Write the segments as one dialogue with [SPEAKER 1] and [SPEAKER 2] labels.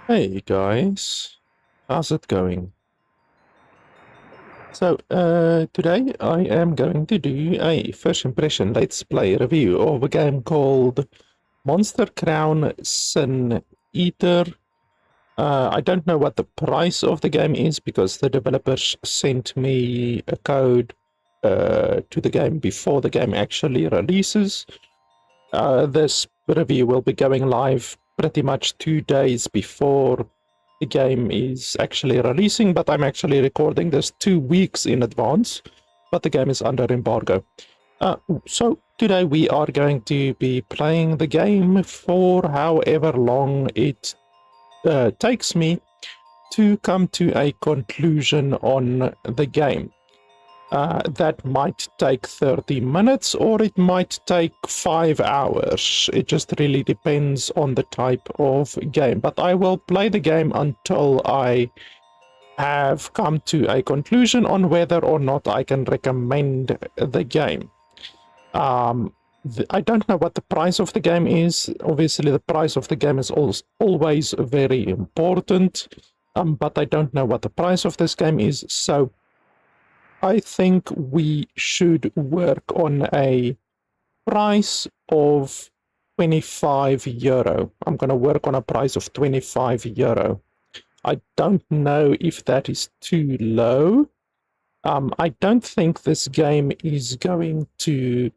[SPEAKER 1] Hey guys, how's it going? So, today I am going to do a first impression let's play review of a game called Monster Crown Sin Eater. I don't know what the price of the game is because the developers sent me a code to the game before the game actually releases. This review will be going live pretty much 2 days before the game is actually releasing, but I'm actually recording this 2 weeks in advance, but the game is under embargo. So today we are going to be playing the game for however long it takes me to come to a conclusion on the game. That might take 30 minutes or it might take 5 hours. It just really depends on the type of game. But I will play the game until I have come to a conclusion on whether or not I can recommend the game. I don't know what the price of the game is. Obviously, the price of the game is always very important, but I don't know what the price of this game is. So I think we should work on a price of 25 euro. I'm going to work on a price of 25 euro. I don't know if that is too low. I don't think this game is going to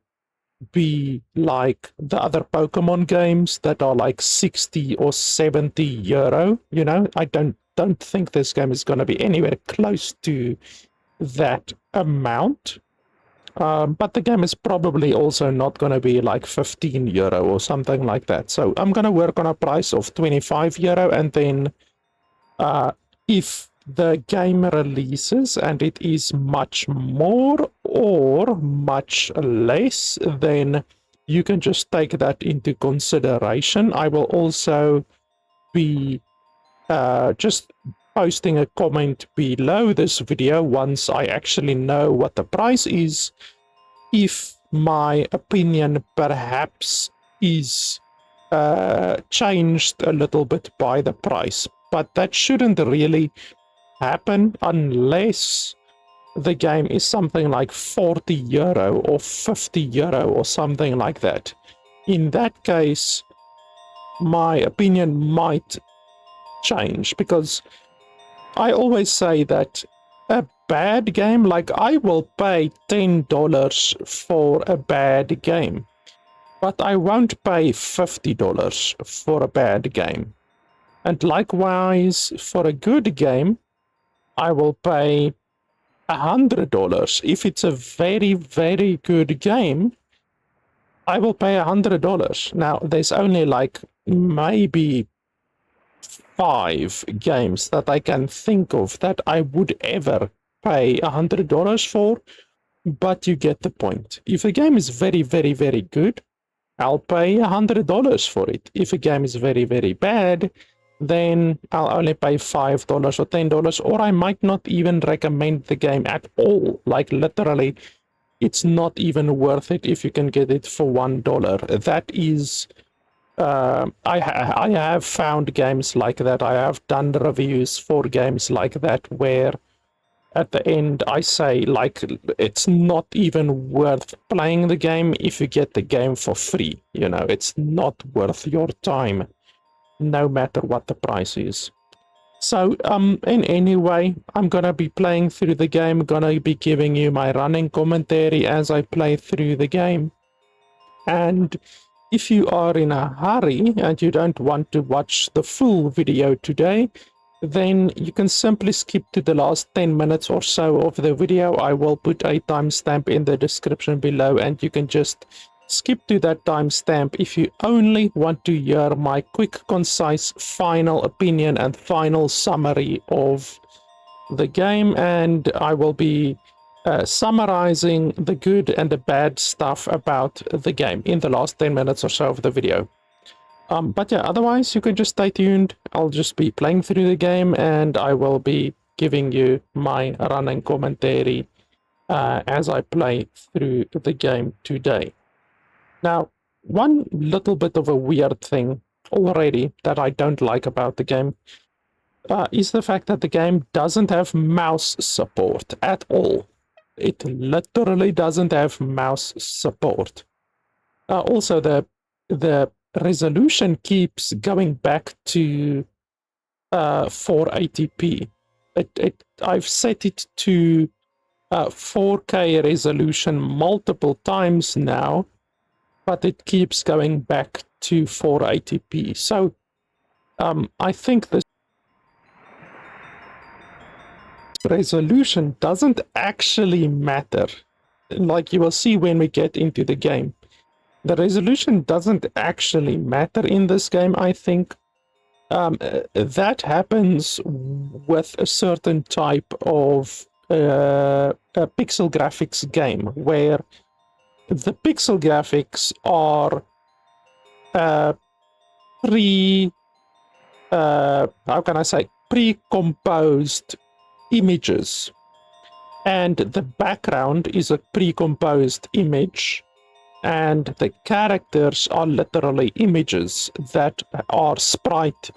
[SPEAKER 1] be like the other Pokemon games that are like 60 or 70 euro. You know, I don't think this game is going to be anywhere close to that amount. But the game is probably also not going to be like 15 euro or something like that. So I'm going to work on a price of 25 euro, and then if the game releases and it is much more or much less, then you can just take that into consideration. I will also be just posting a comment below this video once I actually know what the price is, if my opinion perhaps is changed a little bit by the price. But that shouldn't really happen unless the game is something like 40 euro or 50 euro or something like that. In that case, my opinion might change, because I always say that a bad game, like I will pay $10 for a bad game, but I won't pay $50 for a bad game. And likewise, for a good game, I will pay $100. If it's a very, very good game, I will pay $100. Now, there's only like maybe 5 games that I can think of that I would ever pay $100 for, but you get the point. If a game is very, very, very good, I'll pay $100 for it. If a game is very, very bad, then I'll only pay $5 or $10, or I might not even recommend the game at all. Like literally, it's not even worth it if you can get it for $1. That is I have found games like that. I have done reviews for games like that where at the end I say, like, it's not even worth playing the game if you get the game for free. You know, it's not worth your time, no matter what the price is. So, in any way, I'm gonna be playing through the game, gonna be giving you my running commentary as I play through the game. And if you are in a hurry and you don't want to watch the full video today, then you can simply skip to the last 10 minutes or so of the video. I will put a timestamp in the description below, and you can just skip to that timestamp if you only want to hear my quick, concise, final opinion and final summary of the game. And I will be summarizing the good and the bad stuff about the game in the last 10 minutes or so of the video. But yeah, otherwise you can just stay tuned. I'll just be playing through the game, and I will be giving you my running commentary as I play through the game today. Now, one little bit of a weird thing already that I don't like about the game is the fact that the game doesn't have mouse support at all. It literally doesn't have mouse support. Also, the resolution keeps going back to 480p. I've set it to 4K resolution multiple times now, but it keeps going back to 480p. So I think this resolution doesn't actually matter. Like you will see when we get into the game. The resolution doesn't actually matter in this game, I think. That happens with a certain type of a pixel graphics game, where the pixel graphics are pre-composed images, and the background is a pre-composed image, and the characters are literally images that are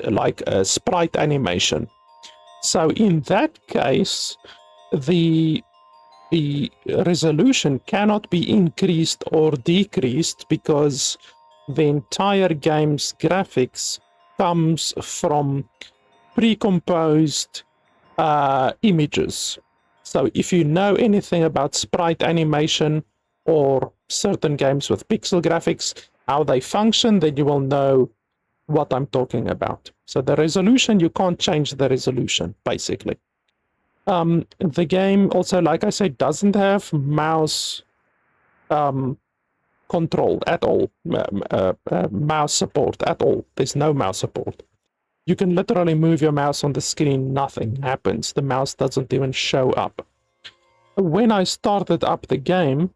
[SPEAKER 1] like a sprite animation. So in that case, the resolution cannot be increased or decreased because the entire game's graphics comes from pre-composed images. So if you know anything about sprite animation or certain games with pixel graphics, how they function, then you will know what I'm talking about. So the resolution, you can't change the resolution, basically. The game also, like I said, doesn't have mouse control at all, mouse support at all. There's no mouse support. You can literally move your mouse on the screen, nothing happens. The mouse doesn't even show up. When I started up the game,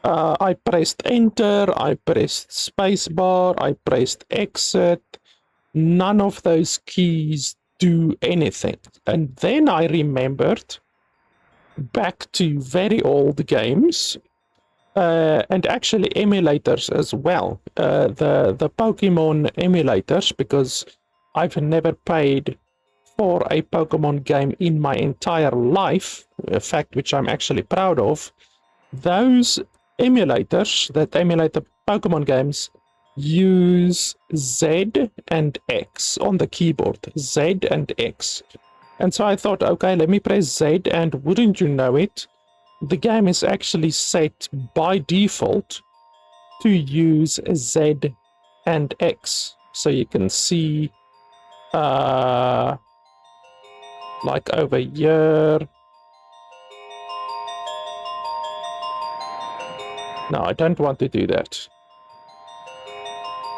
[SPEAKER 1] I pressed enter, I pressed spacebar, I pressed exit. None of those keys do anything. And then I remembered back to very old games, and actually emulators as well. The Pokemon emulators, because I've never paid for a Pokemon game in my entire life, a fact which I'm actually proud of. Those emulators that emulate the Pokemon games use Z and X on the keyboard, Z and X. And so I thought, okay, let me press Z, and wouldn't you know it, the game is actually set by default to use Z and X. So you can see, like over here. No, I don't want to do that.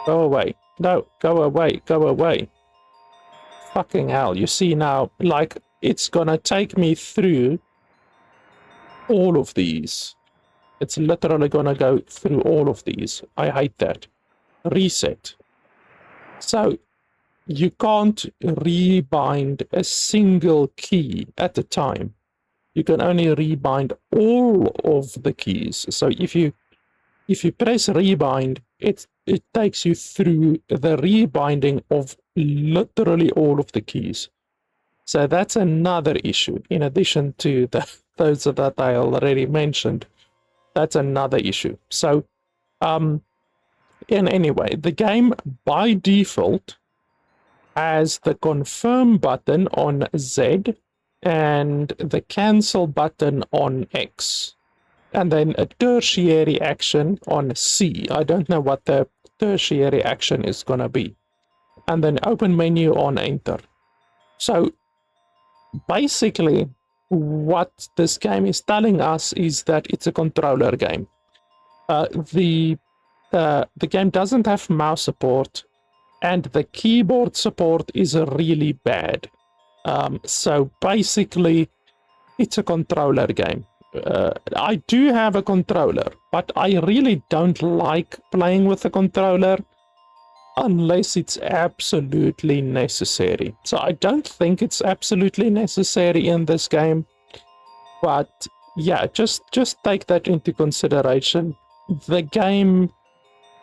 [SPEAKER 1] Go away. No, go away, go away. Fucking hell, you see now, like, it's gonna take me through all of these. It's literally gonna go through all of these. I hate that. Reset. So, you can't rebind a single key at a time. You can only rebind all of the keys. So if you press rebind, it takes you through the rebinding of literally all of the keys. So that's another issue, in addition to those that I already mentioned. That's another issue. So, anyway, the game by default has the confirm button on Z and the cancel button on X, and then a tertiary action on C. I don't know what the tertiary action is going to be. And then open menu on enter. So basically what this game is telling us is that it's a controller game. The game doesn't have mouse support, and the keyboard support is really bad. So basically, it's a controller game. I do have a controller, but I really don't like playing with a controller unless it's absolutely necessary. So I don't think it's absolutely necessary in this game, but yeah, just take that into consideration. The game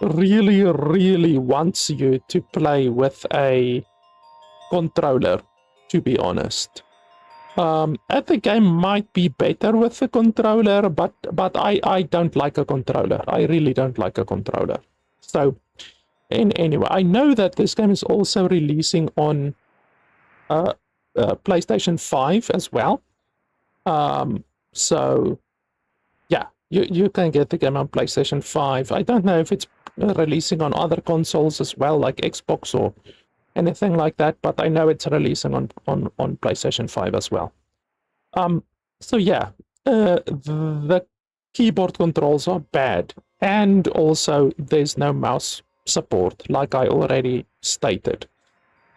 [SPEAKER 1] really wants you to play with a controller, to be honest. And the game might be better with the controller, but I don't like a controller. I really don't like a controller. So, anyway, I know that this game is also releasing on PlayStation 5 as well. So, yeah, you can get the game on PlayStation 5. I don't know if it's releasing on other consoles as well, like Xbox or anything like that, but I know it's releasing on PlayStation 5 as well. So yeah, the keyboard controls are bad, and also there's no mouse support, like I already stated.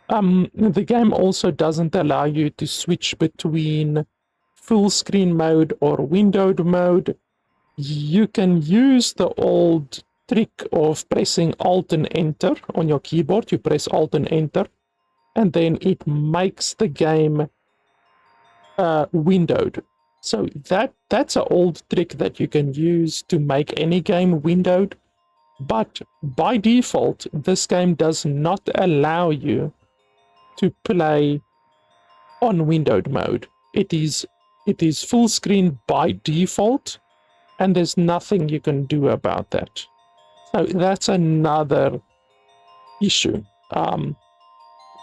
[SPEAKER 1] The game also doesn't allow you to switch between full screen mode or windowed mode. You can use the old trick of pressing Alt and Enter on your keyboard. You press Alt and Enter, and then it makes the game windowed. So that's an old trick that you can use to make any game windowed. But by default, this game does not allow you to play on windowed mode. It is full screen by default, and there's nothing you can do about that. So that's another issue.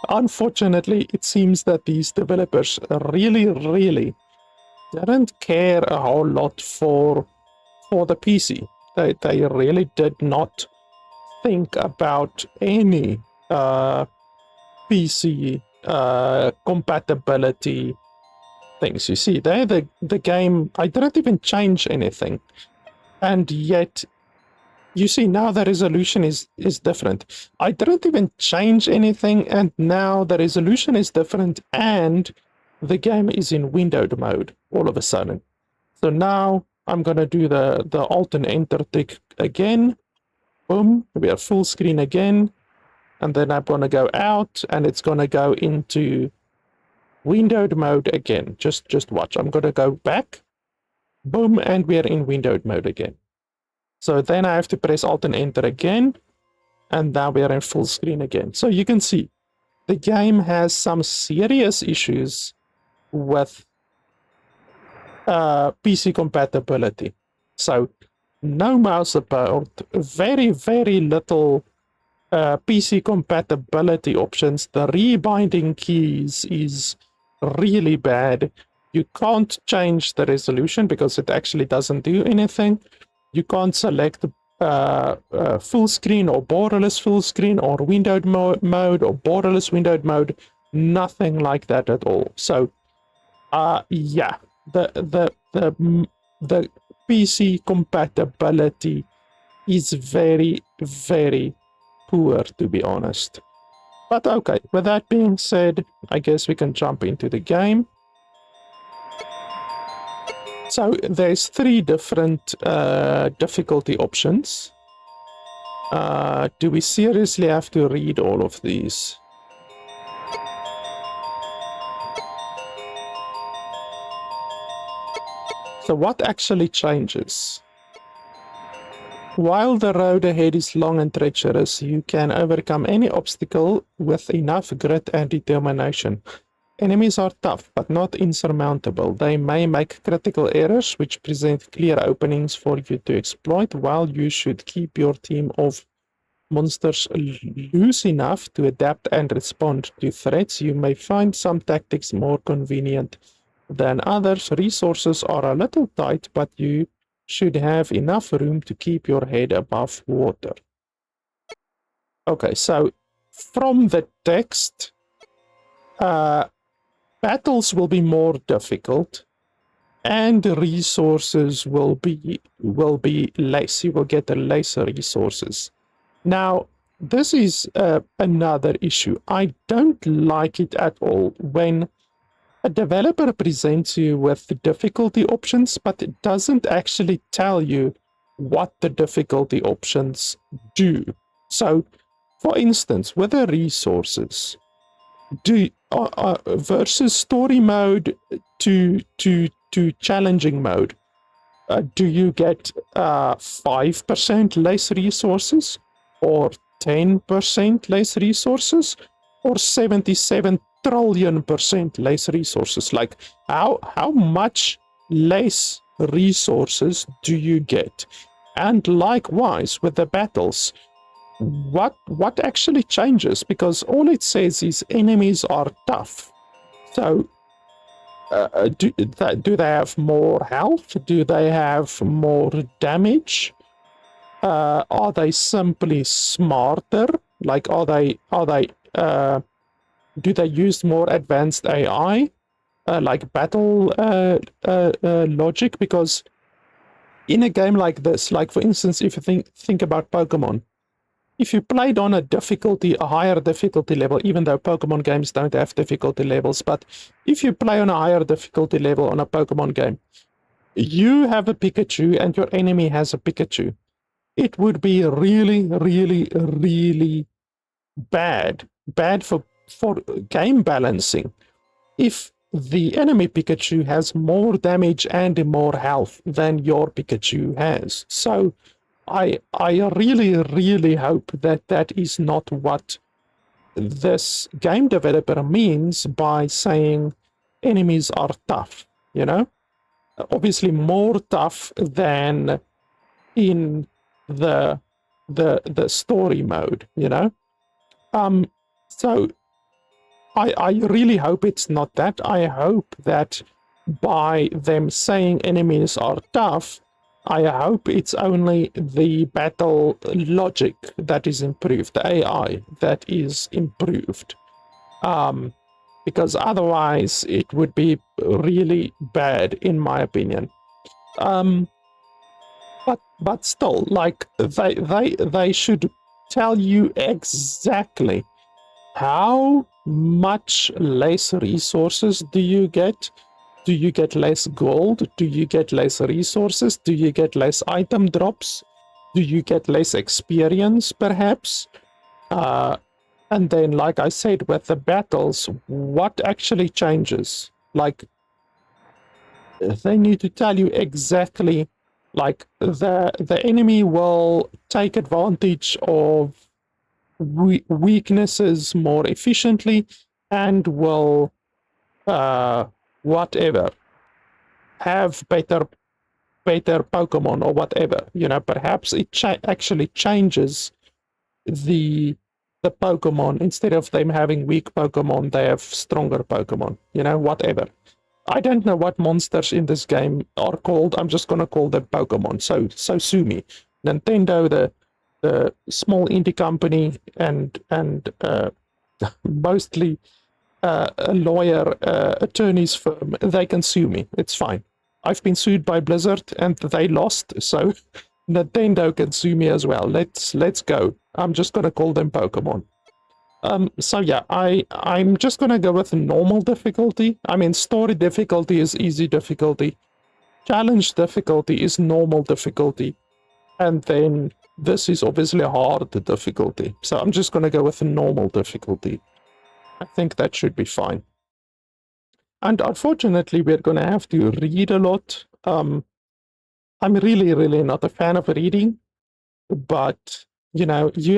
[SPEAKER 1] Unfortunately, it seems that these developers really didn't care a whole lot for the PC. They really did not think about any PC compatibility things. You see, there the game, I didn't even change anything, and yet you see now the resolution is different. I didn't even change anything, and now the resolution is different, and the game is in windowed mode all of a sudden. So now I'm gonna do the Alt and Enter trick again. Boom, we are full screen again, and then I'm gonna go out, and it's gonna go into windowed mode again. Just watch. I'm gonna go back. Boom, and we are in windowed mode again. So then I have to press Alt and Enter again, and now we are in full screen again. So you can see the game has some serious issues with PC compatibility. So no mouse support, very little PC compatibility options. The rebinding keys is really bad. You can't change the resolution because it actually doesn't do anything. You can't select full screen or borderless full screen or windowed mode or borderless windowed mode. Nothing like that at all. So, yeah, the PC compatibility is very poor, to be honest. But okay, with that being said, I guess we can jump into the game. So there's 3 different difficulty options. Do we seriously have to read all of these? So what actually changes? While the road ahead is long and treacherous, you can overcome any obstacle with enough grit and determination. Enemies are tough, but not insurmountable. They may make critical errors, which present clear openings for you to exploit, while you should keep your team of monsters loose enough to adapt and respond to threats. You may find some tactics more convenient than others. Resources are a little tight, but you should have enough room to keep your head above water. Okay, so from the text, battles will be more difficult, and resources will be less. You will get less resources. Now, this is another issue. I don't like it at all when a developer presents you with the difficulty options, but it doesn't actually tell you what the difficulty options do. So, for instance, with the resources, versus story mode to challenging mode, do you get 5% less resources, or 10% less resources, or 77 trillion% less resources? Like, how much less resources do you get? And likewise with the battles, what actually changes? Because all it says is enemies are tough. So do they have more health? Do they have more damage? Are they simply smarter? Like, do they use more advanced AI, like battle logic? Because in a game like this, like for instance, if you think about Pokemon, if you played on a higher difficulty level, even though Pokemon games don't have difficulty levels, but if you play on a higher difficulty level on a Pokemon game, you have a Pikachu and your enemy has a Pikachu. It would be really, really, really bad for game balancing if the enemy Pikachu has more damage and more health than your Pikachu has. So I really, really hope that that is not what this game developer means by saying enemies are tough, you know? Obviously more tough than in the story mode, you know? So I really hope it's not that. I hope that by them saying enemies are tough, I hope it's only the battle logic that is improved, the AI that is improved. Because otherwise it would be really bad, in my opinion. But still, like they should tell you exactly how much less resources do you get. Do you get less gold? Do you get less resources? Do you get less item drops? Do you get less experience, perhaps? And then, like I said, with the battles, what actually changes? Like, they need to tell you exactly, like, the enemy will take advantage of weaknesses more efficiently and will whatever have better Pokemon or whatever. Perhaps it actually changes the Pokemon. Instead of them having weak Pokemon, they have stronger Pokemon. Whatever. I don't know what monsters in this game are called. I'm just gonna call them Pokemon. So sue me. Nintendo, the small indie company, and mostly a lawyer, attorney's firm, they can sue me. It's fine. I've been sued by Blizzard and they lost, so Nintendo can sue me as well. Let's go. I'm just gonna call them Pokemon. So yeah, I'm just gonna go with normal difficulty. I mean, story difficulty is easy difficulty. Challenge difficulty is normal difficulty. And then this is obviously hard difficulty. So I'm just gonna go with normal difficulty. I think that should be fine. And unfortunately, we're going to have to read a lot. I'm really, really not a fan of reading, but you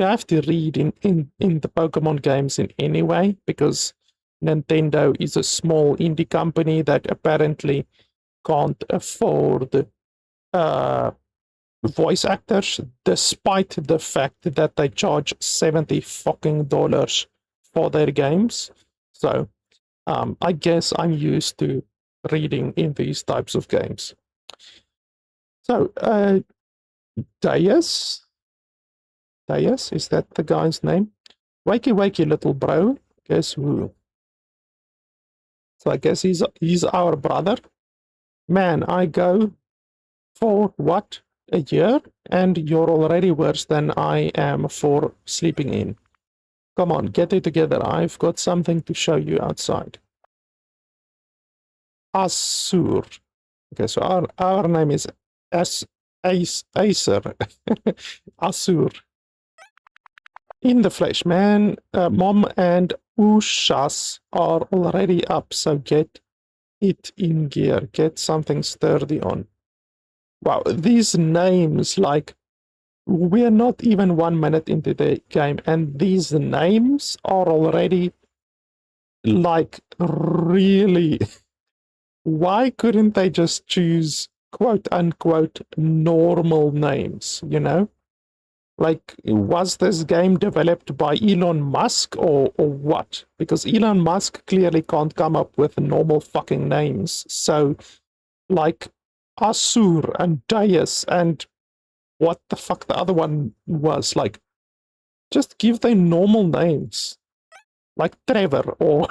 [SPEAKER 1] have to read in the Pokemon games in any way, because Nintendo is a small indie company that apparently can't afford voice actors, despite the fact that they charge $70 for their games. So I guess I'm used to reading in these types of games. So, Deus, is that the guy's name? Wakey, wakey, little bro. Guess who? So I guess he's our brother. Man, I go for what? A year? And you're already worse than I am for sleeping in. Come on, get it together. I've got something to show you outside. Asur. Okay, so our name is Acer. Asur. In the flesh, man. Mom and Ushas are already up, so get it in gear. Get something sturdy on. Wow, these names, like, we're not even 1 minute into the game, and these names are already like really. Why couldn't they just choose quote unquote normal names, you know? Like, was this game developed by Elon Musk or what? Because Elon Musk clearly can't come up with normal fucking names. So, like, Asur and Deus and what the fuck the other one was, like, just give them normal names. Like Trevor or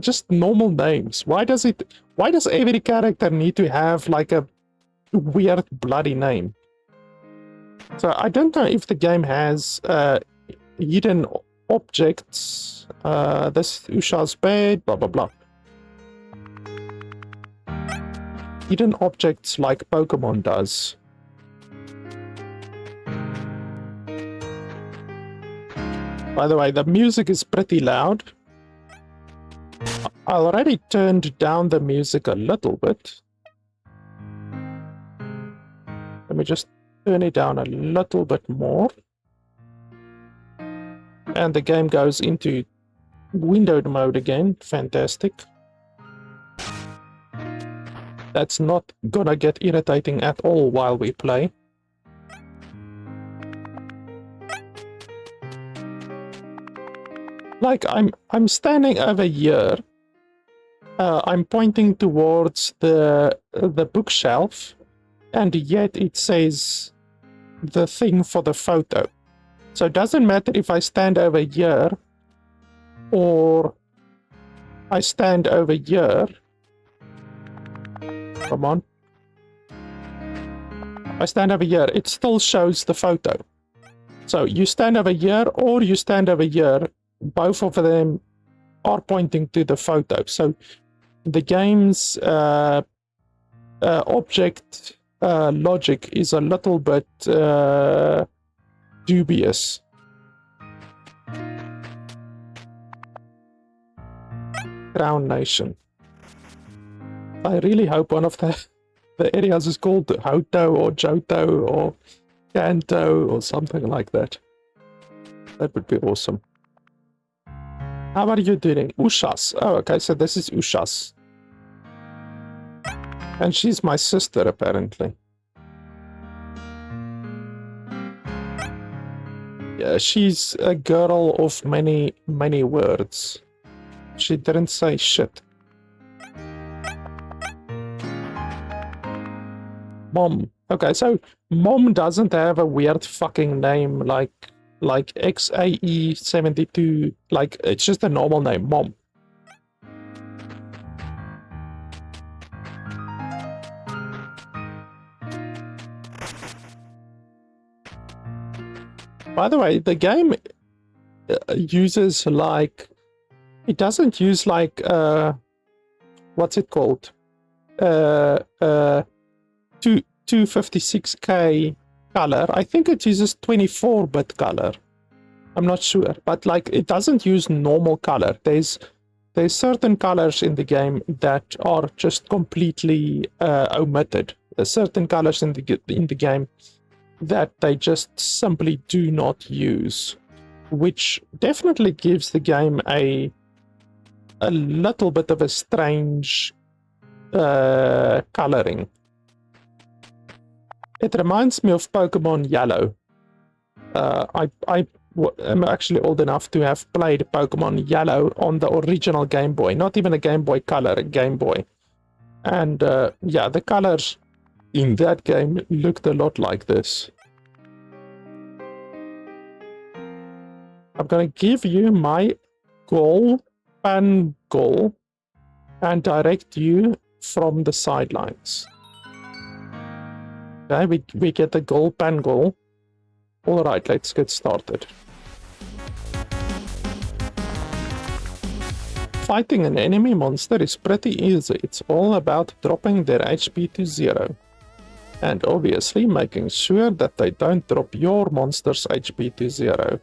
[SPEAKER 1] just normal names. Why does every character need to have like a weird bloody name? So I don't know if the game has hidden objects. This Usha's bed, blah blah blah. Hidden objects like Pokemon does. By the way, the music is pretty loud. I already turned down the music a little bit. Let me just turn it down a little bit more. And the game goes into windowed mode again. Fantastic. That's not gonna get irritating at all while we play. Like, I'm standing over here. I'm pointing towards the bookshelf, and yet it says the thing for the photo. So it doesn't matter if I stand over here or I stand over here. Come on. I stand over here, it still shows the photo. So you stand over here or you stand over here, both of them are pointing to the photo. So the game's object logic is a little bit dubious. Crown Nation. I really hope one of the areas is called Hoto or Johto or Kanto or something like that. That would be awesome. How are you doing? Ushas. Oh, okay, so this is Ushas. And she's my sister, apparently. Yeah, she's a girl of many, many words. She didn't say shit. Mom. Okay, so Mom doesn't have a weird fucking name like XAE72. Like, it's just a normal name, Mom. By the way, the game uses like, it doesn't use like what's it called? 256K color. I think it uses 24-bit color. I'm not sure, but like it doesn't use normal color. There's certain colors in the game that are just completely omitted. There's certain colors in the game that they just simply do not use, which definitely gives the game a little bit of a strange coloring. It reminds me of Pokemon Yellow. I am actually old enough to have played Pokemon Yellow on the original Game Boy, not even a Game Boy Color, a Game Boy. And yeah, the colors in that game looked a lot like this. I'm gonna give you my goal, pan goal, and direct you from the sidelines. Okay, we get the goal, pan goal. Alright, let's get started. Fighting an enemy monster is pretty easy. It's all about dropping their HP to 0. And obviously making sure that they don't drop your monster's HP to 0.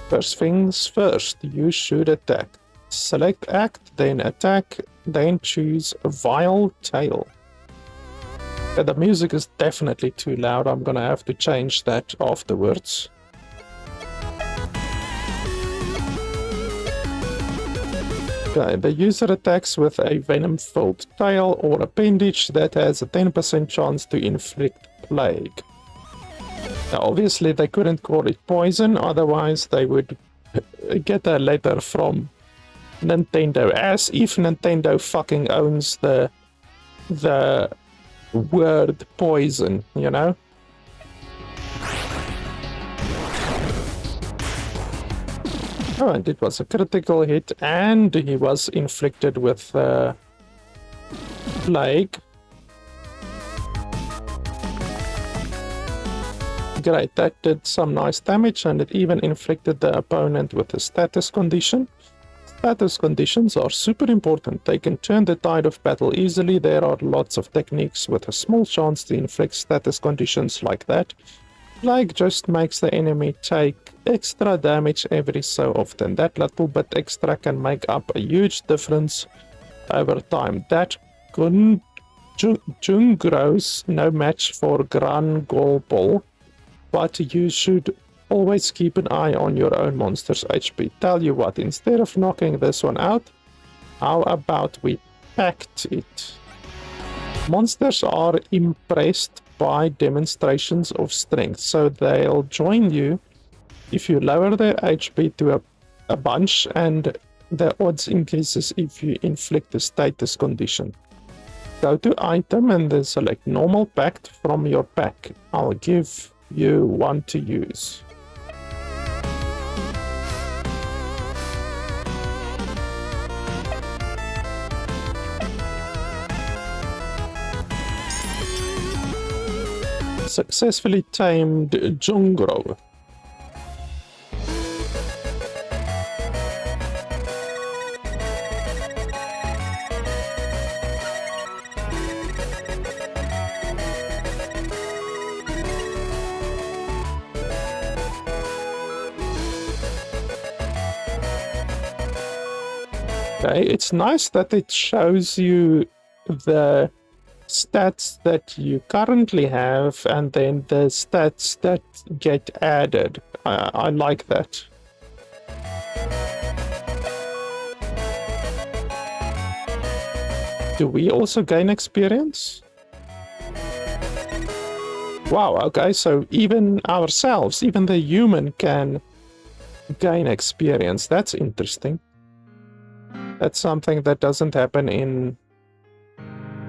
[SPEAKER 1] First things first, you should attack. Select act, then attack, then choose Vile Tail. Yeah, the music is definitely too loud. I'm gonna have to change that afterwards. Okay, the user attacks with a venom-filled tail or appendage that has a 10% chance to inflict plague. Now, obviously, they couldn't call it poison, otherwise they would get a letter from Nintendo, as if Nintendo fucking owns the word poison, you know? Oh, and it was a critical hit, and he was inflicted with plague. Great, that did some nice damage, and it even inflicted the opponent with a status condition. Status conditions are super important. They can turn the tide of battle easily. There are lots of techniques with a small chance to inflict status conditions like that. Plague just makes the enemy take extra damage every so often. That little bit extra can make up a huge difference over time. That Jungro's no match for Gran Golpol, but you should always keep an eye on your own monster's HP. Tell you what, instead of knocking this one out, how about we pact it? Monsters are impressed by demonstrations of strength, so they'll join you if you lower their HP to a bunch, and the odds increases if you inflict a status condition. Go to item and then select normal pact from your pack. I'll give you one to use. Successfully tamed Jungro. Okay, it's nice that it shows you the stats that you currently have and then the stats that get added. I like that. Do we also gain experience? Wow, okay, so even ourselves, even the human can gain experience. That's interesting. That's something that doesn't happen in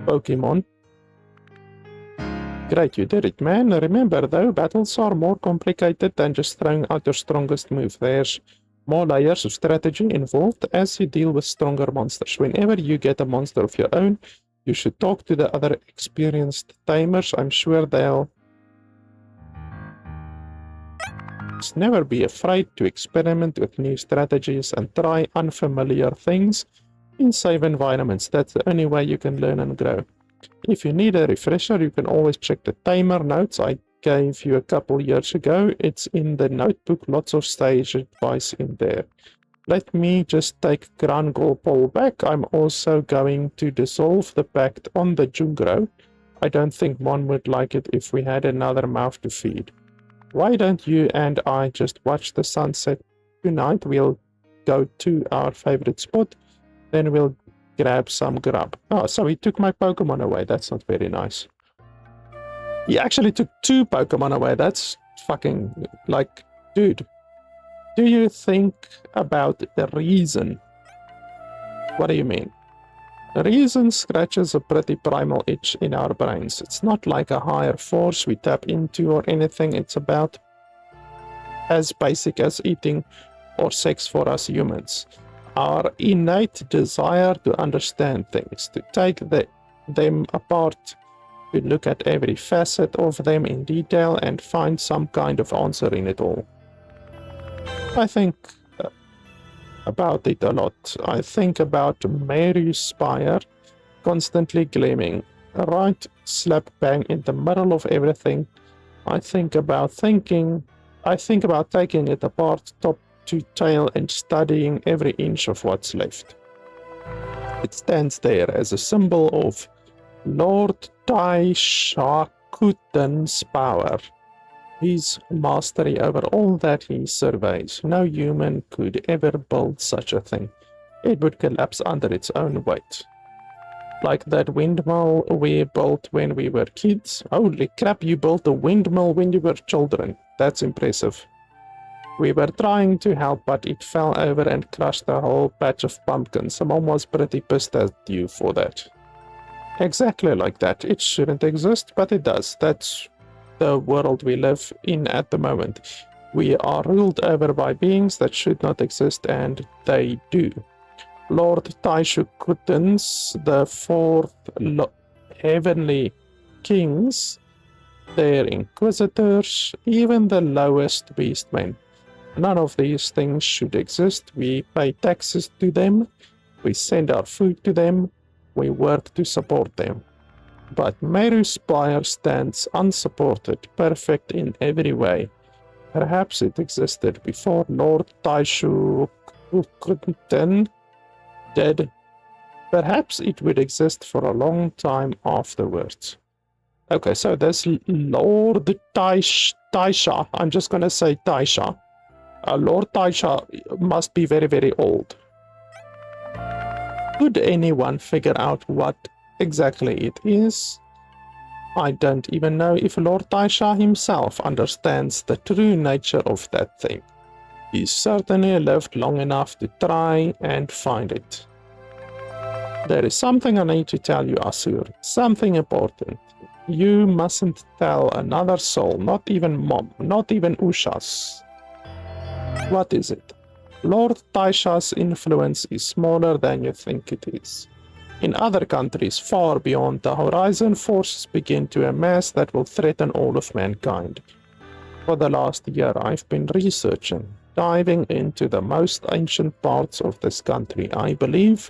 [SPEAKER 1] Pokemon. Great, you did it, man. Remember though, battles are more complicated than just throwing out your strongest move. There's more layers of strategy involved as you deal with stronger monsters. Whenever you get a monster of your own, you should talk to the other experienced tamers. I'm sure they'll never be afraid to experiment with new strategies and try unfamiliar things in safe environments. That's the only way you can learn and grow. If you need a refresher, you can always check the tamer notes I gave you a couple years ago. It's in the notebook, lots of stage advice in there. Let me just take Gran Golpol back. I'm also going to dissolve the pact on the Jungro. I don't think Mon would like it if we had another mouth to feed. Why don't you and I just watch the sunset tonight? We'll go to our favorite spot, then we'll grab some grub. Oh, so he took my Pokemon away. That's not very nice. He actually took 2 Pokemon away. That's fucking, like, dude. Do you think about the reason? What do you mean? The reason scratches a pretty primal itch in our brains. It's not like a higher force we tap into or anything. It's about as basic as eating or sex for us humans. Our innate desire to understand things, to take them apart, to look at every facet of them in detail and find some kind of answer in it all. I think about it a lot. I think about Mary's spire constantly gleaming, right slap bang in the middle of everything. I think about taking it apart top to tail and studying every inch of what's left. It stands there as a symbol of Lord Taishakutan's power. His mastery over all that he surveys. No human could ever build such a thing. It would collapse under its own weight. Like that windmill we built when we were kids. Holy crap, you built a windmill when you were children. That's impressive. We were trying to help, but it fell over and crushed a whole patch of pumpkins. Mom was pretty pissed at you for that. Exactly like that. It shouldn't exist, but it does. That's the world we live in at the moment. We are ruled over by beings that should not exist, and they do. Lord Taishukutans, the fourth heavenly kings, their inquisitors, even the lowest beastmen. None of these things should exist. We pay taxes to them, we send our food to them, we work to support them. But Meru's spire stands unsupported, perfect in every way. Perhaps it existed before Lord Taishukutan did. Perhaps it would exist for a long time afterwards. Okay, so there's Lord Taisha. I'm just gonna say Taisha. Lord Taisha must be very, very old. Could anyone figure out what exactly it is? I don't even know if Lord Taisha himself understands the true nature of that thing. He certainly lived long enough to try and find it. There is something I need to tell you, Asur. Something important. You mustn't tell another soul, not even Mom, not even Ushas. What is it? Lord Taisha's influence is smaller than you think it is. In other countries far beyond the horizon, forces begin to amass that will threaten all of mankind. For the last year, I've been researching, diving into the most ancient parts of this country. I believe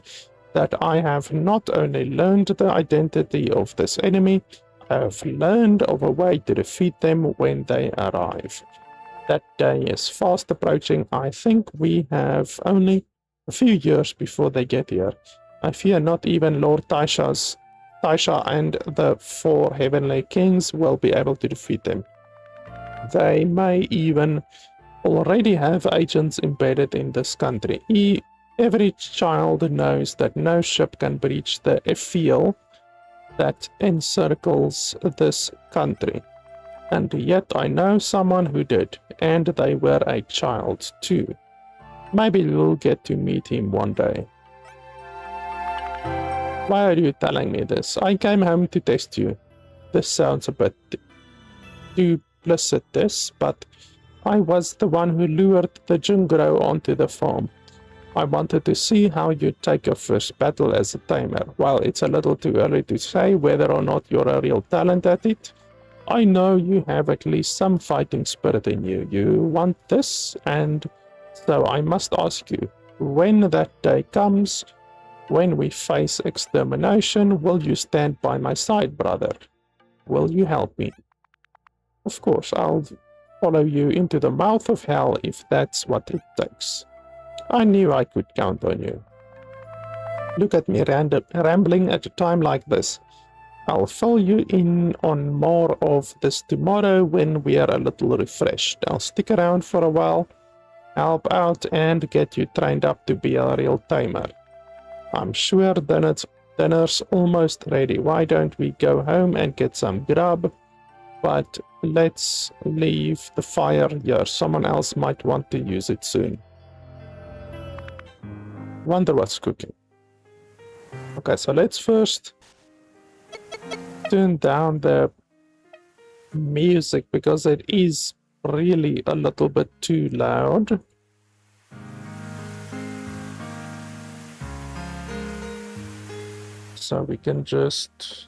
[SPEAKER 1] that I have not only learned the identity of this enemy, I have learned of a way to defeat them when they arrive. That day is fast approaching. I think we have only a few years before they get here. I fear not even Lord Taisha and the four heavenly kings will be able to defeat them. They may even already have agents embedded in this country. Every child knows that no ship can breach the field that encircles this country. And yet I know someone who did, and they were a child too. Maybe we'll get to meet him one day. Why are you telling me this? I came home to test you. This sounds a bit duplicitous, but I was the one who lured the Jungro onto the farm. I wanted to see how you'd take your first battle as a tamer. While it's a little too early to say whether or not you're a real talent at it, I know you have at least some fighting spirit in you. You want this, and so I must ask you, when that day comes, when we face extermination, will you stand by my side, brother? Will you help me? Of course, I'll follow you into the mouth of hell if that's what it takes. I knew I could count on you. Look at me rambling at a time like this. I'll fill you in on more of this tomorrow when we are a little refreshed. I'll stick around for a while, help out, and get you trained up to be a real tamer. I'm sure dinner's almost ready. Why don't we go home and get some grub? But let's leave the fire here. Someone else might want to use it soon. Wonder what's cooking. Okay, so let's first turn down the music because it is really a little bit too loud. So we can just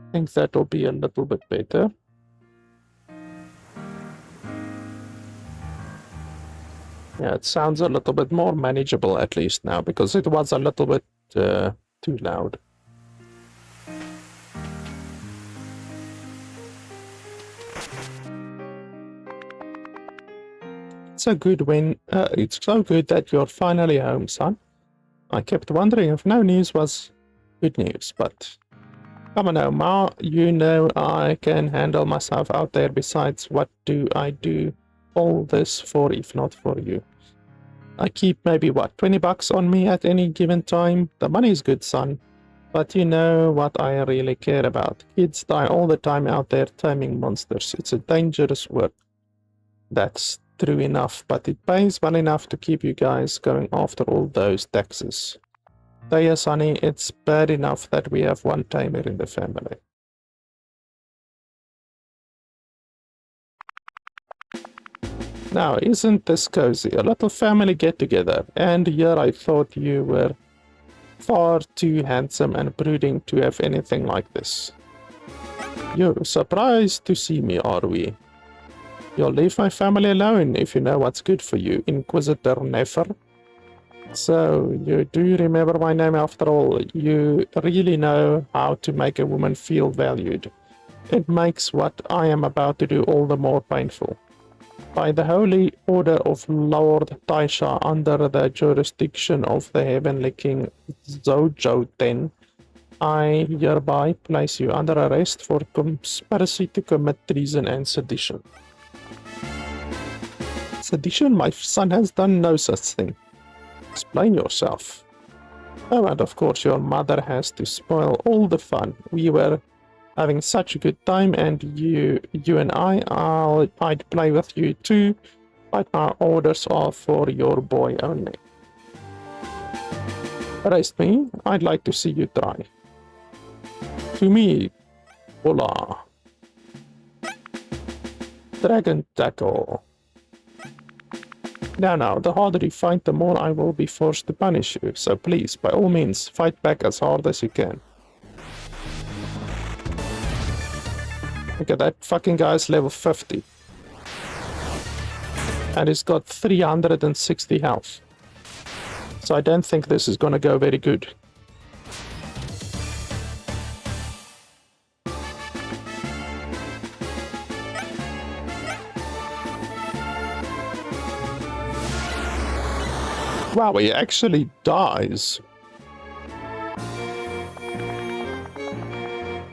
[SPEAKER 1] I think that'll be a little bit better. Yeah, it sounds a little bit more manageable at least now, because it was a little bit too loud. It's so good that you're finally home, son. I kept wondering if no news was good news, but come on now, Ma, you know I can handle myself out there. Besides, what do I do all this for if not for you? I keep maybe, what, 20 bucks on me at any given time? The money's good, son. But you know what I really care about. Kids die all the time out there taming monsters. It's a dangerous work. That's true enough, but it pays well enough to keep you guys going after all those taxes. Taya, sonny, it's bad enough that we have one tamer in the family. Now, isn't this cozy? A little family get-together, and here I thought you were far too handsome and brooding to have anything like this. You're surprised to see me, are we? You'll leave my family alone if you know what's good for you, Inquisitor Nefer. So, you do remember my name after all. You really know how to make a woman feel valued. It makes what I am about to do all the more painful. By the holy order of Lord Taisha, under the jurisdiction of the Heavenly King Zojoten, I hereby place you under arrest for conspiracy to commit treason and sedition. Sedition? My son has done no such thing. Explain yourself. Oh, and of course your mother has to spoil all the fun. We were having such a good time, and you and I'd play with you too, but our orders are for your boy only. Arrest me, I'd like to see you try. To me, voila. Dragon tackle. Now, the harder you fight, the more I will be forced to punish you, so please, by all means, fight back as hard as you can. Look at that fucking guy's level 50. And he's got 360 health. So I don't think this is gonna go very good. Wow, he actually dies.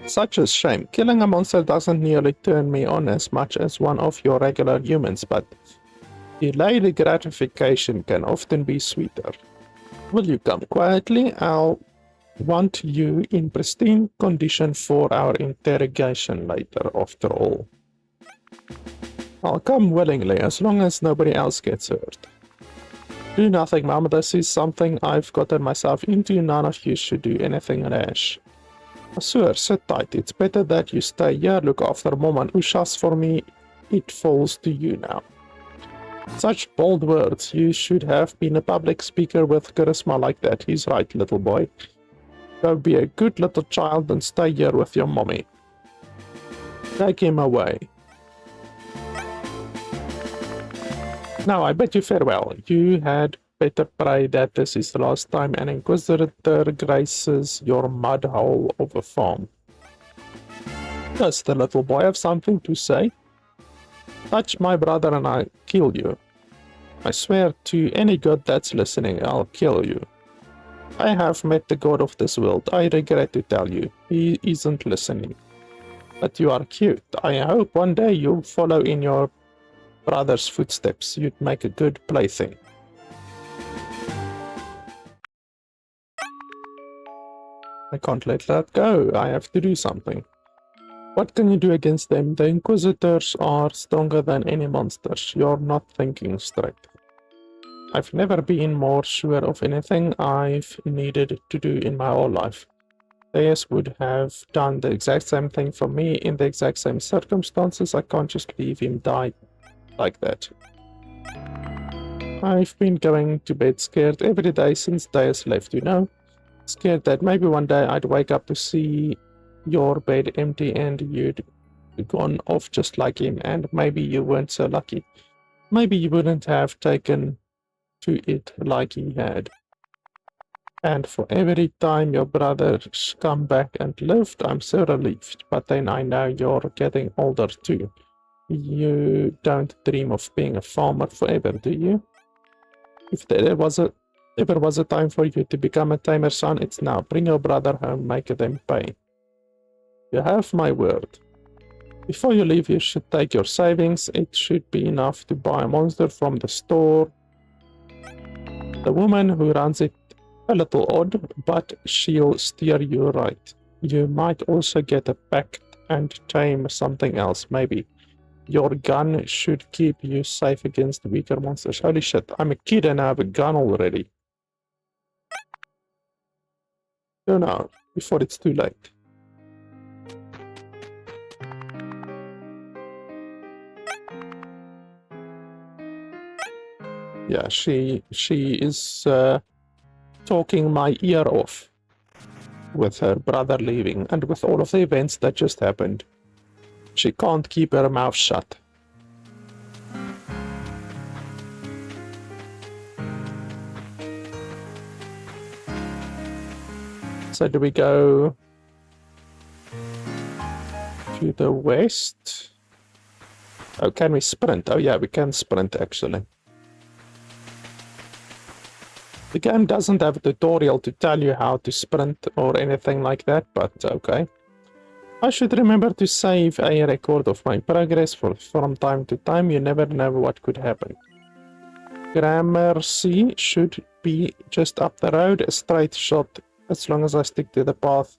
[SPEAKER 1] Such a shame. Killing a monster doesn't nearly turn me on as much as one of your regular humans, but delayed gratification can often be sweeter. Will you come quietly? I'll want you in pristine condition for our interrogation later, after all. I'll come willingly, as long as nobody else gets hurt. Do nothing, Mom. This is something I've gotten myself into. None of you should do anything rash. Sir, sit tight. It's better that you stay here, look after Mom and Ushas for me. It falls to you now. Such bold words. You should have been a public speaker with charisma like that. He's right, little boy. Go be a good little child and stay here with your mommy. Take him away. Now, I bid you farewell. You had better pray that this is the last time an Inquisitor graces your mud hole of a farm. Does the little boy have something to say? Touch my brother and I'll kill you. I swear to any god that's listening, I'll kill you. I have met the god of this world. I regret to tell you, he isn't listening. But you are cute. I hope one day you'll follow in your brother's footsteps. You'd make a good plaything. I can't let that go. I have to do something. What can you do against them? The Inquisitors are stronger than any monsters. You're not thinking straight. I've never been more sure of anything I've needed to do in my whole life. Theirs would have done the exact same thing for me in the exact same circumstances. I can't just leave him die like that. I've been going to bed scared every day since Deus left, you know. Scared that maybe one day I'd wake up to see your bed empty and you'd gone off just like him, and maybe you weren't so lucky. Maybe you wouldn't have taken to it like he had. And for every time your brothers come back and lived, I'm so relieved. But then I know you're getting older too. You don't dream of being a farmer forever, do you? If there ever was a time for you to become a tamer, son, it's now. Bring your brother home, make them pay. You have my word. Before you leave, you should take your savings. It should be enough to buy a monster from the store. The woman who runs it, a little odd, but she'll steer you right. You might also get a pact and tame something else, maybe. Your gun should keep you safe against weaker monsters. Holy shit, I'm a kid and I have a gun already. No, no, before it's too late. Yeah, she is talking my ear off with her brother leaving and with all of the events that just happened. She can't keep her mouth shut. So do we go to the west? Oh, can we sprint? Oh yeah, we can sprint actually. The game doesn't have a tutorial to tell you how to sprint or anything like that, but okay. I should remember to save a record of my progress from time to time. You never know what could happen. Gramercy should be just up the road, a straight shot as long as I stick to the path.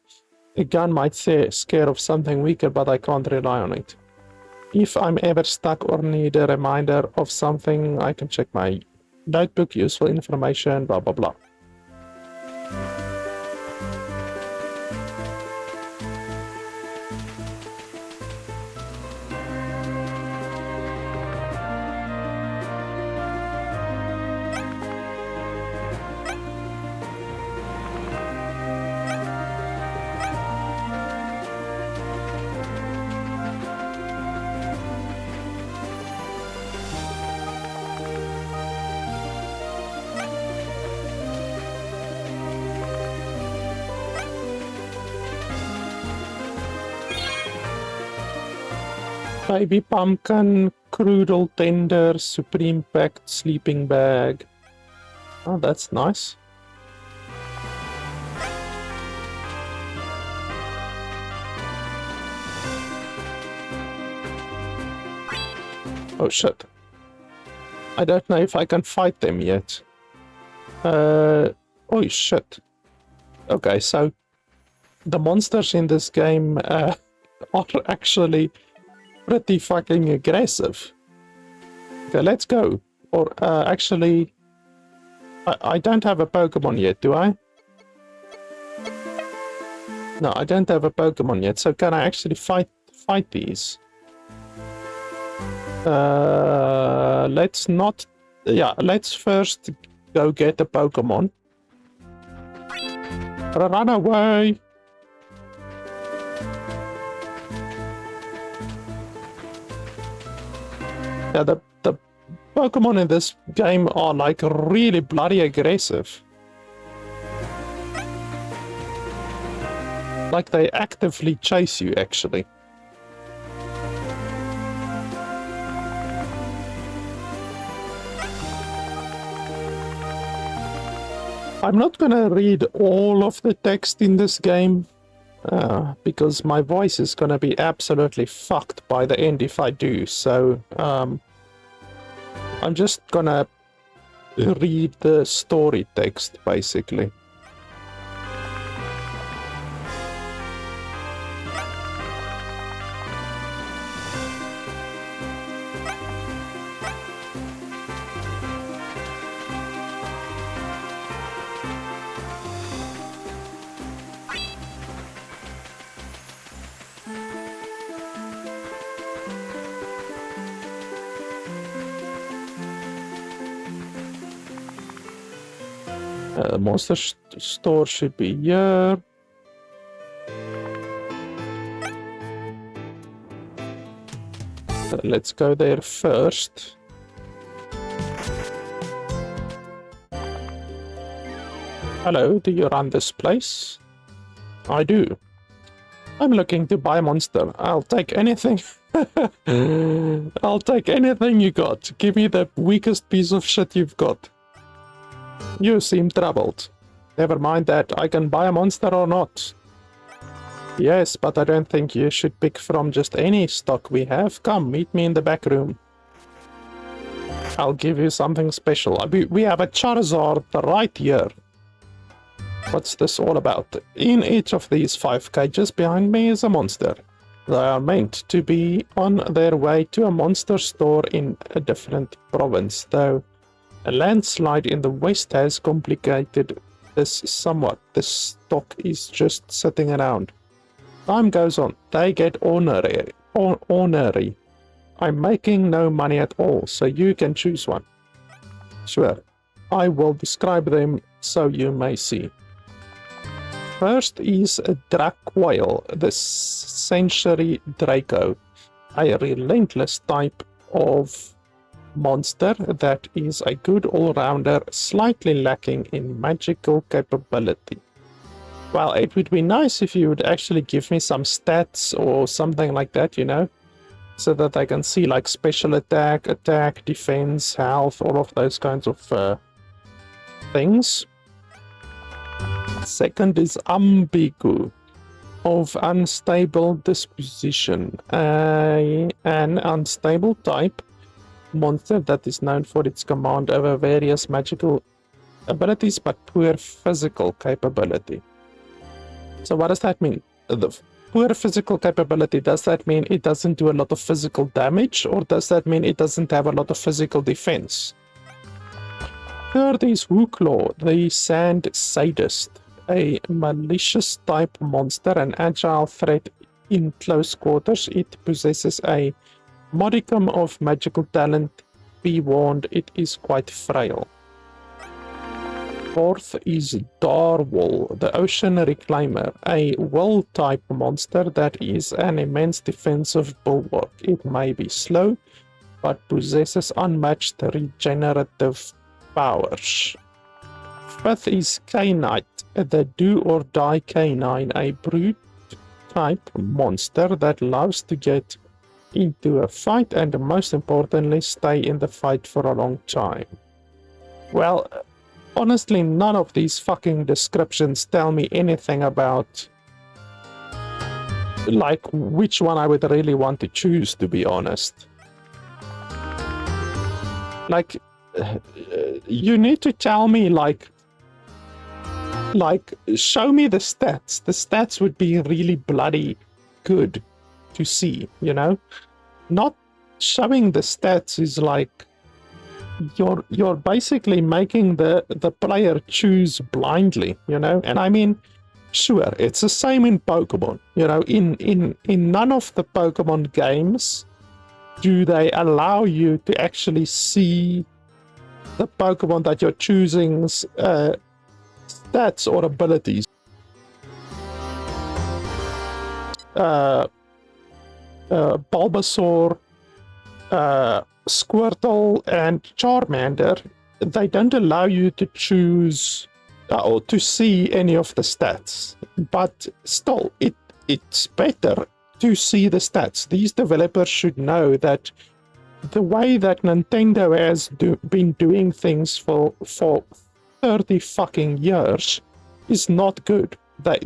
[SPEAKER 1] A gun might scare off something weaker, but I can't rely on it. If I'm ever stuck or need a reminder of something, I can check my notebook, useful information, blah blah blah. Baby pumpkin, cruddle tender, supreme pact, sleeping bag. Oh, that's nice. Oh shit. I don't know if I can fight them yet. Oh shit. Okay, so the monsters in this game are actually pretty fucking aggressive. Okay, let's go. Or actually, I don't have a Pokemon yet, do I? No, I don't have a Pokemon yet. So can I actually fight these? Let's not. Yeah, let's first go get a Pokemon. Run away! Yeah, the Pokemon in this game are like really bloody aggressive. Like they actively chase you, actually. I'm not gonna read all of the text in this game, because my voice is gonna be absolutely fucked by the end if I do, so I'm just gonna read the story text, basically. Monster store should be here. Let's go there first. Hello, do you run this place? I do. I'm looking to buy a monster. I'll take anything. I'll take anything you got. Give me the weakest piece of shit you've got. You seem troubled. Never mind that. I can buy a monster or not. Yes, but I don't think you should pick from just any stock we have. Come, meet me in the back room. I'll give you something special. We have a Charizard right here. What's this all about? In each of these 5 cages behind me is a monster. They are meant to be on their way to a monster store in a different province, though a landslide in the west has complicated this somewhat. This stock is just sitting around. Time goes on. They get ornery. I'm making no money at all, so you can choose one. Sure. I will describe them so you may see. First is a Dracoil, the Century Draco, a relentless type of monster that is a good all-rounder, slightly lacking in magical capability. Well, it would be nice if you would actually give me some stats or something like that, you know, so that I can see like special attack, defense, health, all of those kinds of things. Second is Ambigu, of unstable disposition, an unstable type monster that is known for its command over various magical abilities but poor physical capability. So what does that mean? The poor physical capability, does that mean it doesn't do a lot of physical damage, or does that mean it doesn't have a lot of physical defense? Third is Wooklaw, the Sand Sadist, a malicious type monster, an agile threat in close quarters. It possesses a modicum of magical talent. Be warned, it is quite frail. Fourth is Darwall, the Ocean Reclaimer, a will-type monster that is an immense defensive bulwark. It may be slow, but possesses unmatched regenerative powers. Fifth is K-Knight, the do-or-die canine, a brute-type monster that loves to get into a fight and, most importantly, stay in the fight for a long time. Well, honestly, none of these fucking descriptions tell me anything about, like, which one I would really want to choose, to be honest. Like, you need to tell me, like, show me the stats. The stats would be really bloody good to see, you know? Not showing the stats is like, you're basically making the player choose blindly, you know? And I mean, sure, it's the same in Pokemon, you know? In none of the Pokemon games do they allow you to actually see the Pokemon that you're choosing's stats or abilities. Bulbasaur, Squirtle, and Charmander, they don't allow you to choose or to see any of the stats. But still, it's better to see the stats. These developers should know that the way that Nintendo has been doing things for 30 fucking years is not good.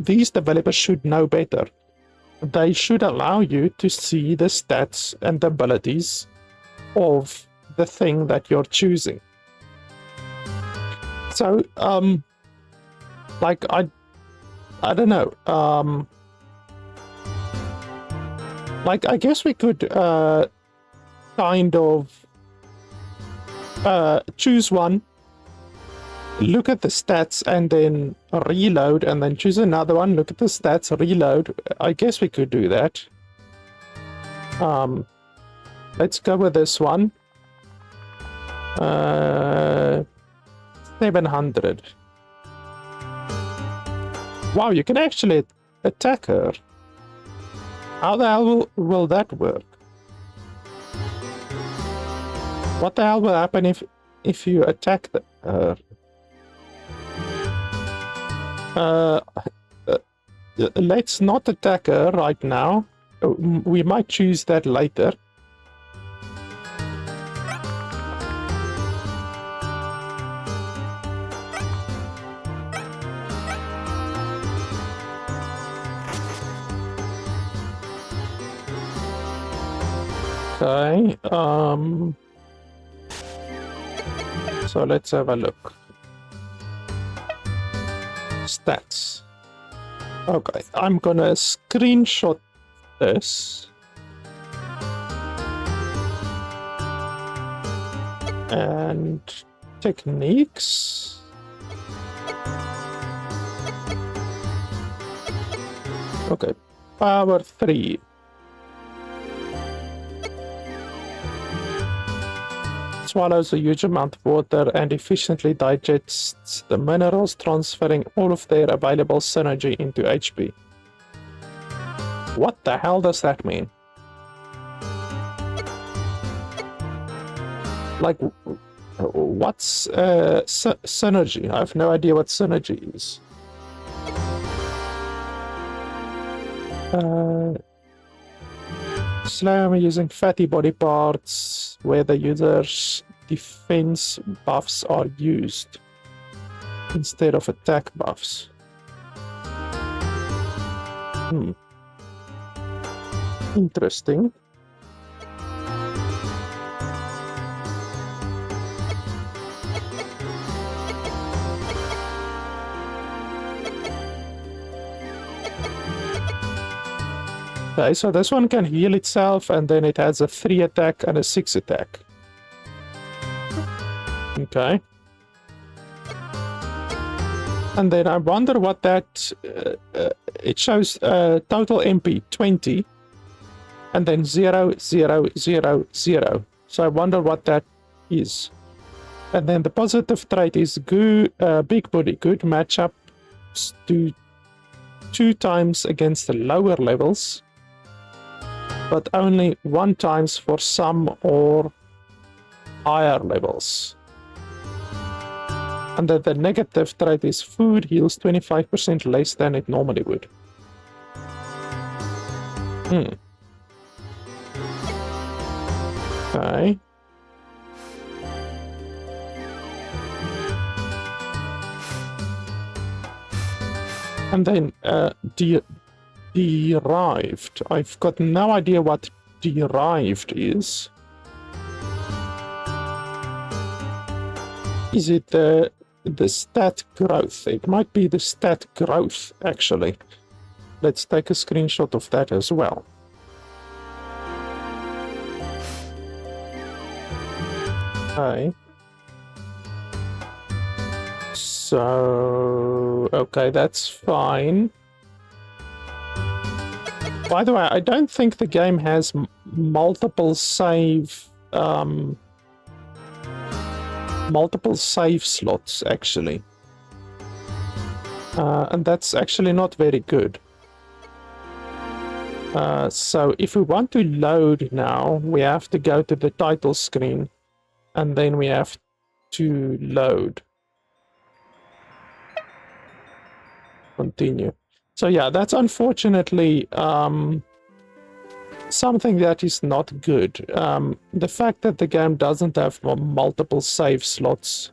[SPEAKER 1] These developers should know better. They should allow you to see the stats and the abilities of the thing that you're choosing. So, like, I don't know. Like, I guess we could kind of choose one, look at the stats, and then reload, and then choose another one, look at the stats, reload. I guess we could do that. Let's go with this one. 700. Wow, you can actually attack her. How the hell will that work? What the hell will happen if you attack her? Uh, uh, let's not attack her right now. We might choose that later. Okay, so let's have a look. Stats. Okay, I'm gonna screenshot this. And techniques. Okay, power 3. Swallows a huge amount of water and efficiently digests the minerals, transferring all of their available synergy into HP. What the hell does that mean? Like, what's synergy? I have no idea what synergy is. Slam using fatty body parts where the user's defense buffs are used instead of attack buffs. Interesting. Okay, so this one can heal itself, and then it has a 3 attack and a 6 attack. Okay. And then I wonder what that... it shows total MP 20, and then 0, 0, 0, 0. So I wonder what that is. And then the positive trait is good, big body, good matchup to 2 times against the lower levels, but only 1 times for some or higher levels. And then the negative trait is food heals 25% less than it normally would. Okay. And then derived. I've got no idea what derived is. Is it the stat growth? It might be the stat growth, actually. Let's take a screenshot of that as well. Okay. So, okay, that's fine. By the way, I don't think the game has multiple save slots, actually. And that's actually not very good. So if we want to load now, we have to go to the title screen, and then we have to load. Continue. So yeah, that's unfortunately something that is not good. The fact that the game doesn't have multiple save slots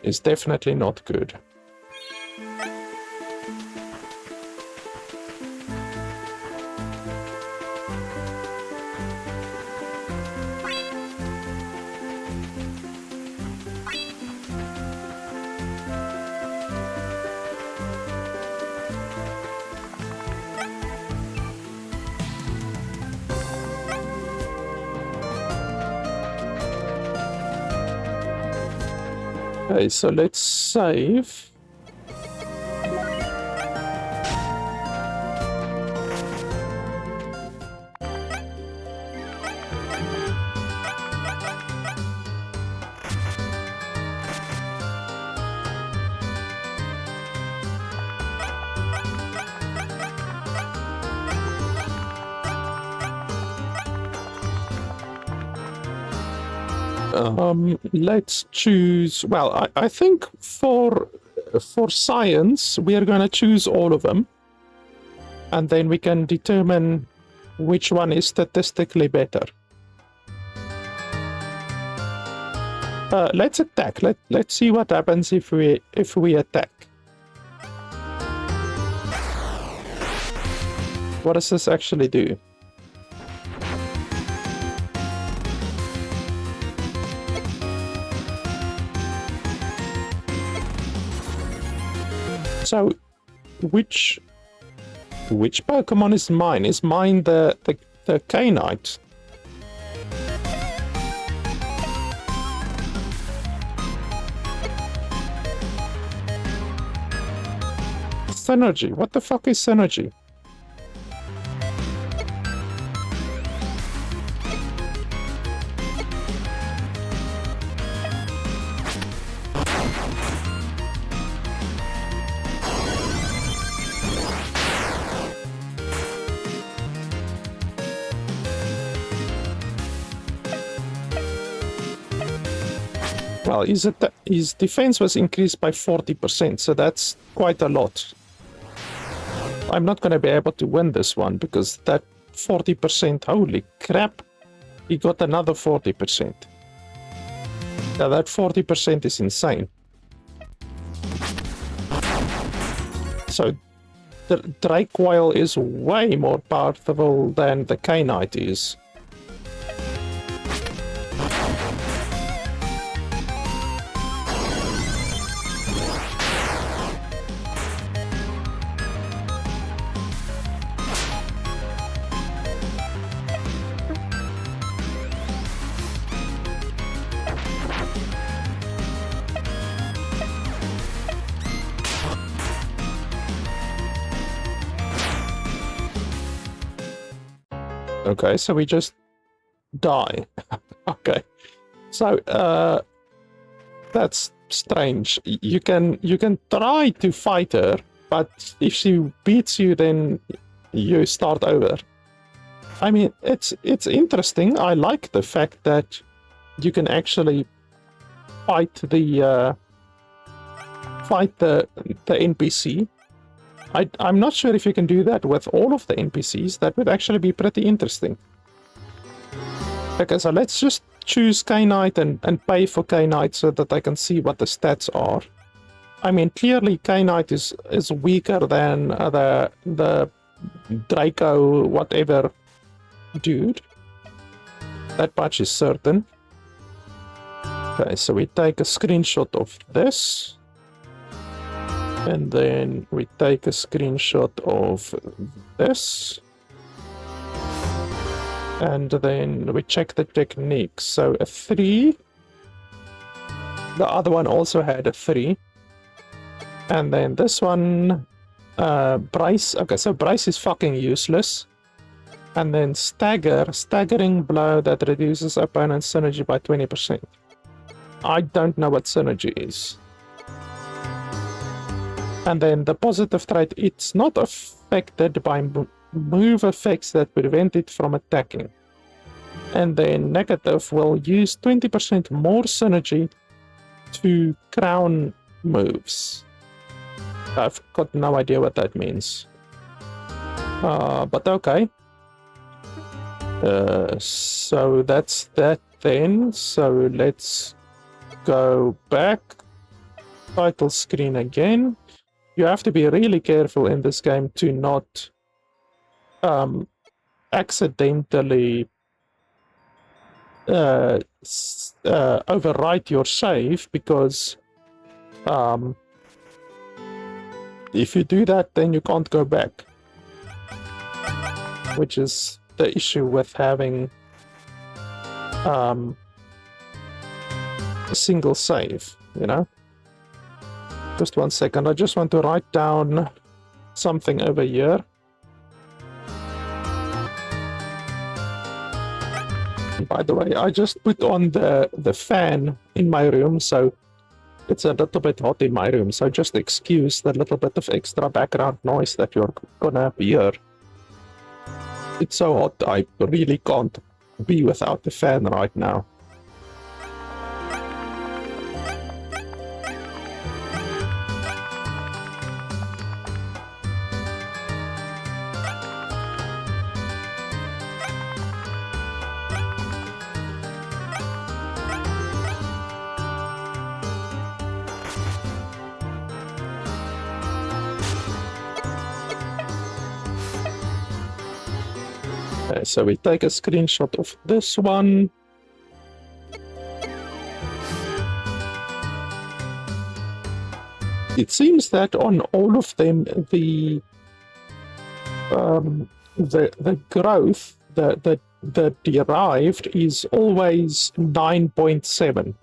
[SPEAKER 1] is definitely not good. Okay, so let's save. Let's choose, well, I think for for science, we are going to choose all of them. And then we can determine which one is statistically better. Let's attack. Let's see what happens if we attack. What does this actually do? So, which Pokemon is mine? Is mine the K-Knight? Synergy. What the fuck is synergy? Well, his defense was increased by 40%, so that's quite a lot. I'm not going to be able to win this one because that 40%, holy crap, he got another 40%. Now that 40% is insane. So the Drake Coil is way more powerful than the K-Knight is. Okay, so we just die. Okay, so that's strange. You can try to fight her, but if she beats you, then you start over. I mean, it's interesting. I like the fact that you can actually fight the NPC. I'm not sure if you can do that with all of the NPCs. That would actually be pretty interesting. Okay, so let's just choose K-Knight and pay for K-Knight so that I can see what the stats are. I mean, clearly K-Knight is weaker than the Draco whatever dude. That much is certain. Okay, so we take a screenshot of this. And then we take a screenshot of this. And then we check the techniques. So a 3. The other one also had a 3. And then this one, Bryce. Okay, so Bryce is fucking useless. And then staggering blow that reduces opponent's synergy by 20%. I don't know what synergy is. And then the positive trait, it's not affected by move effects that prevent it from attacking. And then negative will use 20% more synergy to crown moves. I've got no idea what that means. But okay. So that's that then. So let's go back. Title screen again. You have to be really careful in this game to not accidentally overwrite your save, because if you do that, then you can't go back, which is the issue with having a single save, you know. Just 1 second, I just want to write down something over here. By the way, I just put on the fan in my room, so it's a little bit hot in my room, so just excuse the little bit of extra background noise that you're gonna hear. It's so hot, I really can't be without the fan right now. Okay, so we take a screenshot of this one. It seems that on all of them, the growth, the derived is always 9.7.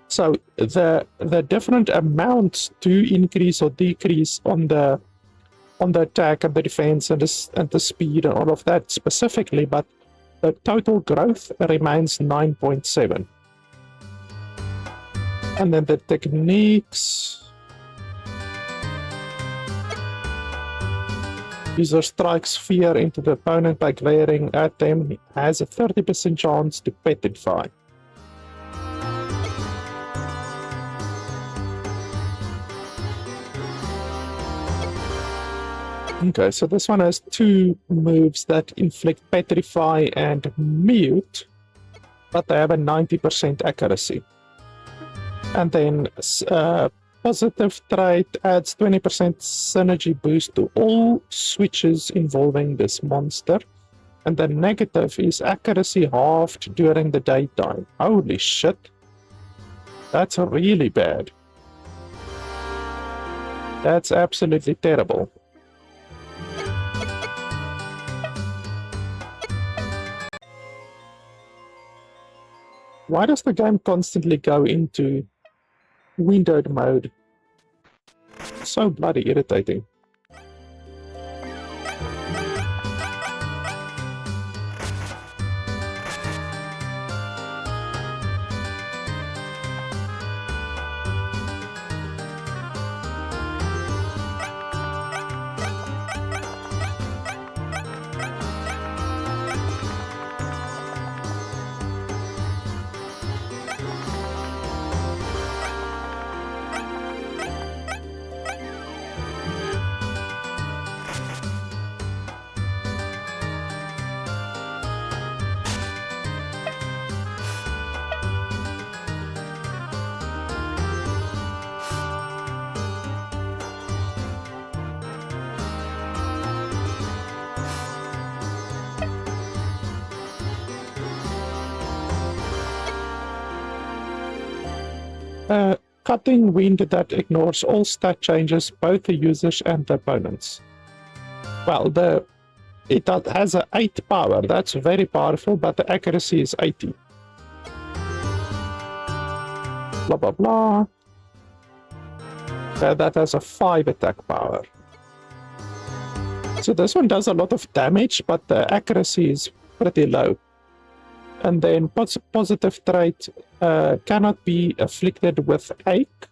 [SPEAKER 1] So the different amounts do increase or decrease on the attack and the defense and the speed and all of that specifically, but the total growth remains 9.7. And then the techniques. User strikes fear into the opponent by glaring at them. He has a 30% chance to petrify. Okay, so this one has two moves that inflict petrify and mute, but they have a 90% accuracy. And then positive trait adds 20% synergy boost to all switches involving this monster. And the negative is accuracy halved during the daytime. Holy shit. That's really bad. That's absolutely terrible. Why does the game constantly go into windowed mode? So bloody irritating. Cutting wind that ignores all stat changes, both the users and the opponents. Well, it has a 8 power. That's very powerful, but the accuracy is 80. Blah, blah, blah. That has a 5 attack power. So this one does a lot of damage, but the accuracy is pretty low. And then positive trait cannot be afflicted with ache.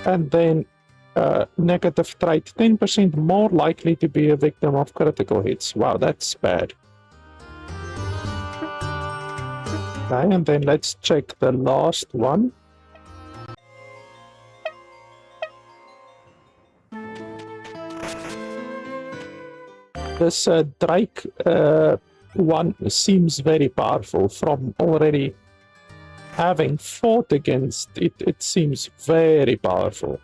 [SPEAKER 1] And then negative trait, 10% more likely to be a victim of critical hits. Wow, that's bad. Okay, and then let's check the last one. This Drake one seems very powerful. From already having fought against it, it seems very powerful.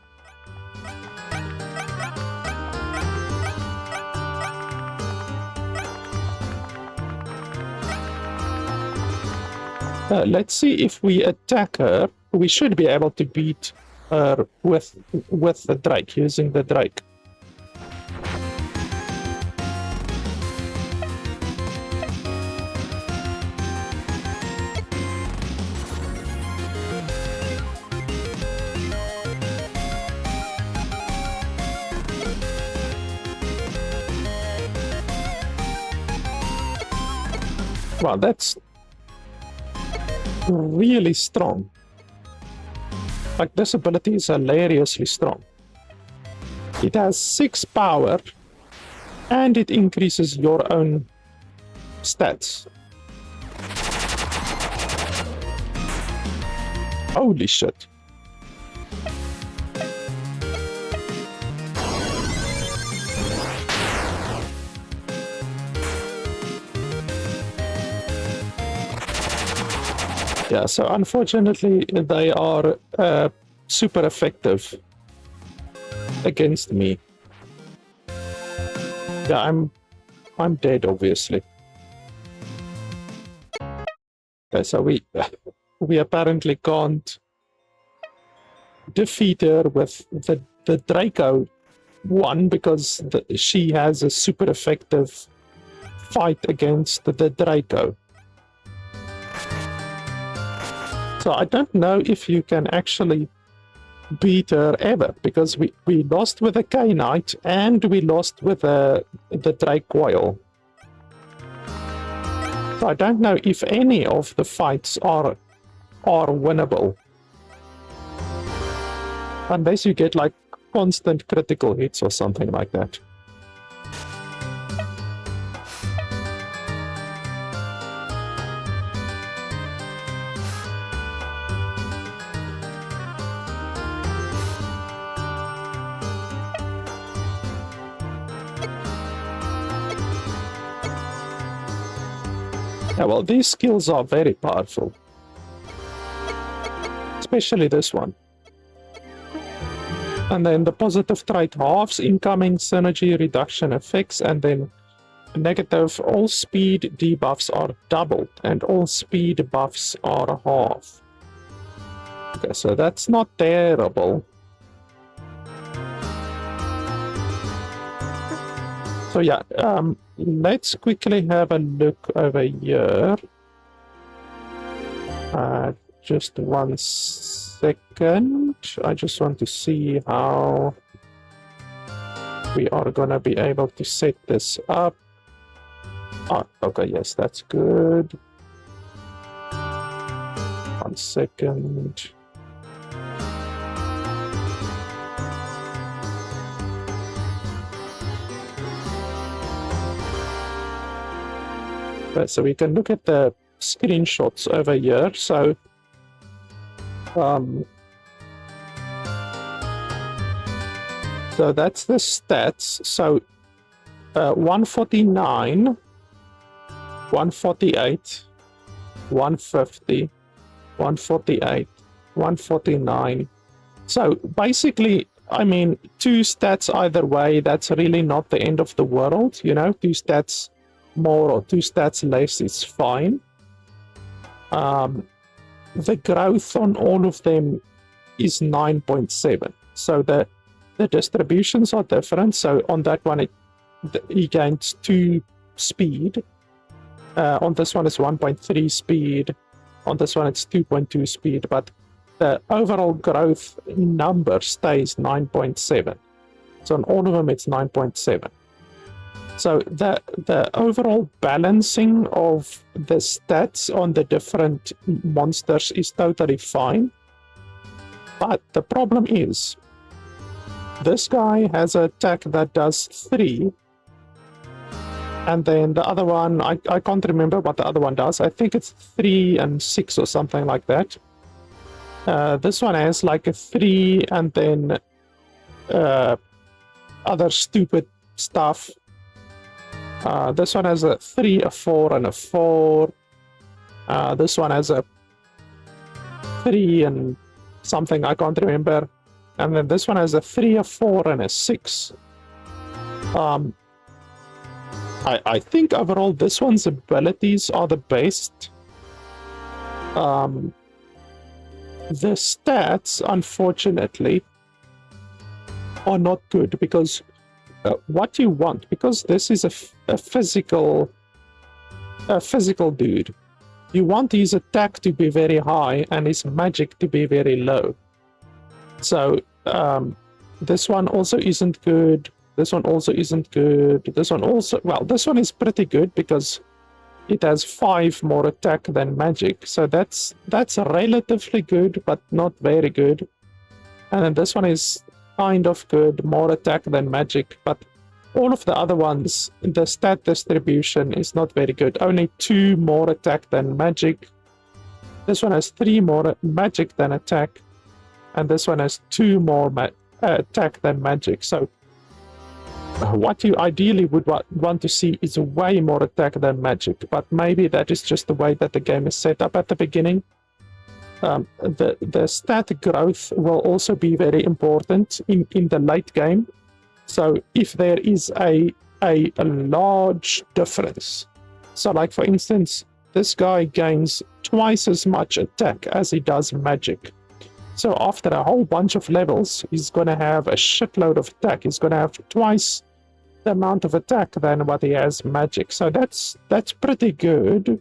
[SPEAKER 1] Let's see if we attack her. We should be able to beat her with the Drake, using the Drake. Wow, that's really strong. Like, this ability is hilariously strong. It has 6 power, and it increases your own stats. Holy shit. Yeah, so unfortunately they are super effective against me. Yeah, I'm dead, obviously. Okay, so we apparently can't defeat her with the Draco one because she has a super effective fight against the Draco. So I don't know if you can actually beat her ever, because we lost with the K-Knight and we lost with the Drake Coil. So I don't know if any of the fights are winnable. Unless you get like constant critical hits or something like that. Yeah, well, these skills are very powerful. Especially this one. And then the positive trait halves incoming synergy reduction effects, and then negative all speed debuffs are doubled and all speed buffs are half. Okay, so that's not terrible. So yeah, let's quickly have a look over here. Just 1 second. I just want to see how we are gonna be able to set this up. Ah, okay, yes, that's good. 1 second. Okay, so we can look at the screenshots over here. So so that's the stats. So 149, 148, 150, 148, 149. So basically, I mean, 2 stats either way, that's really not the end of the world, you know, 2 stats more or 2 stats less is fine. The growth on all of them is 9.7. So the distributions are different. So on that one, he gains 2 speed. On this one, it's 1.3 speed. On this one, it's 2.2 speed. But the overall growth number stays 9.7. So on all of them, it's 9.7. So the overall balancing of the stats on the different monsters is totally fine. But the problem is, this guy has an attack that does 3. And then the other one, I can't remember what the other one does. I think it's 3 and 6 or something like that. This one has like a 3 and then other stupid stuff. This one has a 3, a 4, and a 4. This one has a 3 and something, I can't remember. And then this one has a 3, a 4, and a 6. I think overall this one's abilities are the best. The stats, unfortunately, are not good because what you want, because this is a physical dude, you want his attack to be very high and his magic to be very low. So this one also isn't good. This one also isn't good. This one also, well, this one is pretty good because it has 5 more attack than magic. So that's relatively good, but not very good. And then this one is kind of good, more attack than magic, but all of the other ones, the stat distribution is not very good. Only 2 more attack than magic. This one has 3 more magic than attack, and this one has 2 more attack than magic. So what you ideally would want to see is way more attack than magic, but maybe that is just the way that the game is set up at the beginning. The stat growth will also be very important in the late game. So if there is a large difference, so like for instance, this guy gains twice as much attack as he does magic. So after a whole bunch of levels, he's going to have a shitload of attack. He's going to have twice the amount of attack than what he has magic. So that's pretty good.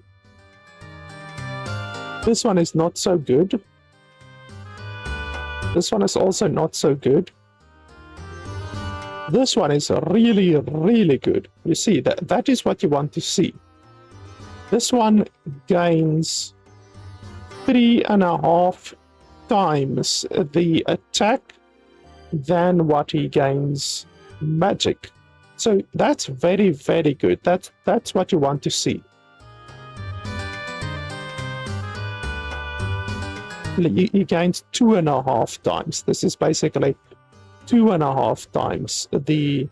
[SPEAKER 1] This one is not so good. This one is also not so good. This one is really, really good. You see, that is what you want to see. This one gains 3.5 times the attack than what he gains magic. So that's very, very good. That's what you want to see. He gains 2.5 times. This is basically 2.5 times the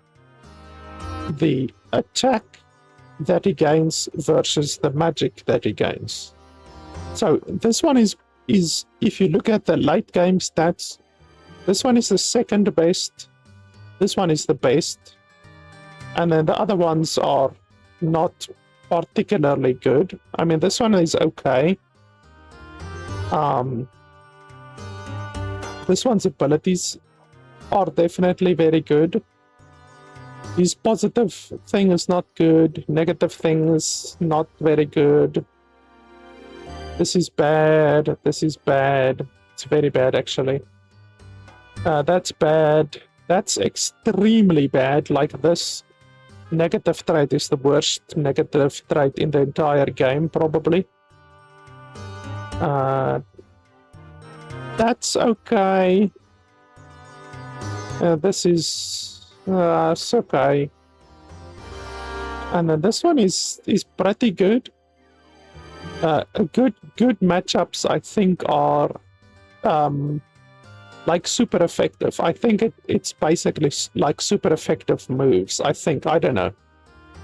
[SPEAKER 1] attack that he gains versus the magic that he gains. So this one is if you look at the late game stats, this one is the second best. This one is the best. And then the other ones are not particularly good. I mean, this one is okay. This one's abilities are definitely very good. His positive thing is not good. Negative thing is not very good. This is bad. This is bad. It's very bad, actually. That's bad. That's extremely bad. Like this negative trait is the worst negative trait in the entire game, probably. That's okay. This is it's okay. And then this one is pretty good. Good matchups, I think, are like super effective. I think it's basically like super effective moves. I think, I don't know.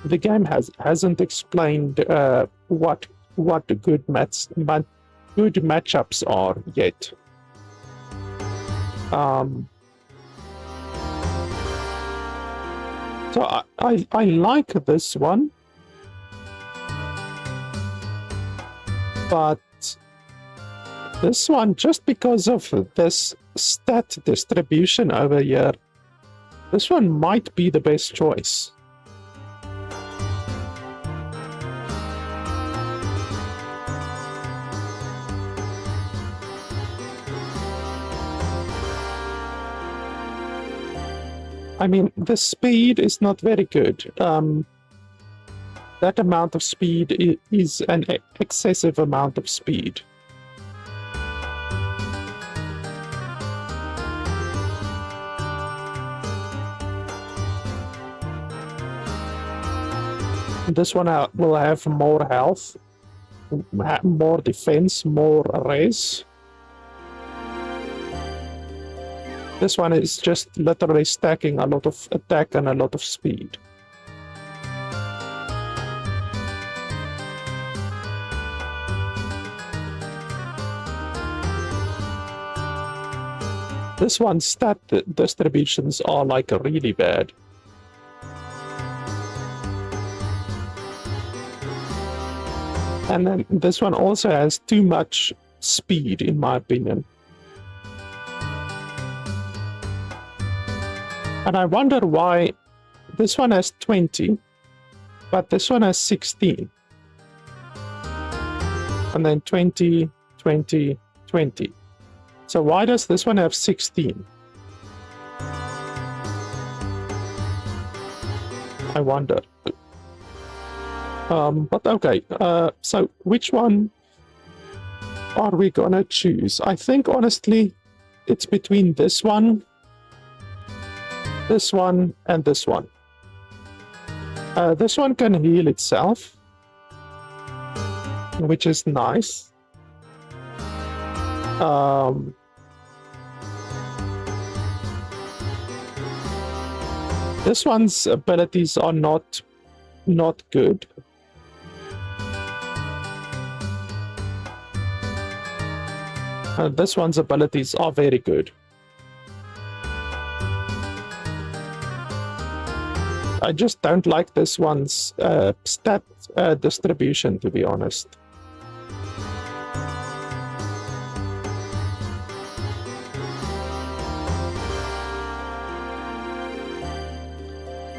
[SPEAKER 1] The game hasn't explained what good matchups are yet. So I like this one, but this one, just because of this stat distribution over here, this one might be the best choice. I mean, the speed is not very good. That amount of speed is an excessive amount of speed. This one will have more health, more defense, more res. This one is just literally stacking a lot of attack and a lot of speed. This one's stat distributions are like really bad. And then this one also has too much speed, in my opinion. And I wonder why this one has 20, but this one has 16. And then 20, 20, 20. So why does this one have 16? I wonder. But okay, so which one are we gonna choose? I think, honestly, it's between this one, and this one. This one can heal itself, which is nice. This one's abilities are not good. This one's abilities are very good. I just don't like this one's stat distribution, to be honest.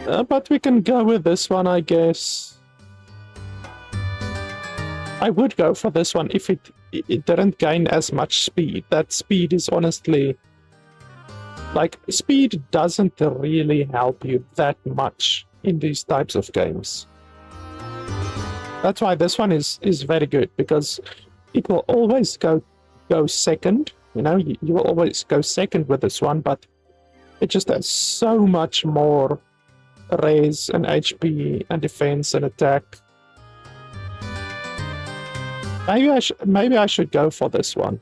[SPEAKER 1] But we can go with this one, I guess. I would go for this one if it didn't gain as much speed. That speed is honestly... Like, speed doesn't really help you that much in these types of games. That's why this one is very good, because it will always go second. You know, you will always go second with this one, but it just has so much more res and HP and defense and attack. Maybe I should go for this one.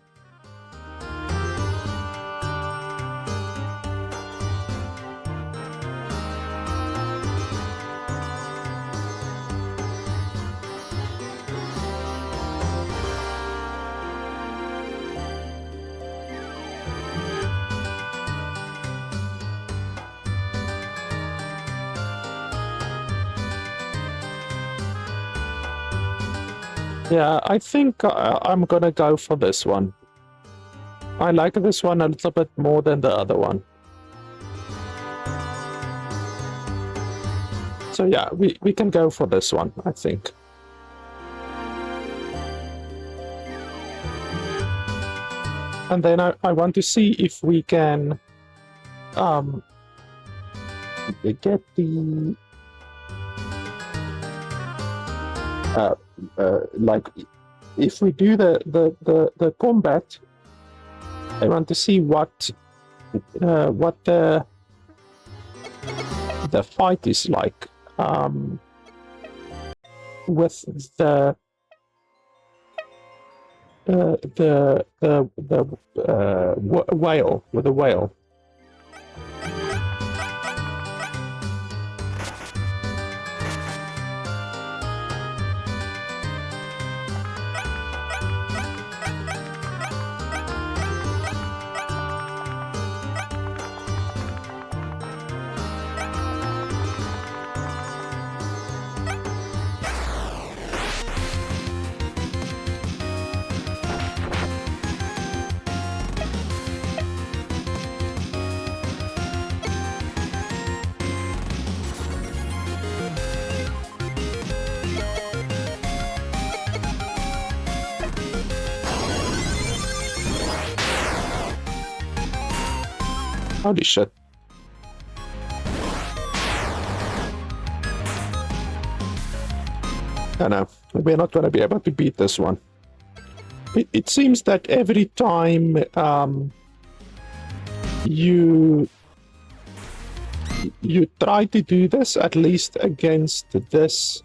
[SPEAKER 1] Yeah, I think I'm gonna go for this one. I like this one a little bit more than the other one. So yeah, we can go for this one, I think. And then I want to see if we can get the like if we do the combat, I want to see what the fight is like with the whale, with the whale. Holy shit. No, we're not going to be able to beat this one. It seems that every time you try to do this, at least against this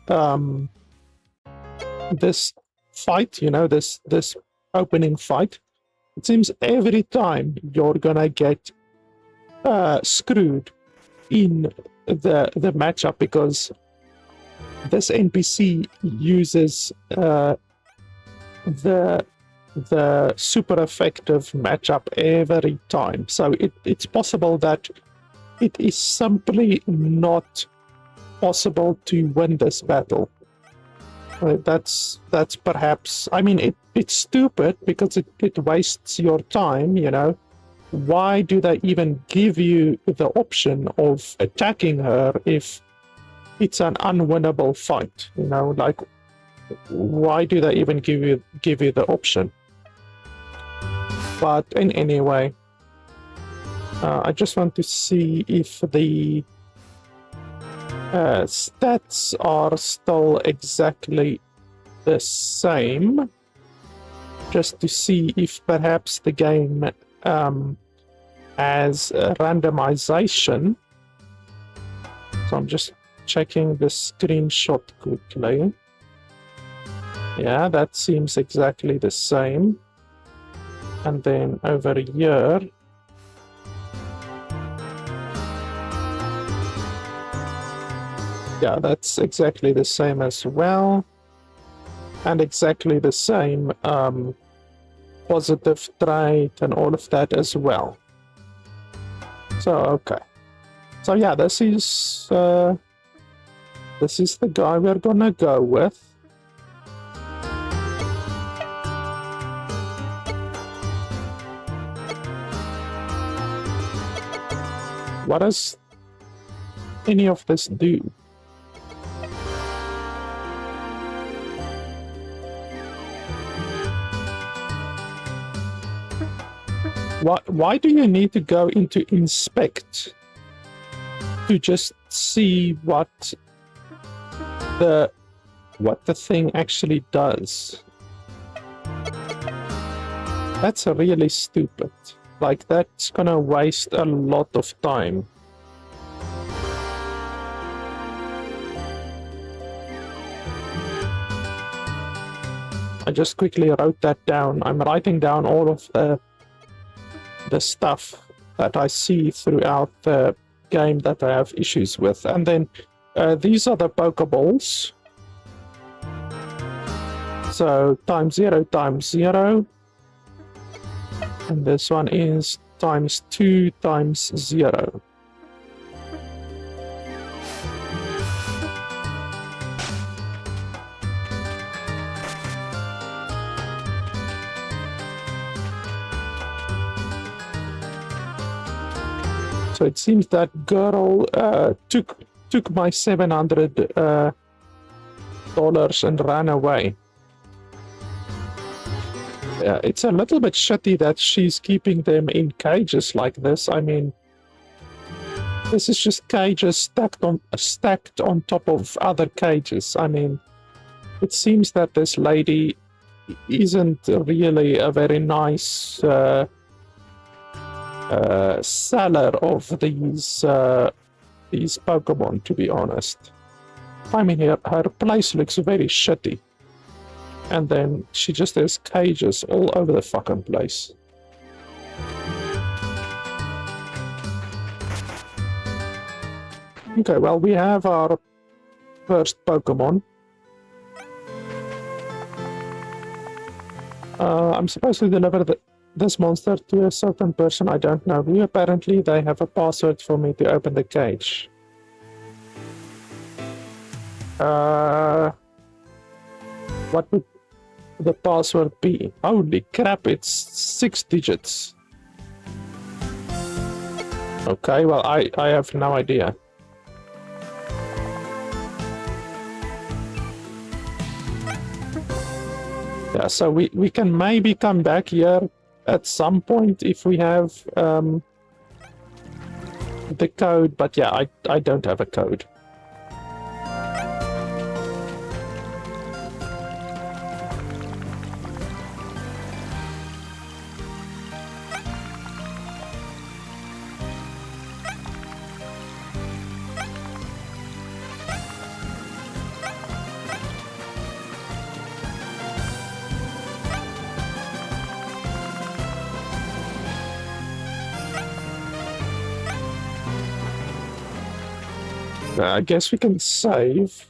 [SPEAKER 1] this fight, you know, this opening fight, it seems every time you're gonna get screwed in the matchup, because this NPC uses the super effective matchup every time. So it's possible that it is simply not possible to win this battle. That's perhaps, I mean, it's stupid because it wastes your time, you know. Why do they even give you the option of attacking her if it's an unwinnable fight? You know, like, why do they even give you the option? But anyway, I just want to see if the stats are still exactly the same, just to see if perhaps the game as randomization. So I'm just checking the screenshot quickly. Yeah, that seems exactly the same. And then over here, yeah, that's exactly the same as well. And exactly the same positive trait and all of that as well. So okay, so yeah, this is the guy we're gonna go with. What is any of this do? Why do you need to go into inspect to just see what the thing actually does? That's really stupid. Like, that's gonna waste a lot of time. I just quickly wrote that down. I'm writing down all of the stuff that I see throughout the game that I have issues with. And then these are the Pokeballs. So times 0 times 0. And this one is times 2 times 0. So it seems that girl took my $700 and ran away. Yeah, it's a little bit shitty that she's keeping them in cages like this. I mean, this is just cages stacked on top of other cages. I mean, it seems that this lady isn't really a very nice seller of these Pokemon, to be honest. I mean, her place looks very shitty. And then she just has cages all over the fucking place. Okay, well, we have our first Pokemon. I'm supposed to deliver this monster to a certain person I don't know who. Apparently, they have a password for me to open the cage. What would the password be? Holy crap, it's 6 digits. Okay, well, I have no idea. Yeah, so we can maybe come back here at some point if we have the code, but yeah, I don't have a code. I guess we can save.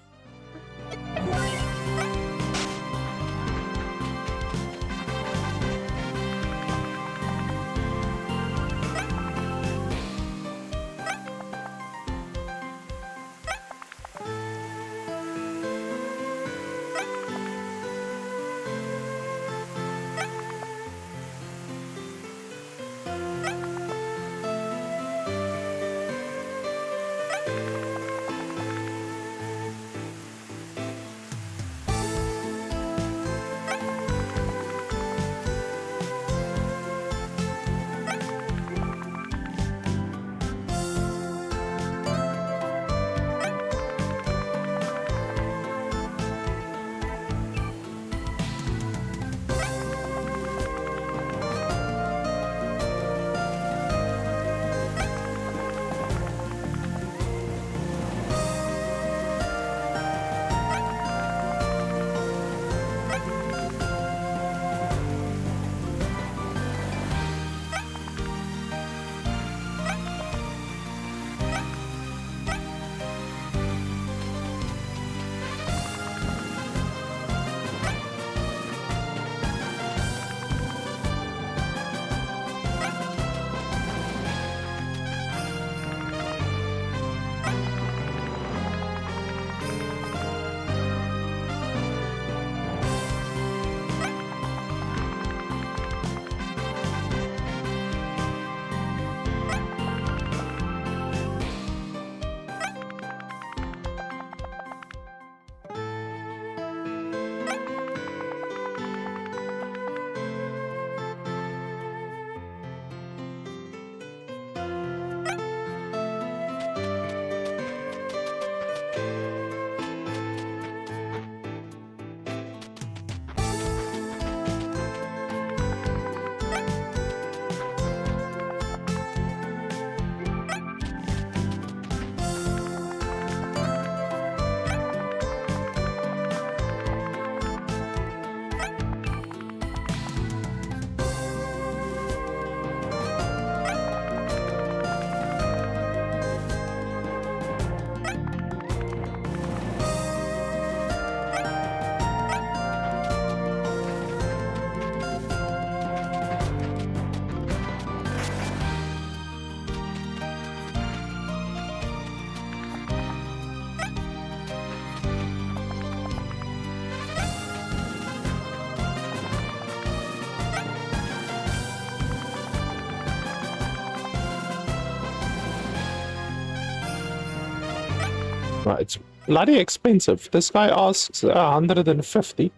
[SPEAKER 1] Well, it's bloody expensive. This guy asks 150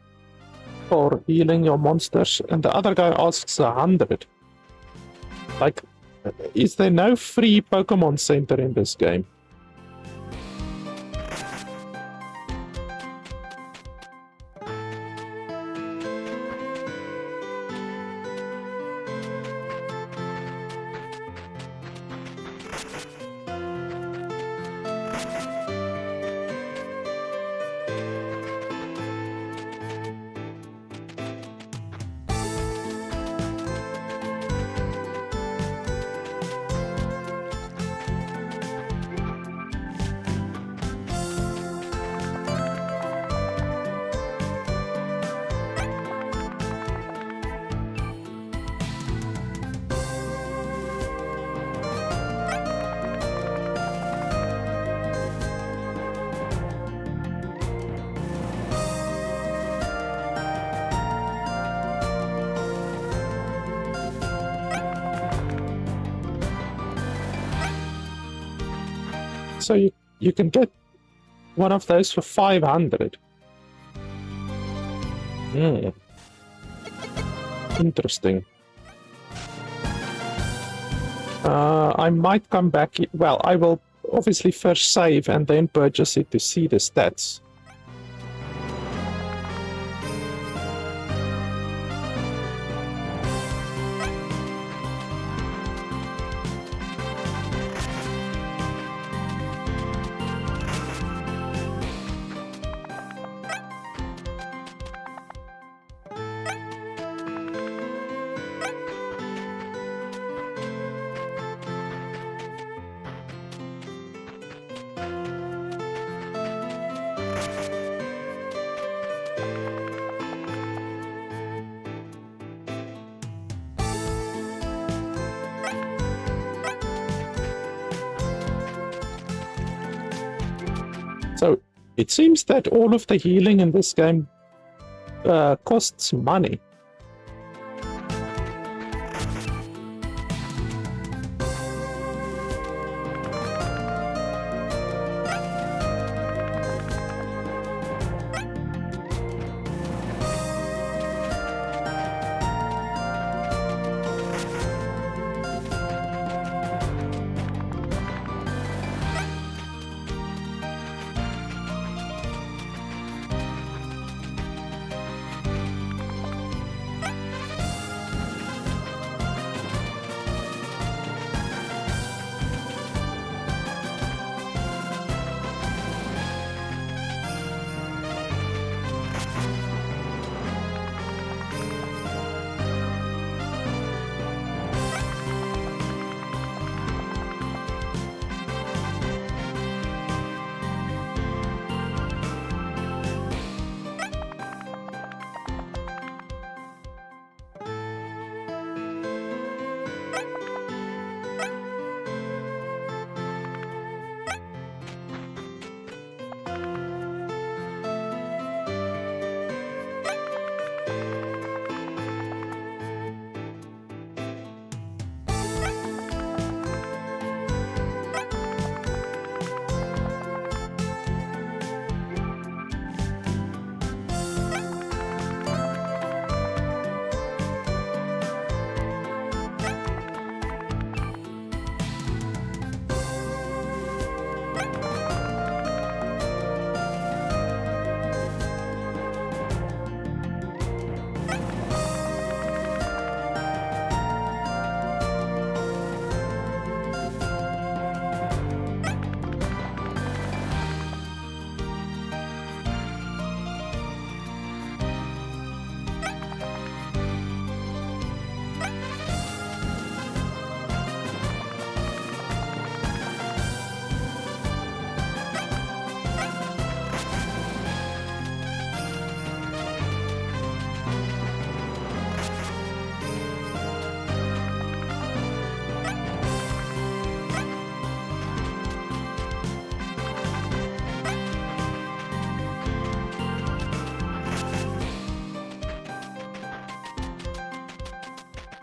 [SPEAKER 1] for healing your monsters, and the other guy asks 100. Like, is there no free Pokemon Center in this game? So you can get one of those for 500. Interesting. I might come back. Well, I will obviously first save and then purchase it to see the stats. So it seems that all of the healing in this game costs money.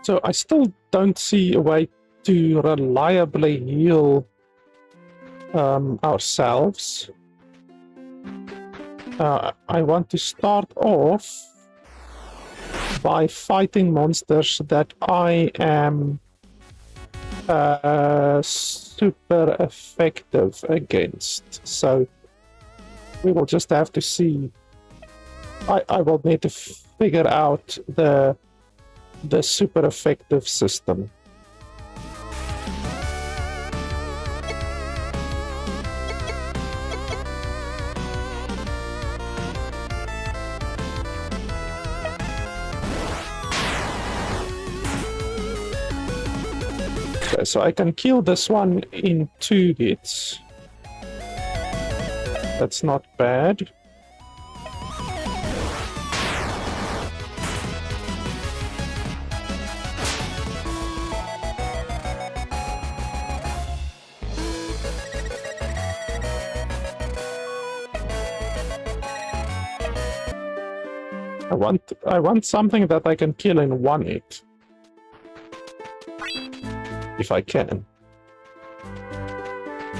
[SPEAKER 1] So I still don't see a way to reliably heal ourselves. I want to start off by fighting monsters that I am super effective against. So we will just have to see. I will need to figure out the super effective system. Okay, so I can kill this one in 2 hits. That's not bad. I want something that I can kill in 1 hit. If I can.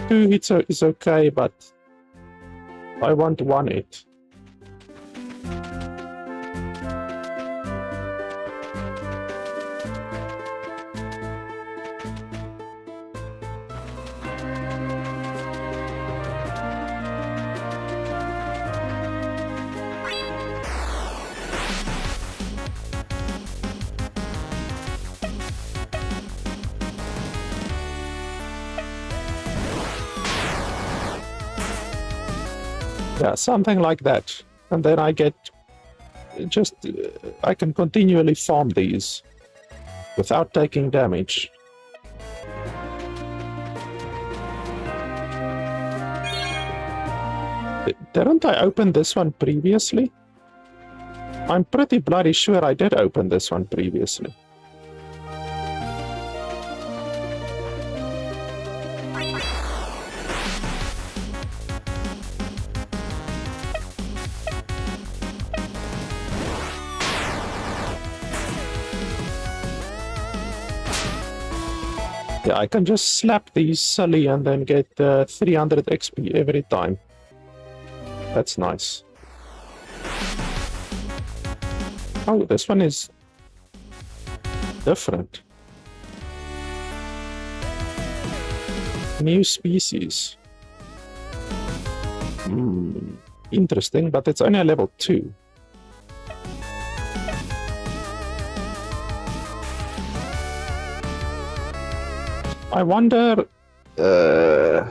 [SPEAKER 1] 2 hits is okay, but I want 1 hit. Yeah, something like that. And then I get just... I can continually farm these without taking damage. Didn't I open this one previously? I'm pretty bloody sure I did open this one previously. Yeah, I can just slap these silly and then get 300 XP every time. That's nice. Oh, this one is different. New species. Interesting, but it's only a level 2. I wonder... do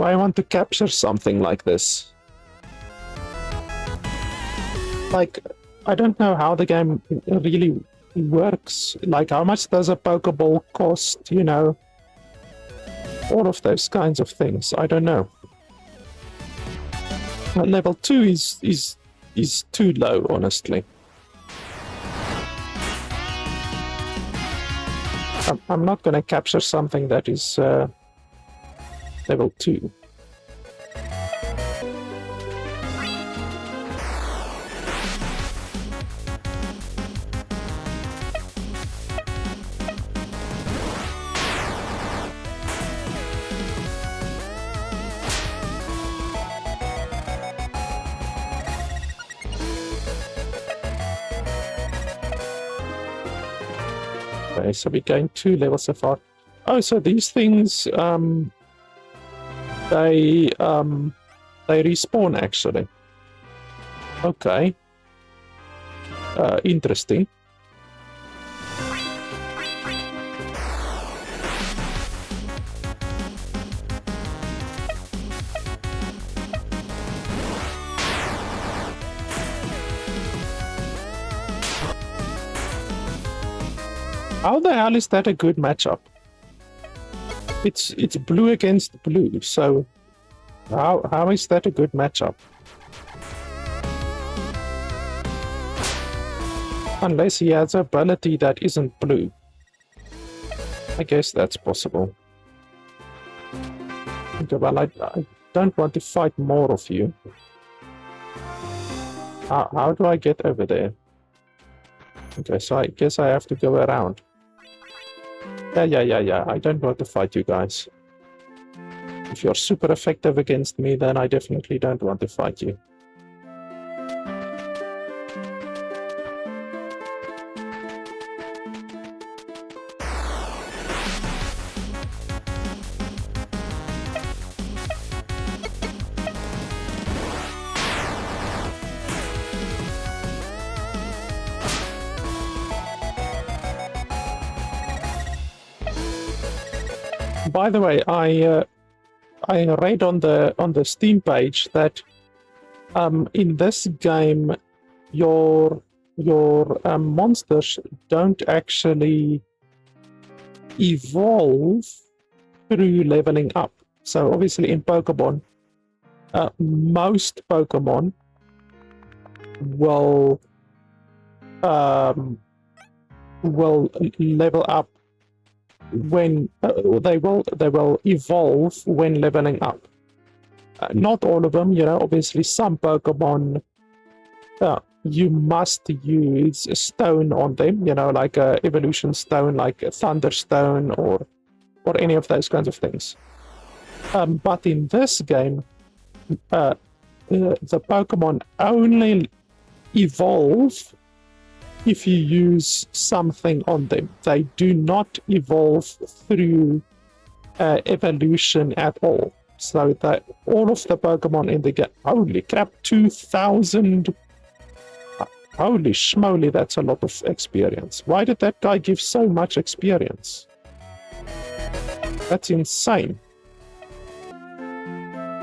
[SPEAKER 1] I want to capture something like this? Like, I don't know how the game really works. Like, how much does a Pokeball cost, you know? All of those kinds of things. I don't know. Level 2 is too low, honestly. I'm not going to capture something that is level 2. Okay, so we gained 2 levels so far. Oh, so these things, they respawn actually. Okay. Interesting. How the hell is that a good matchup? It's blue against blue, so how is that a good matchup? Unless he has an ability that isn't blue. I guess that's possible. Okay, well, I don't want to fight more of you. How do I get over there? Okay, so I guess I have to go around. Yeah. I don't want to fight you guys. If you're super effective against me, then I definitely don't want to fight you. By the way, I read on the Steam page that in this game your monsters don't actually evolve through leveling up. So obviously in Pokemon, most Pokemon will level up when they will evolve when leveling up. Not all of them, obviously some Pokemon you must use a stone on them, like a evolution stone, like a thunderstone or any of those kinds of things. But in this game, the Pokemon only evolve if you use something on them. They do not evolve through evolution at all. So that all of the Pokemon in the game, holy crap, 2,000. Holy schmoly, that's a lot of experience. Why did that guy give so much experience? That's insane.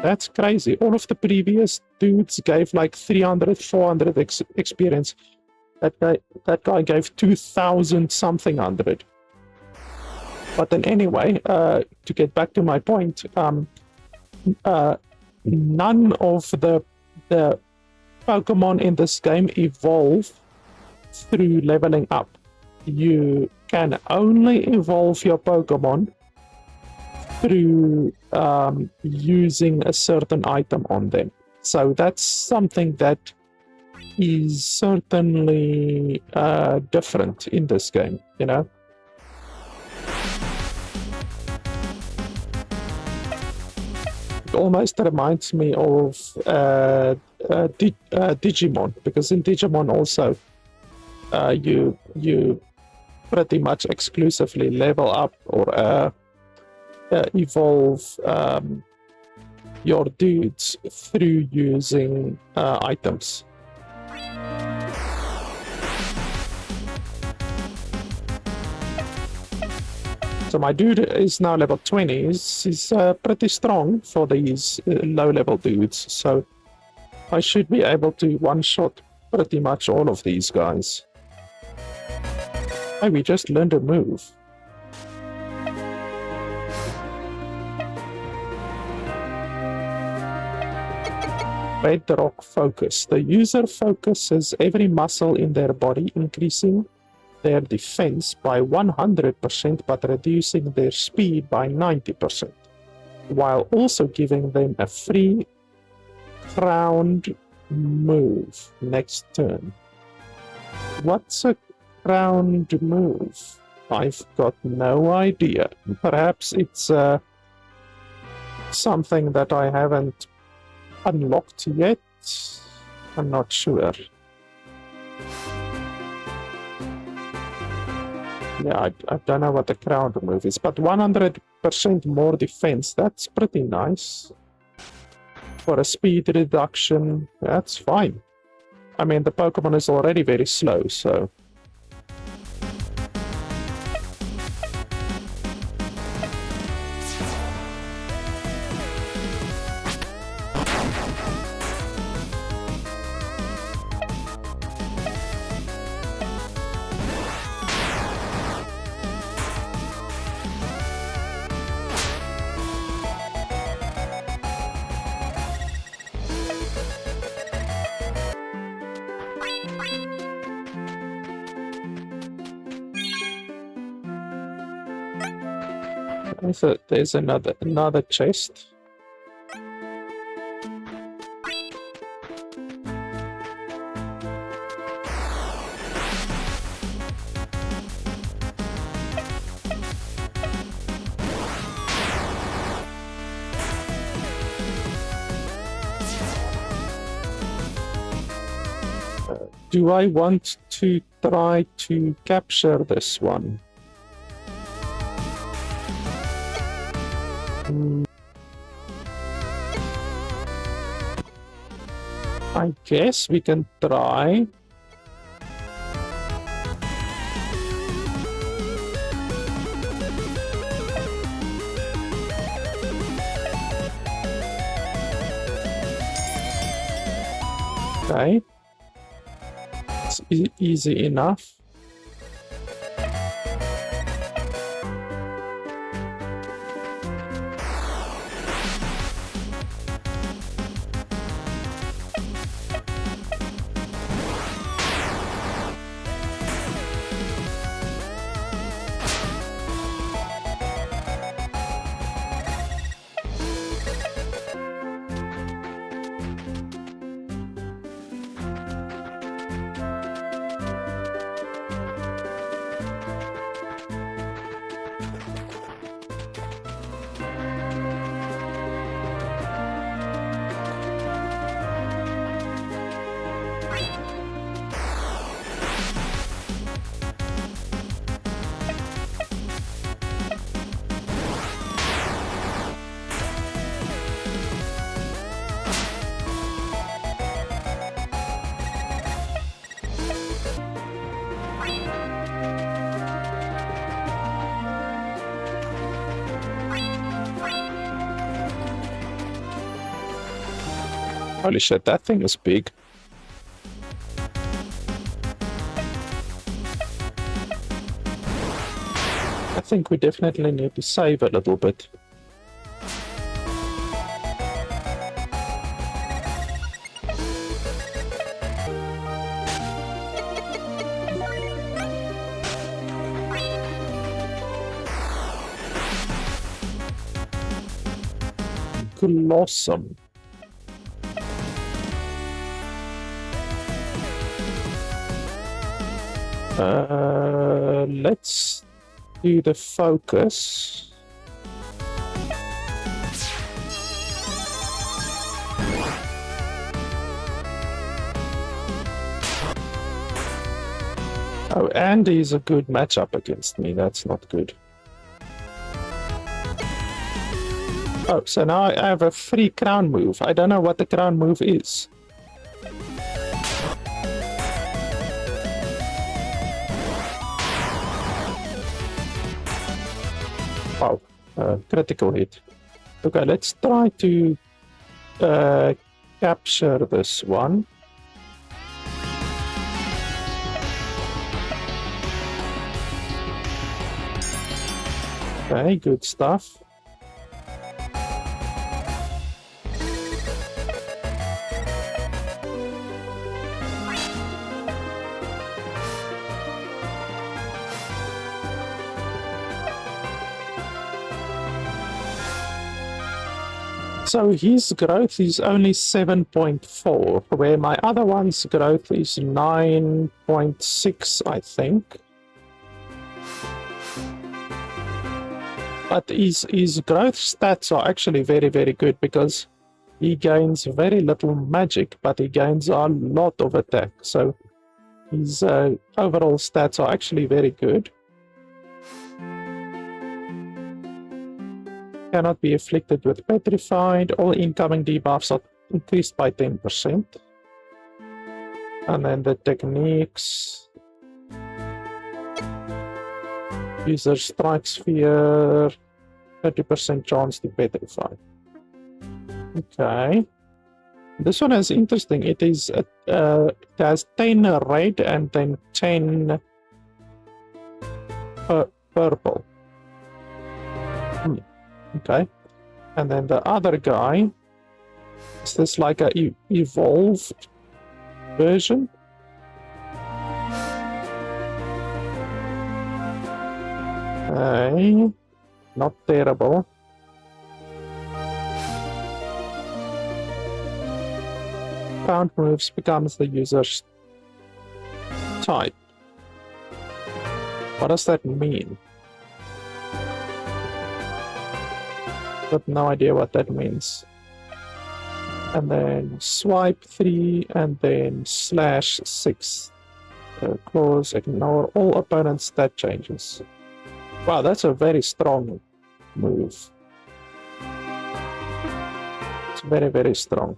[SPEAKER 1] That's crazy. All of the previous dudes gave like 300, 400 experience. That guy gave 2,000 something hundred. But then anyway, to get back to my point, none of the Pokemon in this game evolve through leveling up. You can only evolve your Pokemon through using a certain item on them. So that's something that is certainly different in this game, It almost reminds me of Digimon, because in Digimon also you pretty much exclusively level up or evolve your dudes through using items. So my dude is now level 20. He's pretty strong for these low-level dudes. So I should be able to one-shot pretty much all of these guys. Hey, we just learned a move. Bedrock focus. The user focuses every muscle in their body, increasing their defense by 100% but reducing their speed by 90%, while also giving them a free crowned move next turn. What's a crowned move? I've got no idea. Perhaps it's something that I haven't unlocked yet. I'm not sure. Yeah, I don't know what the crowned move is, but 100% more defense, that's pretty nice. For a speed reduction, that's fine. I mean, the Pokemon is already very slow, so... There's another chest. Do I want to try to capture this one? I guess we can try. Okay. It's easy enough. Holy shit, that thing is big. I think we definitely need to save a little bit. Blossom. Let's do the focus. Oh, Andy's a good matchup against me. That's not good. Oh, so now I have a free crown move. I don't know what the crown move is. Wow, critical hit. Okay, let's try to capture this one. Okay, good stuff. So his growth is only 7.4, where my other one's growth is 9.6, I think. But his growth stats are actually very, very good because he gains very little magic, but he gains a lot of attack. So his overall stats are actually very good. Cannot be afflicted with petrified. All incoming debuffs are increased by 10%. And then the techniques. User strike sphere, 30% chance to petrify. Okay. This one is interesting. It is it has 10 red and then 10 purple. Okay. And then the other guy, is this like a evolved version? Okay. Not terrible. Count moves becomes the user's type. What does that mean? Got no idea what that means. and then swipe 3, and then /6. Close, ignore all opponent stat changes. Wow, that's a very strong move. It's very, very strong.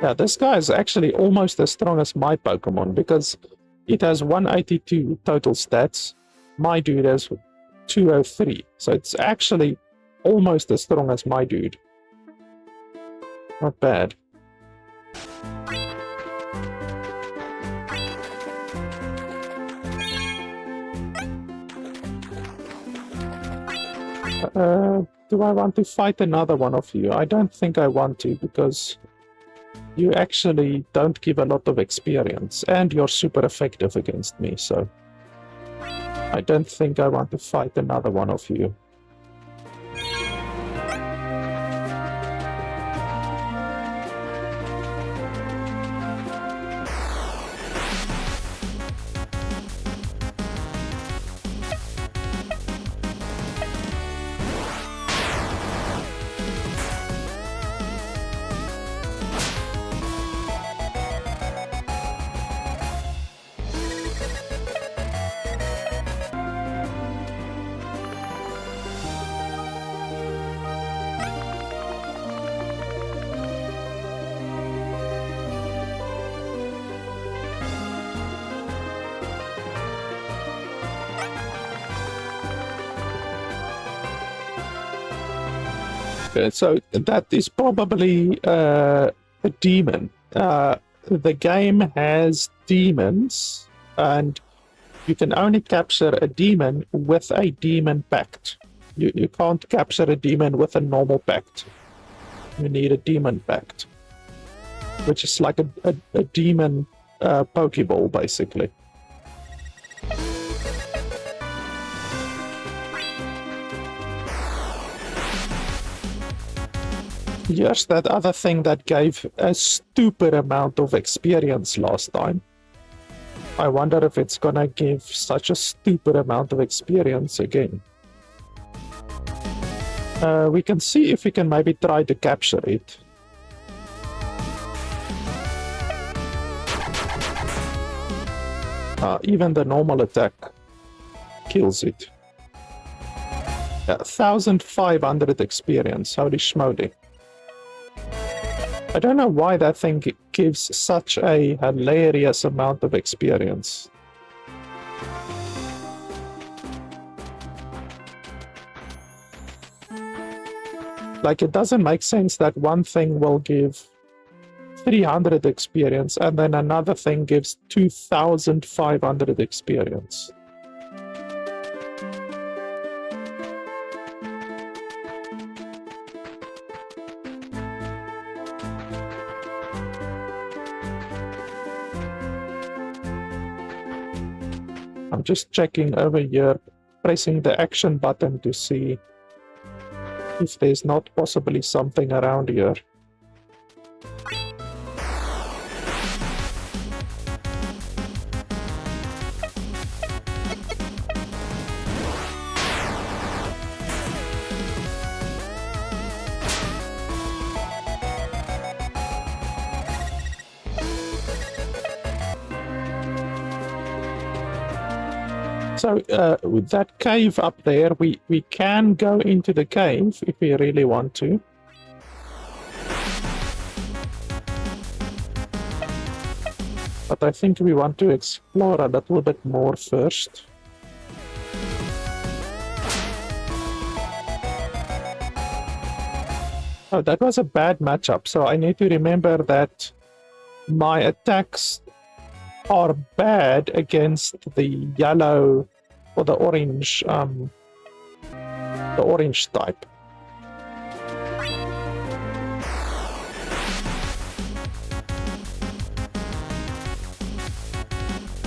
[SPEAKER 1] Yeah, this guy is actually almost as strong as my Pokemon because it has 182 total stats. My dude has 203. So it's actually almost as strong as my dude. Not bad. Do I want to fight another one of you? I don't think I want to because you actually don't give a lot of experience and you're super effective against me, so I don't think I want to fight another one of you. So that is probably a demon. The game has demons, and you can only capture a demon with a demon pact. You can't capture a demon with a normal pact. You need a demon pact, which is like a demon Pokeball, basically. Here's that other thing that gave a stupid amount of experience last time. I wonder if it's gonna give such a stupid amount of experience again. We can see if we can maybe try to capture it. Even the normal attack kills it. 1,500 experience, holy schmoly. I don't know why that thing gives such a hilarious amount of experience. Like, it doesn't make sense that one thing will give 300 experience and then another thing gives 2,500 experience. I'm just checking over here, pressing the action button to see if there's not possibly something around here. So with that cave up there, we can go into the cave if we really want to. But I think we want to explore a little bit more first. Oh, that was a bad matchup, so I need to remember that my attacks are bad against the yellow or the orange type.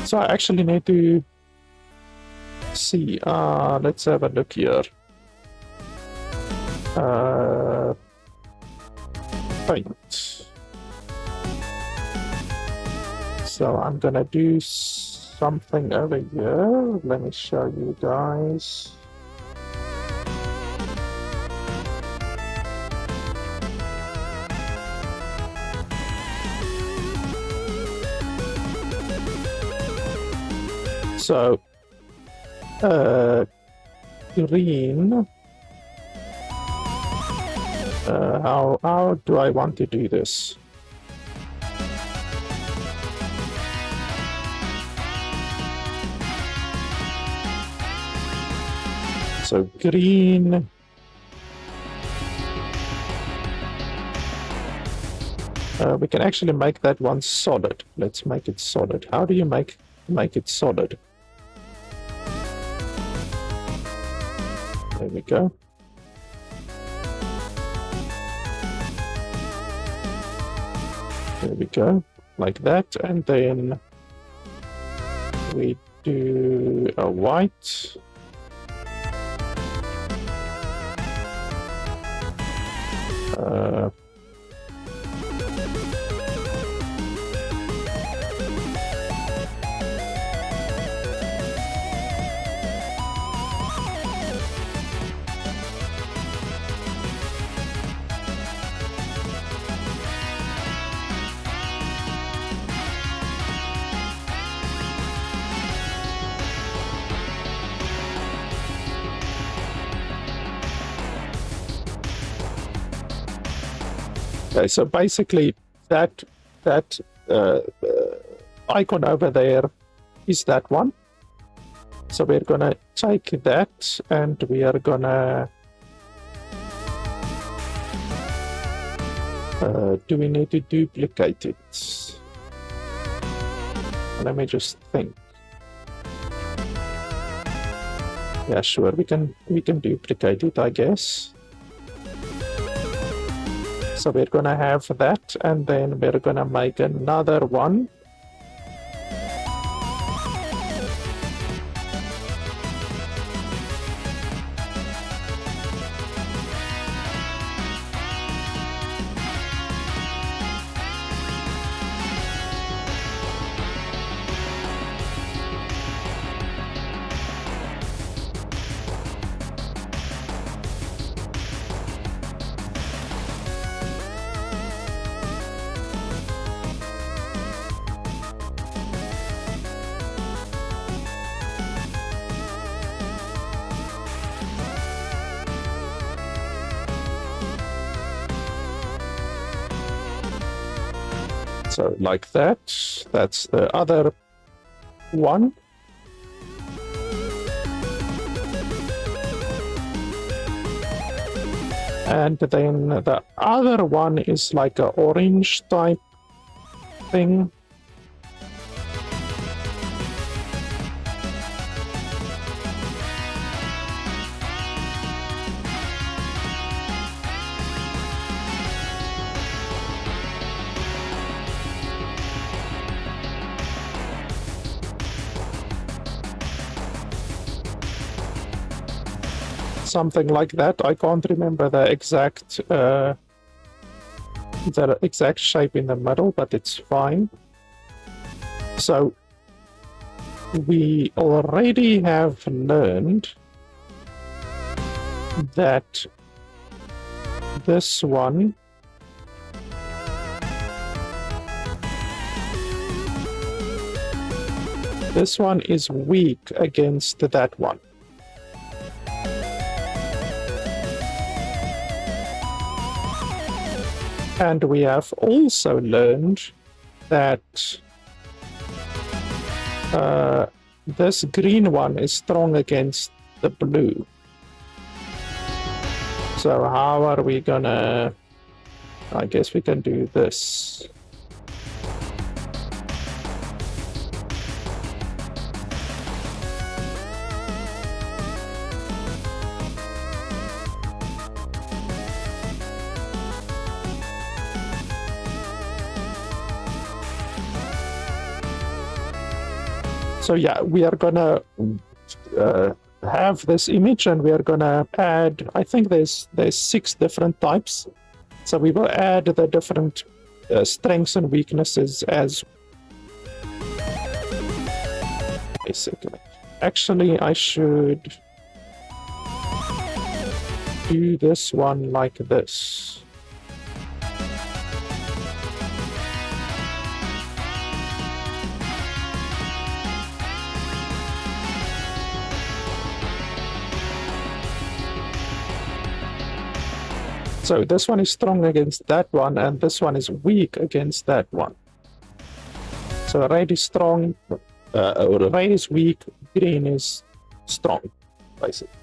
[SPEAKER 1] So I actually need to see. Let's have a look here. Paint. So I'm gonna do something over here. Let me show you guys. So, green. How do I want to do this? So green. We can actually make that one solid. Let's make it solid. How do you make it solid? There we go. There we go, like that, and then we do a white. Okay, so basically that icon over there is that one. So we're gonna take that and we are gonna do we need to duplicate it? Let me just think. Yeah, sure, we can duplicate it, I guess. So we're gonna have that, and then we're gonna make another one. So like that, that's the other one. And then the other one is like a orange type thing. Something like that. I can't remember the exact shape in the middle, but it's fine. So we already have learned that this one is weak against that one. And we have also learned that this green one is strong against the blue. So how are we gonna... I guess we can do this. So yeah, we are gonna have this image, and we are gonna add, I think there's 6 different types. So we will add the different strengths and weaknesses as Actually, I should do this one like this. So this one is strong against that one, and this one is weak against that one. So red is strong, red is weak, green is strong, basically.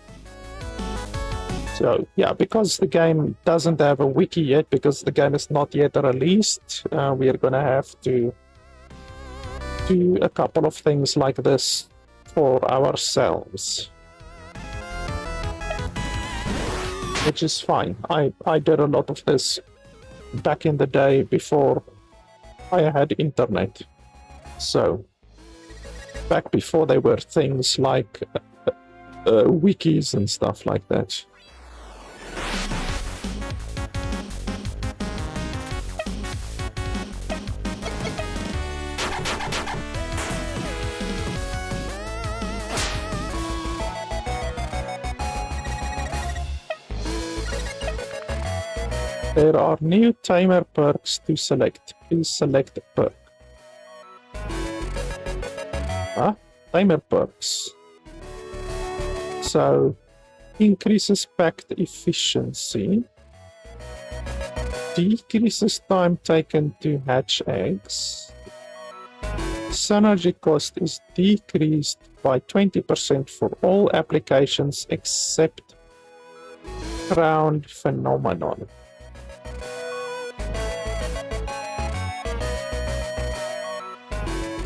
[SPEAKER 1] So yeah, because the game doesn't have a wiki yet, because the game is not yet released, we are gonna have to do a couple of things like this for ourselves. Which is fine. I did a lot of this back in the day before I had internet. So, back before there were things like wikis and stuff like that. There are new timer perks to select. Please select a perk. Timer perks. So, increases packed efficiency. Decreases time taken to hatch eggs. Synergy cost is decreased by 20% for all applications except Crown Phenomenon.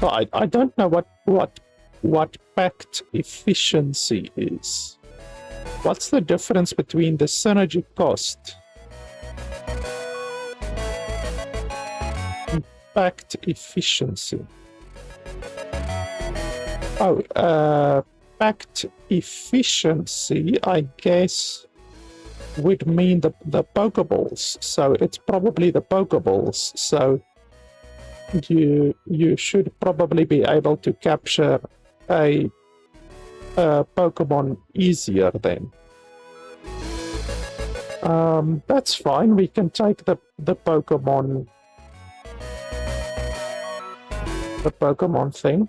[SPEAKER 1] So I don't know what packed efficiency is. What's the difference between the synergy cost and packed efficiency? Oh, packed efficiency, I guess, would mean the Pokeballs. So it's probably the Pokeballs. So you should probably be able to capture a Pokemon easier then. That's fine. We can take the Pokemon thing.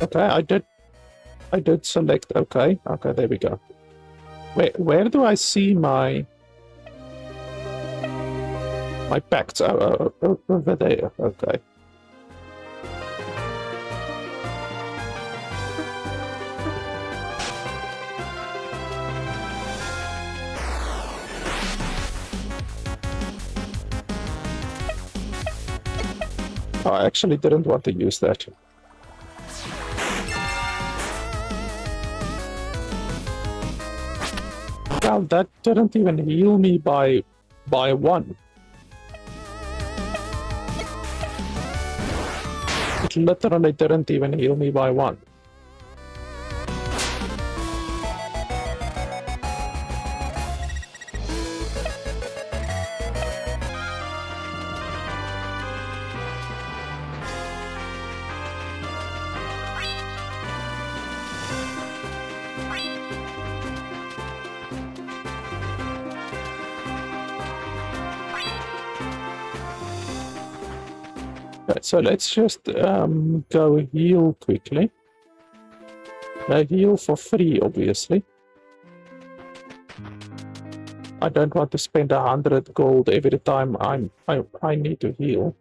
[SPEAKER 1] Okay, I did select. Okay, there we go. Where do I see my packs? Oh, over there. Okay. Oh, I actually didn't want to use that. Well, that didn't even heal me by 1. It literally didn't even heal me by 1. So let's just go heal quickly. Heal for free, obviously. I don't want to spend 100 gold every time I need to heal.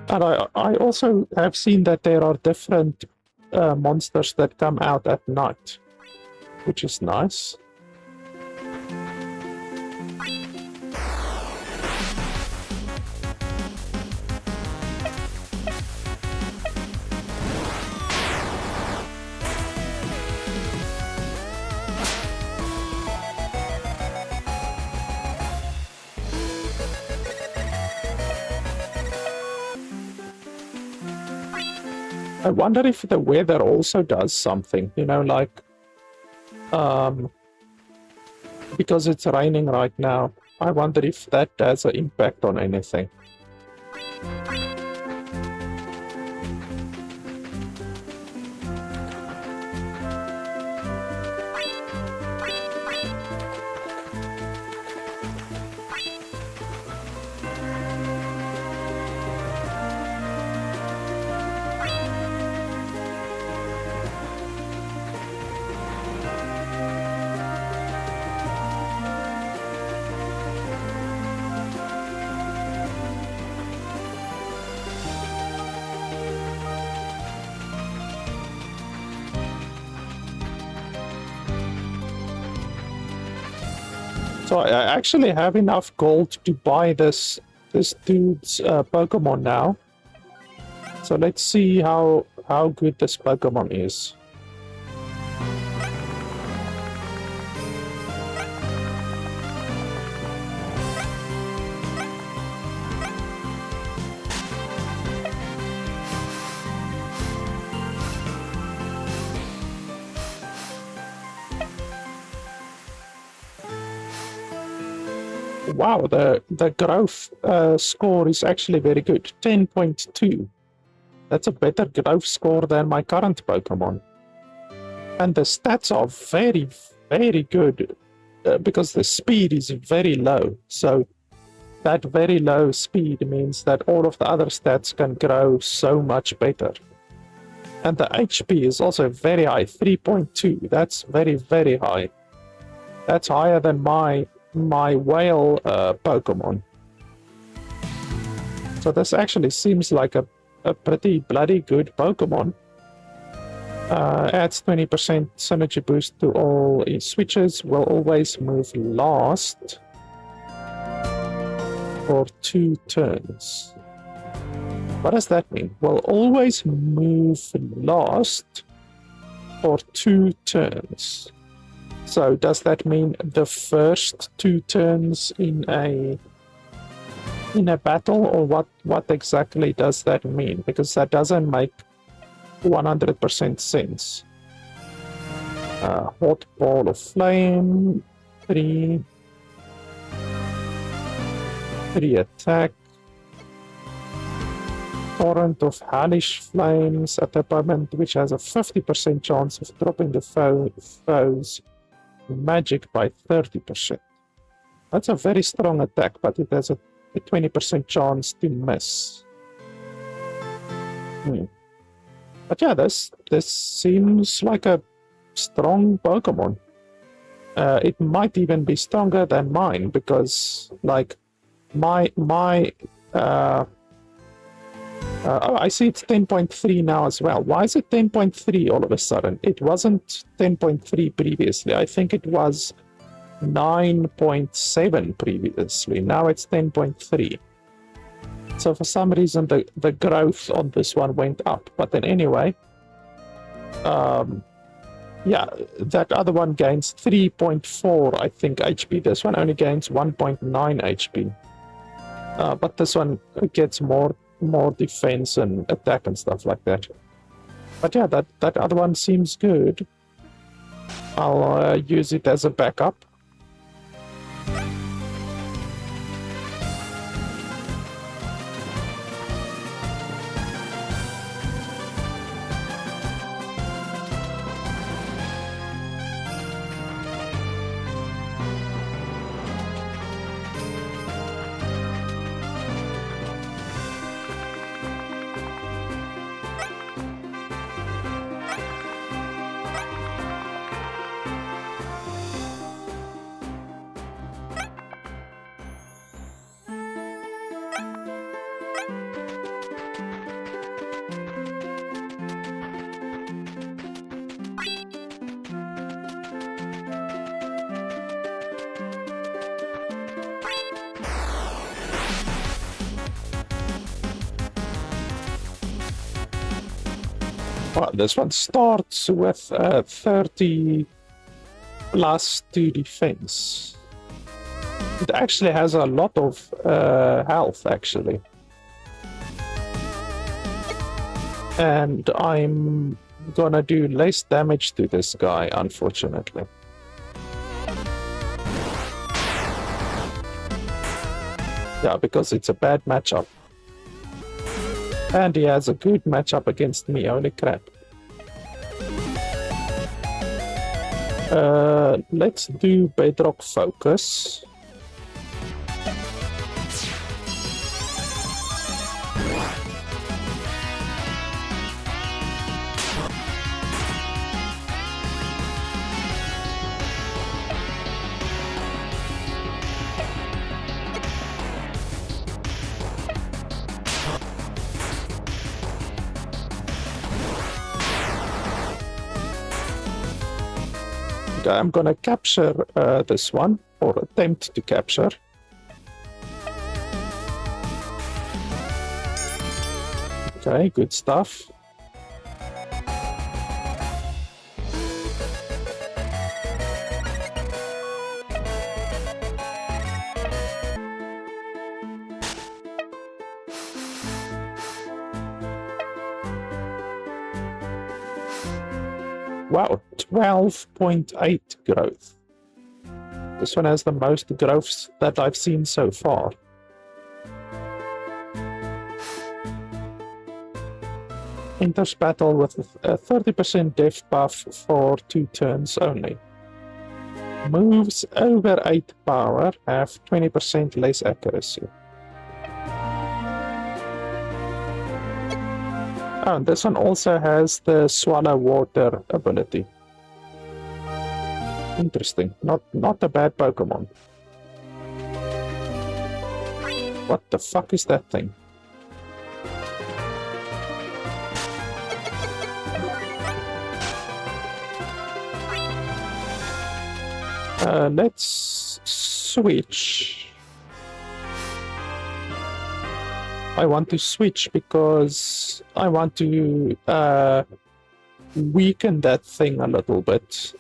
[SPEAKER 1] And I also have seen that there are different monsters that come out at night, which is nice. I wonder if the weather also does something, you know, like Because it's raining right now. I wonder if that has an impact on anything. So I actually have enough gold to buy this dude's Pokemon now. So let's see how good this Pokemon is. Wow, the growth score is actually very good, 10.2. That's a better growth score than my current Pokemon. And the stats are very, very good because the speed is very low. So that very low speed means that all of the other stats can grow so much better. And the HP is also very high, 3.2. That's very, very high. That's higher than my whale Pokemon. So this actually seems like a pretty bloody good Pokemon. Adds 20% synergy boost to all switches, will always move last for 2 turns. What does that mean? Will always move last for 2 turns. So does that mean the first 2 turns in a battle, or what exactly does that mean? Because that doesn't make 100% sense. Hot ball of flame, 3 attack. Torrent of hellish flames at the moment, which has a 50% chance of dropping the foe's magic by 30%. That's a very strong attack, but it has a 20% chance to miss. But yeah, this seems like a strong Pokemon. It might even be stronger than mine, because like my oh, I see it's 10.3 now as well. Why is it 10.3 all of a sudden? It wasn't 10.3 previously. I think it was 9.7 previously. Now it's 10.3. So for some reason the growth on this one went up. But then anyway, yeah, that other one gains 3.4, I think, HP. This one only gains 1.9 HP. But this one gets more defense and attack and stuff like that. But yeah, that other one seems good. I'll use it as a backup. Well, this one starts with 30 plus 2 defense. It actually has a lot of health, actually. And I'm gonna do less damage to this guy, unfortunately. Yeah, because it's a bad matchup. And he has a good matchup against me, holy crap. Let's do Bedrock Focus. I'm gonna capture this one, or attempt to capture. Okay, good stuff. Wow, 12.8 growth. This one has the most growths that I've seen so far. Enters battle with a 30% death buff for 2 turns only. Moves over 8 power have 20% less accuracy. Oh, and this one also has the swallow water ability. Interesting. Not a bad Pokemon. What the fuck is that thing? Let's switch. I want to switch because I want to weaken that thing a little bit.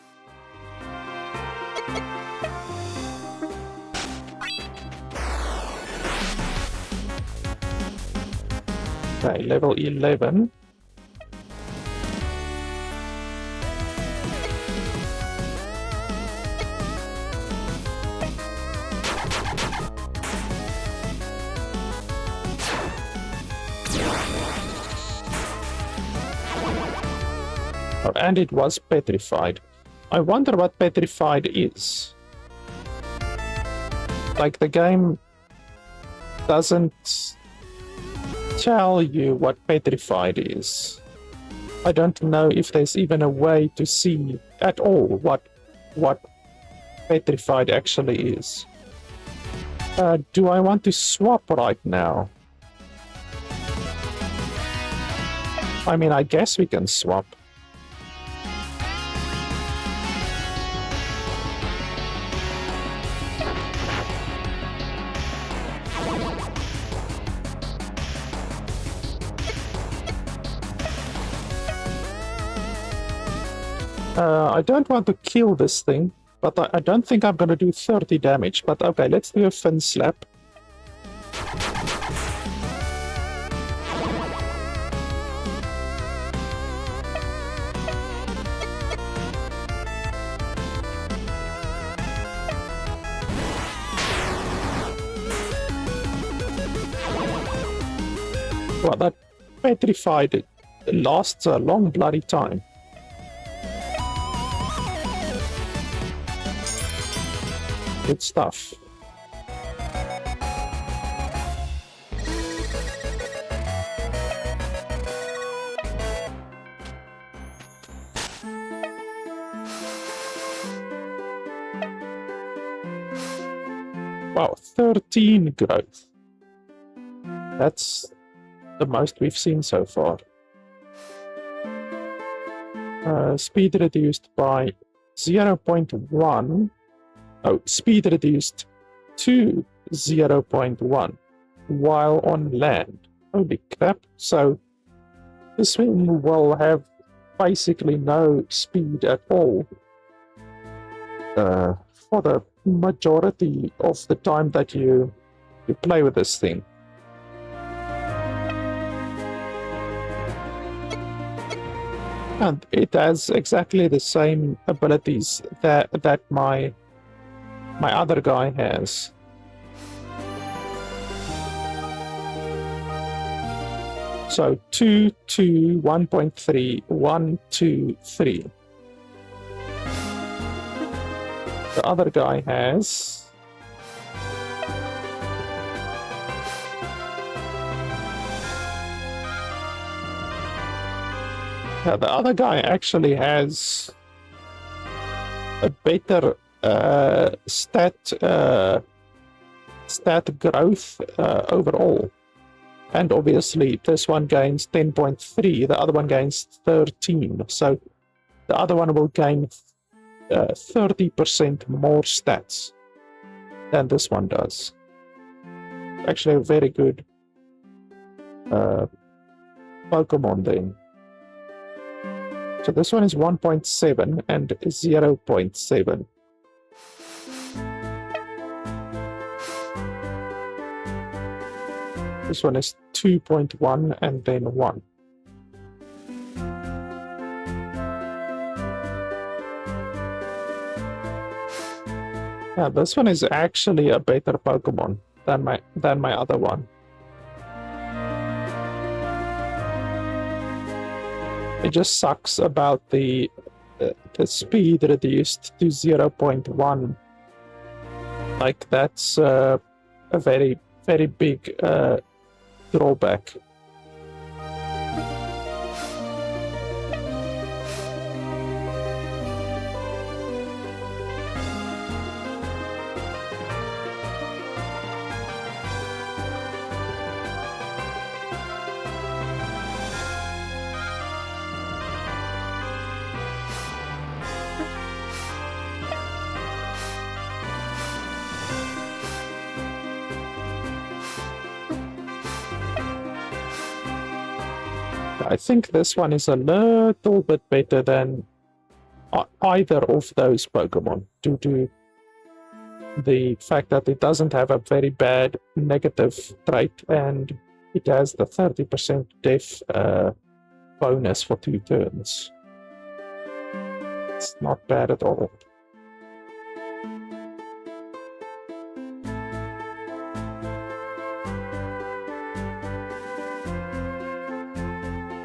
[SPEAKER 1] Okay, level 11. Oh, and it was petrified. I wonder what petrified is. Like, the game doesn't tell you what petrified is. I don't know if there's even a way to see at all what petrified actually is. Do I want to swap right now? I mean, I guess we can swap. I don't want to kill this thing, but I don't think I'm going to do 30 damage. But okay, let's do a fin slap. Well, that petrified lasts a long bloody time. Good stuff. Wow, 13 growth. That's the most we've seen so far. Speed reduced by 0.1. Oh, speed reduced to 0.1 while on land. Holy crap. So this thing will have basically no speed at all for the majority of the time that you play with this thing. And it has exactly the same abilities that my other guy has. So 2, 2, 1.3, 1, 2, 3. The other guy has... Yeah, the other guy actually has a better stat growth overall. And obviously this one gains 10.3, the other one gains 13. So the other one will gain 30% more stats than this one does. Actually a very good Pokemon then. So this one is 1.7 and 0.7. This one is 2.1 and then 1. Yeah, this one is actually a better Pokemon than my other one. It just sucks about the speed reduced to 0.1. Like that's a very, very big drawback. I think this one is a little bit better than either of those Pokemon due to the fact that it doesn't have a very bad negative trait and it has the 30% death bonus for 2 turns. It's not bad at all.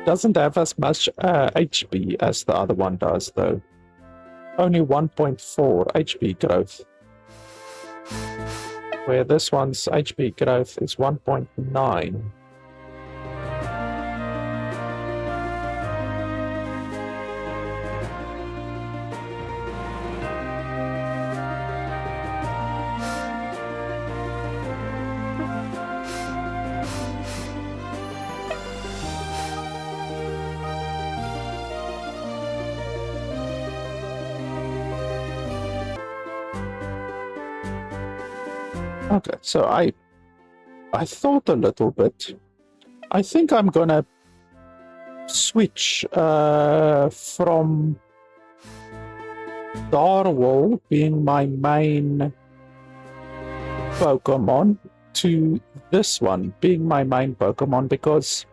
[SPEAKER 1] Doesn't have as much HP as the other one does, though. Only 1.4 HP growth. Where this one's HP growth is 1.9. Okay, so I thought a little bit. I think I'm gonna switch from Darwall being my main Pokemon to this one being my main Pokemon because,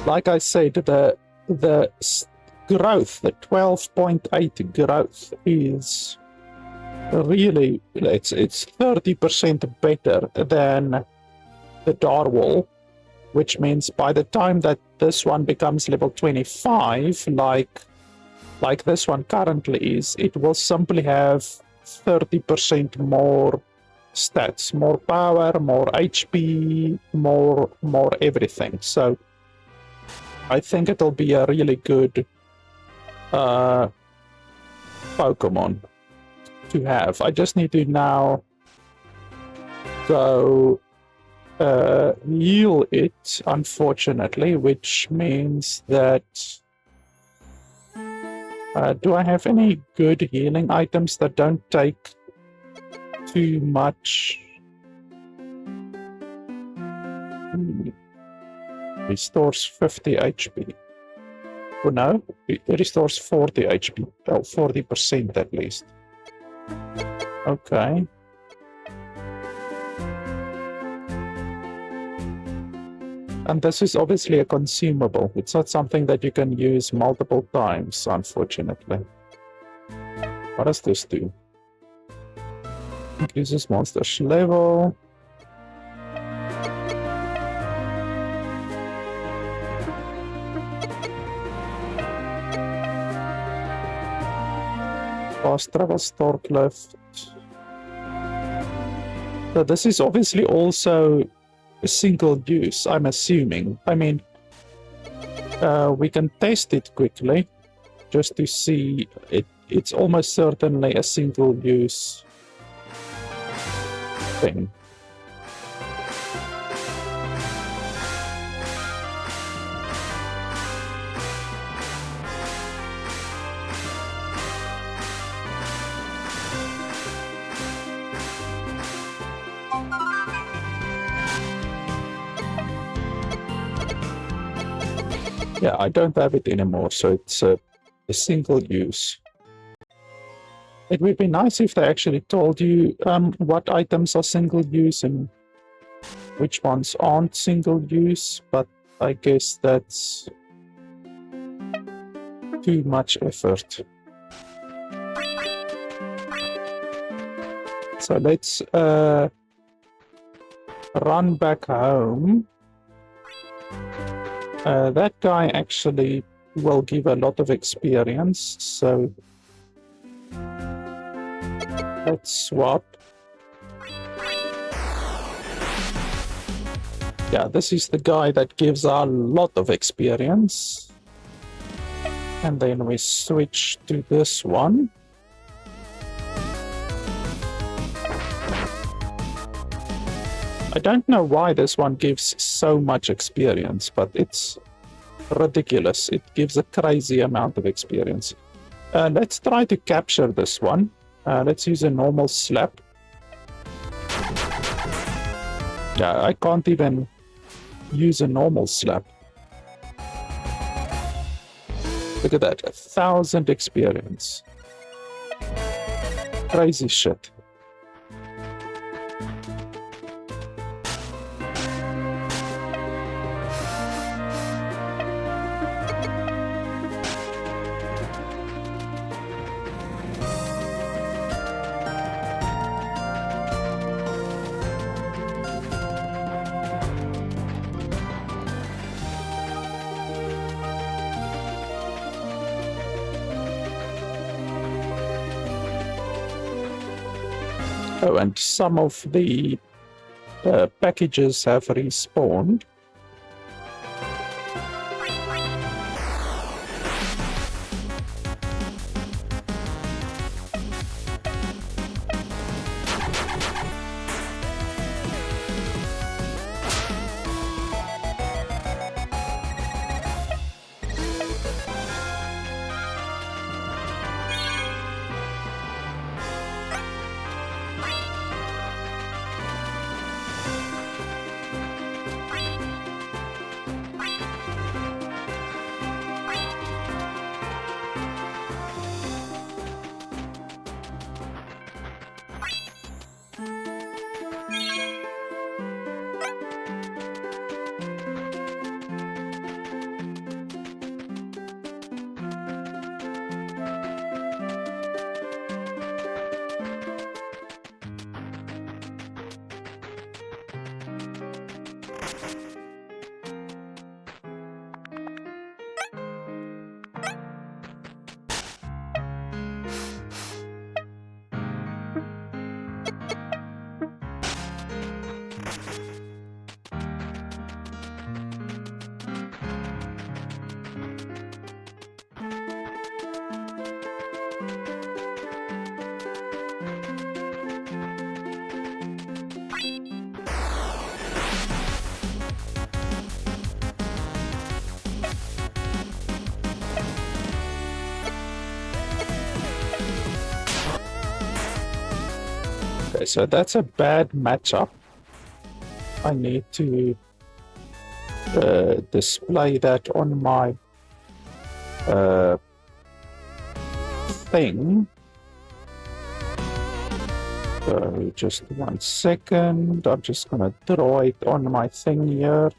[SPEAKER 1] like I said, the growth, the 12.8 growth is really, it's 30% better than the Darwall, which means by the time that this one becomes level 25, like this one currently is, it will simply have 30% more stats, more power, more HP, more everything. So I think it'll be a really good Pokemon to have. I just need to now go heal it, unfortunately, which means that do I have any good healing items that don't take too much? Restores 50 HP. Oh no, it restores 40 HP. Well, 40% at least. Okay. And this is obviously a consumable. It's not something that you can use multiple times, unfortunately. What does this do? Increases monster's level. Fast travel, store lift. So this is obviously also a single use, I'm assuming. I mean, we can test it quickly just to see it. It's almost certainly a single use thing. Yeah, I don't have it anymore, so it's a single use. It would be nice if they actually told you what items are single use and which ones aren't single use, but I guess that's too much effort. So let's run back home. That guy actually will give a lot of experience, so let's swap. Yeah, this is the guy that gives a lot of experience. And then we switch to this one. I don't know why this one gives so much experience, but it's ridiculous. It gives a crazy amount of experience. Let's try to capture this one. Let's use a normal slap. Yeah, I can't even use a normal slap. Look at that, 1,000 experience. Crazy shit. Oh, and some of the packages have respawned. Okay, so that's a bad matchup. I need to display that on my thing. So just 1 second. I'm just gonna draw it on my thing here.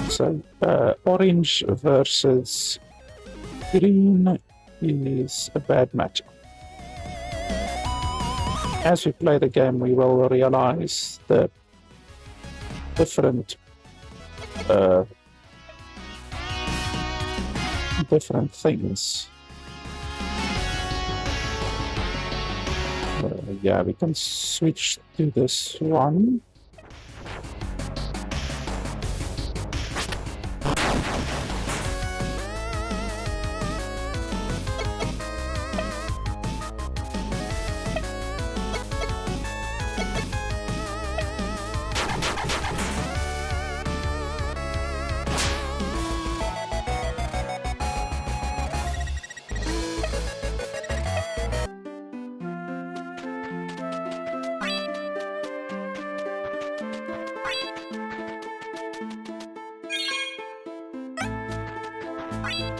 [SPEAKER 1] So orange versus green is a bad matchup. As we play the game, we will realize the different things. Yeah, we can switch to this one.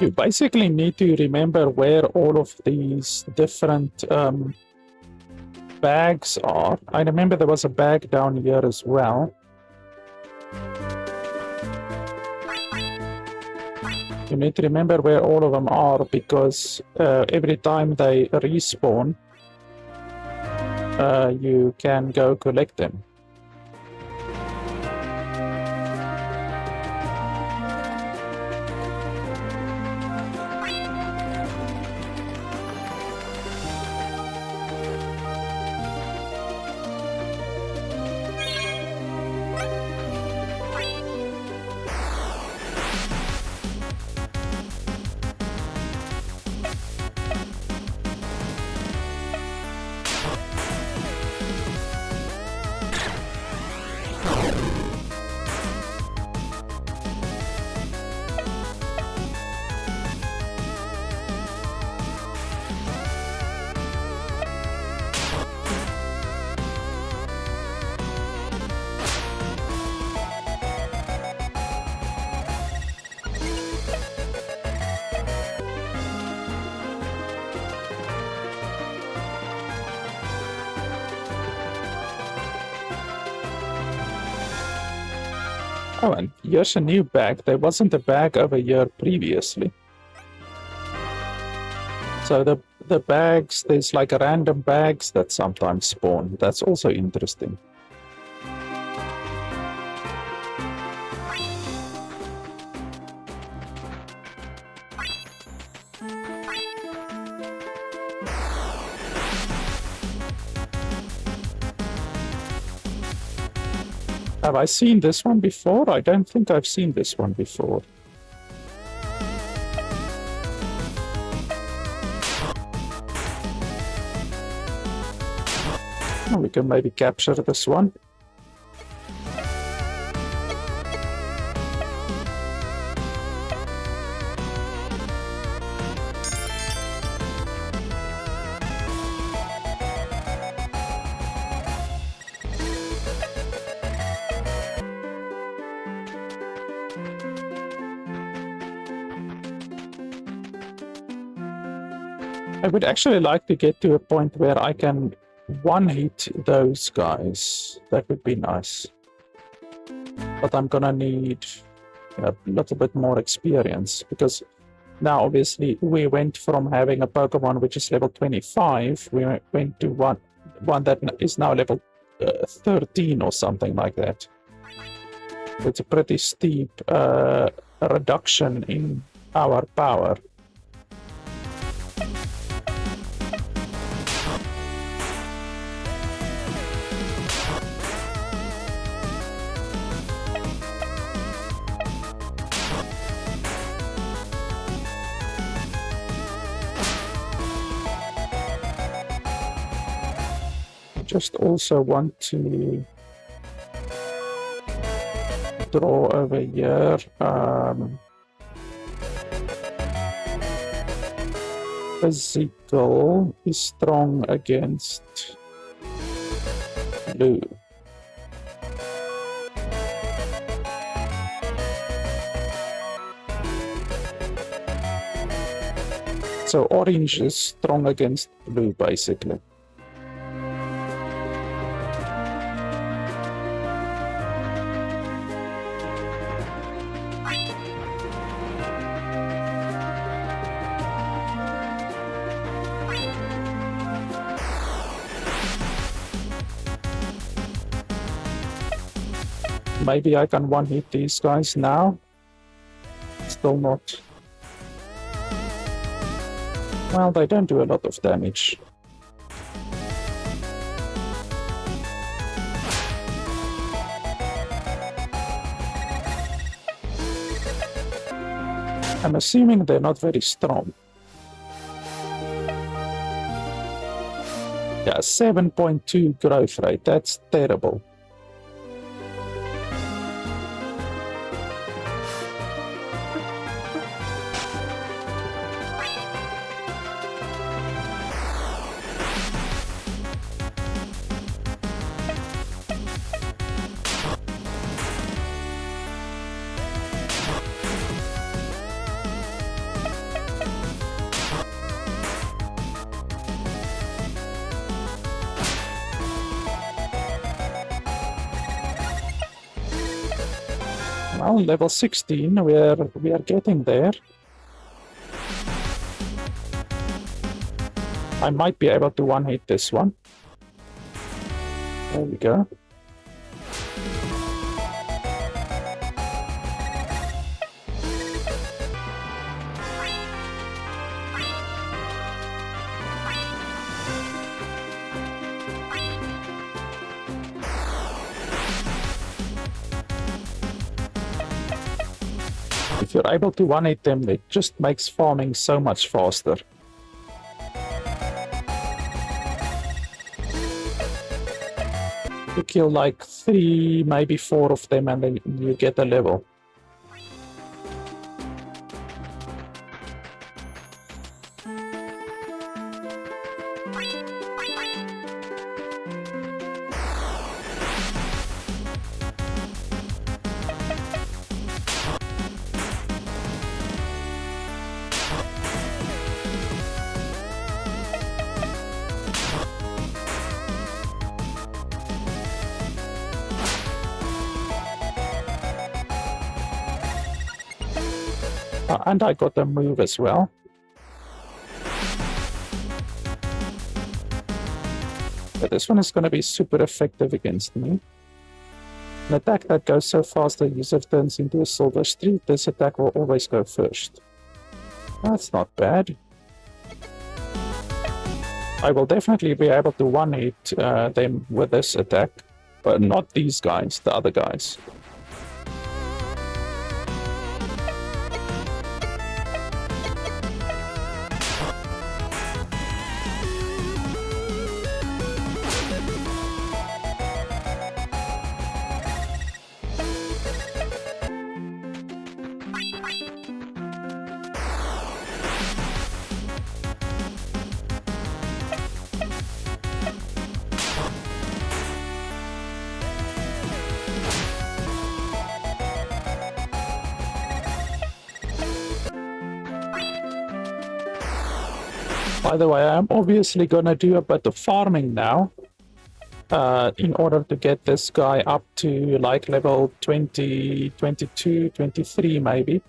[SPEAKER 1] You basically need to remember where all of these different bags are. I remember there was a bag down here as well. You need to remember where all of them are, because every time they respawn, you can go collect them. Oh, and here's a new bag. There wasn't a bag over here previously. So the bags, there's like random bags that sometimes spawn. That's also interesting. Have I seen this one before? I don't think I've seen this one before. Oh, we can maybe capture this one. I would actually like to get to a point where I can one-hit those guys. That would be nice. But I'm gonna need a little bit more experience, because now obviously we went from having a Pokemon which is level 25, we went to one that is now level 13 or something like that. It's a pretty steep reduction in our power. Just also want to draw over here. Physical is strong against blue. So orange is strong against blue, basically. Maybe I can one-hit these guys now. Still not. Well, they don't do a lot of damage. I'm assuming they're not very strong. Yeah, 7.2 growth rate. That's terrible. Well, level 16, we are getting there. I might be able to one-hit this one. There we go. If you're able to one-hit them, it just makes farming so much faster. You kill like 3, maybe 4 of them, and then you get a level. And I got a move as well. But this one is going to be super effective against me. An attack that goes so fast the user turns into a silver streak, this attack will always go first. That's not bad. I will definitely be able to one-hit them with this attack, but not these guys, the other guys. By the way, I'm obviously gonna do a bit of farming now in order to get this guy up to like level 20, 22, 23 maybe.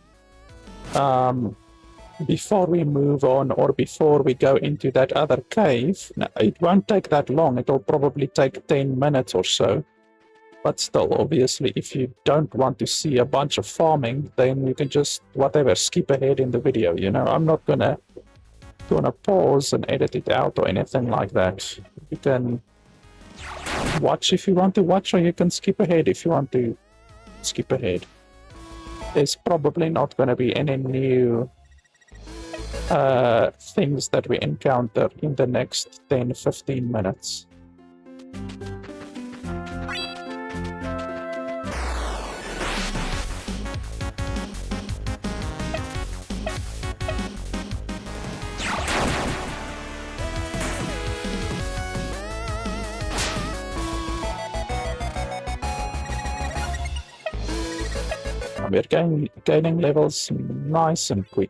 [SPEAKER 1] Before we move on or before we go into that other cave. Now, it won't take that long. It'll probably take 10 minutes or so. But still, obviously, if you don't want to see a bunch of farming, then you can just, whatever, skip ahead in the video, you know? I'm not gonna pause and edit it out or anything like that. You can watch if you want to watch, or you can skip ahead if you want to skip ahead. There's probably not going to be any new things that we encounter in the next 10-15 minutes. We're gaining levels nice and quick.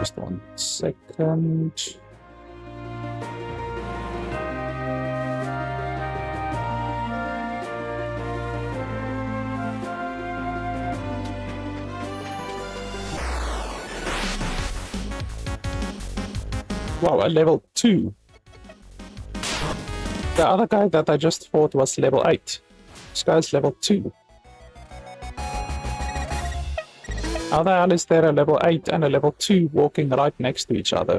[SPEAKER 1] Just 1 second. Wow, a level 2. The other guy that I just fought was level 8. This guy's level 2. How the hell is there a level 8 and a level 2 walking right next to each other?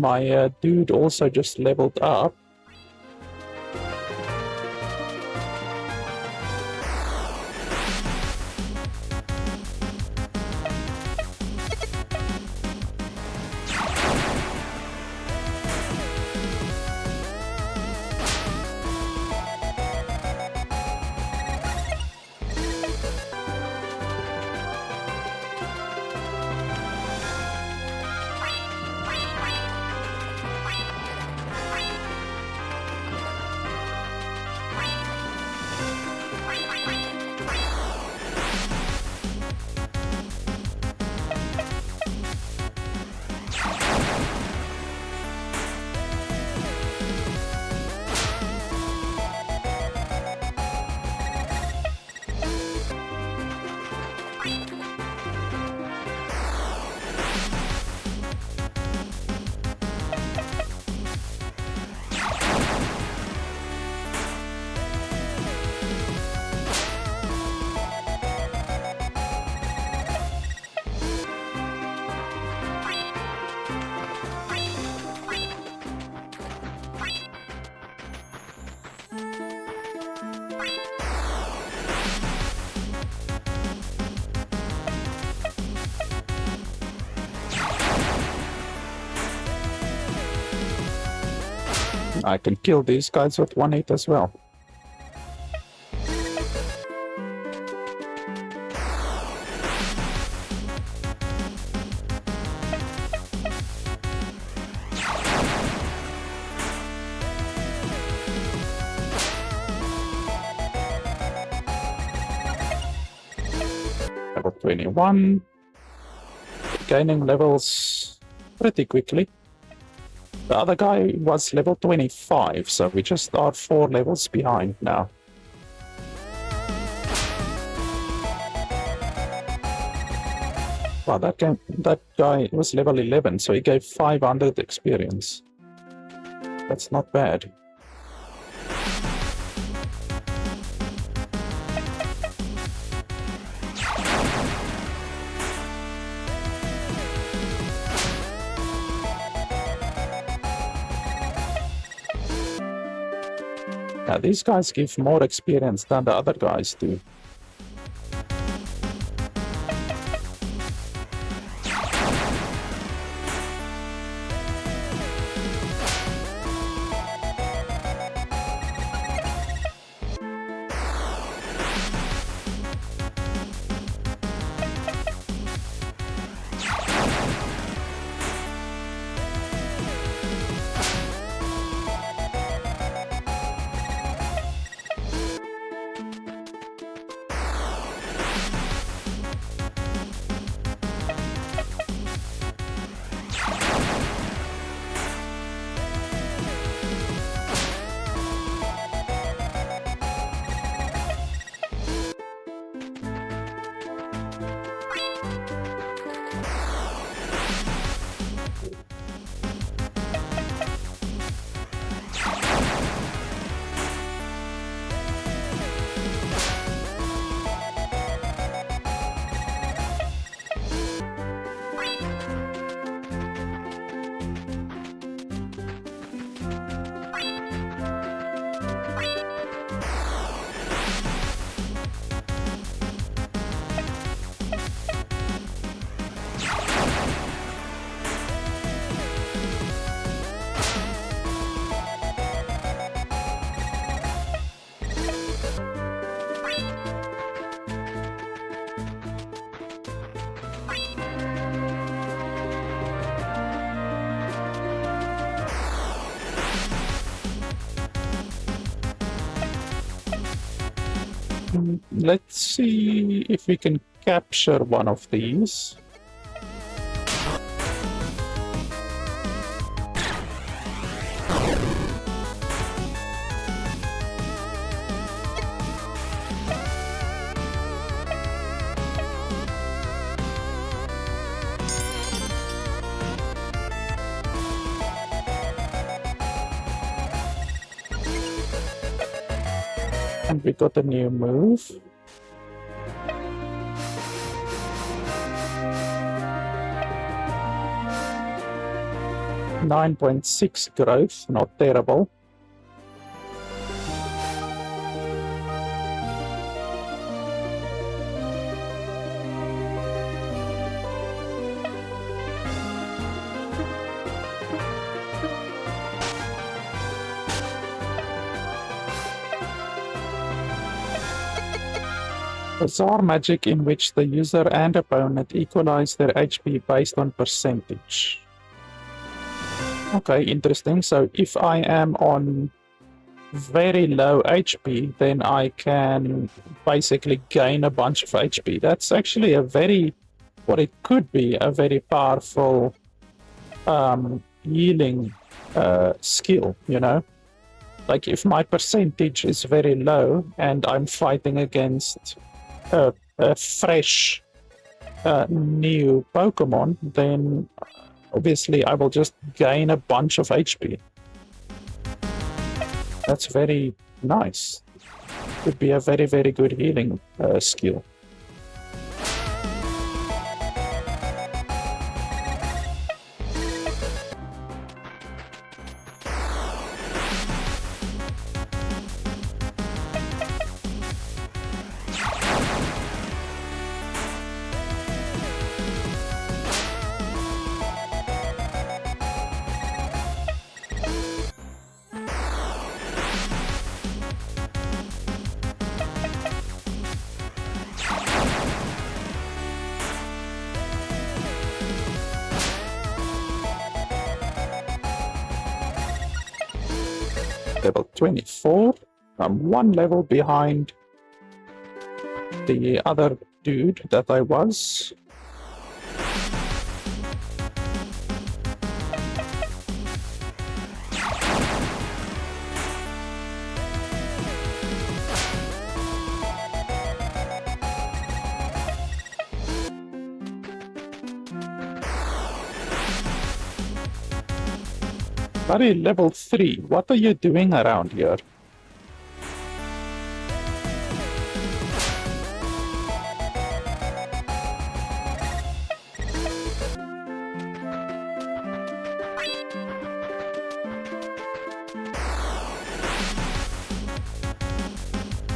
[SPEAKER 1] My dude also just leveled up. I can kill these guys with one hit as well. Level 21. Gaining levels pretty quickly. The other guy was level 25, so we just are 4 levels behind now. Wow, that guy was level 11, so he gave 500 experience. That's not bad. Now, these guys give more experience than the other guys do. Let's see if we can capture one of these. And we got a new move. .6 growth, not terrible. Bizarre magic in which the user and opponent equalize their HP based on percentage. Okay, interesting. So if I am on very low HP, then I can basically gain a bunch of HP. That's actually a very, what it could be, a very powerful healing skill, you know? Like if my percentage is very low and I'm fighting against a fresh new Pokemon, then obviously I will just gain a bunch of HP. That's very nice. Could be a very, very good healing skill. Level 24. I'm one level behind the other dude that I was. Buddy, level 3, what are you doing around here?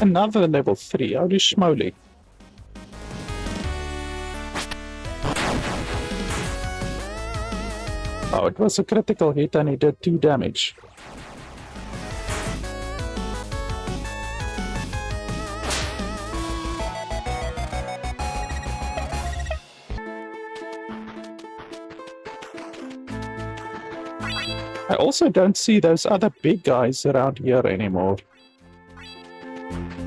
[SPEAKER 1] Another level 3, holy schmoly. Oh, it was a critical hit and he did 2 damage. I also don't see those other big guys around here anymore.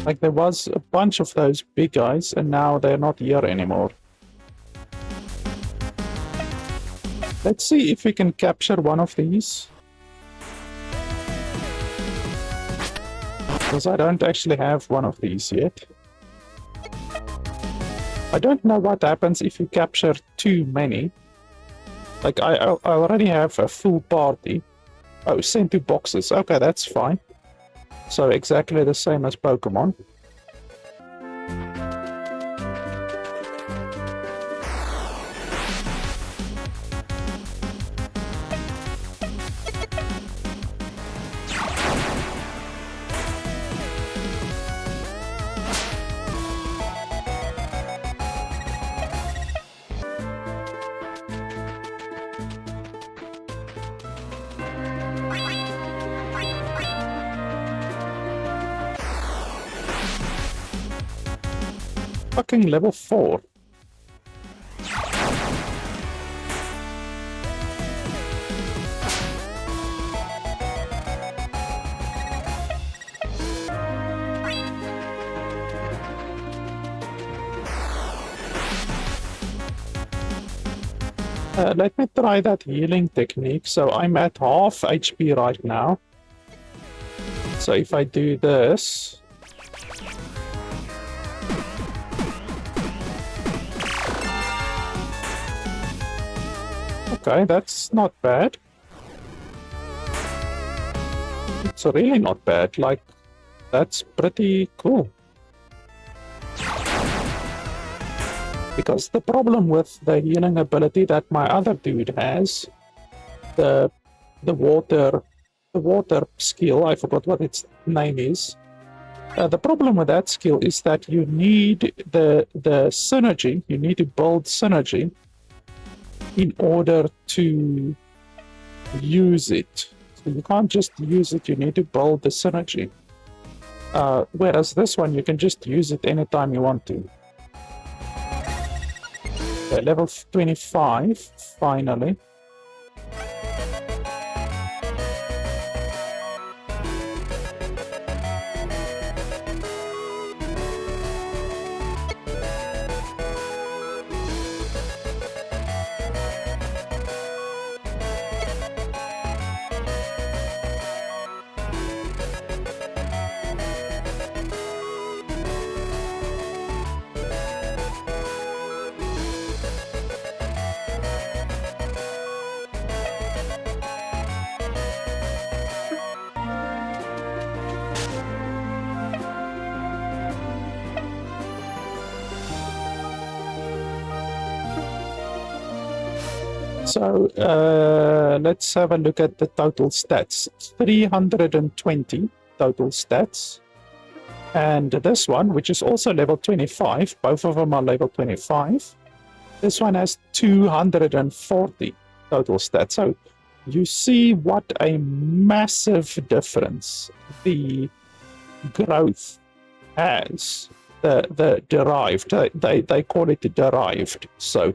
[SPEAKER 1] Like there was a bunch of those big guys and now they're not here anymore. Let's see if we can capture one of these. Because I don't actually have one of these yet. I don't know what happens if you capture too many. Like I already have a full party. Oh, send to boxes. Okay, that's fine. So exactly the same as Pokemon. Fucking level 4. Let me try that healing technique. So I'm at half HP right now. So if I do this... Okay, that's not bad. It's really not bad. Like, that's pretty cool. Because the problem with the healing ability that my other dude has, the water skill, I forgot what its name is. The problem with that skill is that you need the synergy. You need to build synergy in order to use it. So you can't just use it, you need to build the synergy. Whereas this one, you can just use it anytime you want to. Okay, level 25, finally. So let's have a look at the total stats. 320 total stats. And this one, which is also level 25, both of them are level 25. This one has 240 total stats. So you see what a massive difference the growth has. The derived, they call it derived. So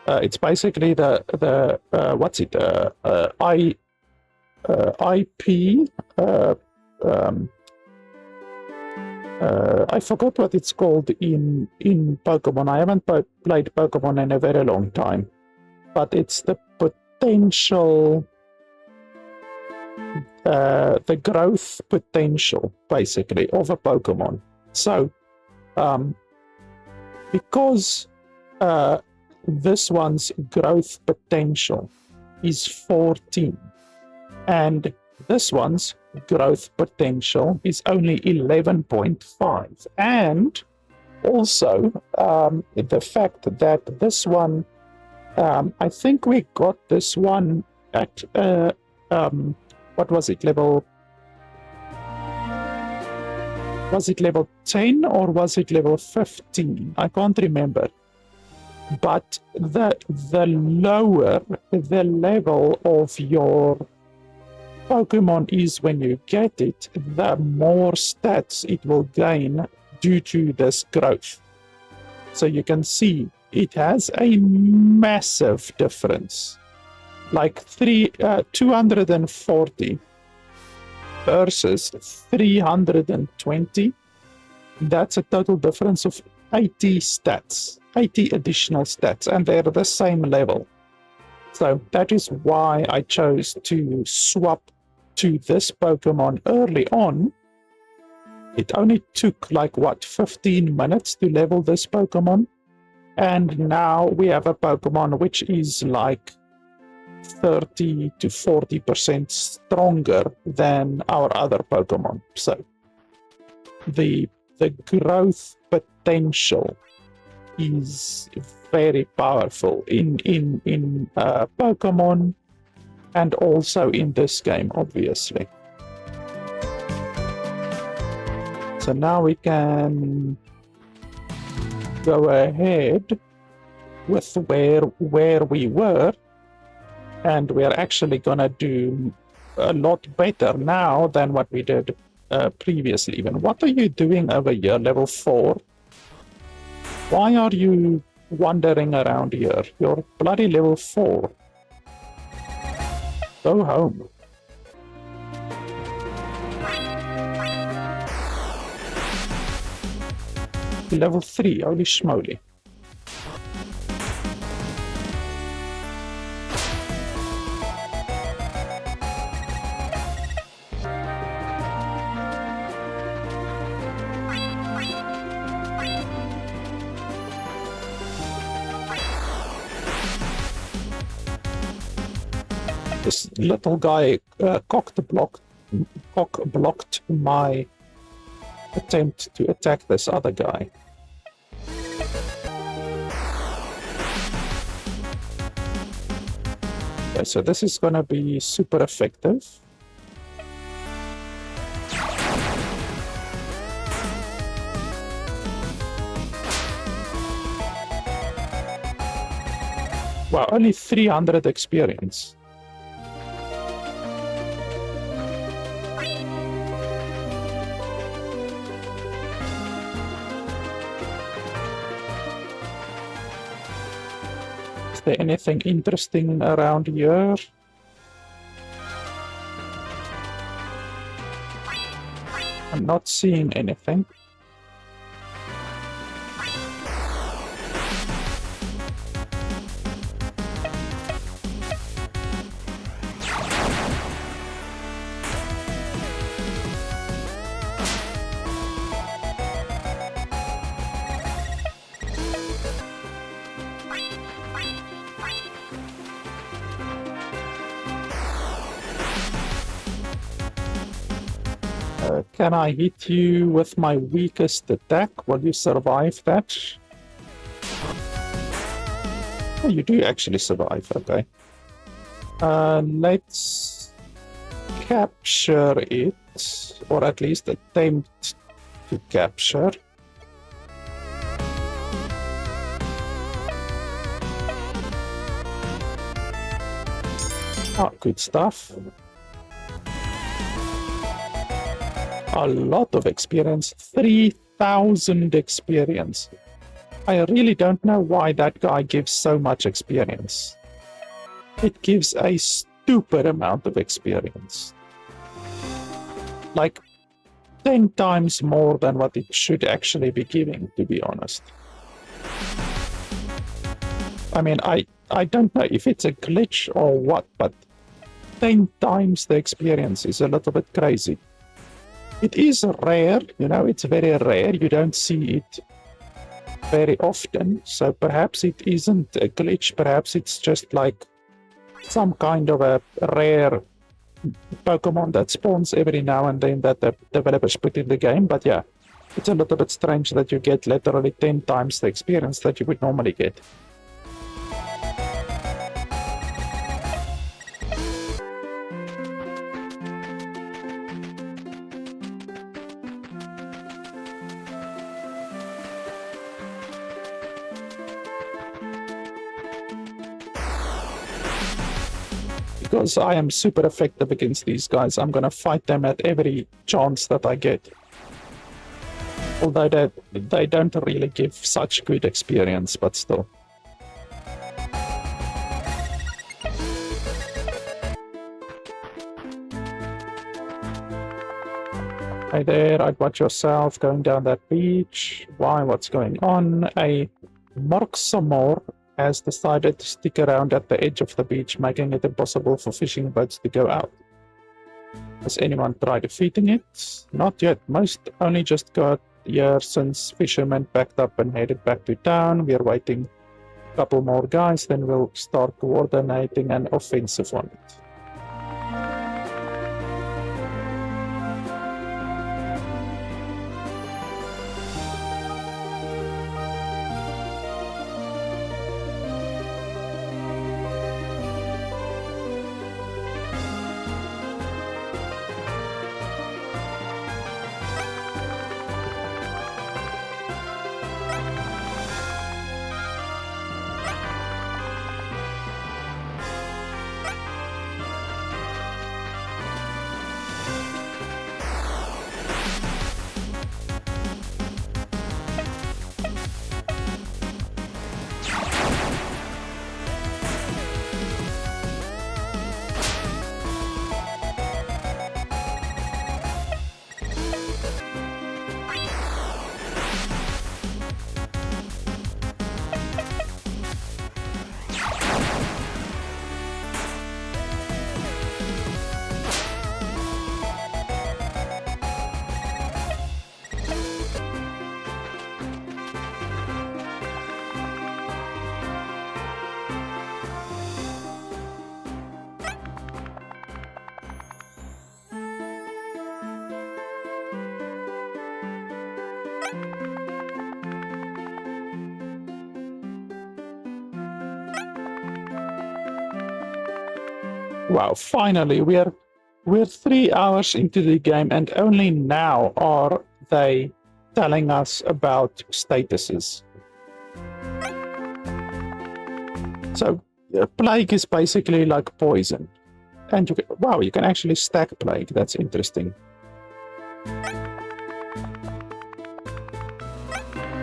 [SPEAKER 1] it's basically the what's it? IP. I forgot what it's called in Pokemon. I haven't played Pokemon in a very long time, but it's the potential, the growth potential, basically, of a Pokemon. So, because this one's growth potential is 14, and this one's growth potential is only 11.5. And also the fact that this one, I think we got this one at, what was it, level 10 or was it level 15? I can't remember. But the lower the level of your Pokemon is when you get it, the more stats it will gain due to this growth. So you can see it has a massive difference. Like 240 versus 320. That's a total difference of 80 stats. 80 additional stats, and they're the same level. So that is why I chose to swap to this Pokemon early on. It only took like, 15 minutes to level this Pokemon. And now we have a Pokemon which is like 30 to 40% stronger than our other Pokemon. So the growth potential is very powerful in Pokemon, and also in this game, obviously. So now we can go ahead with where we were, and we're actually gonna do a lot better now than what we did previously. Even, what are you doing over here, level 4? Why are you wandering around here? You're bloody level 4. Go home. Level 3, holy schmoly. This little guy cock-blocked my attempt to attack this other guy. Okay, so this is gonna be super effective. Wow, only 300 experience. Is there anything interesting around here? I'm not seeing anything. Can I hit you with my weakest attack? Will you survive that? Oh, you do actually survive, okay. Let's capture it, or at least attempt to capture. Oh, good stuff. A lot of experience, 3,000 experience. I really don't know why that guy gives so much experience. It gives a stupid amount of experience. Like 10 times more than what it should actually be giving, to be honest. I mean, I don't know if it's a glitch or what, but 10 times the experience is a little bit crazy. It is rare, you know, it's very rare. You don't see it very often. So perhaps it isn't a glitch. Perhaps it's just like some kind of a rare Pokemon that spawns every now and then that the developers put in the game. But yeah, it's a little bit strange that you get literally 10 times the experience that you would normally get. Because I am super effective against these guys, I'm gonna fight them at every chance that I get. Although they don't really give such good experience, but still. Hey there, I'd watch yourself going down that beach. Why? What's going on? A Morksamor has decided to stick around at the edge of the beach, making it impossible for fishing boats to go out. Has anyone tried defeating it? Not yet. Most only just got here since fishermen packed up and headed back to town. We're waiting a couple more guys, then we'll start coordinating an offensive on it. Wow, finally, we're 3 hours into the game, and only now are they telling us about statuses. So, plague is basically like poison. And wow, you can actually stack plague. That's interesting.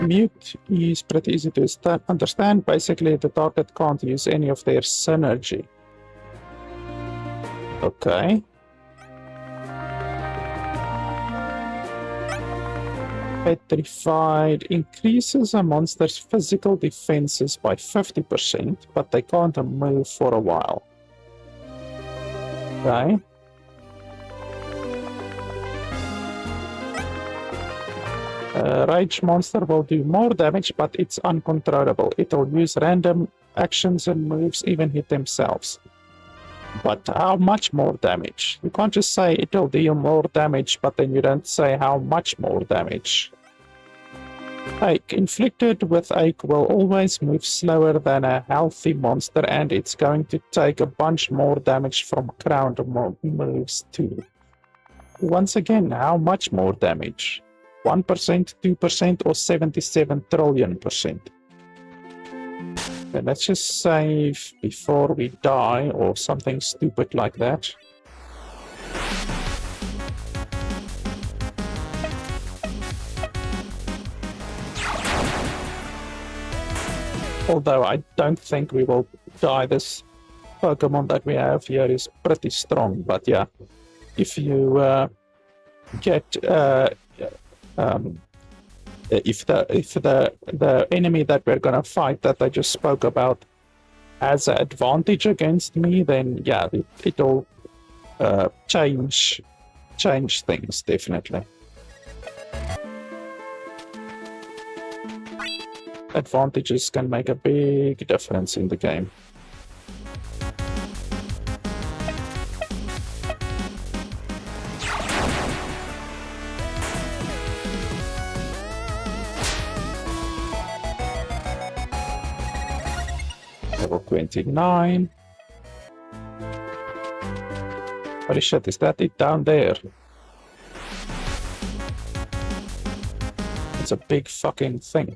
[SPEAKER 1] Mute is pretty easy to understand. Basically, the target can't use any of their synergy. Okay. Petrified increases a monster's physical defenses by 50%, but they can't move for a while. Okay. Rage monster will do more damage, but it's uncontrollable. It'll use random actions and moves, even hit themselves. But how much more damage? You can't just say it'll deal more damage, but then you don't say how much more damage. Ache. Inflicted with Ache will always move slower than a healthy monster, and it's going to take a bunch more damage from crowned moves too. Once again, how much more damage? 1%, 2%, or 77 trillion%? Okay, let's just save before we die, or something stupid like that. Although I don't think we will die. This Pokemon that we have here is pretty strong, but yeah, if you get if the enemy that we're gonna fight that I just spoke about has an advantage against me, then yeah, it'll change things definitely. Advantages can make a big difference in the game. Level 29. Holy shit, is that it down there? It's a big fucking thing.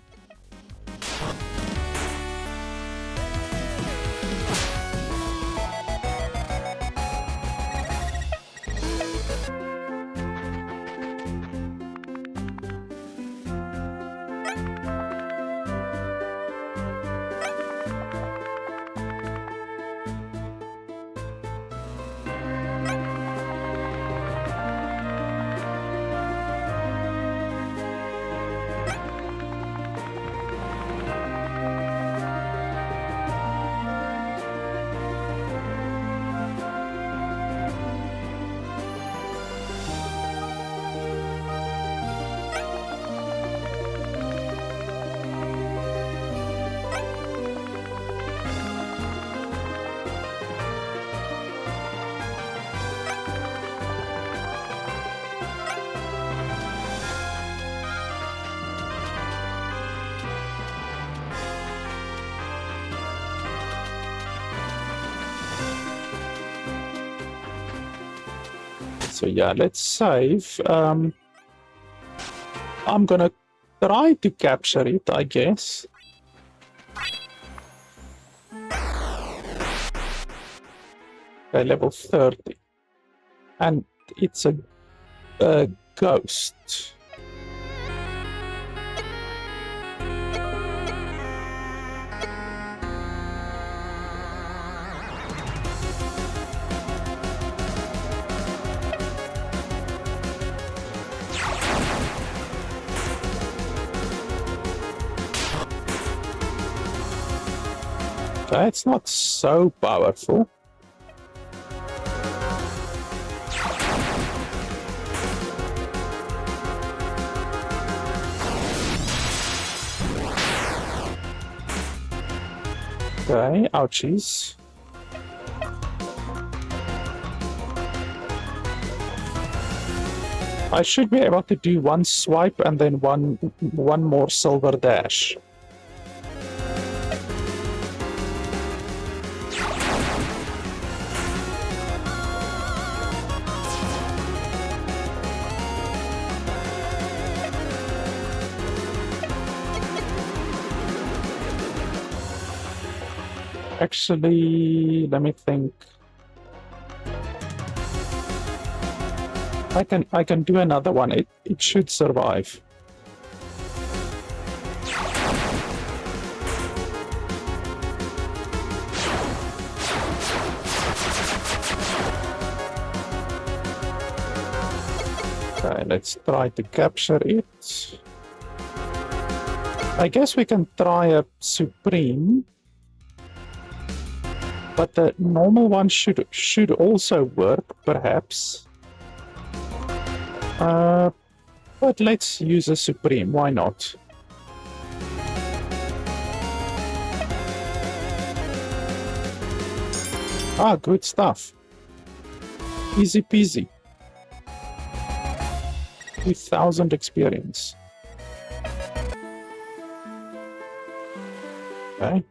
[SPEAKER 1] So yeah, let's save. I'm gonna try to capture it, I guess. Okay, level 30. And it's a ghost. Okay, it's not so powerful. Okay, ouchies. I should be able to do one swipe and then one more silver dash. Actually, let me think. I can do another one. It should survive. Okay, let's try to capture it. I guess we can try a Supreme. But the normal one should also work, perhaps. But let's use a Supreme, why not? Ah, good stuff. Easy peasy. 2,000 experience. Okay.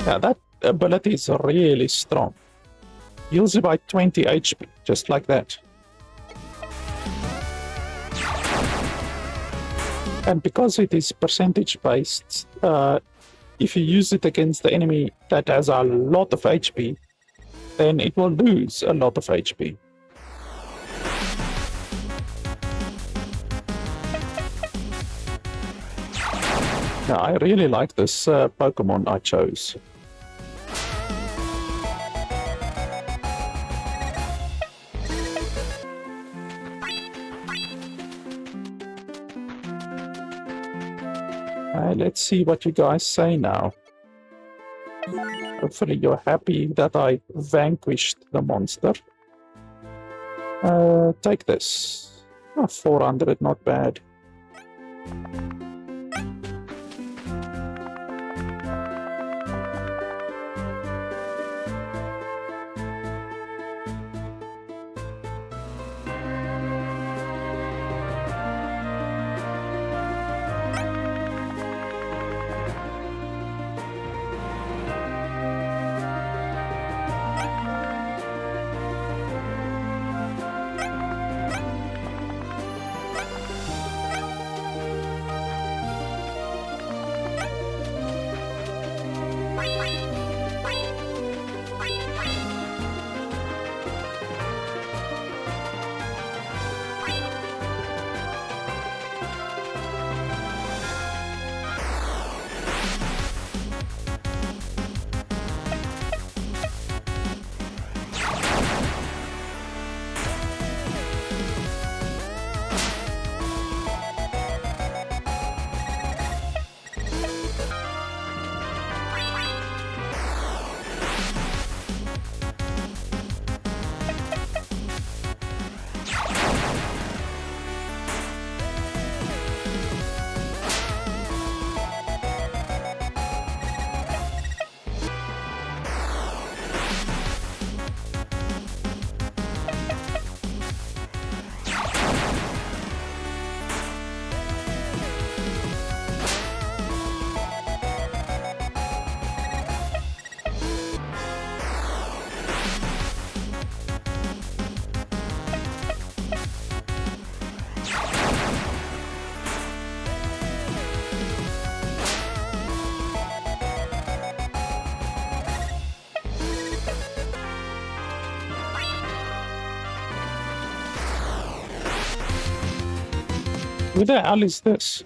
[SPEAKER 1] Yeah, that ability is really strong. Heals you by 20 HP, just like that. And because it is percentage based, if you use it against the enemy that has a lot of HP, then it will lose a lot of HP. Now, I really like this Pokemon I chose. Let's see what you guys say now. Hopefully you're happy that I vanquished the monster. Take this. Oh, 400, not bad. Who the hell is this?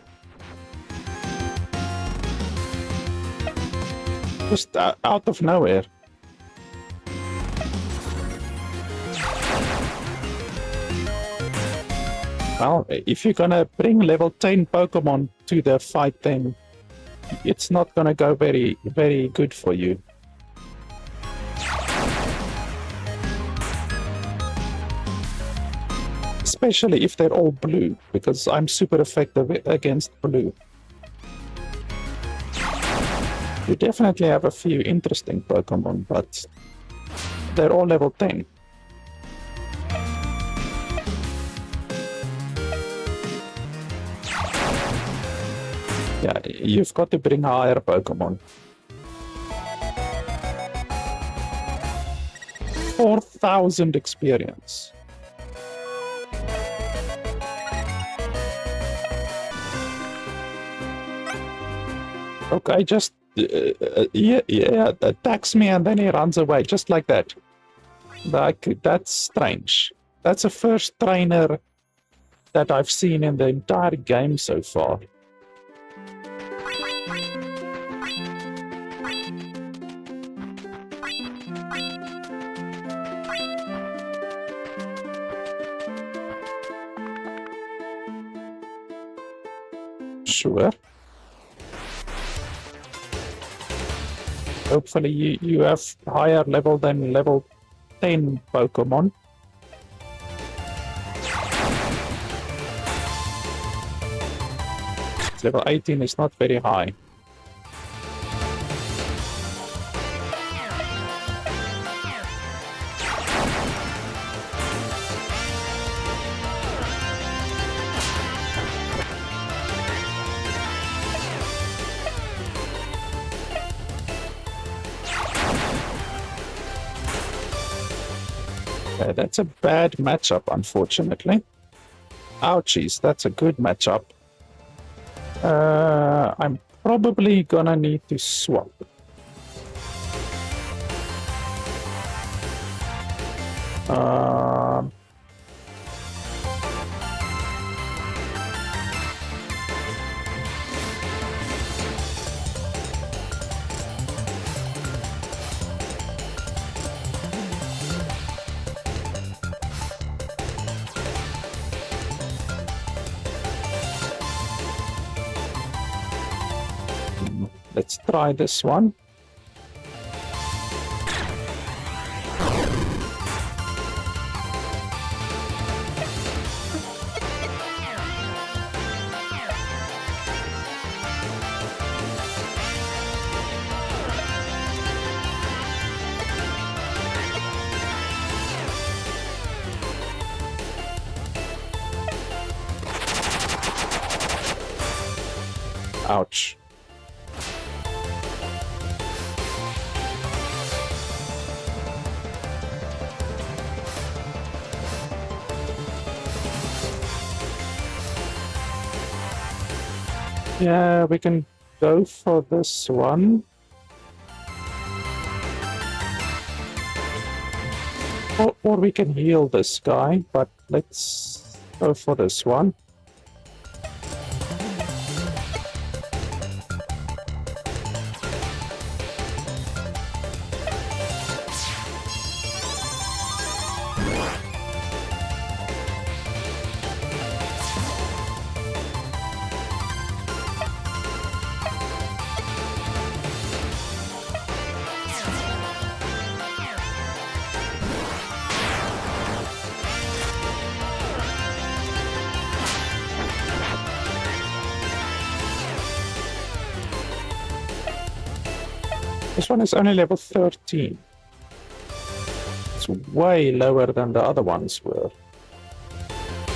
[SPEAKER 1] Just out of nowhere. Well, if you're gonna bring level 10 Pokemon to the fight, then it's not gonna go very, very good for you. especially if they're all blue, because I'm super effective against blue. You definitely have a few interesting Pokemon, but they're all level 10. Yeah, you've got to bring higher Pokemon. 4,000 experience. Okay, just yeah, attacks me and then he runs away, just like that. Like, that's strange. That's the first trainer that I've seen in the entire game so far. Sure. Hopefully you have higher level than level 10 Pokemon. Level 18 is not very high. That's a bad matchup, unfortunately. Ouchies, that's a good matchup. I'm probably gonna need to swap. Let's try this one. Ouch. Yeah, we can go for this one. Or we can heal this guy, but let's go for this one. This one is only level 13. It's way lower than the other ones were.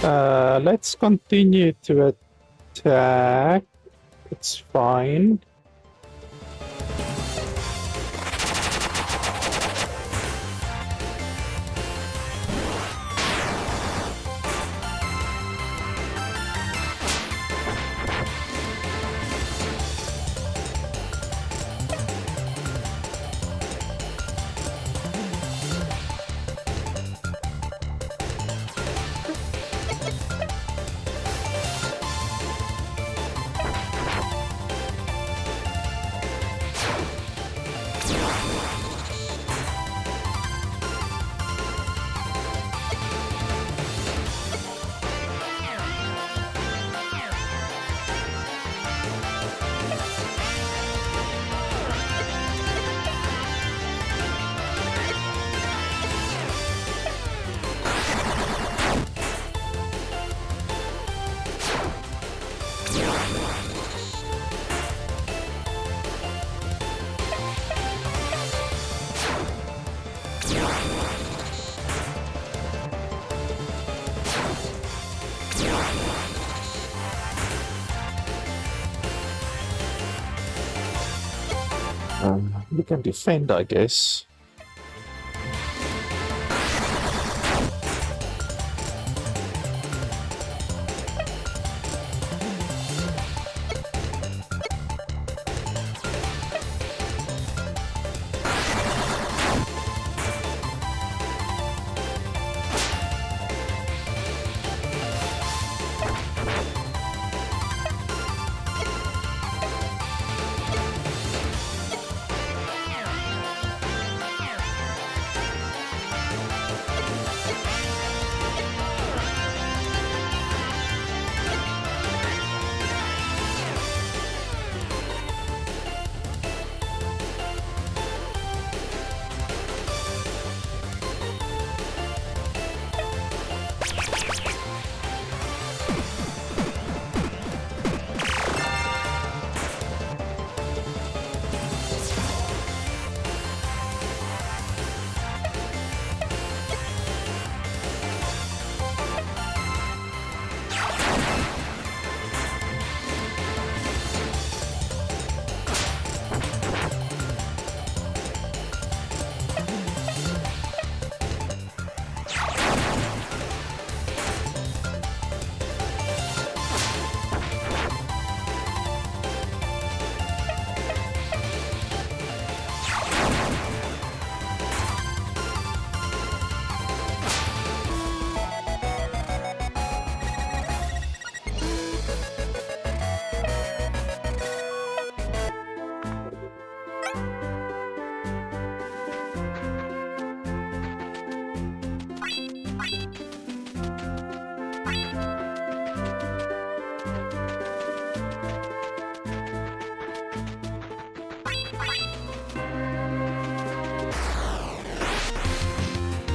[SPEAKER 1] Let's continue to attack. It's fine. You can defend, I guess.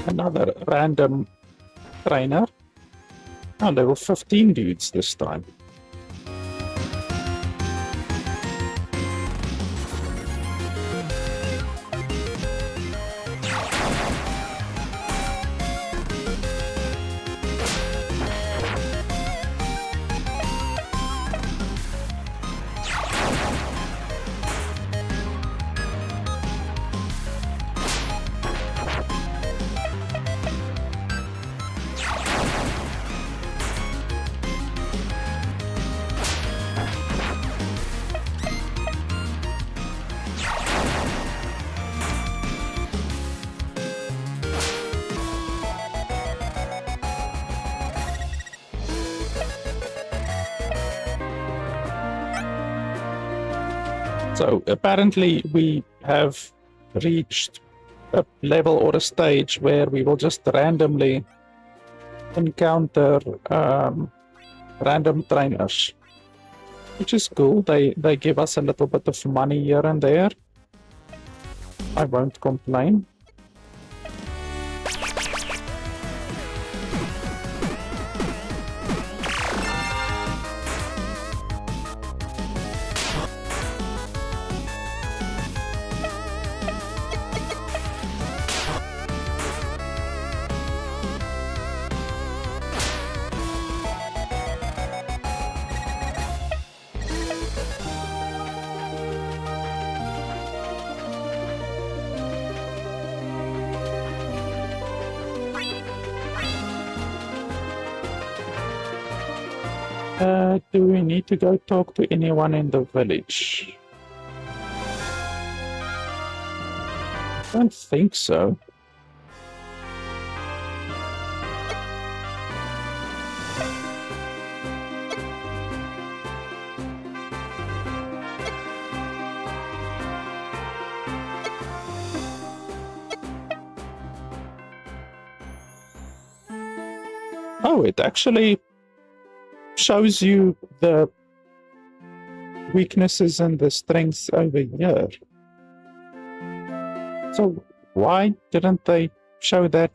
[SPEAKER 1] Another random trainer. Oh, level 15 dudes this time. So apparently we have reached a level or a stage where we will just randomly encounter random trainers, which is cool. They give us a little bit of money here and there. I won't complain. Do we need to go talk to anyone in the village? I don't think so. Oh, it actually shows you the weaknesses and the strengths over here. So why didn't they show that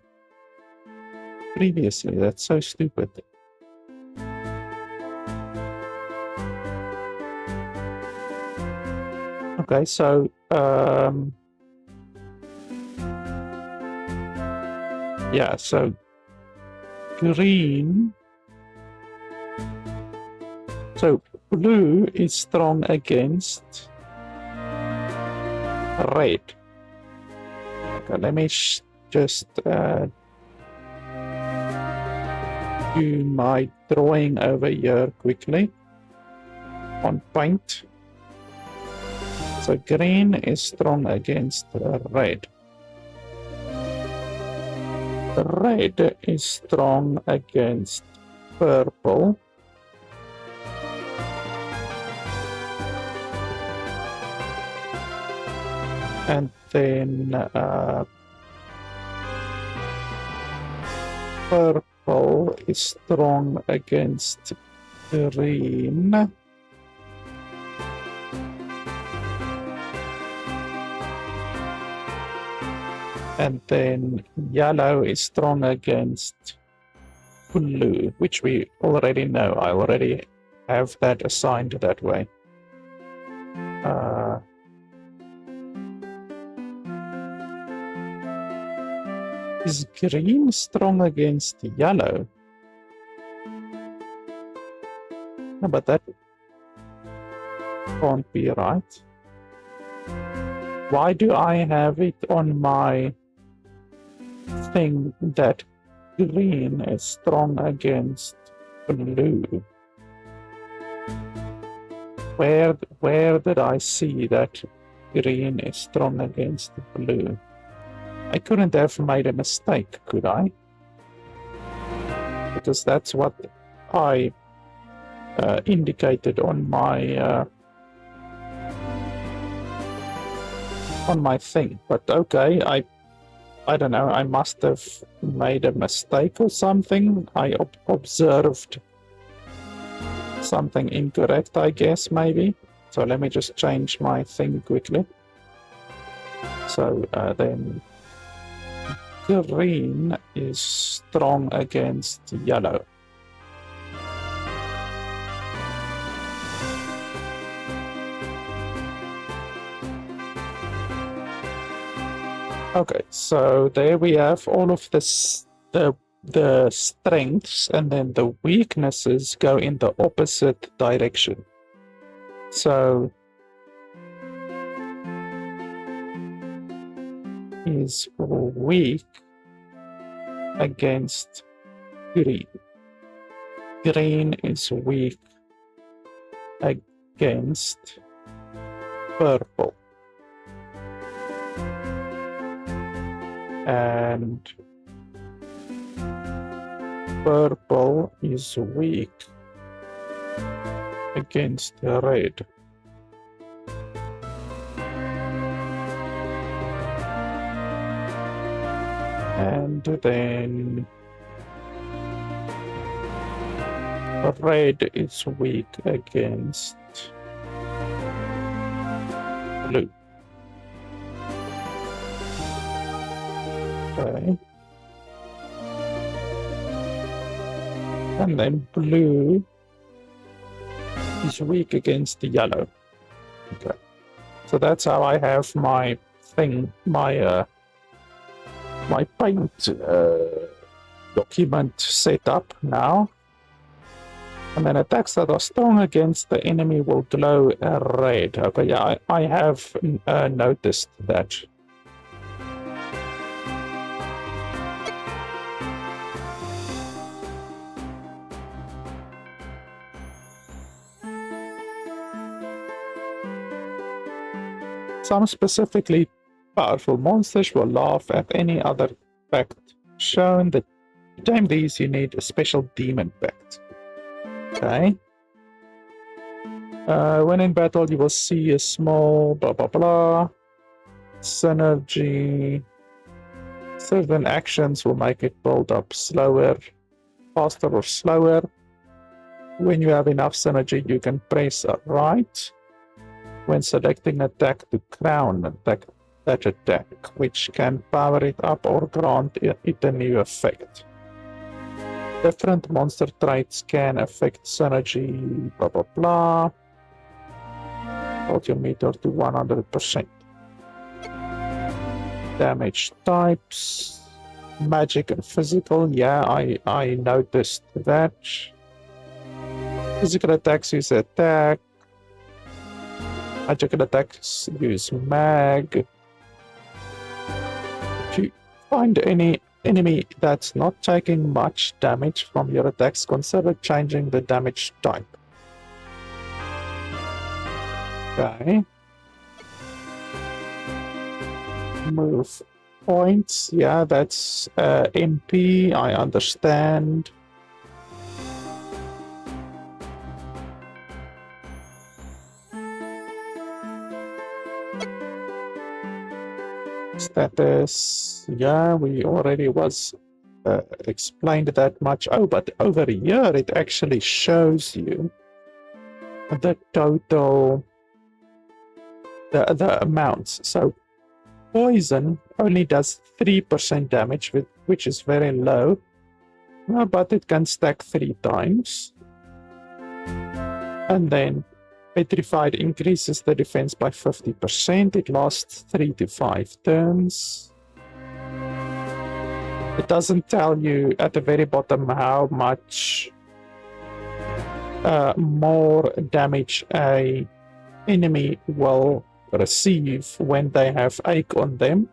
[SPEAKER 1] previously? That's so stupid. Okay, so yeah, so green. So blue is strong against red. Okay, let me just do my drawing over here quickly on paint. So green is strong against red. Red is strong against purple. And then purple is strong against green. And then yellow is strong against blue, which we already know. I already have that assigned that way. Is green strong against yellow? No, but that can't be right. Why do I have it on my thing that green is strong against blue? Where did I see that green is strong against blue? I couldn't have made a mistake, could I? Because that's what I indicated on my thing. But okay, I don't know, I must have made a mistake or something. I observed something incorrect, I guess, maybe. So let me just change my thing quickly. So then green is strong against yellow. Okay, so there we have all of this, the strengths, and then the weaknesses go in the opposite direction. So is weak against green. Green is weak against purple. And purple is weak against red. And then red is weak against blue. Okay. And then blue is weak against the yellow. Okay. So that's how I have my thing, my paint document set up now. And then attacks that are strong against the enemy will glow red. Okay, yeah, I have noticed that. Some specifically powerful monsters will laugh at any other pact shown. That to tame these, you need a special demon pact. Okay. When in battle, you will see a small blah blah blah synergy. Certain actions will make it build up slower, faster, or slower. When you have enough synergy, you can press right when selecting attack to crown attack that attack, which can power it up or grant it a new effect. Different monster traits can affect synergy, blah blah blah. Hold your meter to 100%. Damage types, magic and physical. Yeah, I noticed that. Physical attacks use attack. magical attacks, use mag. If you find any enemy that's not taking much damage from your attacks, consider changing the damage type. Okay. Move points. Yeah, that's MP. I understand. Status. Yeah, we already was explained that much. Oh, but over here it actually shows you the total, the amounts. So poison only does 3% damage, which is very low, but it can stack 3 times. And then petrified increases the defense by 50%. It lasts 3 to 5 turns. It doesn't tell you at the very bottom how much more damage a enemy will receive when they have ache on them.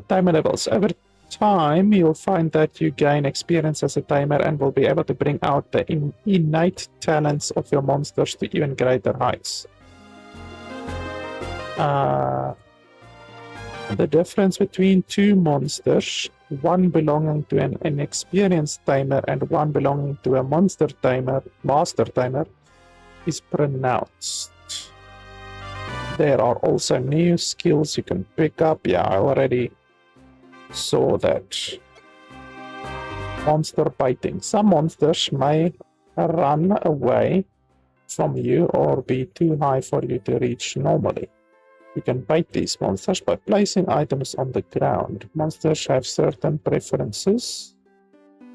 [SPEAKER 1] Tamer levels. Over time, you'll find that you gain experience as a tamer and will be able to bring out the innate talents of your monsters to even greater heights. The difference between two monsters, one belonging to an inexperienced tamer and one belonging to a master tamer, is pronounced. There are also new skills you can pick up. Yeah, I already saw that. Monster biting. Some monsters may run away from you or be too high for you to reach normally. You can bite these monsters by placing items on the ground. Monsters have certain preferences.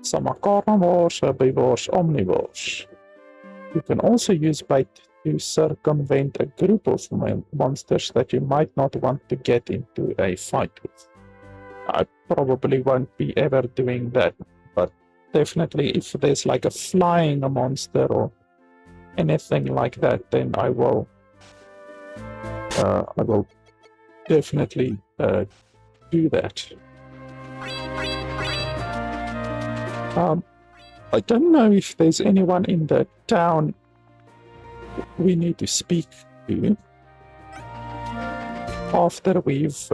[SPEAKER 1] Some are carnivores, herbivores, omnivores. You can also use bait to circumvent a group of monsters that you might not want to get into a fight with. I probably won't be ever doing that, but definitely if there's like a flying monster or anything like that, then I will definitely do that. I don't know if there's anyone in the town we need to speak to after we've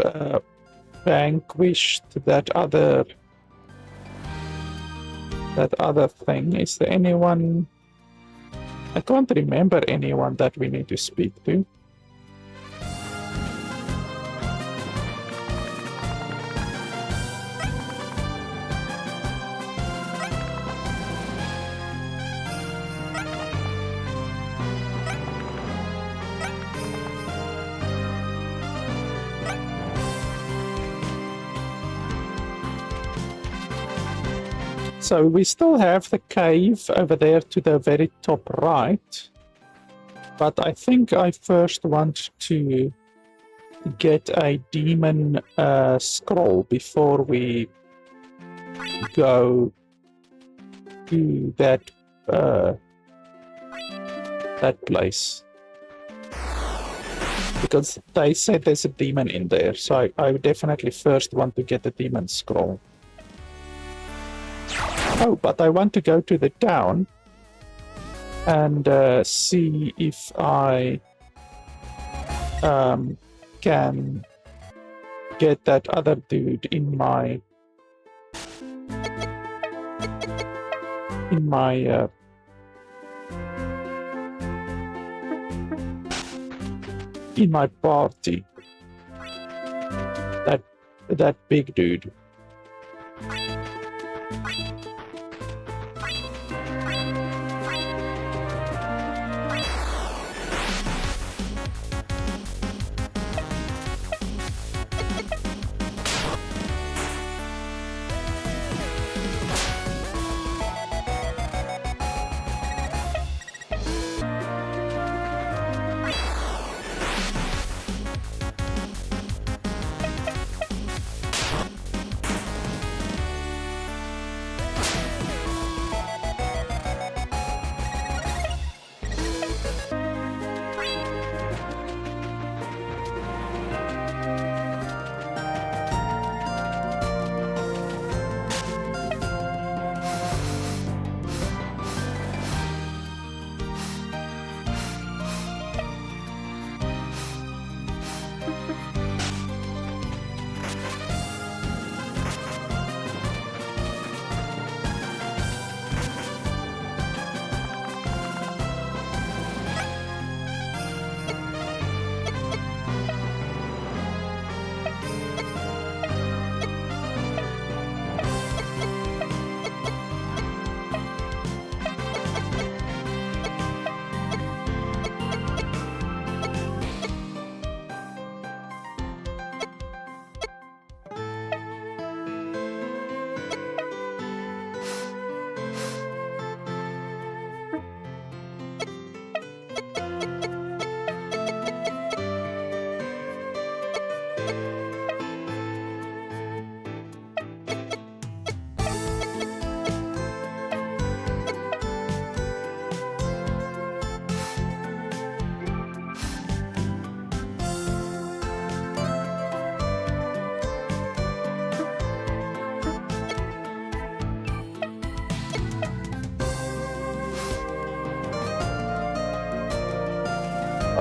[SPEAKER 1] vanquished that other thing. Is there anyone? I can't remember anyone that we need to speak to. So we still have the cave over there to the very top right, but I think I first want to get a demon scroll before we go to that place, because they said there's a demon in there, so I definitely first want to get the demon scroll. Oh, but I want to go to the town and see if I can get that other dude in my party. That big dude.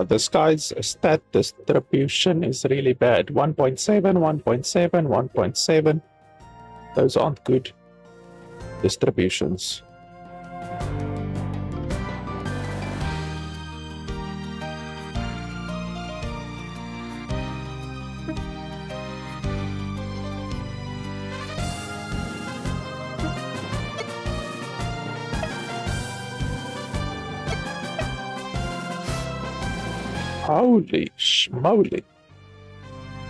[SPEAKER 1] This guy's stat distribution is really bad. 1.7, 1.7, 1.7. Those aren't good distributions. Holy schmoly.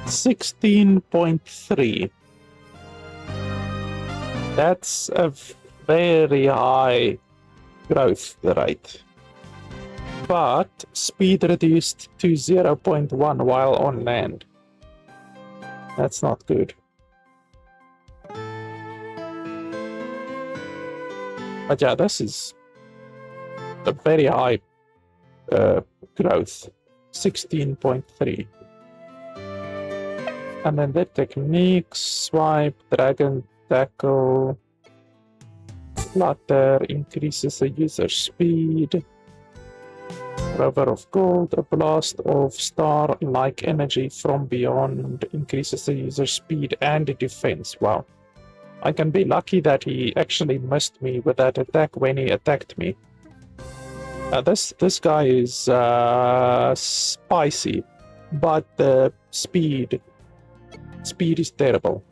[SPEAKER 1] 16.3. That's a very high growth rate. But speed reduced to 0.1 while on land. That's not good. But yeah, this is a very high growth. 16.3. And then the techniques, swipe, dragon tackle, flutter increases the user speed, rover of gold, a blast of star-like energy from beyond increases the user speed and defense. Wow. I can be lucky that he actually missed me with that attack when he attacked me. This guy is spicy, but the speed is terrible.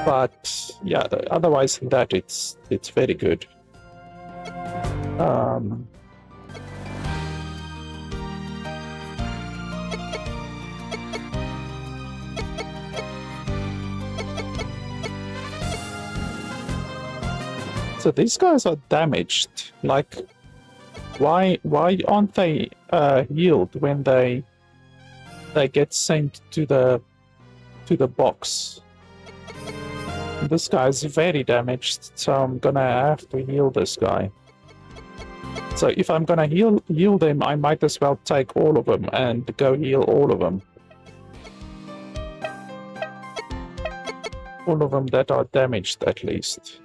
[SPEAKER 1] But yeah, otherwise than that, it's very good. So these guys are damaged. Like, why aren't they healed when they get sent to the box? This guy is very damaged, so I'm gonna have to heal this guy. So if I'm gonna heal them, I might as well take all of them and go heal all of them. All of them that are damaged, at least.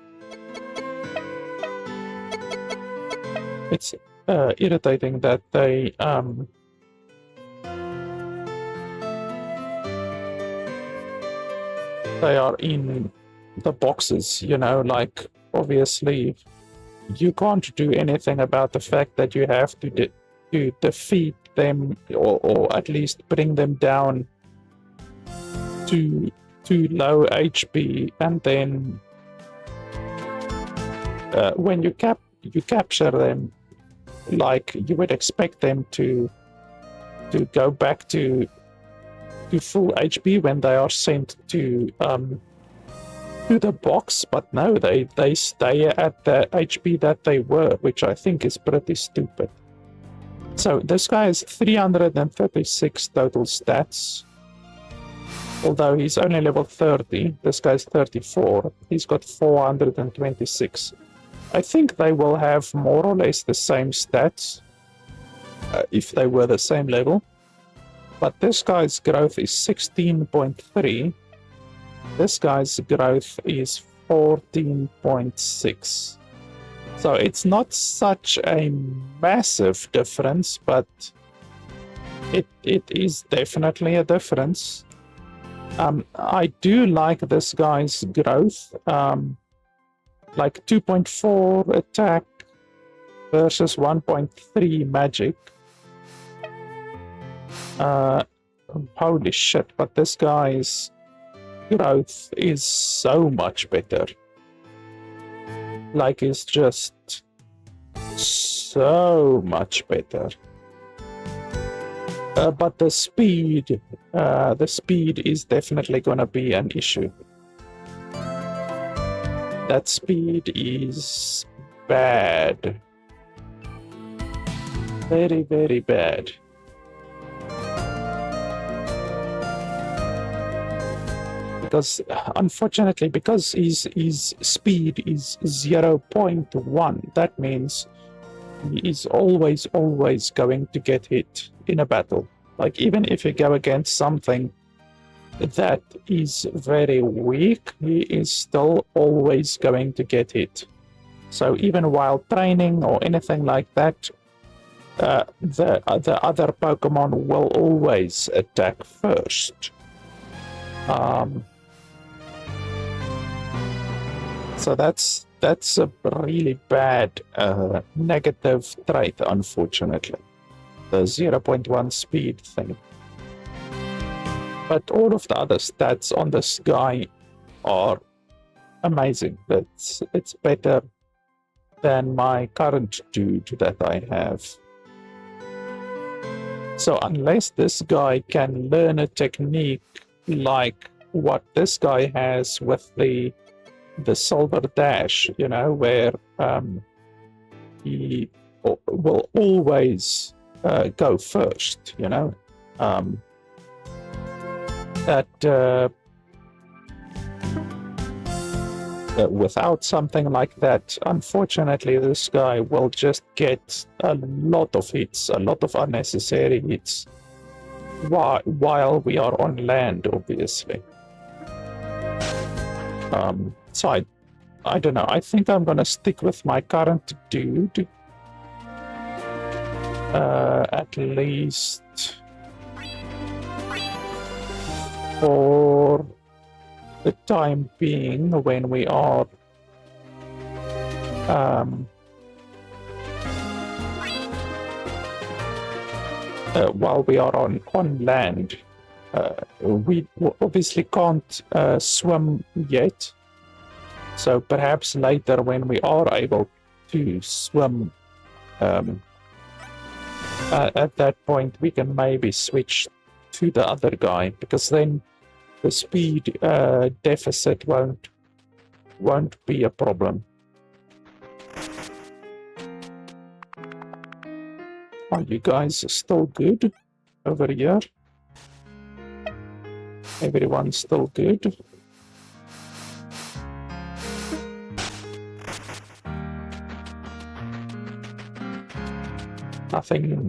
[SPEAKER 1] It's irritating that they are in the boxes, you know, like, obviously you can't do anything about the fact that you have to defeat them, or at least bring them down to low HP, and then when you capture them, like, you would expect them to go back to full HP when they are sent to the box, but no, they stay at the HP that they were, which I think is pretty stupid. So this guy has 336 total stats, although he's only level 30. This guy's 34. He's got 426. I think they will have more or less the same stats if they were the same level. But this guy's growth is 16.3. This guy's growth is 14.6. So it's not such a massive difference, but it is definitely a difference. I do like this guy's growth. Like 2.4 attack versus 1.3 magic. Holy shit, but this guy's growth is so much better. Like, it's just so much better. But the speed is definitely gonna be an issue. That speed is bad. Very, very bad. Because, unfortunately, because his speed is 0.1, that means he is always going to get hit in a battle. Like, even if you go against something that is very weak, he is still always going to get hit. So even while training or anything like that, the other Pokemon will always attack first. So that's a really bad negative trait, unfortunately. The 0.1 speed thing. But all of the other stats on this guy are amazing. It's better than my current dude that I have. So unless this guy can learn a technique like what this guy has with the silver dash, you know, where he will always go first, you know, without something like that, unfortunately, this guy will just get a lot of hits, a lot of unnecessary hits, while we are on land, obviously. So I don't know. I think I'm gonna stick with my current dude, at least for the time being, when we are while we are on land. We obviously can't swim yet, so perhaps later when we are able to swim, at that point we can maybe switch to the other guy, because then the speed deficit won't be a problem. Are you guys still good over here? Everyone's still good?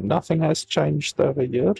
[SPEAKER 1] Nothing has changed over here.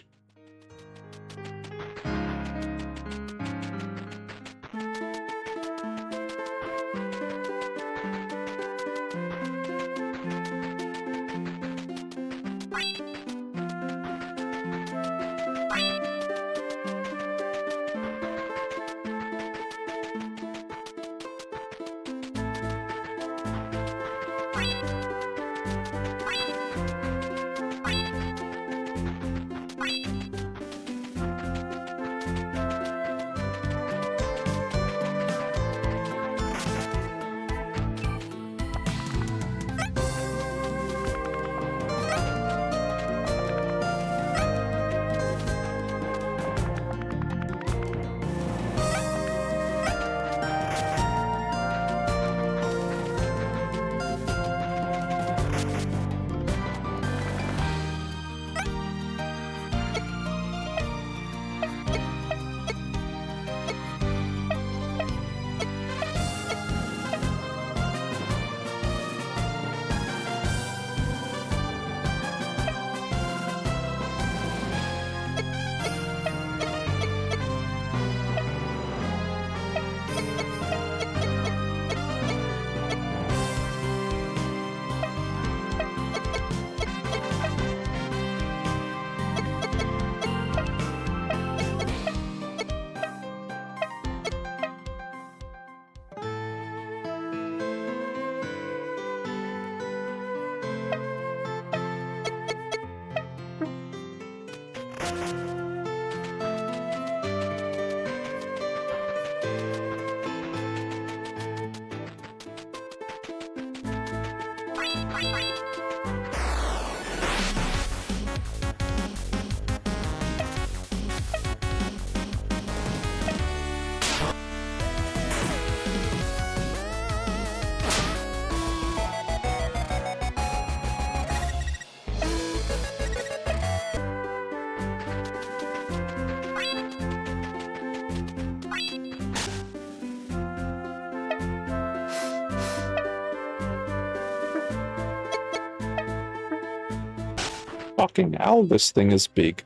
[SPEAKER 1] Fucking hell, this thing is big.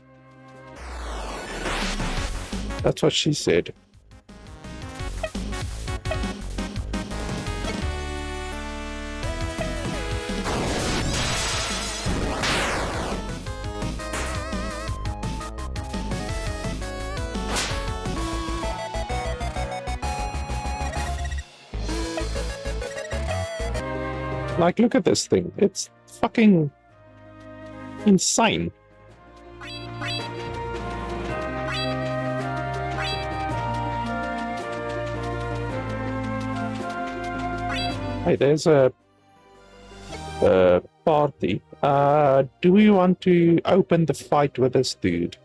[SPEAKER 1] That's what she said. Like, look at this thing. It's fucking insane. Hey, there's a party. Do we want to open the fight with this dude?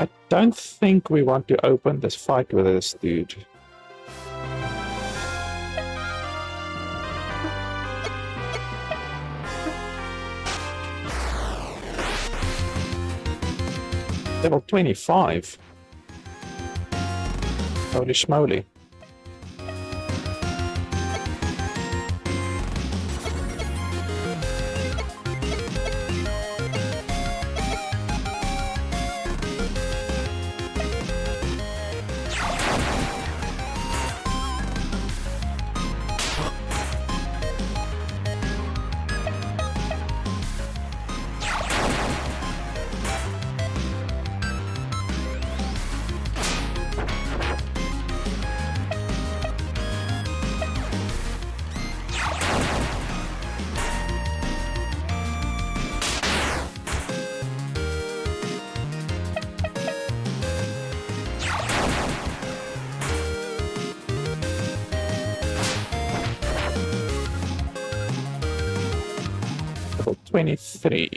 [SPEAKER 1] I don't think we want to open this fight with this dude. Level 25. Holy schmoly. Level 23.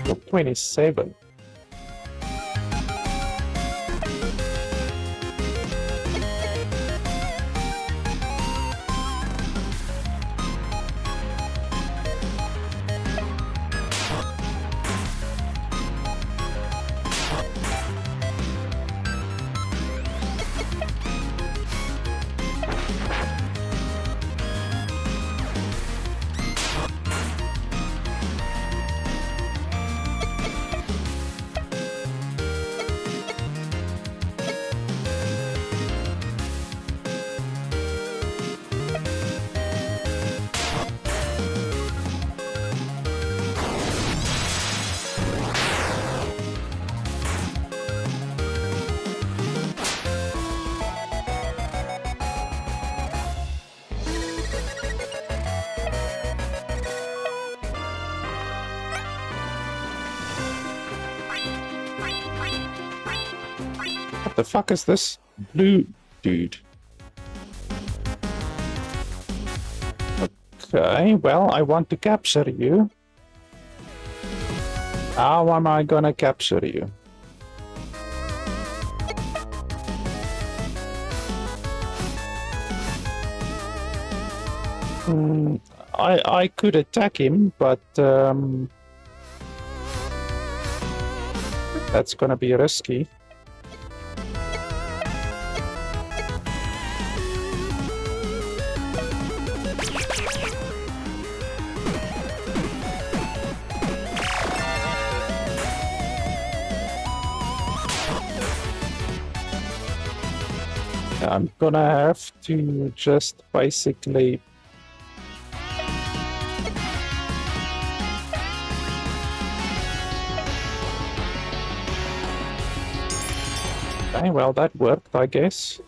[SPEAKER 1] Level 27. What the fuck is this blue dude? Okay, well, I want to capture you. How am I gonna capture you? I could attack him, but that's gonna be risky. I'm gonna have to just basically okay, well, that worked, I guess.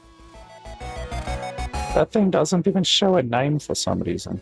[SPEAKER 1] That thing doesn't even show a name for some reason.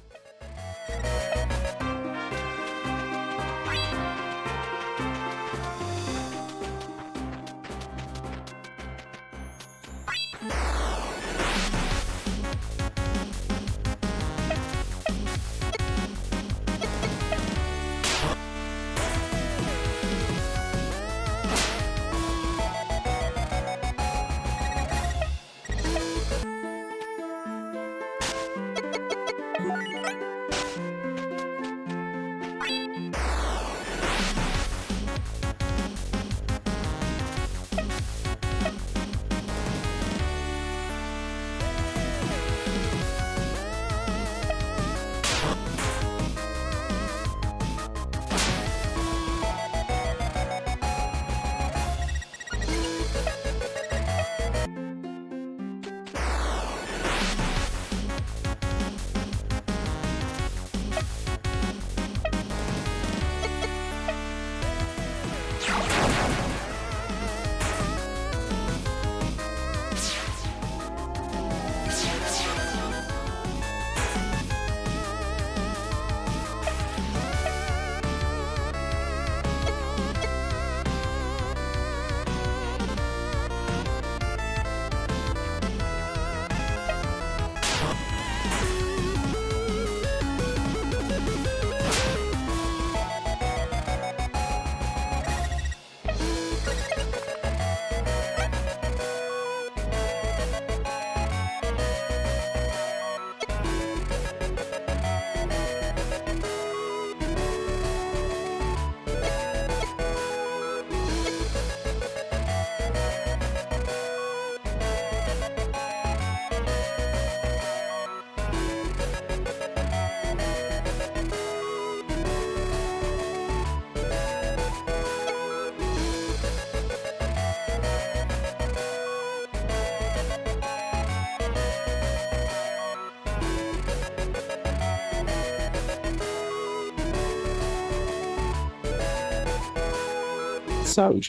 [SPEAKER 1] So,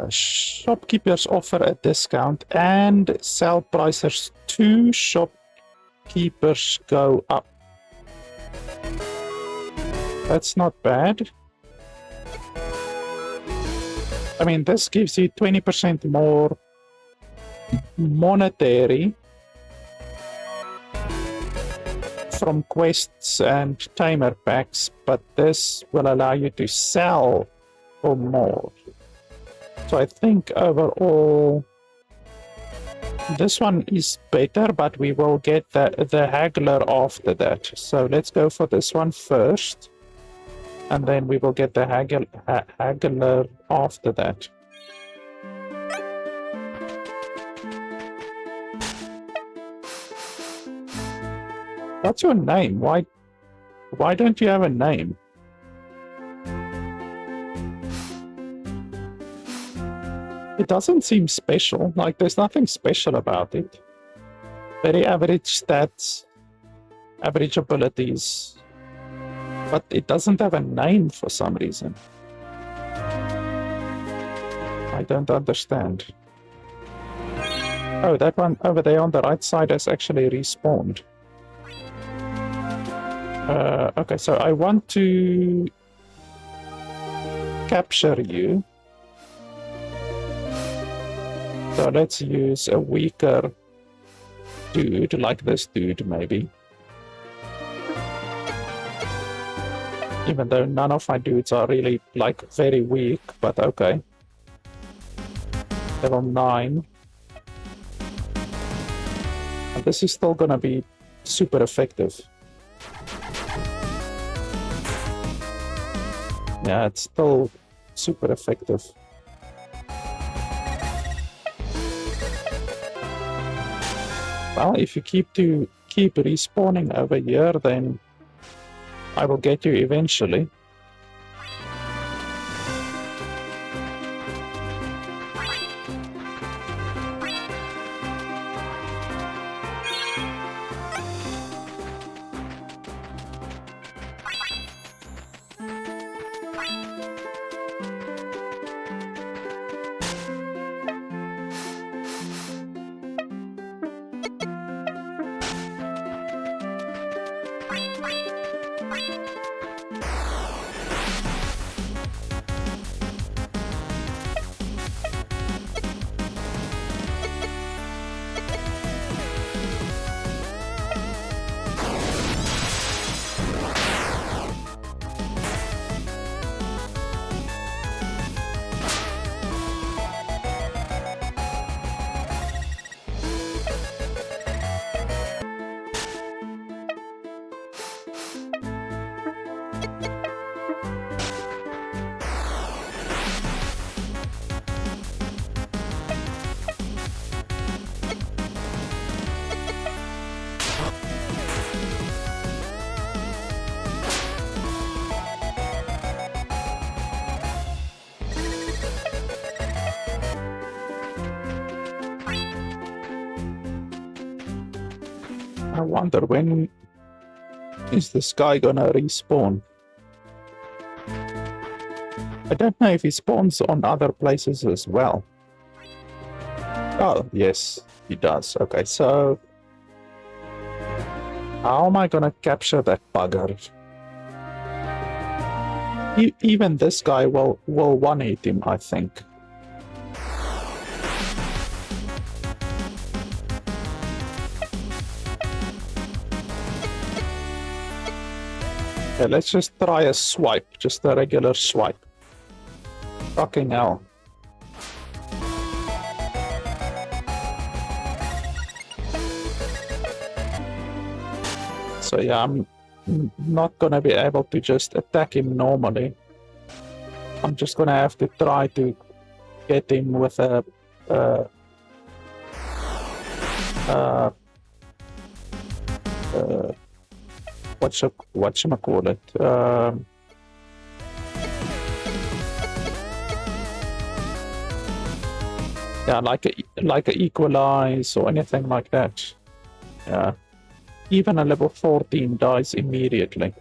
[SPEAKER 1] shopkeepers offer a discount and sell prices to shopkeepers go up. That's not bad. I mean, this gives you 20% more monetary from quests and tamer packs, but this will allow you to sell for more. So I think overall this one is better, but we will get the haggler after that. So let's go for this one first, and then we will get the haggler after that. What's your name? Why don't you have a name? It doesn't seem special. Like, there's nothing special about it. Very average stats, average abilities, but it doesn't have a name for some reason. I don't understand. Oh, that one over there on the right side has actually respawned. Okay, so I want to capture you. So let's use a weaker dude, like this dude, maybe. Even though none of my dudes are really, like, very weak, but okay. Level 9. And this is still gonna be super effective. Yeah, it's still super effective. Well, if you keep respawning over here, then I will get you eventually. I wonder, when is this guy gonna respawn? I don't know if he spawns on other places as well. Oh, yes, he does. Okay, so how am I gonna capture that bugger? Even this guy will one-hit him, I think. Okay, let's just try a swipe, just a regular swipe. Fucking hell. So yeah, I'm not gonna be able to just attack him normally. I'm just gonna have to try to get him with a whatchamacallit? Yeah, like a equalize or anything like that. Yeah. Even a level 14 dies immediately.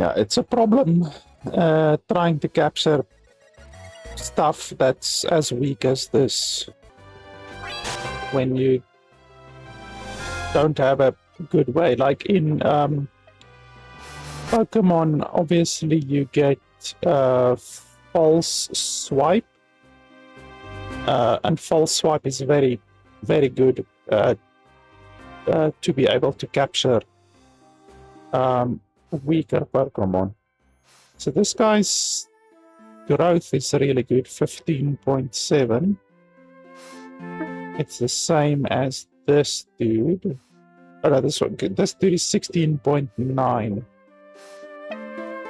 [SPEAKER 1] Yeah, it's a problem trying to capture stuff that's as weak as this when you don't have a good way. Like in Pokemon, obviously you get false swipe, and false swipe is very, very good to be able to capture weaker Pokemon. So this guy's growth is really good, 15.7. It's the same as this dude. Oh no, this dude is 16.9.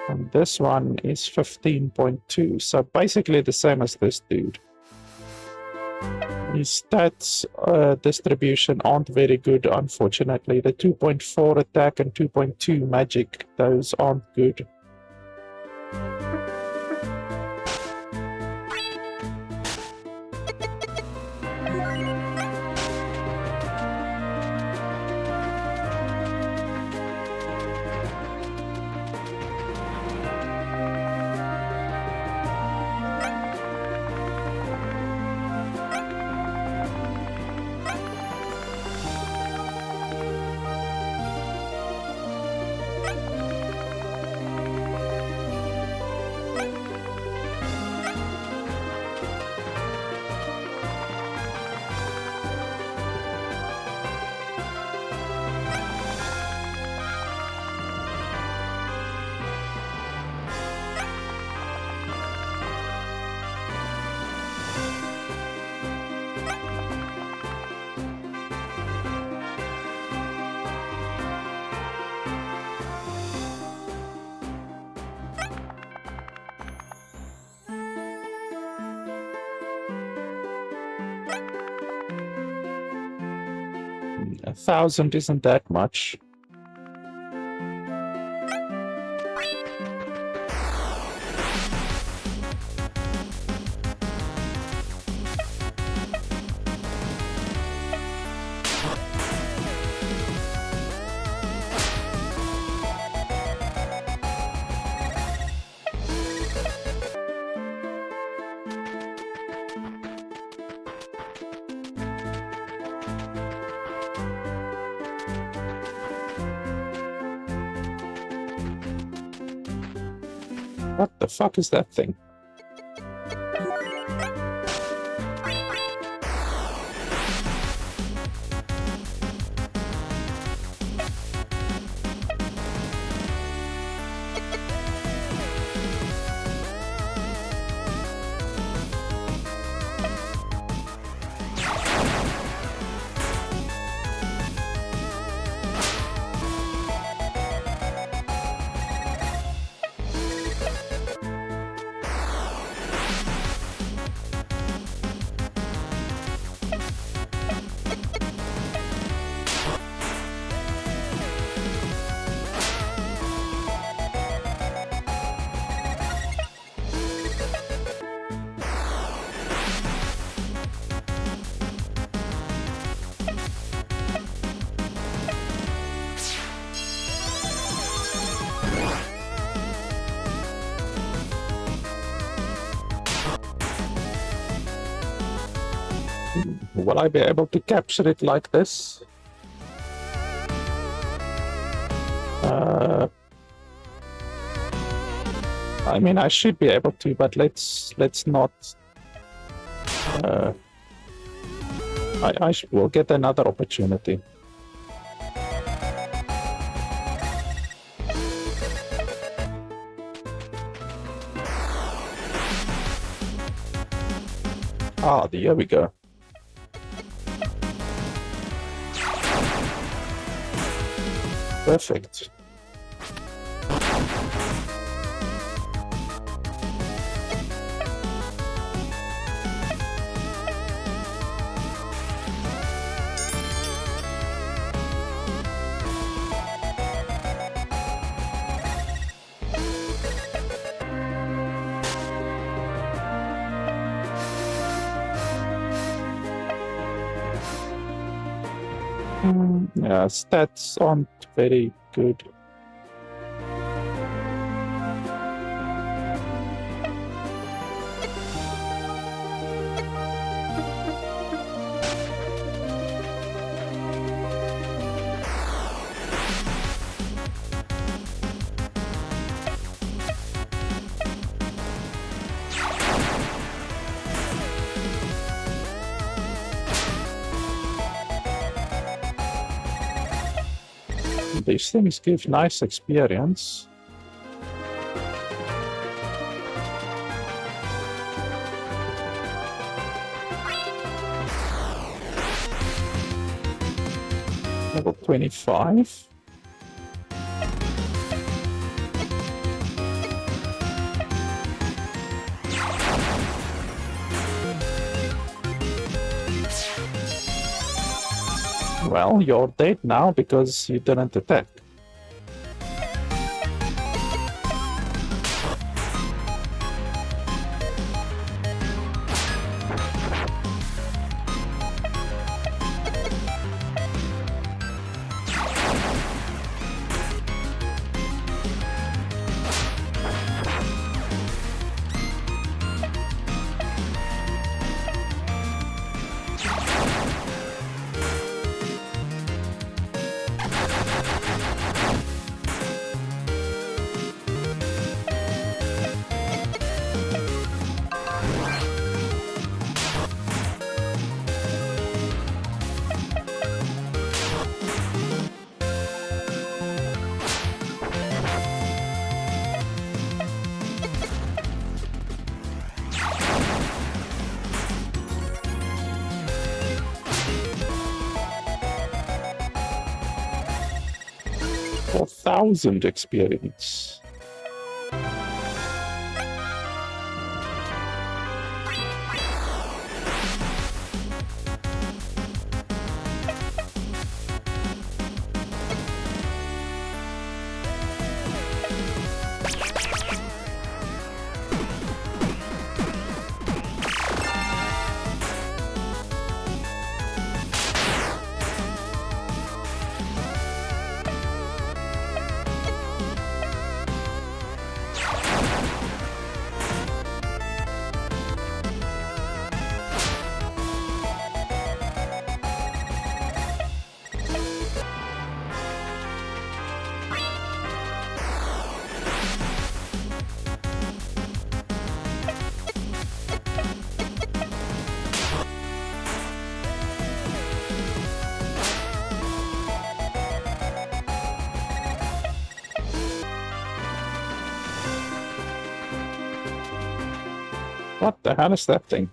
[SPEAKER 1] And this one is 15.2. So basically the same as this dude. His stats distribution aren't very good, unfortunately. The 2.4 attack and 2.2 magic, those aren't good. A 1,000 isn't that much. What the fuck is that thing? Will I be able to capture it like this? I mean, I should be able to, but let's not. We'll get another opportunity. Ah, there we go. Perfect. Yeah, stats aren't very good. These things give nice experience. Level 25. Well, you're dead now because you didn't attack. $4,000 experience. What the hell is that thing?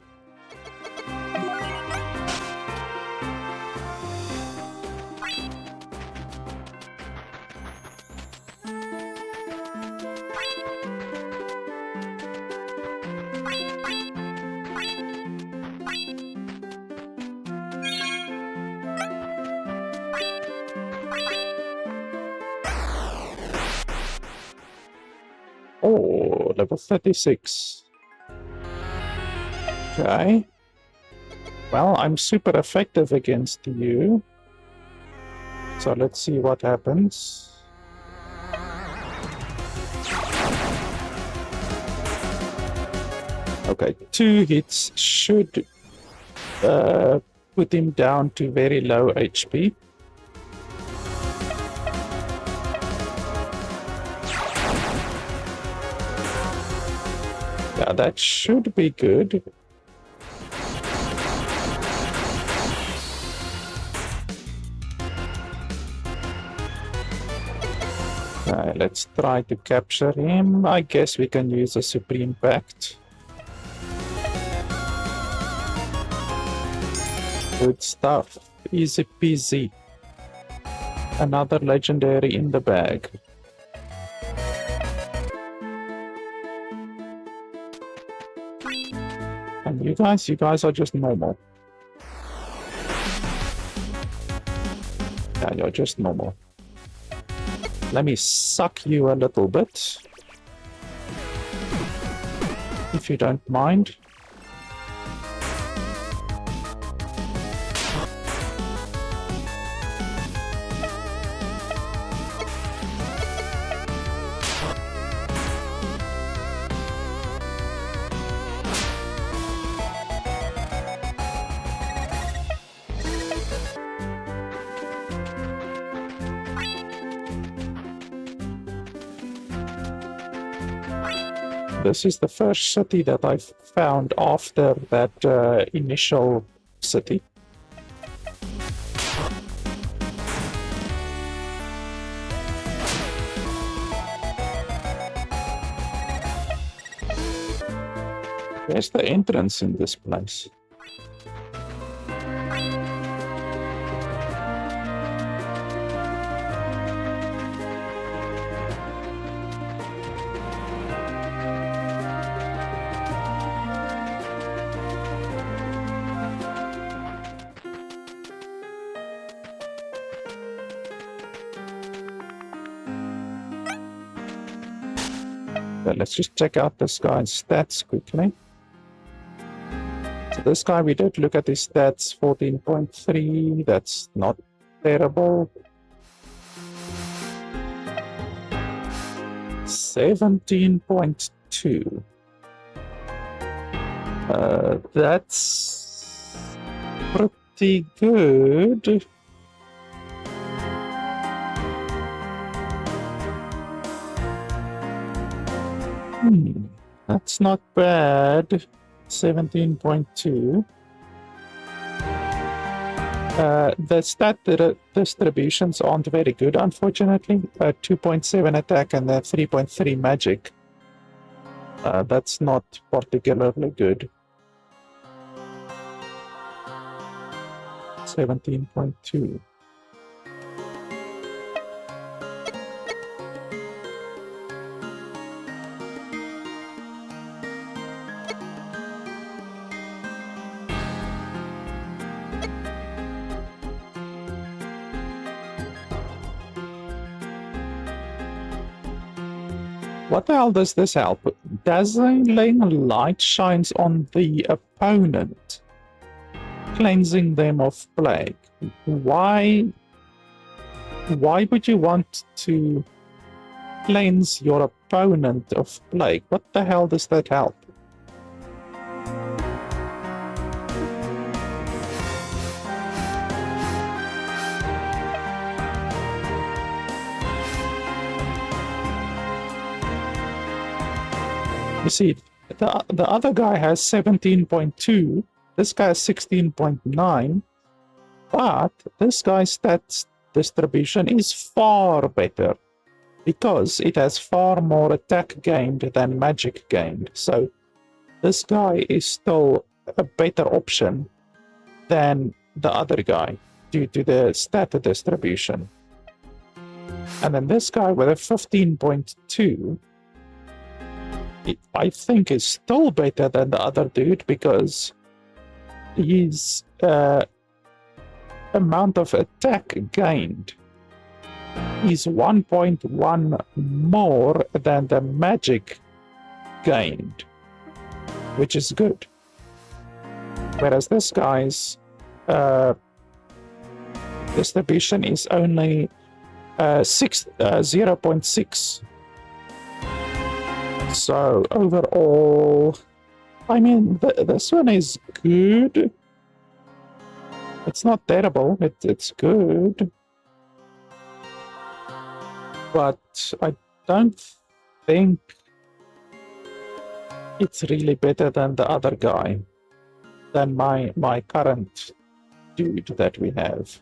[SPEAKER 1] Oh, level 36. Okay. Well, I'm super effective against you. So let's see what happens. Okay, 2 hits should put him down to very low HP. Yeah, that should be good. Let's try to capture him. I guess we can use a Supreme Pact. Good stuff. Easy peasy. Another legendary in the bag. And you guys are just normal. Yeah, you're just normal. Let me suck you a little bit, if you don't mind. This is the first city that I've found after that initial city. Where's the entrance in this place? So let's just check out this guy's stats quickly. So this guy, we did look at his stats, 14.3. That's not terrible. 17.2. That's pretty good. That's not bad. 17.2. The stat distributions aren't very good, unfortunately. 2.7 attack and 3.3 magic. That's not particularly good. 17.2. What the hell does this help? Dazzling light shines on the opponent, cleansing them of plague. Why would you want to cleanse your opponent of plague? What the hell does that help? You see, the other guy has 17.2, this guy has 16.9, but this guy's stats distribution is far better because it has far more attack gained than magic gained. So this guy is still a better option than the other guy due to the stat distribution. And then this guy with a 15.2, I think is still better than the other dude because his amount of attack gained is 1.1 more than the magic gained, which is good. Whereas this guy's distribution is only 0.6. So overall, I mean, this one is good. It's not terrible. It's good, but I don't think it's really better than the other guy, than my current dude that we have.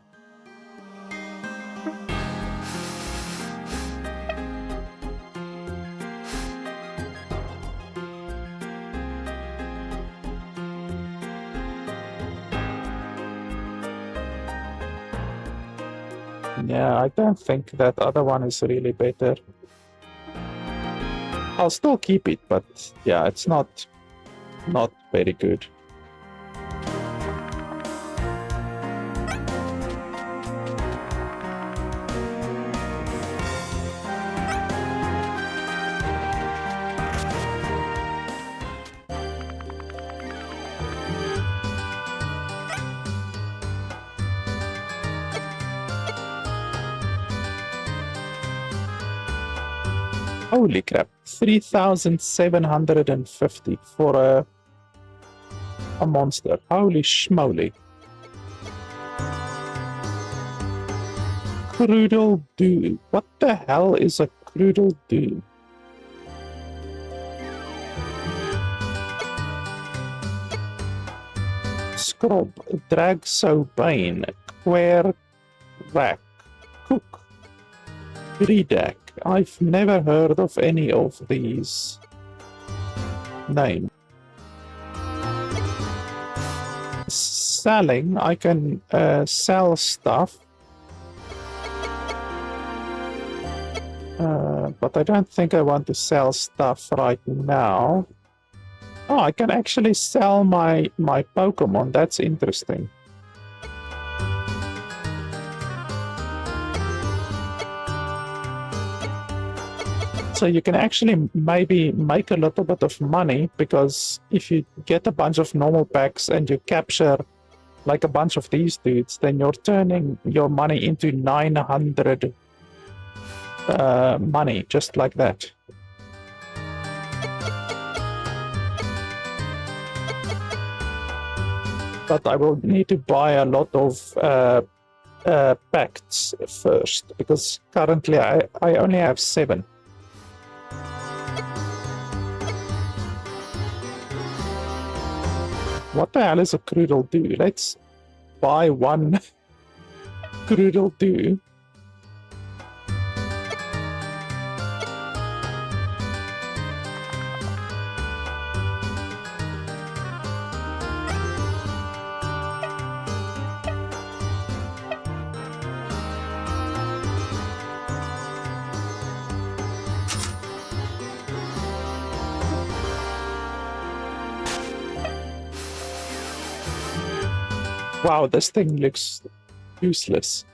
[SPEAKER 1] Yeah, I don't think that other one is really better. I'll still keep it, but yeah, it's not very good. Holy crap, 3,750 for a monster. Holy schmoly. Crudel Dew. What the hell is a Crudel Dew? Scrub, Drag So Bane, Quer Rack, Cook, Redack. I've never heard of any of these names. selling, I can sell stuff. But I don't think I want to sell stuff right now. Oh, I can actually sell my Pokemon. That's interesting. So you can actually maybe make a little bit of money, because if you get a bunch of normal packs and you capture like a bunch of these dudes, then you're turning your money into 900 money, just like that. But I will need to buy a lot of packs first, because currently I only have 7. What the hell is a Cruddle Do? Let's buy one Cruddle Do. Wow, this thing looks useless.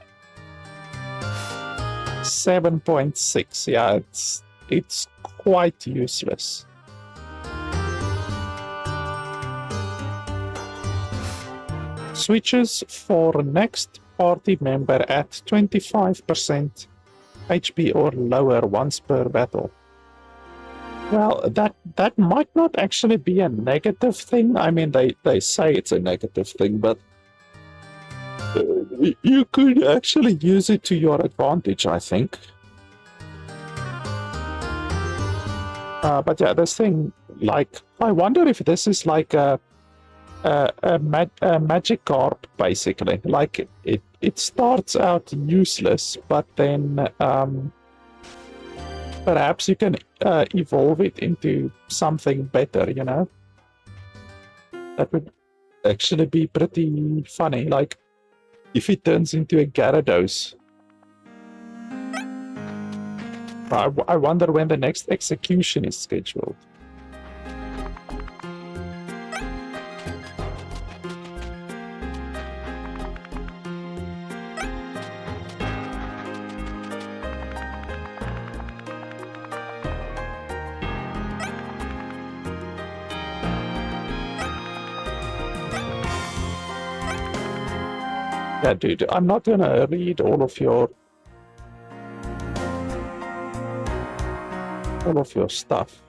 [SPEAKER 1] 7.6, yeah, it's quite useless. Switches for next party member at 25% HP or lower once per battle. Well, that might not actually be a negative thing. I mean, they say it's a negative thing, but you could actually use it to your advantage, I think. But yeah, this thing, like, I wonder if this is like a magic carp, basically. Like, it starts out useless, but then perhaps you can evolve it into something better, you know? That would actually be pretty funny. Like, if it turns into a Gyarados. I wonder when the next execution is scheduled. Yeah, dude, I'm not gonna read all of your stuff.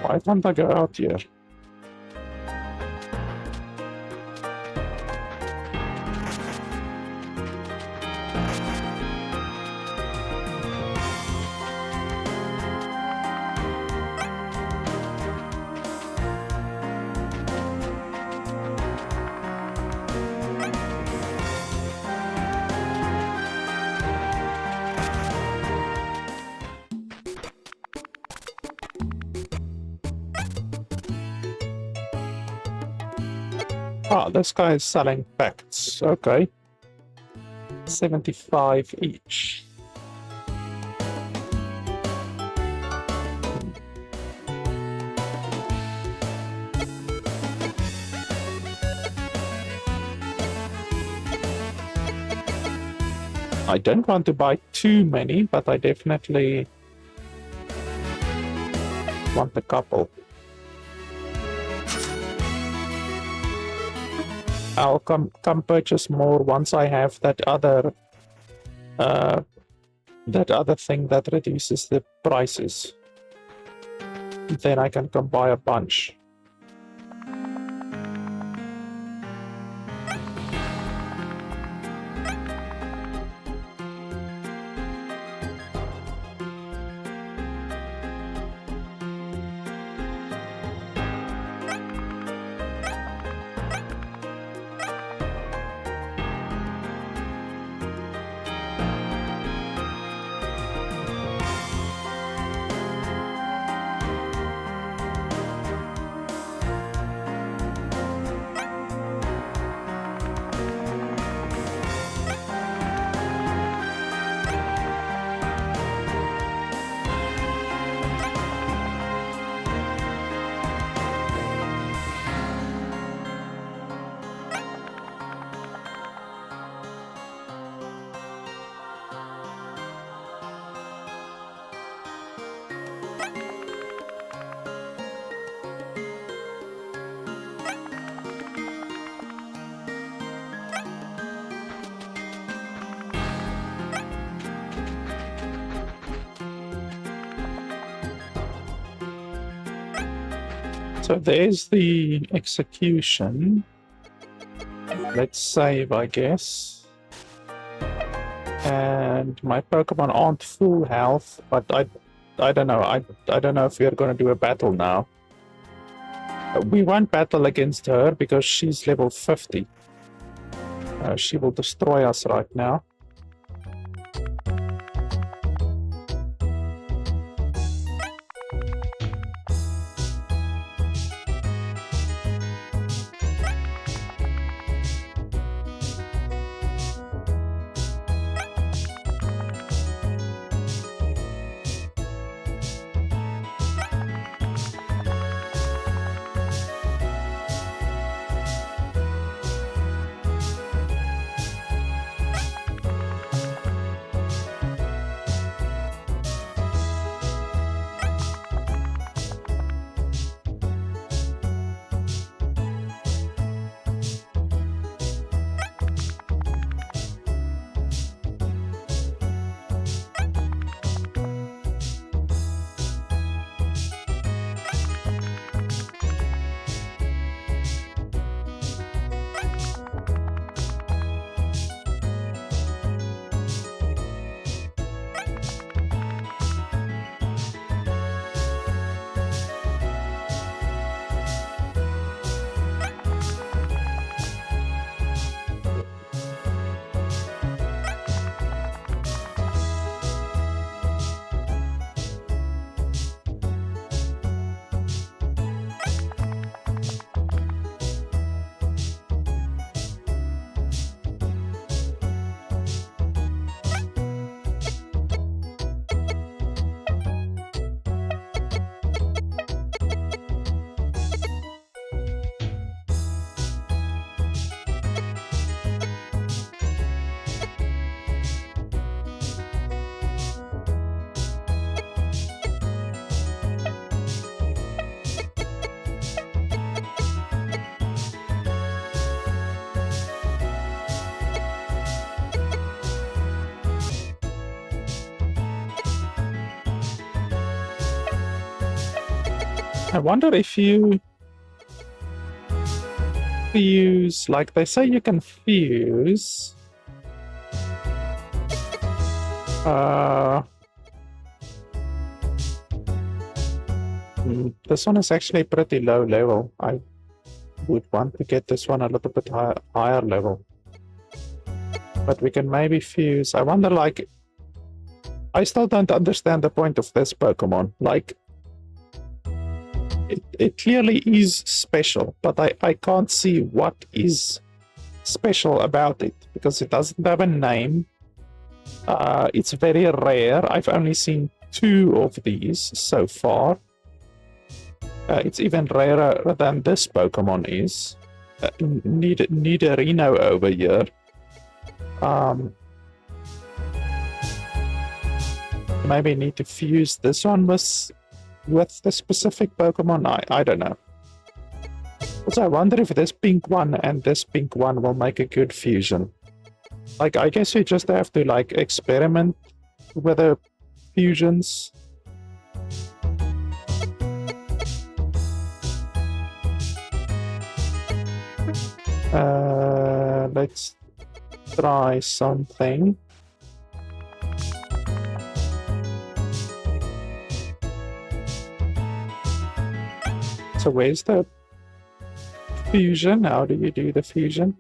[SPEAKER 1] Why can't I go out here? Ah, this guy is selling packs. Okay. 75 each. I don't want to buy too many, but I definitely want a couple. I'll come purchase more once I have that other thing that reduces the prices. Then I can come buy a bunch. So there's the execution. Let's save, I guess. And my Pokemon aren't full health, but I don't know. I don't know if we're going to do a battle now. We won't battle against her because she's level 50. She will destroy us right now. I wonder if you fuse, like they say you can fuse. This one is actually pretty low level. I would want to get this one a little bit higher level. But we can maybe fuse. I wonder, like, I still don't understand the point of this Pokemon. Like, it clearly is special, but I can't see what is special about it because it doesn't have a name. It's very rare. I've only seen 2 of these so far. It's even rarer than this Pokemon is. Nidorino over here. Maybe need to fuse this one with the specific Pokemon. I don't know. Also, I wonder if this pink one and this pink one will make a good fusion. Like, I guess you just have to, like, experiment with the fusions. Let's try something. So where's the fusion? How do you do the fusion?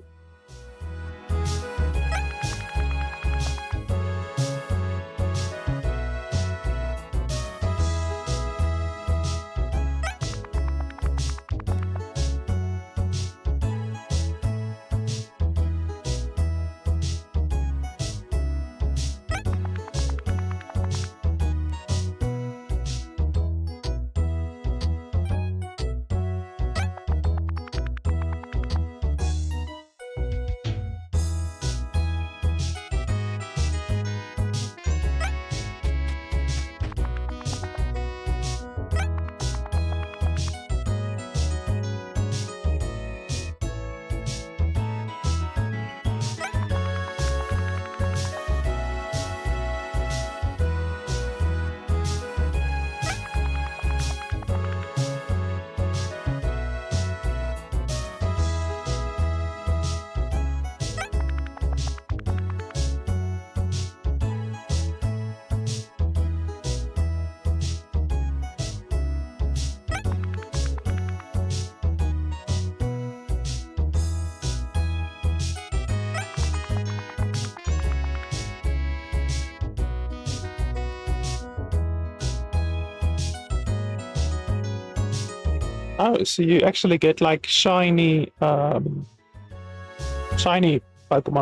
[SPEAKER 1] Oh, so you actually get like shiny Pokemon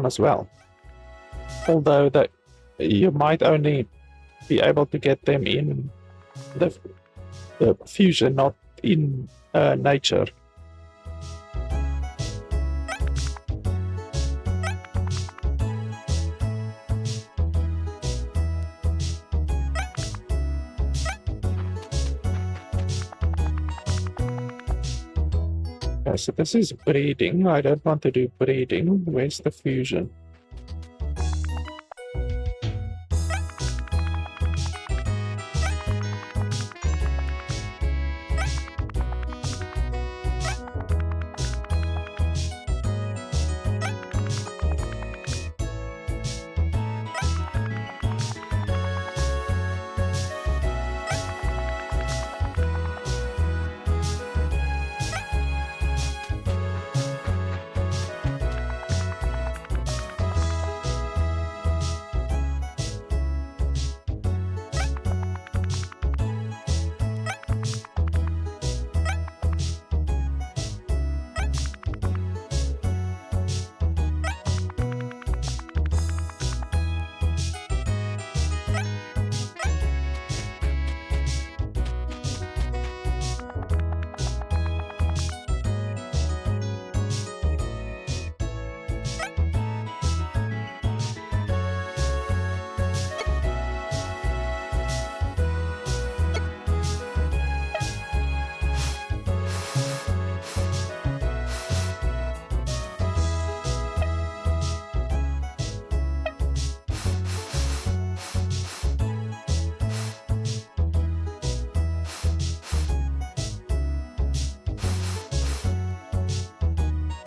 [SPEAKER 1] as well. Although that you might only be able to get them in the fusion, not in nature. Okay, so this is breeding. I don't want to do breeding. Where's the fusion?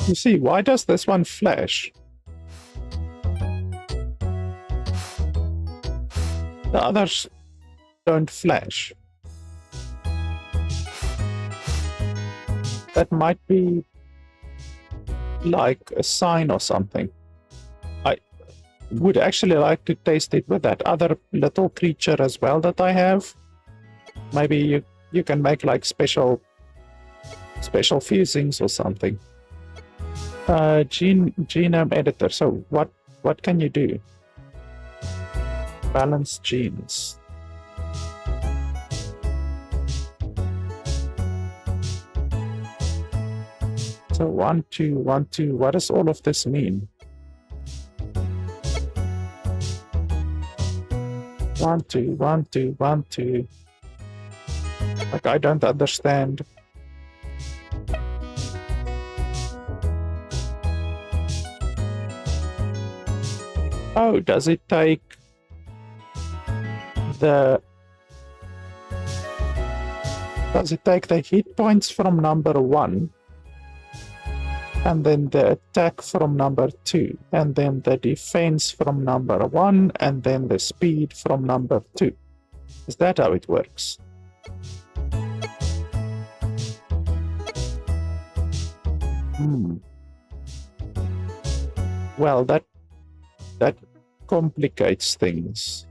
[SPEAKER 1] You see, why does this one flash? The others don't flash. That might be like a sign or something. I would actually like to taste it with that other little creature as well that I have. Maybe you can make like special special fusings or something. Genome editor. So what can you do? Balance genes. So 1, 2, 1, 2. What does all of this mean? 1, 2, 1, 2, 1, 2. Like, I don't understand. Oh, does it take the hit points from number 1, and then the attack from number 2, and then the defense from number 1, and then the speed from number 2? Is that how it works? Well, that complicates things,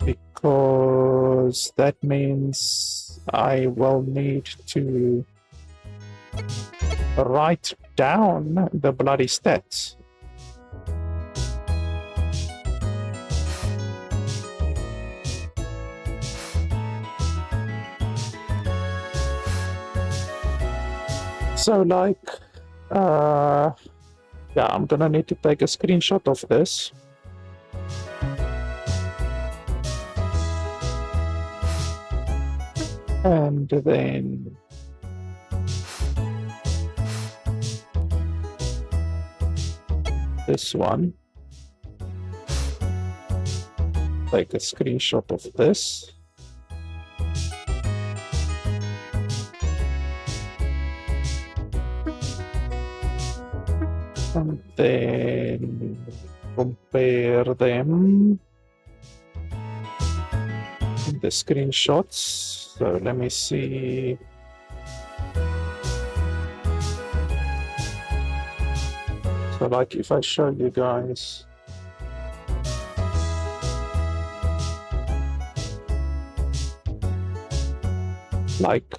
[SPEAKER 1] because that means I will need to write down the bloody stats. So, like, yeah, I'm gonna need to take a screenshot of this. And then this one. Take a screenshot of this. And then compare them in the screenshots. So let me see. So, like, if I show you guys, like,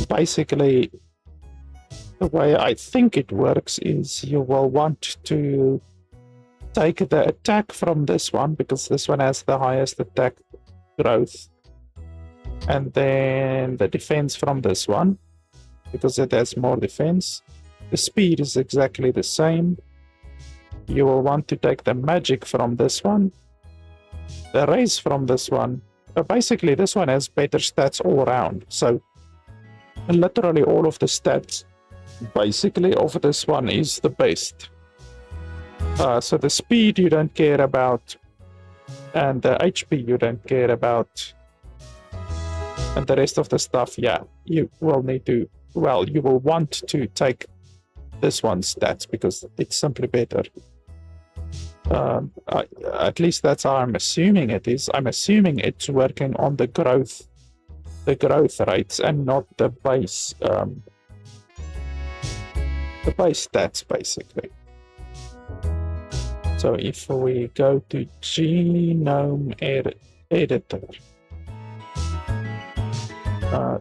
[SPEAKER 1] basically, the way I think it works is you will want to take the attack from this one, because this one has the highest attack growth, and then the defense from this one, because it has more defense. The speed is exactly the same. You will want to take the magic from this one, the race from this one. Basically, this one has better stats all around. So, literally all of the stats basically of this one is the best. So the speed you don't care about, and the HP you don't care about, and the rest of the stuff, yeah, you will need to, well, you will want to take this one's stats because it's simply better. At least that's how I'm assuming it is. I'm assuming it's working on the growth rates and not the base stats, basically. So if we go to genome editor,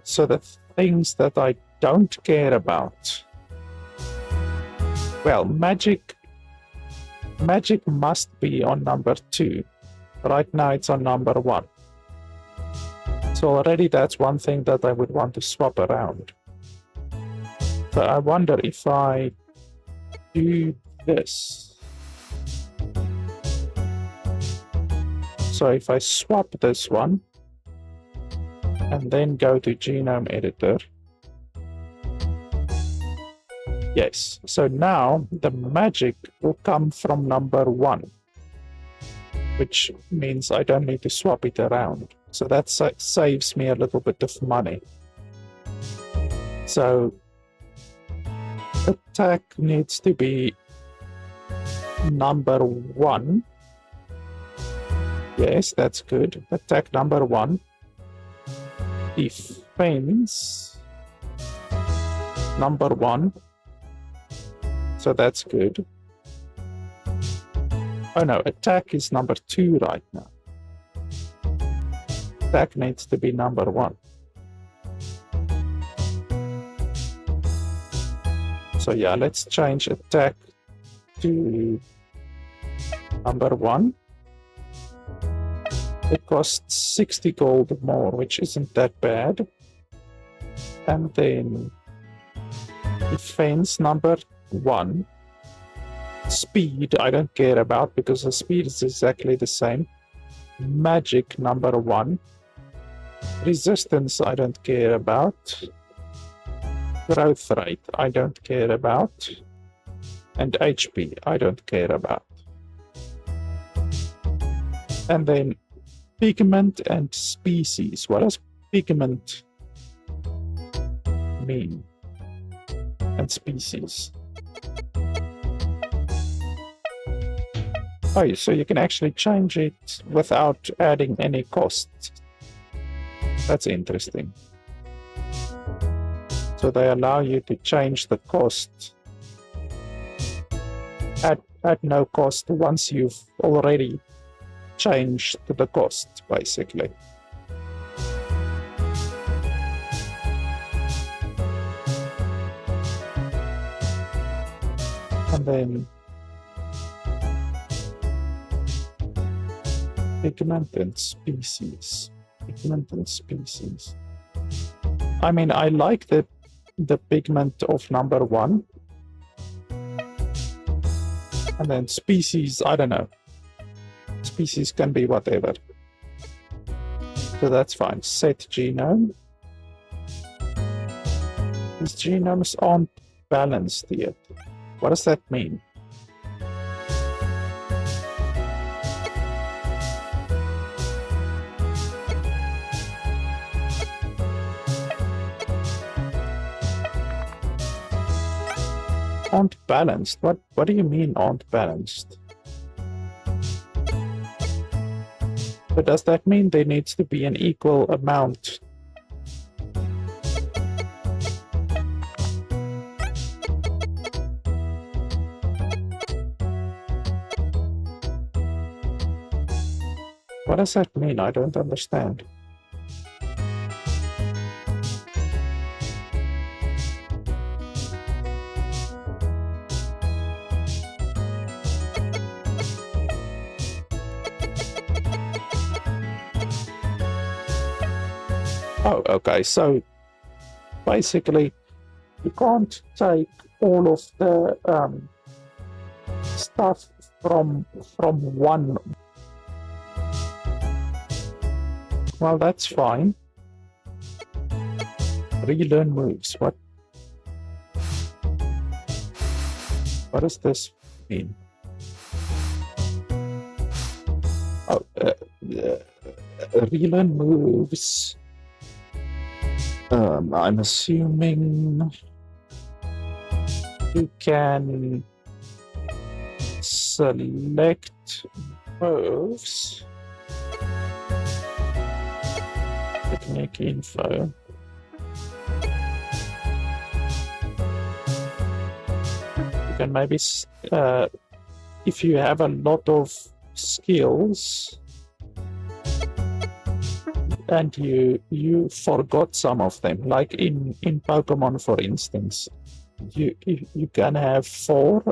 [SPEAKER 1] so the things that I don't care about, well, magic must be on number 2. Right now it's on number 1. So already that's one thing that I would want to swap around. So I wonder if I do this. So if I swap this one and then go to genome editor, yes, so now the magic will come from number 1, which means I don't need to swap it around. So that saves me a little bit of money. So attack needs to be number 1. Yes, that's good. Attack number 1. Defense number 1. So that's good. Oh no, attack is number 2 right now. attack needs to be number 1. So yeah, let's change attack to number 1. It costs 60 gold more, which isn't that bad. And then defense number 1. Speed I don't care about because the speed is exactly the same. Magic number 1. Resistance I don't care about. Growth rate I don't care about. And HP I don't care about. And then pigment and species. What does pigment mean? And species. Oh, so you can actually change it without adding any cost. That's interesting. So they allow you to change the cost at no cost once you've already changed the cost, basically. And then pigment and species. Pigment and species. I mean, I like the pigment of number 1. And then species, I don't know. Species can be whatever. So that's fine. Set genome. These genomes aren't balanced yet. What does that mean? Aren't balanced? What do you mean aren't balanced? But does that mean there needs to be an equal amount? What does that mean? I don't understand. Oh, okay, so basically you can't take all of the stuff from one. Well, that's fine. Relearn moves. What does this mean? Oh, relearn moves. I'm assuming you can select moves. Technique info. You can maybe, if you have a lot of skills and you forgot some of them, like in Pokemon, for instance, you can have 4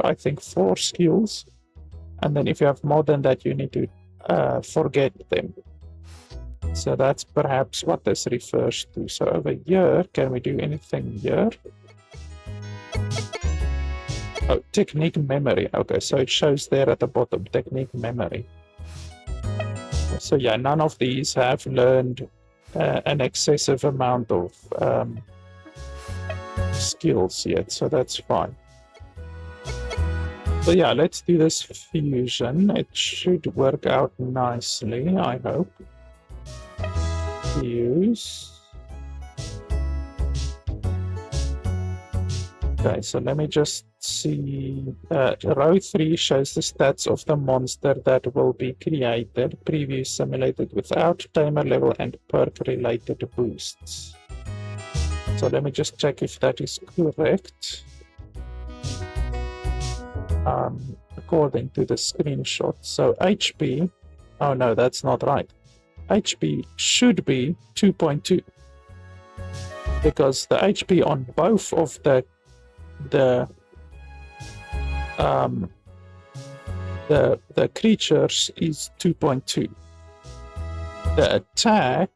[SPEAKER 1] skills, and then if you have more than that, you need to forget them. So that's perhaps what this refers to. So over here, can we do anything here? Oh, technique memory. Okay, so it shows there at the bottom, technique memory. So yeah, none of these have learned an excessive amount of skills yet, so that's fine. So yeah, let's do this fusion. It should work out nicely, I hope. Use. Okay, so let me just see. Row 3 shows the stats of the monster that will be created, preview simulated without tamer level and perk related boosts. So let me just check if that is correct. According to the screenshot. So HP, oh no, that's not right. HP should be 2.2 because the HP on both of the creatures is 2.2. The attack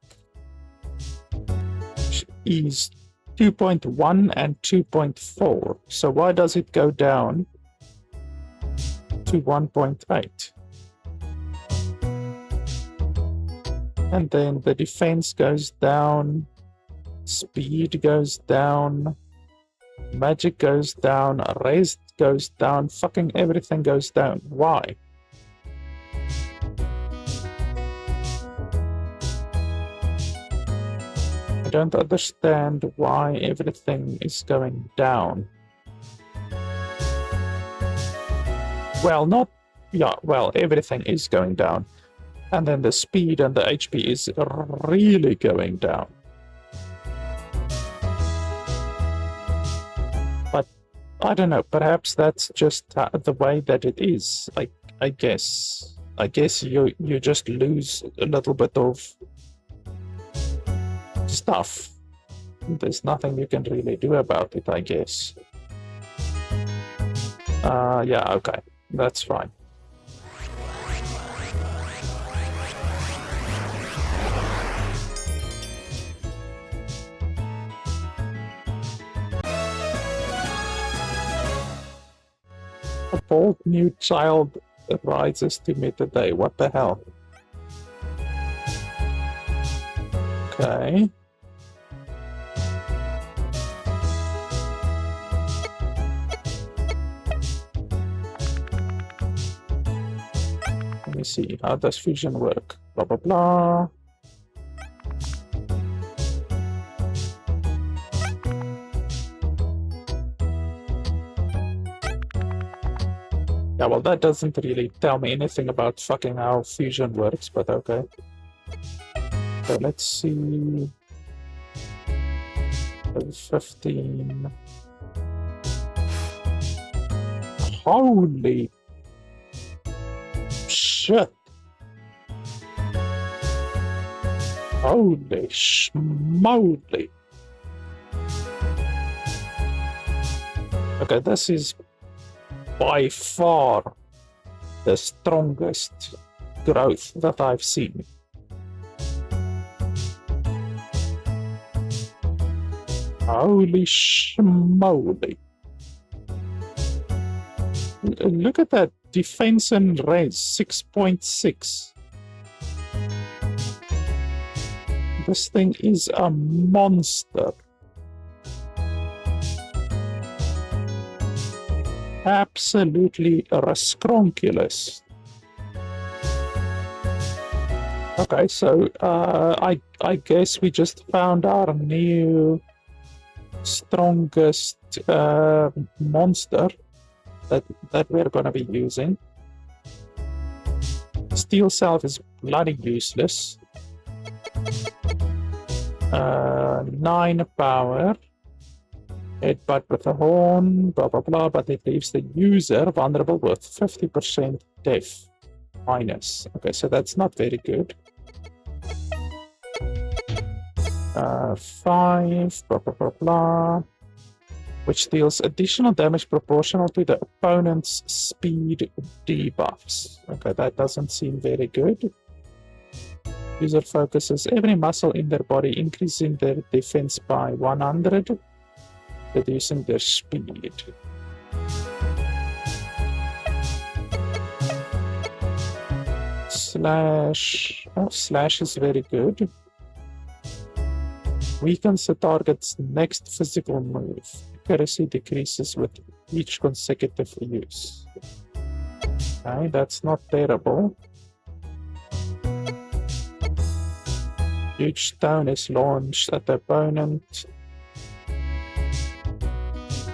[SPEAKER 1] is 2.1 and 2.4. So why does it go down to 1.8? And then the defense goes down, speed goes down, magic goes down, rest goes down, fucking everything goes down. Why? I don't understand why everything is going down. Well, not... yeah, well, everything is going down. And then the speed and the HP is really going down. But I don't know, perhaps that's just the way that it is. I guess you just lose a little bit of stuff. There's nothing you can really do about it, I guess. Yeah, okay, that's fine. A bold new child rises to me today. What the hell? Okay. Let me see. How does fusion work? Blah, blah, blah. Yeah, well, that doesn't really tell me anything about fucking how fusion works, but okay. So let's see. 15. Holy shit. Holy schmoly. Okay, this is by far the strongest growth that I've seen. Holy schmoly. Look at that defense and range, 6.6. This thing is a monster. Absolutely rascronculous. Okay, so I guess we just found our new strongest monster that we're gonna be using. Steel Self is bloody useless. 9 power. Headbutt with a horn, blah blah blah, but it leaves the user vulnerable with 50% death minus. Okay, so that's not very good. 5, blah blah blah blah, which deals additional damage proportional to the opponent's speed debuffs. Okay, that doesn't seem very good. User focuses every muscle in their body, increasing their defense by 100. Reducing their speed. Slash. Oh, slash is very good. Weakens the target's next physical move. Accuracy decreases with each consecutive use. Okay, that's not terrible. Huge stone is launched at the opponent.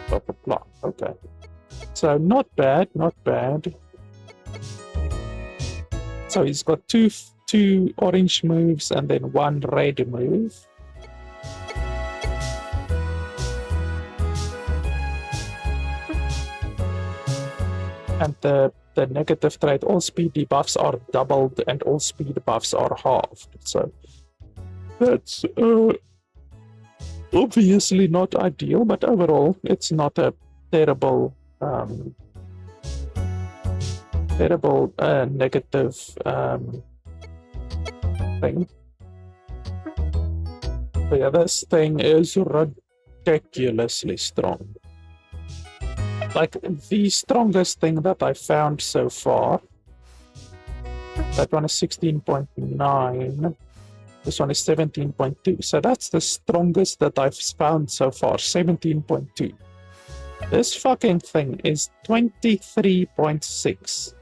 [SPEAKER 1] Blah, blah, blah. Okay. So not bad, not bad. So he's got two orange moves and then 1 red move. And the the negative trait, all speed debuffs are doubled and all speed buffs are halved. So that's obviously not ideal, but overall it's not a terrible negative thing. But yeah, this thing is ridiculously strong. Like, the strongest thing that I found so far, that one is 16.9, this one is 17.2, so that's the strongest that I've found so far, 17.2. This fucking thing is 23.6.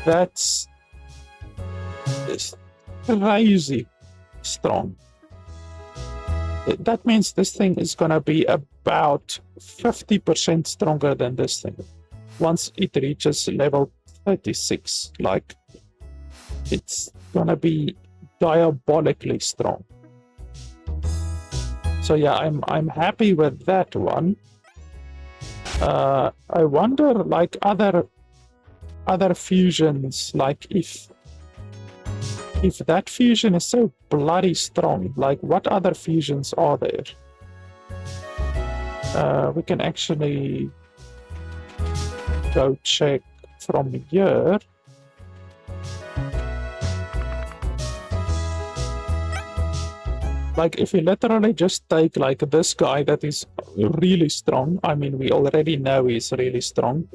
[SPEAKER 1] That's crazy strong. That means this thing is gonna be about 50% stronger than this thing once it reaches level 36. Like, it's gonna be diabolically strong. So yeah, I'm happy with that one. I wonder, like, other fusions, like if that fusion is so bloody strong, like, what other fusions are there? We can actually go check from here. Like, if we literally just take, like, this guy that is really strong, I mean, we already know he's really strong,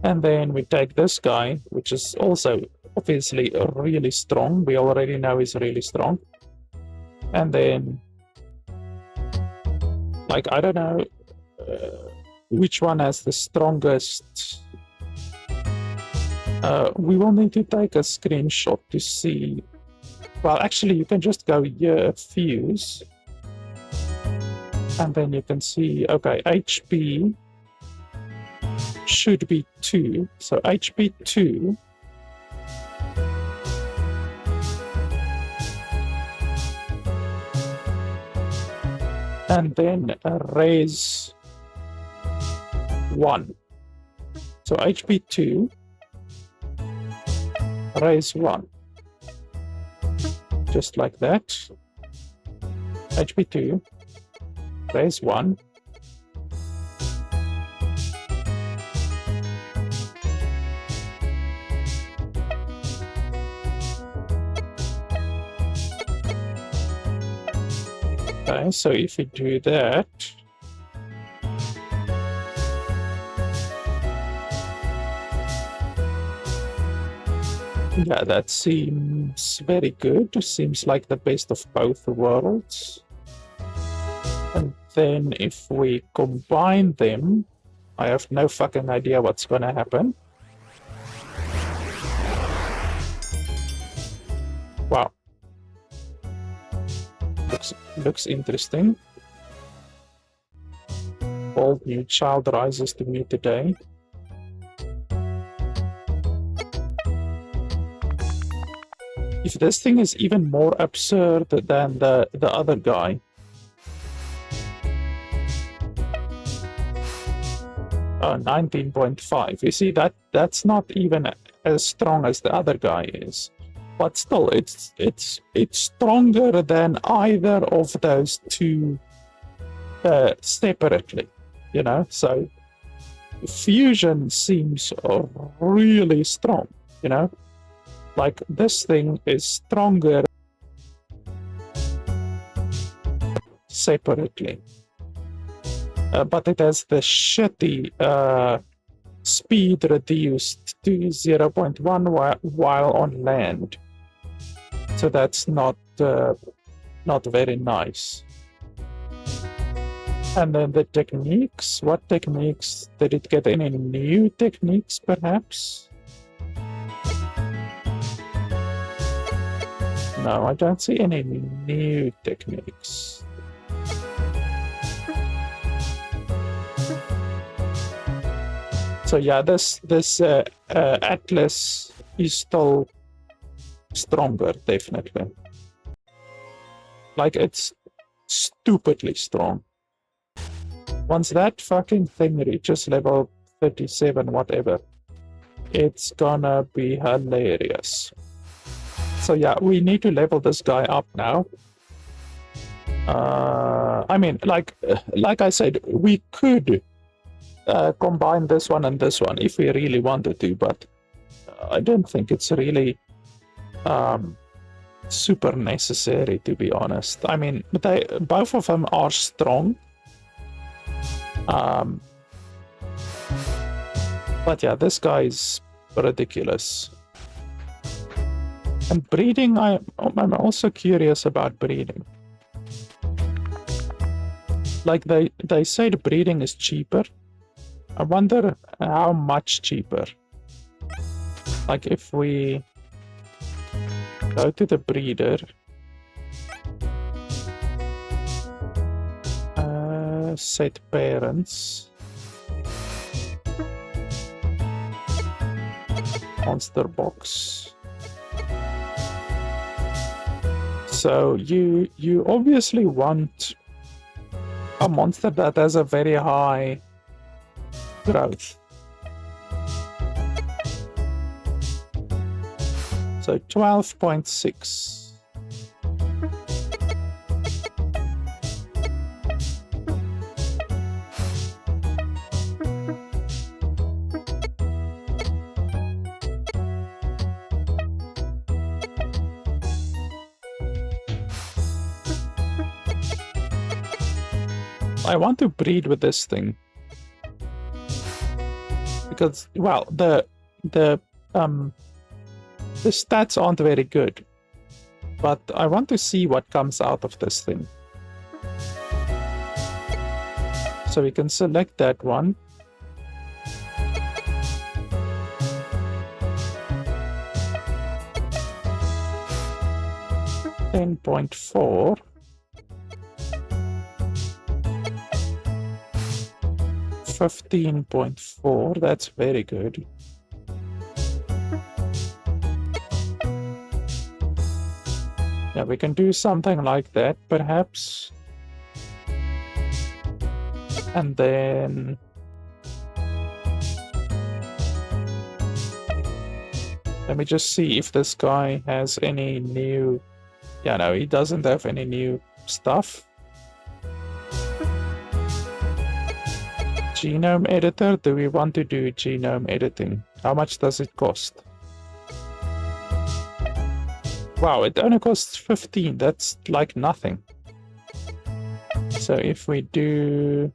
[SPEAKER 1] and then we take this guy, which is also obviously really strong, we already know he's really strong, and then, like, I don't know which one has the strongest. We will need to take a screenshot to see. Well, actually, you can just go here, fuse, and then you can see, okay, HP should be 2, so HP 2. And then raise 1. So HP 2, raise 1. Just like that. HP 2, raise 1. Okay, so if we do that, yeah, that seems very good. Seems like the best of both worlds. And then if we combine them, I have no fucking idea what's gonna happen. Wow. Looks interesting. All new child rises to me today. If this thing is even more absurd than the other guy. Oh, 19.5. You see, that's not even as strong as the other guy is. But still, it's stronger than either of those two separately, you know? So fusion seems really strong, you know? Like, this thing is stronger separately. But it has the shitty speed reduced to 0.1 while on land. So that's not very nice. And then the techniques. What techniques? Did it get any new techniques, perhaps? No, I don't see any new techniques. So yeah, this Atlas is still stronger, definitely. Like, it's stupidly strong. Once that fucking thing reaches level 37, whatever, it's gonna be hilarious. So yeah, we need to level this guy up now. I mean, like I said, we could combine this one and this one if we really wanted to, but I don't think it's really super necessary, to be honest. I mean, both of them are strong. But yeah, this guy's ridiculous. And breeding, I'm also curious about breeding. Like they said breeding is cheaper. I wonder how much cheaper. Like if we go to the breeder, set parents, monster box. So you obviously want a monster that has a very high growth. So 12.6. I want to breed with this thing because, well, the stats aren't very good, but I want to see what comes out of this thing. So we can select that one. $10.4. 15.4, that's very good. Yeah, we can do something like that, perhaps. And then let me just see if this guy has any new... Yeah, no, he doesn't have any new stuff. Genome editor, do we want to do genome editing? How much does it cost? Wow, it only costs 15, that's like nothing. So if we do...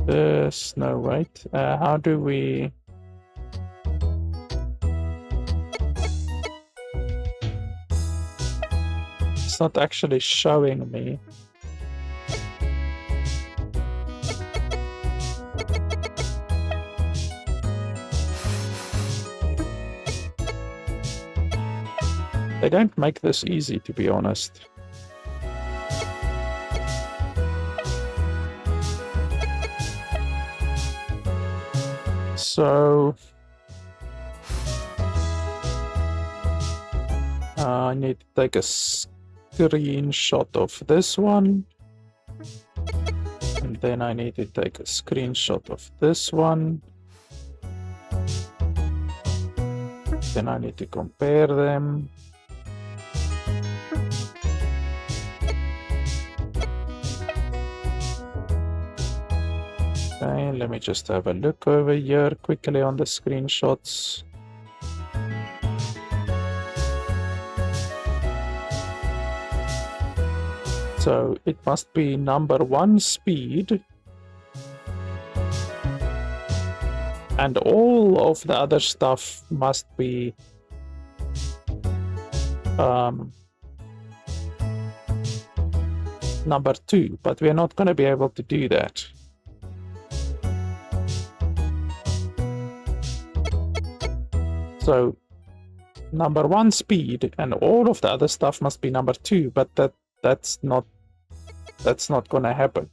[SPEAKER 1] this, no, wait, how do we... It's not actually showing me. They don't make this easy, to be honest. So I need to take a screenshot of this one, and then I need to take a screenshot of this one. Then I need to compare them. Okay, let me just have a look over here quickly on the screenshots. So it must be number 1 speed, and all of the other stuff must be number 2, but we're not going to be able to do that. So number 1 speed and all of the other stuff must be number 2, but that's not gonna happen.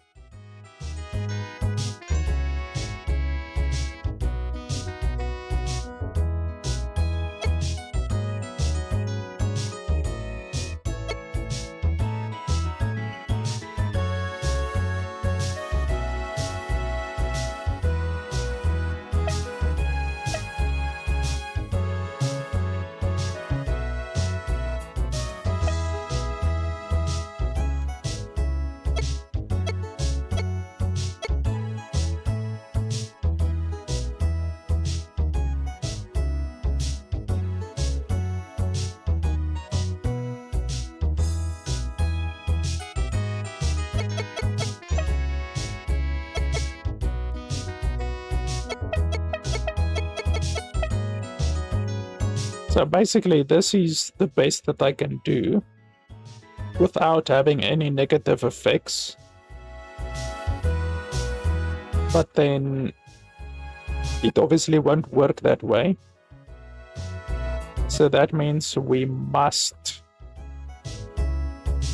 [SPEAKER 1] So basically, this is the best that I can do without having any negative effects. But then it obviously won't work that way. So that means we must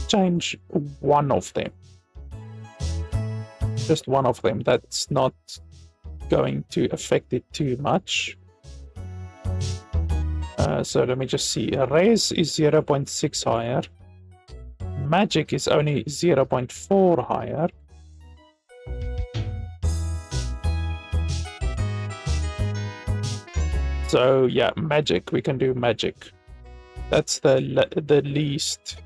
[SPEAKER 1] change one of them. Just one of them. That's not going to affect it too much. So let me just see. Res is 0.6 higher. Magic is only 0.4 higher. So yeah, magic. We can do magic. That's the least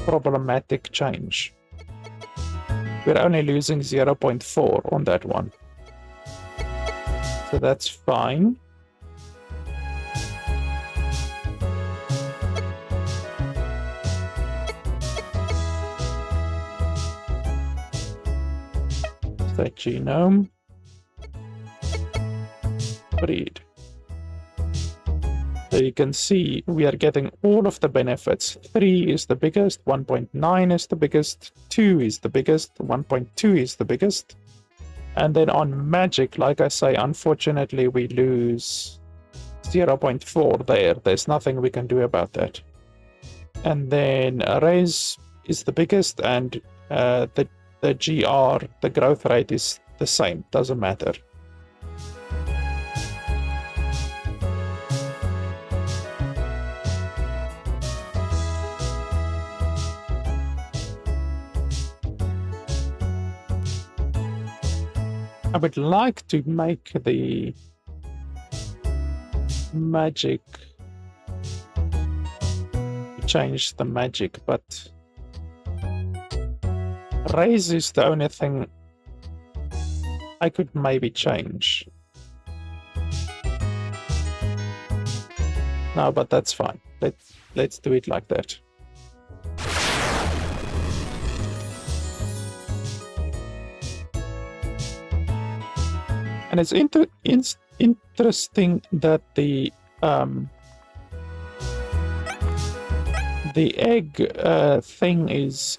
[SPEAKER 1] problematic change. We're only losing 0.4 on that one. So that's fine. That genome. Breed. So you can see we are getting all of the benefits. 3 is the biggest, 1.9 is the biggest, 2 is the biggest, 1.2 is the biggest. And then on magic, like I say, unfortunately we lose 0.4 there. There's nothing we can do about that. And then raise is the biggest, and the GR, the growth rate, is the same, doesn't matter. I would like to make the magic, change the magic, but raise is the only thing I could maybe change. No, but that's fine. Let's do it like that. And it's interesting that the egg thing is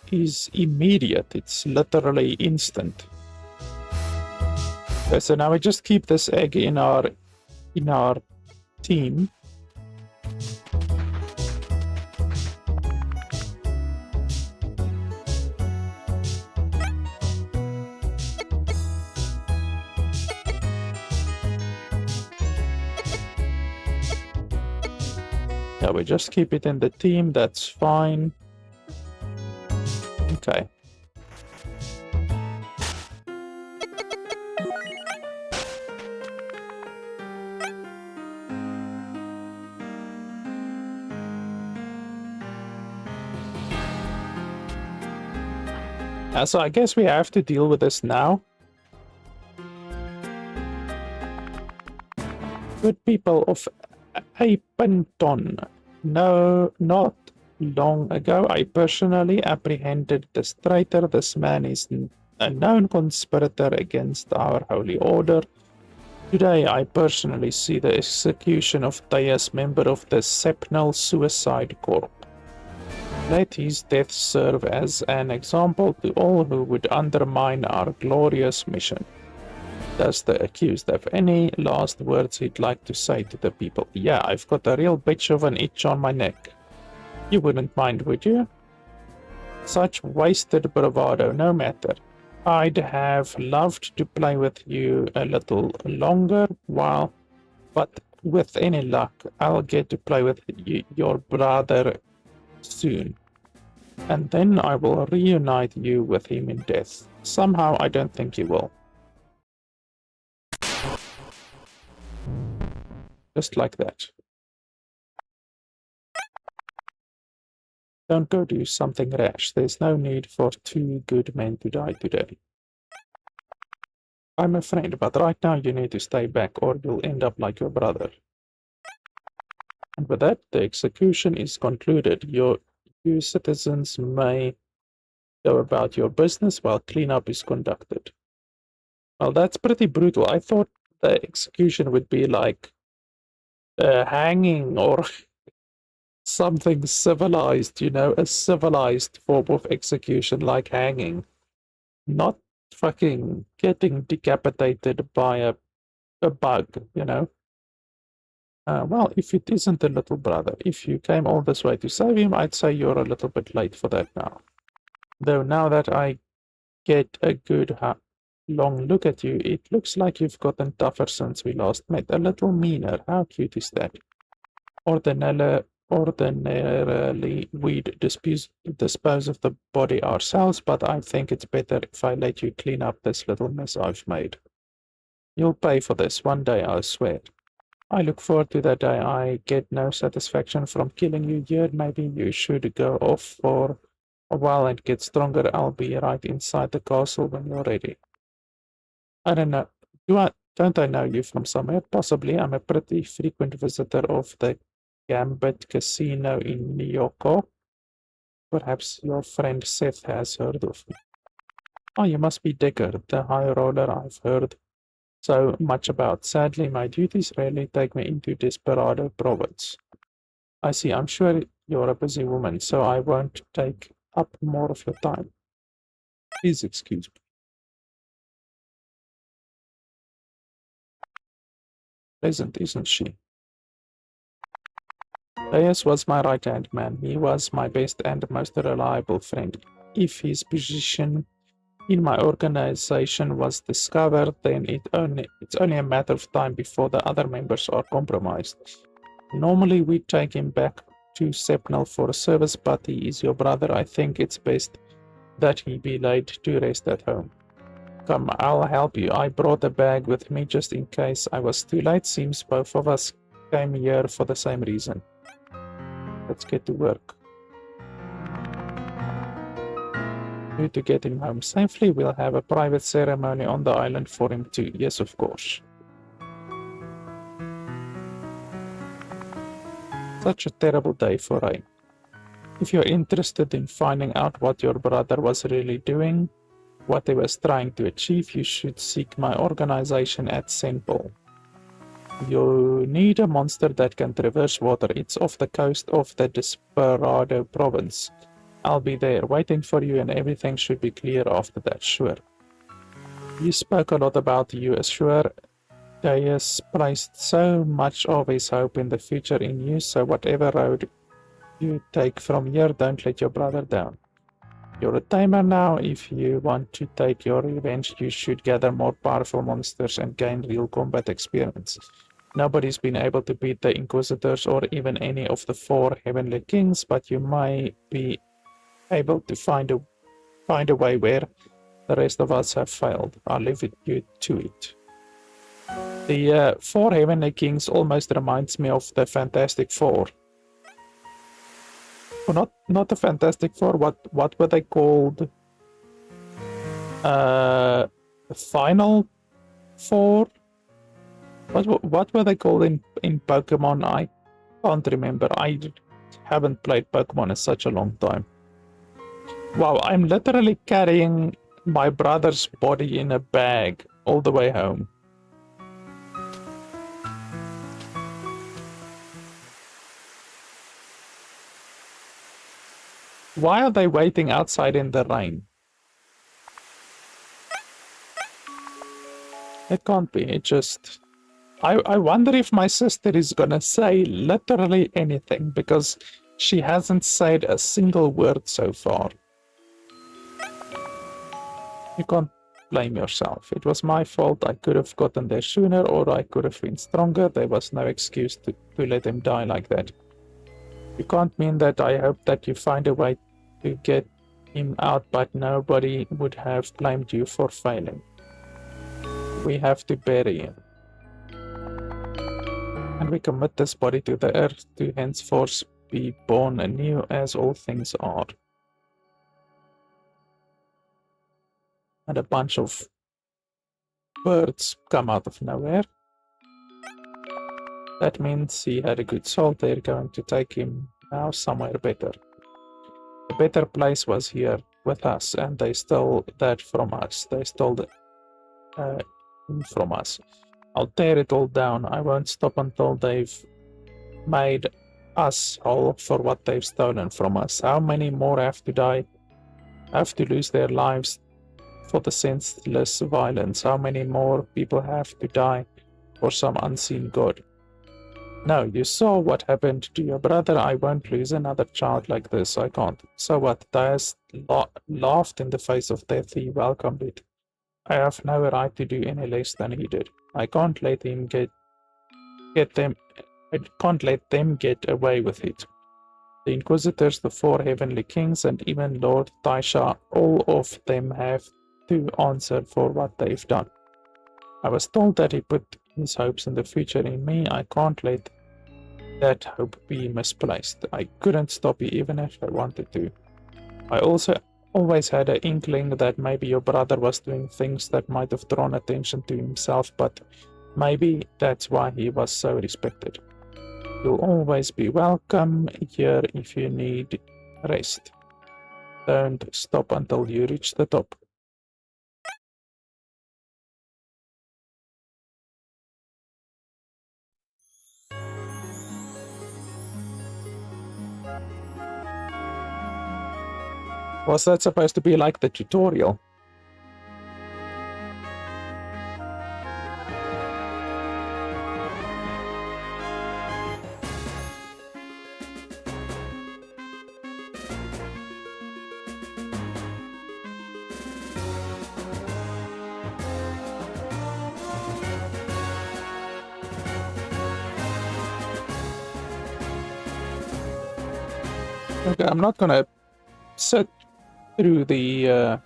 [SPEAKER 1] immediate. It's literally instant. Okay, so now we just keep this egg in our team. Yeah, we just keep it in the team, that's fine. Okay. So I guess we have to deal with this now. Good people of Apenton. No, not long ago, I personally apprehended this traitor. This man is a known conspirator against our holy order. Today, I personally see the execution of Thais, member of the Sepnal Suicide Corp. Let his death serve as an example to all who would undermine our glorious mission. Does the accused have any last words he'd like to say to the people? Yeah, I've got a real bitch of an itch on my neck. You wouldn't mind, would you? Such wasted bravado, no matter. I'd have loved to play with you a little longer, but with any luck, I'll get to play with your brother soon. And then I will reunite you with him in death. Somehow, I don't think you will. Just like that. Don't go do something rash. There's no need for two good men to die today. I'm afraid, but right now you need to stay back or you'll end up like your brother. And with that, the execution is concluded. You citizens may go about your business while cleanup is conducted. Well, that's pretty brutal. I thought the execution would be like hanging or something civilized, a civilized form of execution like hanging, not fucking getting decapitated by a bug. Well, if it isn't a little brother, if you came all this way to save him, I'd say you're a little bit late for that now. Though now that I get a good long look at you, it looks like you've gotten tougher since we last met. A little meaner. How cute is that? Ordinarily, we'd dispose of the body ourselves, but I think it's better if I let you clean up this little mess I've made. You'll pay for this one day, I swear. I look forward to that day. I get no satisfaction from killing you yet. Maybe you should go off for a while and get stronger. I'll be right inside the castle when you're ready. I don't know. Don't I know you from somewhere? Possibly. I'm a pretty frequent visitor of the Gambit Casino in Nyoko. Perhaps your friend Seth has heard of me. Oh, you must be Decker, the high roller I've heard so much about. Sadly, my duties rarely take me into Desperado province. I see. I'm sure you're a busy woman, so I won't take up more of your time. Please excuse me. Pleasant, isn't she? Reyes was my right-hand man. He was my best and most reliable friend. If his position in my organization was discovered, then it's only a matter of time before the other members are compromised. Normally, we take him back to Sepnal for a service, but he is your brother. I think it's best that he be laid to rest at home. Come, I'll help you. I brought a bag with me just in case I was too late. Seems both of us came here for the same reason. Let's get to work. To get him home safely, we'll have a private ceremony on the island for him too. Yes, of course. Such a terrible day for Ray. If you're interested in finding out what your brother was really doing, what he was trying to achieve, you should seek my organization at Senpol. You need a monster that can traverse water. It's off the coast of the Desperado province. I'll be there waiting for you, and everything should be clear after that, sure. You spoke a lot about the US, sure. Deus placed so much of his hope in the future in you, so whatever road you take from here, don't let your brother down. You're a tamer now. If you want to take your revenge, you should gather more powerful monsters and gain real combat experience. Nobody's been able to beat the Inquisitors or even any of the 4 Heavenly Kings, but you might be able to find a way where the rest of us have failed. I'll leave you to it. The 4 Heavenly Kings almost reminds me of the Fantastic Four. Well, not the Fantastic Four. What were they called? Final Four. What were they called in Pokemon? I can't remember. I haven't played Pokemon in such a long time. Wow, I'm literally carrying my brother's body in a bag all the way home. Why are they waiting outside in the rain? It can't be. It just... I wonder if my sister is gonna say literally anything, because she hasn't said a single word so far. You can't blame yourself. It was my fault. I could have gotten there sooner, or I could have been stronger. There was no excuse to let him die like that. You can't mean that. I hope that you find a way to get him out, but nobody would have blamed you for failing. We have to bury him. And we commit this body to the earth to henceforth be born anew as all things are. And a bunch of birds come out of nowhere. That means he had a good soul. They're going to take him now somewhere better. A better place was here with us, and they stole that from us. They stole it from us. I'll tear it all down. I won't stop until they've made us whole for what they've stolen from us. How many more have to die, have to lose their lives for the senseless violence? How many more people have to die for some unseen good? No, you saw what happened to your brother. I won't lose another child like this. I can't. So what? Dias laughed in the face of death. He welcomed it. I have no right to do any less than he did. I can't let him get them. I can't let them get away with it. The Inquisitors, the four heavenly kings, and even Lord Taisha, all of them have to answer for what they've done. I was told that he put his hopes in the future in me. I can't let that hope be misplaced. I couldn't stop you even if I wanted to. I also always had an inkling that maybe your brother was doing things that might have drawn attention to himself, but maybe that's why he was so respected. You'll always be welcome here if you need rest. Don't stop until you reach the top. Was that supposed to be like the tutorial? Okay, I'm not gonna sit through the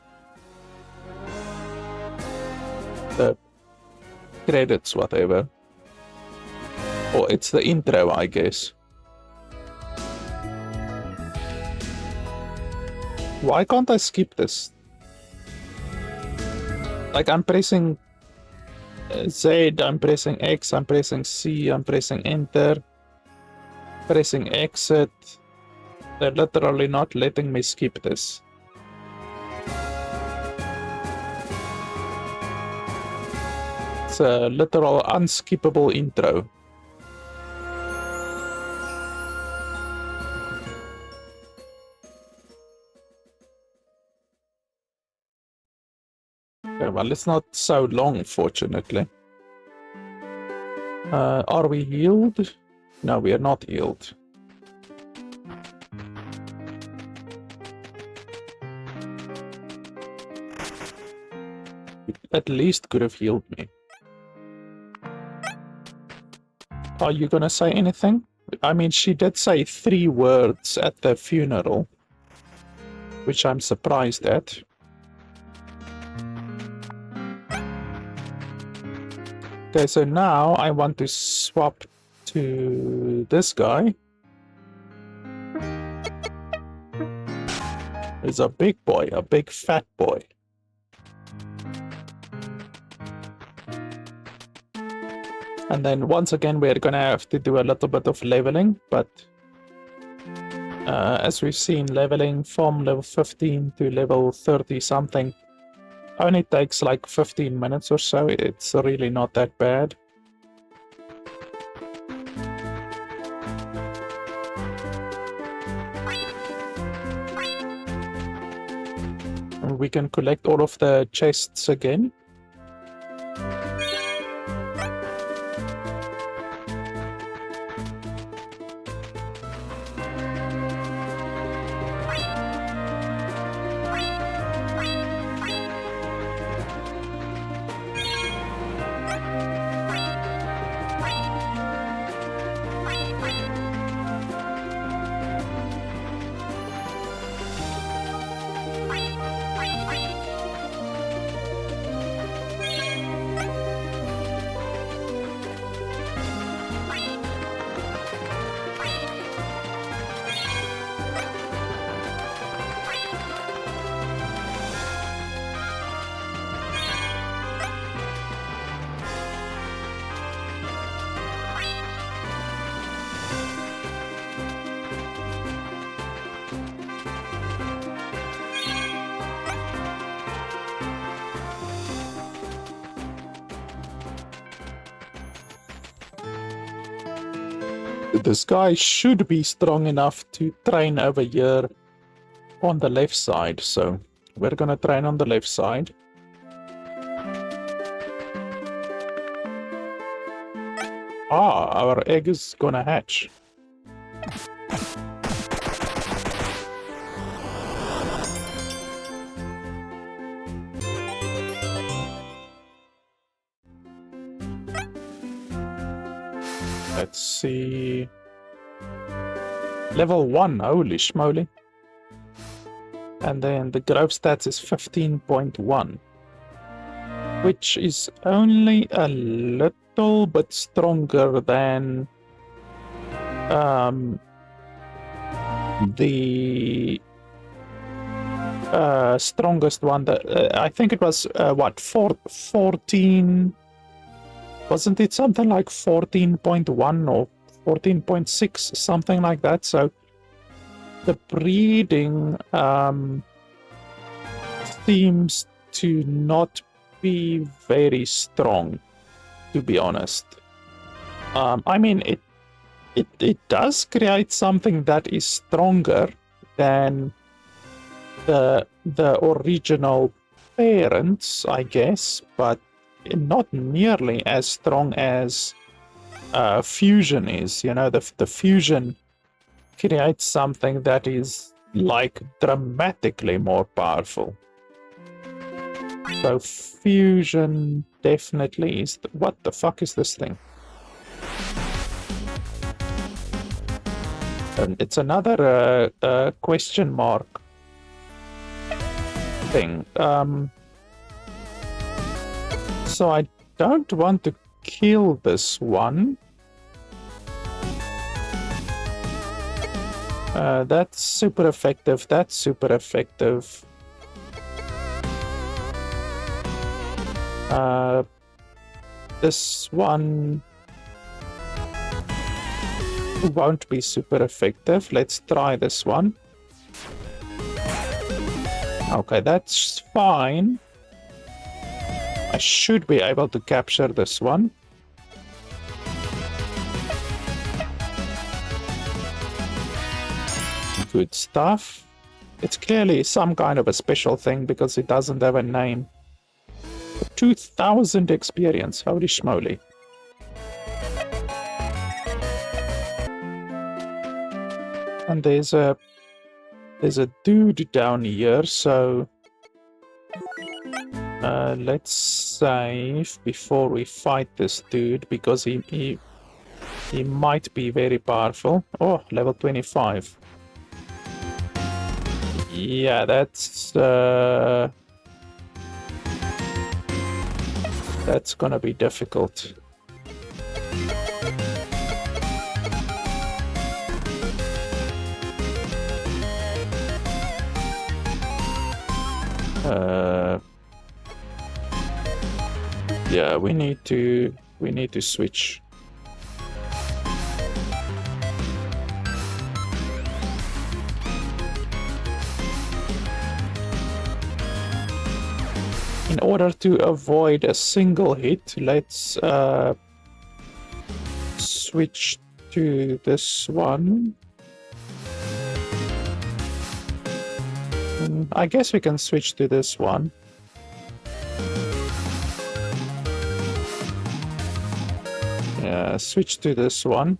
[SPEAKER 1] credits, whatever. Or it's the intro, I guess. Why can't I skip this? Like, I'm pressing Z, I'm pressing X, I'm pressing C, I'm pressing enter, pressing exit. They're literally not letting me skip this. It's a literal unskippable intro. Okay, well, it's not so long, fortunately. Are we healed? No, we are not healed. At least could have healed me. Are you gonna say anything? I mean, she did say 3 words at the funeral, which I'm surprised at. Okay, so now I want to swap to this guy. He's a big boy, a big fat boy. And then once again, we're gonna have to do a little bit of leveling, but as we've seen, leveling from level 15 to level 30 something only takes like 15 minutes or so. It's really not that bad. And we can collect all of the chests again. this guy should be strong enough to train over here on the left side. So we're gonna train on the left side. Ah, our egg is gonna hatch. Let's see. Level 1, holy schmoly. And then the growth stats is 15.1, which is only a little bit stronger than the strongest one. That I think it was what, 14. Wasn't it something like 14.1 or 14.6, something like that? So the breeding seems to not be very strong, to be honest. I mean, it does create something that is stronger than the original parents, I guess, but not nearly as strong as fusion is. You know, the fusion creates something that is like dramatically more powerful. So fusion definitely is. What the fuck is this thing? And it's another question mark thing. So I don't want to kill this one. That's super effective. That's super effective. This one won't be super effective. Let's try this one. Okay, that's fine. I should be able to capture this one. Good stuff. It's clearly some kind of a special thing because it doesn't have a name. 2000 experience, holy schmoly. And there's a dude down here, so let's save before we fight this dude because he might be very powerful. Oh, level 25. Yeah, that's gonna be difficult. Yeah, we need to switch. In order to avoid a single hit, let's switch to this one. I guess we can switch to this one. Yeah, switch to this one.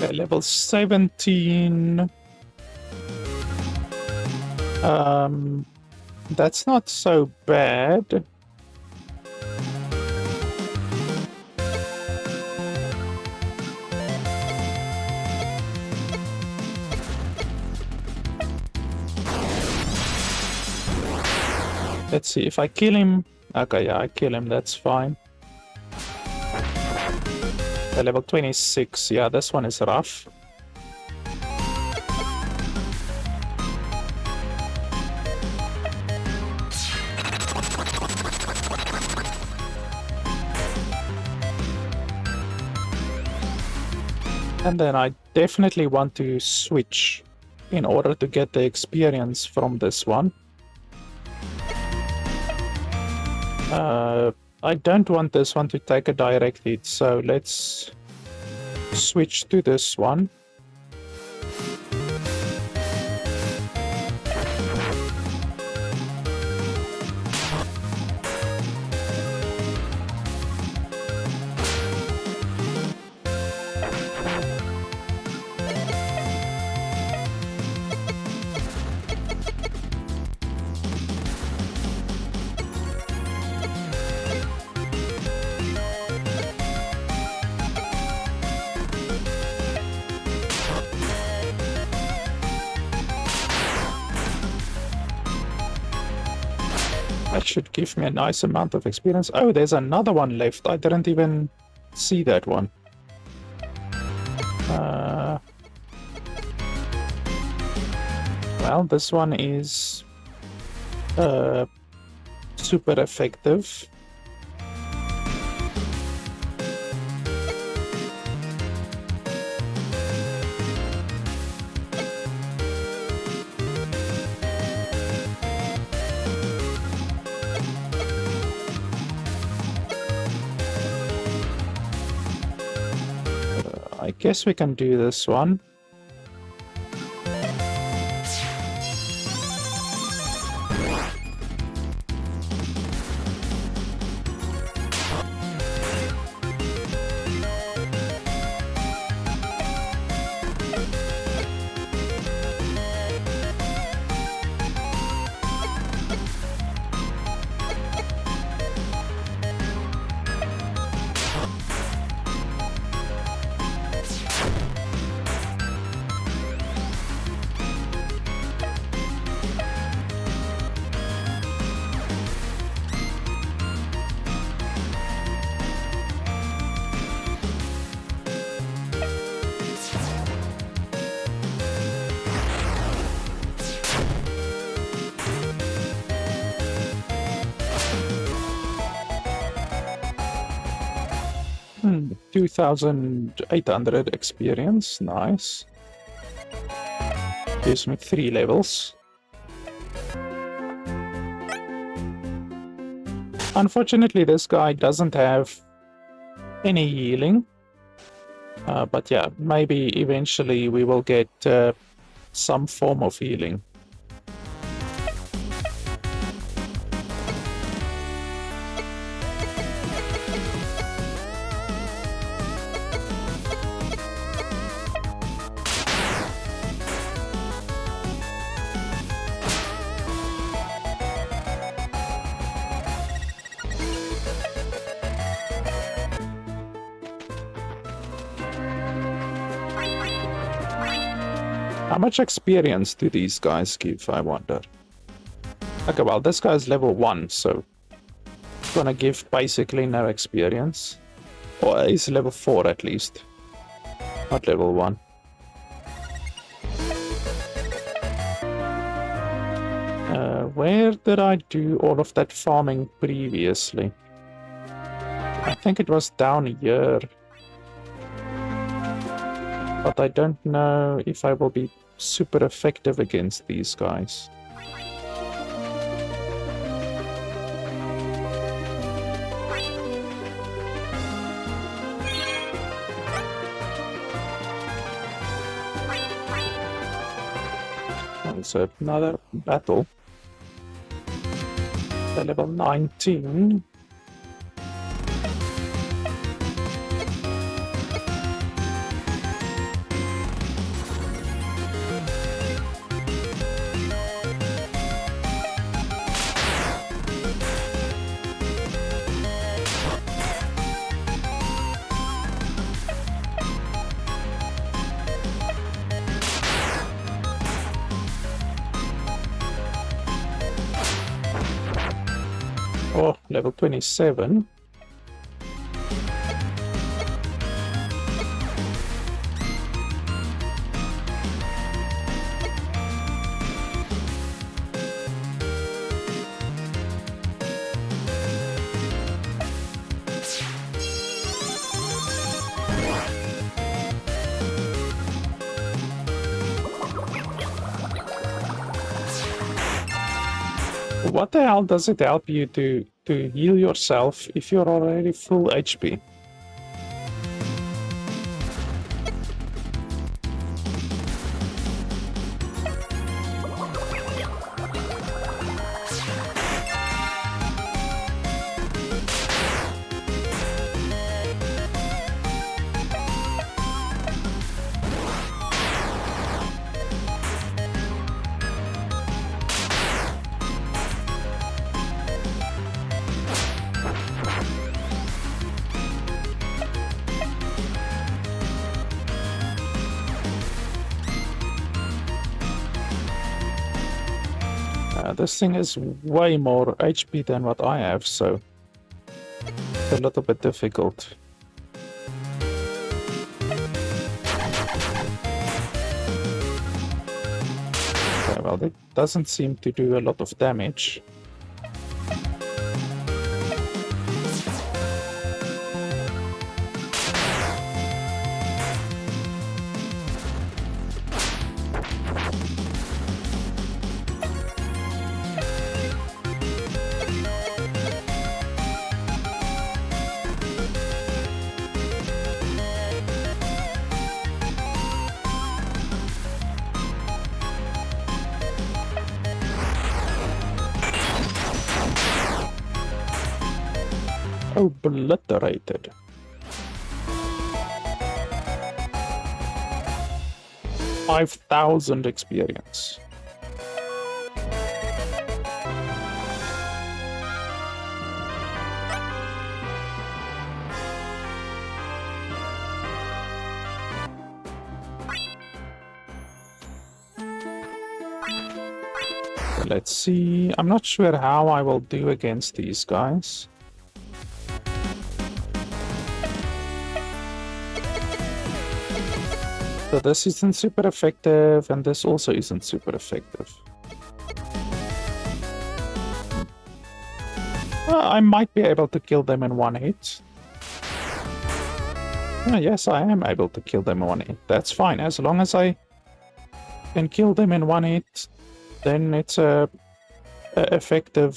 [SPEAKER 1] Okay, level 17. That's not so bad. Let's see if I kill him. Okay, yeah, I kill him. That's fine. Level 26. Yeah, this one is rough. And then I definitely want to switch in order to get the experience from this one. I don't want this one to take a direct hit, so let's switch to this one. That should give me a nice amount of experience. Oh, there's another one left. I didn't even see that one. Well, this one is super effective. I guess we can do this one. Hmm, 2,800 experience, nice. Gives me 3 levels. Unfortunately, this guy doesn't have any healing. But yeah, maybe eventually we will get some form of healing. How much experience do these guys give, I wonder? Okay, well, this guy's level 1, so it's gonna give basically no experience. Or he's level 4 at least, not level 1. Where did I do all of that farming previously? I think it was down here. But I don't know if I will be super effective against these guys. It's another battle. The level 19. Oh, level 27. What the hell does it help you to heal yourself if you're already full HP? This thing is way more HP than what I have, so it's a little bit difficult. Okay, well, it doesn't seem to do a lot of damage. Obliterated. $5,000 experience. Let's see. I'm not sure how I will do against these guys. So this isn't super effective, and this also isn't super effective. I might be able to kill them in one hit. Yes, I am able to kill them in one hit. That's fine. As long as I can kill them in one hit, then it's a effective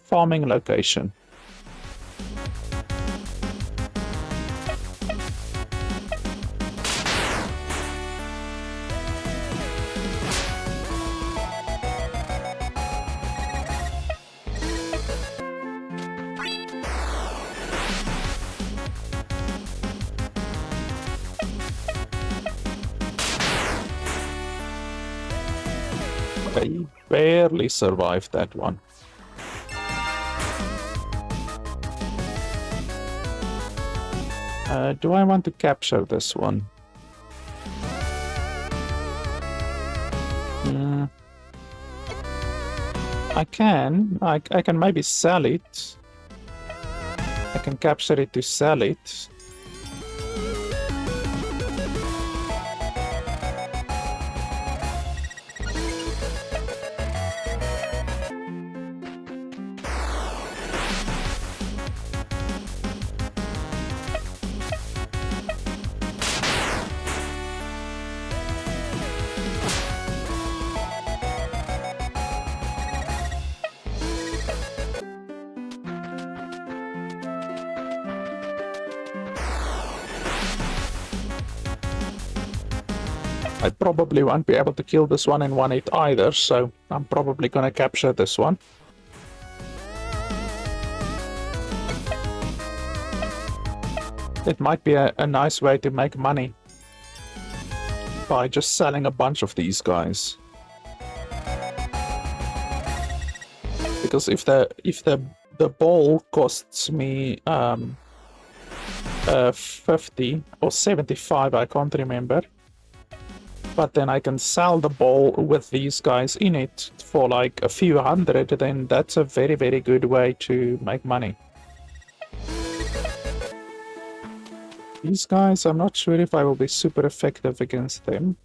[SPEAKER 1] farming location. I barely survived that one. Do I want to capture this one? I can. I can maybe sell it. I can capture it to sell it. I probably won't be able to kill this one in one hit either, so I'm probably gonna capture this one. It might be a nice way to make money by just selling a bunch of these guys. Because if the ball costs me 50 or 75, I can't remember. but then I can sell the ball with these guys in it for like a few hundred, then that's a very, very good way to make money. These guys, I'm not sure if I will be super effective against them.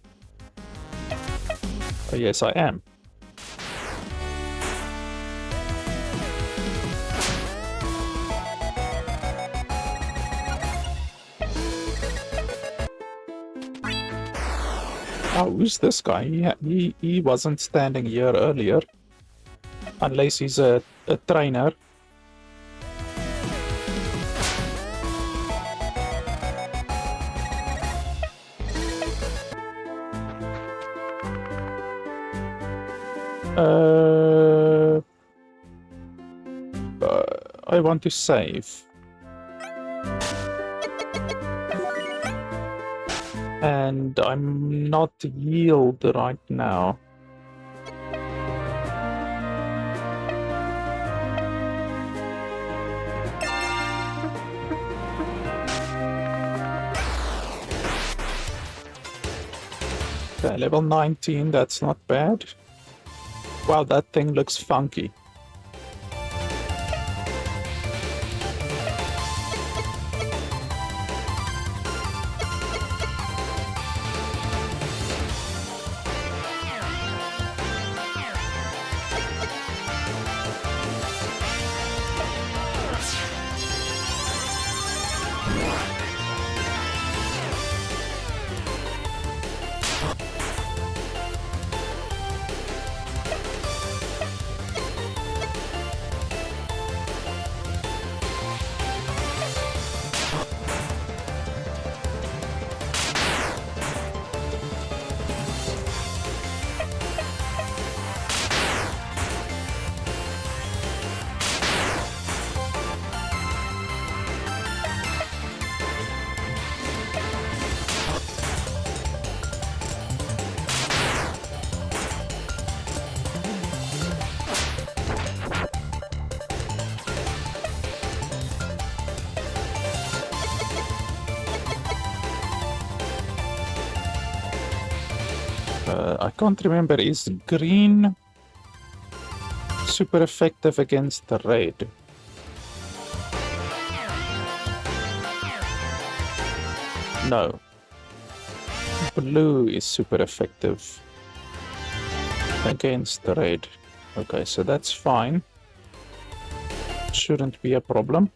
[SPEAKER 1] Oh, yes, I am. Oh, who's this guy? He wasn't standing here earlier. Unless he's a trainer. I want to save. And I'm not yield right now. Okay, level 19, that's not bad. Wow, that thing looks funky. I can't remember, is green super effective against the red? No. Blue is super effective against the red. Okay, so that's fine. Shouldn't be a problem.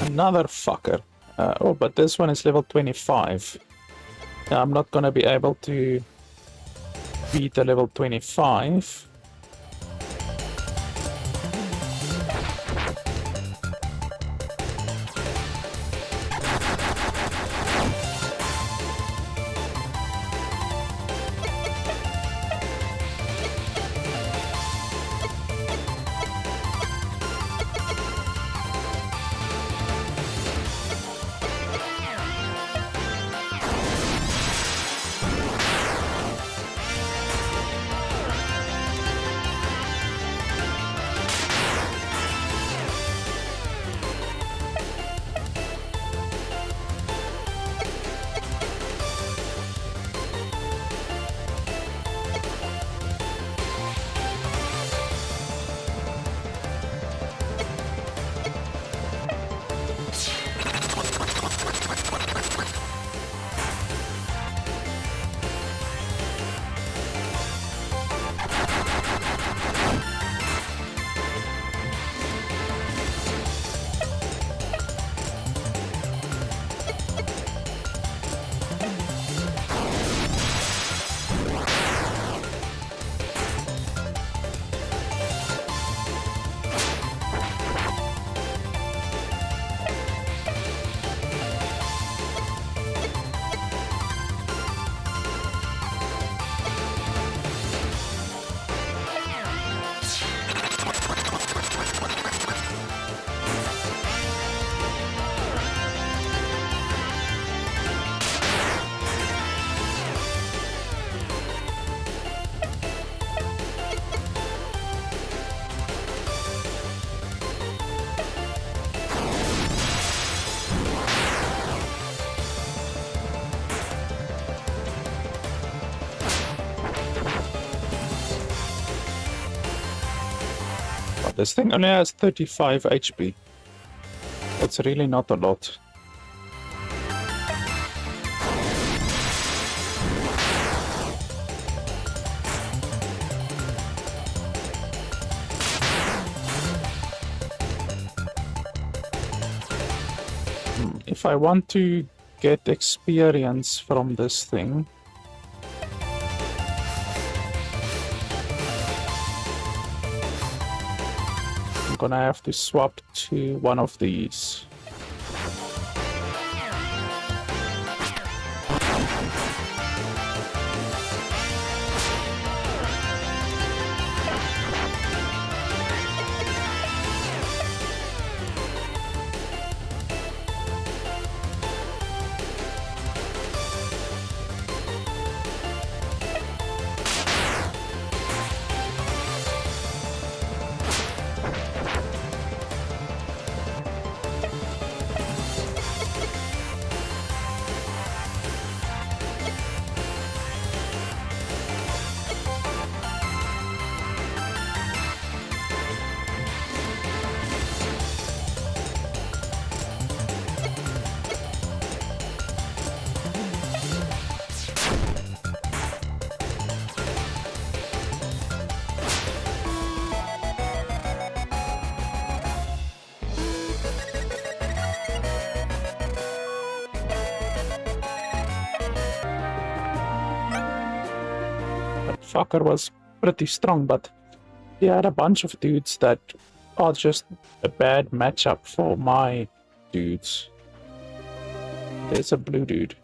[SPEAKER 1] Another fucker. Oh, but this one is level 25. I'm not gonna be able to beat a level 25. This thing only has 35 HP. That's really not a lot. If I want to get experience from this thing, I'm gonna have to swap to one of these. Fucker was pretty strong, but he had a bunch of dudes that are just a bad matchup for my dudes. There's a blue dude.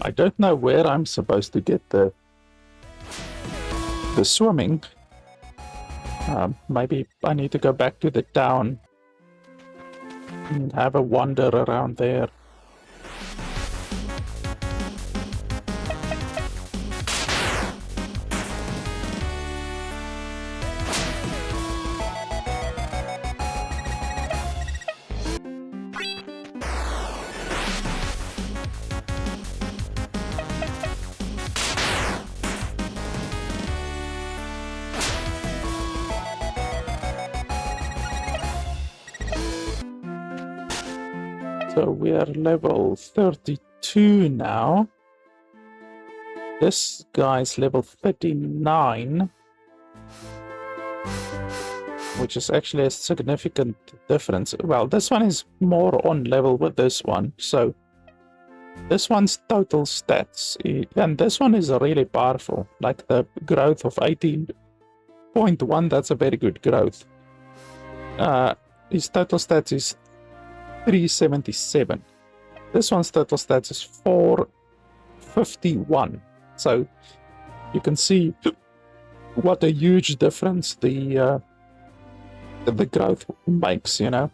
[SPEAKER 1] I don't know where I'm supposed to get the swimming. Maybe I need to go back to the town and have a wander around there. So we are level 32 now. This guy's level 39, which is actually a significant difference. Well, this one is more on level with this one. So this one's total stats, and this one is really powerful. Like the growth of 18.1, that's a very good growth. His total stats is 377. This one's total stats is 451. So you can see what a huge difference the growth makes, you know.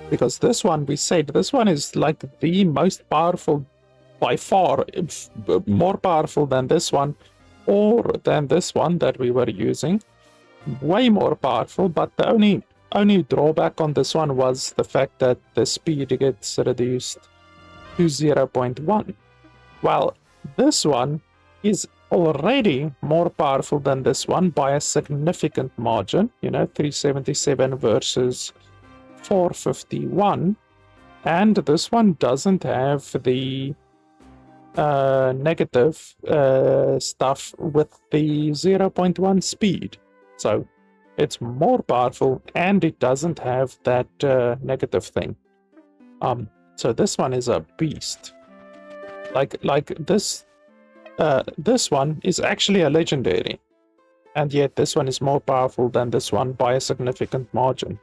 [SPEAKER 1] Because this one, we said, this one is like the most powerful, by far, more powerful than this one, or than this one that we were using. Way more powerful, but the only drawback on this one was the fact that the speed gets reduced to 0.1. Well, this one is already more powerful than this one by a significant margin, you know, 377 versus 451, and this one doesn't have the negative stuff with the 0.1 speed. So it's more powerful and it doesn't have that negative thing. So this one is a beast. Like this one is actually a legendary, and yet this one is more powerful than this one by a significant margin.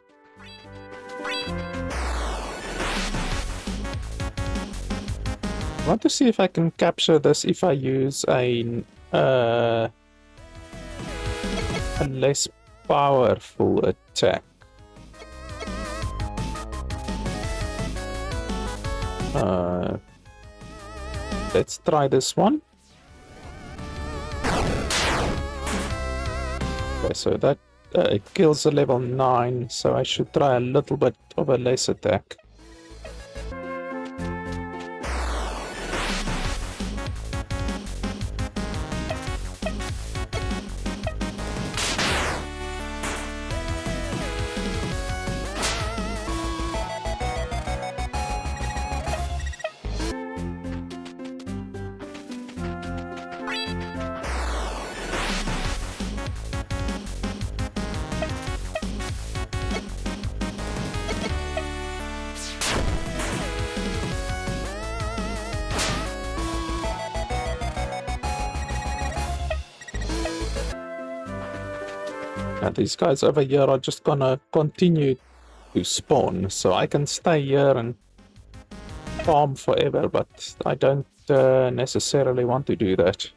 [SPEAKER 1] I want to see if I can capture this if I use a less powerful attack. Let's try this one. Okay, so that it kills a level 9, so I should try a little bit of a less attack. Now these guys over here are just gonna continue to spawn, so I can stay here and farm forever, but I don't necessarily want to do that.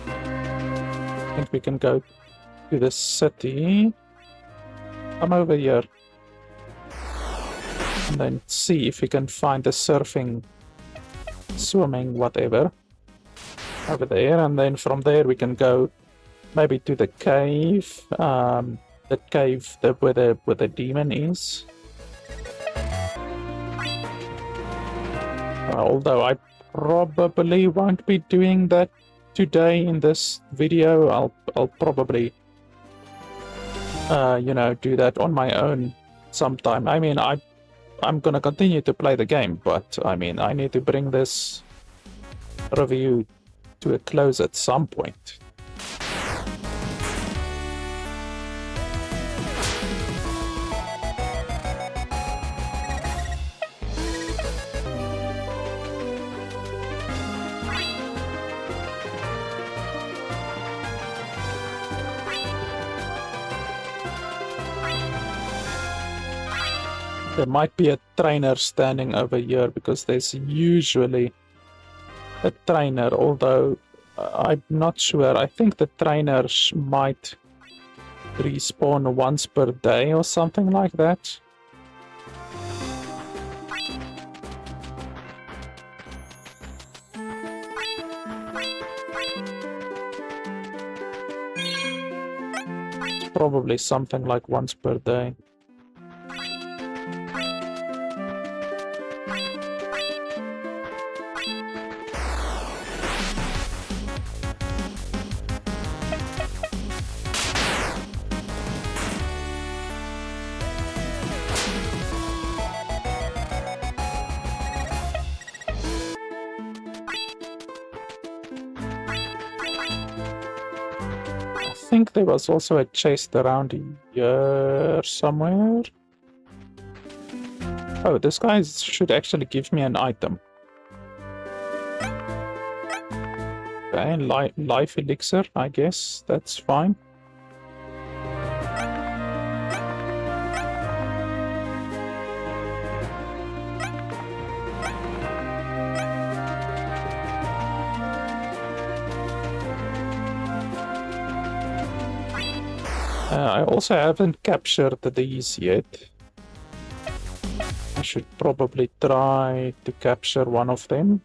[SPEAKER 1] I think we can go to the city. Come over here. And then see if we can find the surfing, swimming, whatever, over there. And then from there we can go maybe to the cave, where the demon is. Although I probably won't be doing that today in this video. I'll probably you know, do that on my own sometime. I mean, I'm gonna continue to play the game, but I mean, I need to bring this review to a close at some point. There might be a trainer standing over here because there's usually a trainer, although I'm not sure. I think the trainers might respawn once per day or something like that. It's probably something like once per day. think there was also a chest around here somewhere. Oh, this guy should actually give me an item. Okay, life elixir, I guess. That's fine. I also haven't captured these yet. I should probably try to capture one of them.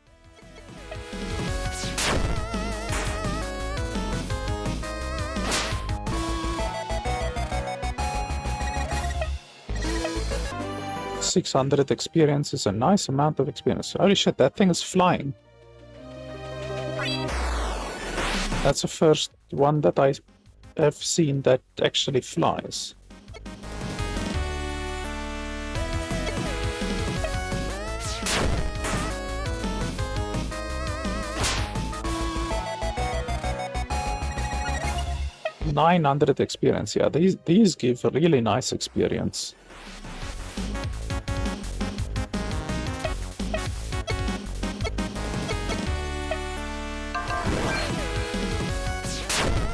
[SPEAKER 1] $600 experience is a nice amount of experience. Holy shit, that thing is flying. That's the first one that I have seen that actually flies. $900 experience. Yeah, these give a really nice experience.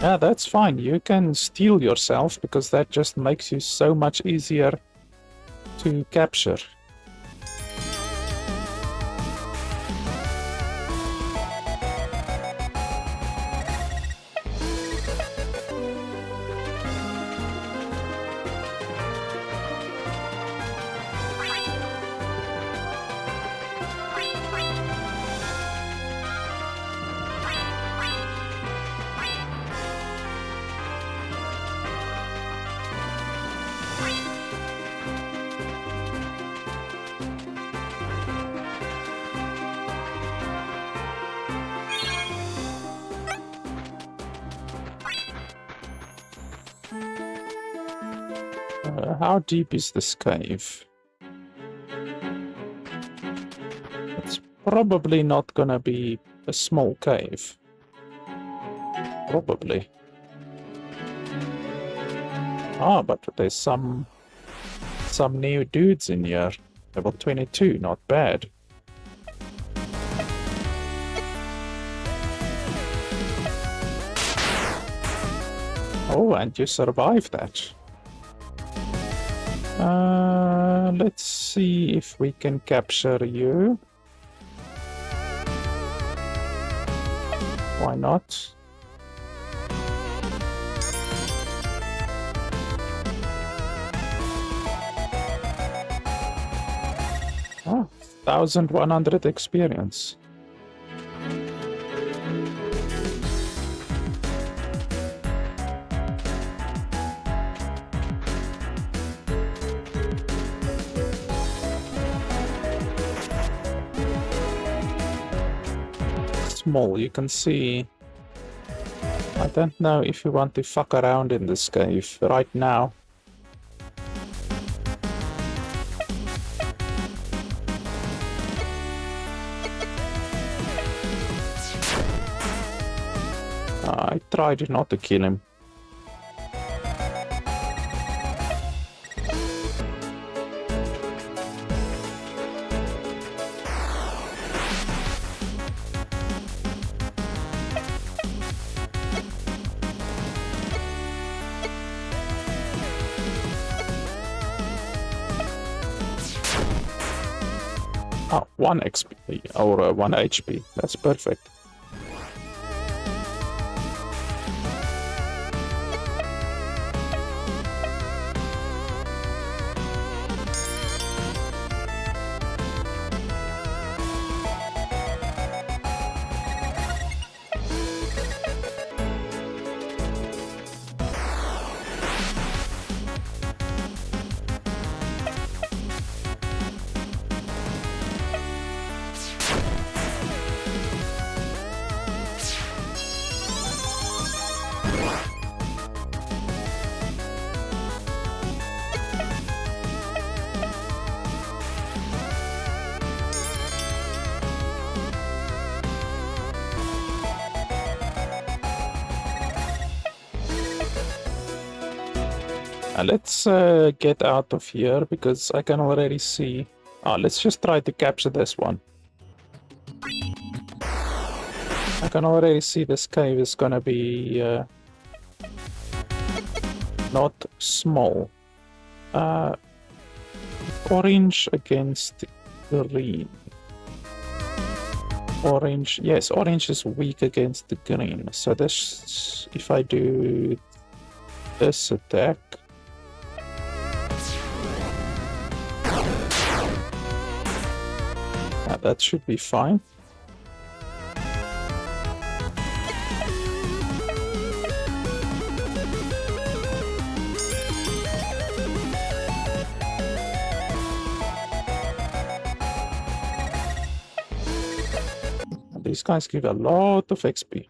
[SPEAKER 1] Yeah, that's fine. You can steal yourself because that just makes you so much easier to capture. How deep is this cave? It's probably not gonna be a small cave. Probably. Ah, but there's some new dudes in here. Level 22, not bad. Oh, and you survived that. Let's see if we can capture you. Why not? Oh, 1100 experience. Small, you can see. I don't know if you want to fuck around in this cave right now. I tried not to kill him. Ah, 1 XP or 1 HP. That's perfect. Let's get out of here because I can already see. Let's just try to capture this one. I can already see this cave is gonna be not small. Orange against green. Orange, yes, orange is weak against the green. So this, if I do this attack, that should be fine. These guys give a lot of XP.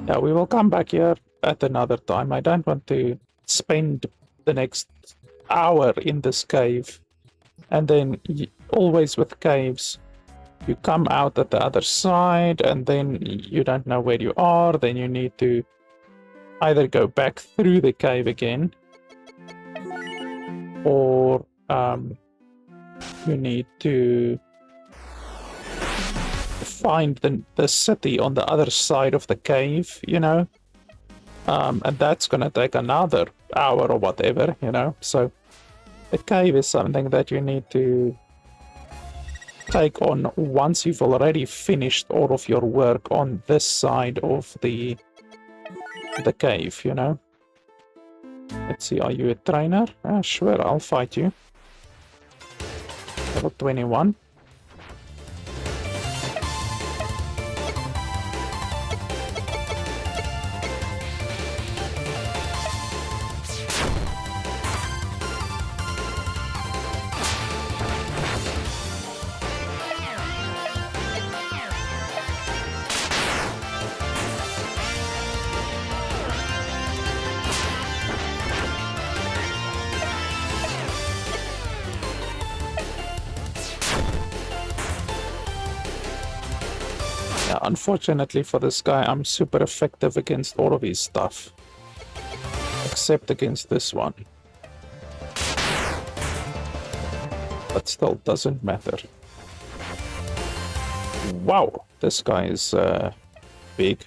[SPEAKER 1] Yeah, we will come back here at another time. I don't want to spend the next hour in this cave. And then always with caves, you come out at the other side and then you don't know where you are. Then you need to either go back through the cave again, or you need to find the city on the other side of the cave, you know, and that's gonna take another hour or whatever, you know. So the cave is something that you need to take on once you've already finished all of your work on this side of the cave, you know. Let's see, are you a trainer? Sure, I'll fight you. Level 21. Yeah, unfortunately for this guy, I'm super effective against all of his stuff. Except against this one. But still doesn't matter. Wow, this guy is big.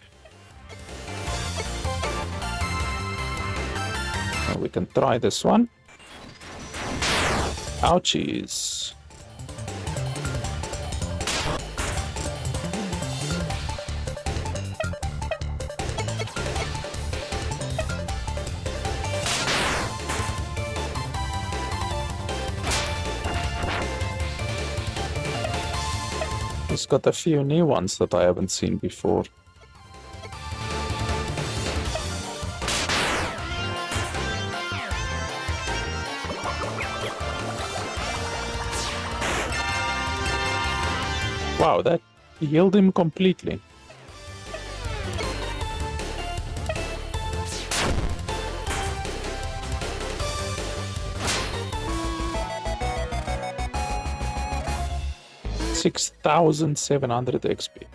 [SPEAKER 1] We can try this one. Ouchies. He's got a few new ones that I haven't seen before. Wow, that healed him completely. $6,700 XP.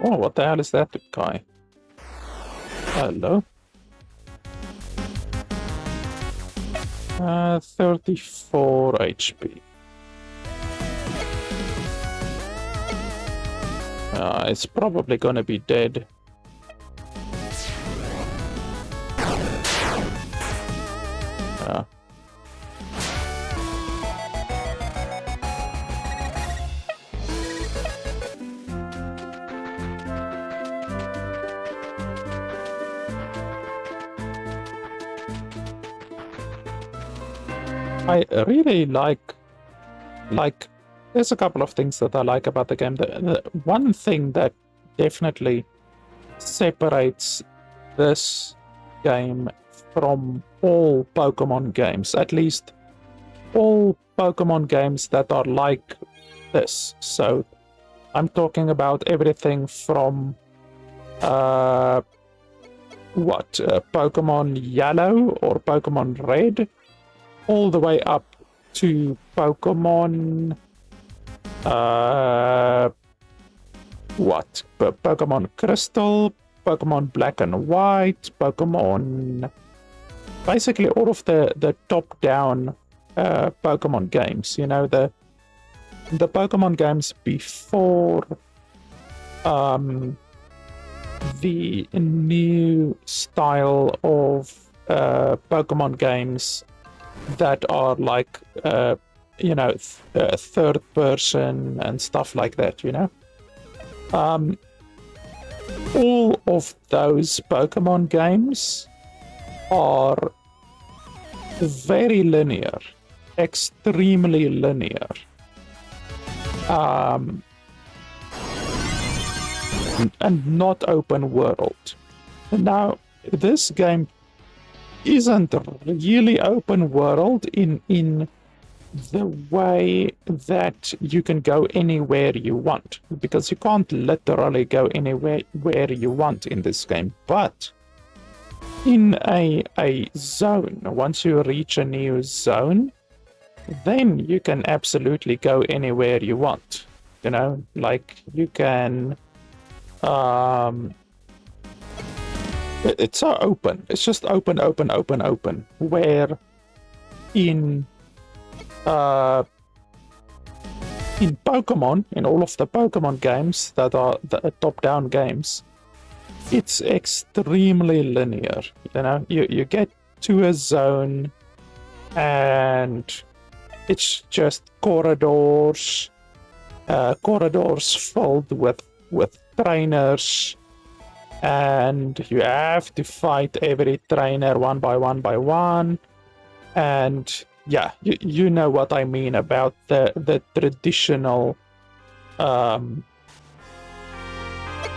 [SPEAKER 1] Oh, what the hell is that guy? Hello. 34 HP. It's probably gonna be dead. I really like, there's a couple of things that I like about the game. The one thing that definitely separates this game from all Pokemon games, at least all Pokemon games that are like this. So I'm talking about everything from Pokemon Yellow or Pokemon Red, all the way up to Pokemon What? Pokemon Crystal, Pokemon Black and White, Pokemon... Basically all of the top-down Pokemon games, you know, the Pokemon games before the new style of Pokemon games that are like, you know, third person and stuff like that, you know. All of those Pokemon games are very linear, extremely linear. And not open world. Now, this game isn't really open world in the way that you can go anywhere you want, because you can't literally go anywhere where you want in this game. But in a zone, once you reach a new zone, then you can absolutely go anywhere you want. You know, like you can it's so open. It's just open. Where in Pokemon, in all of the Pokemon games that are the top-down games, it's extremely linear. You know, you get to a zone and it's just corridors filled with trainers, and you have to fight every trainer one by one. And yeah, you know what I mean about the traditional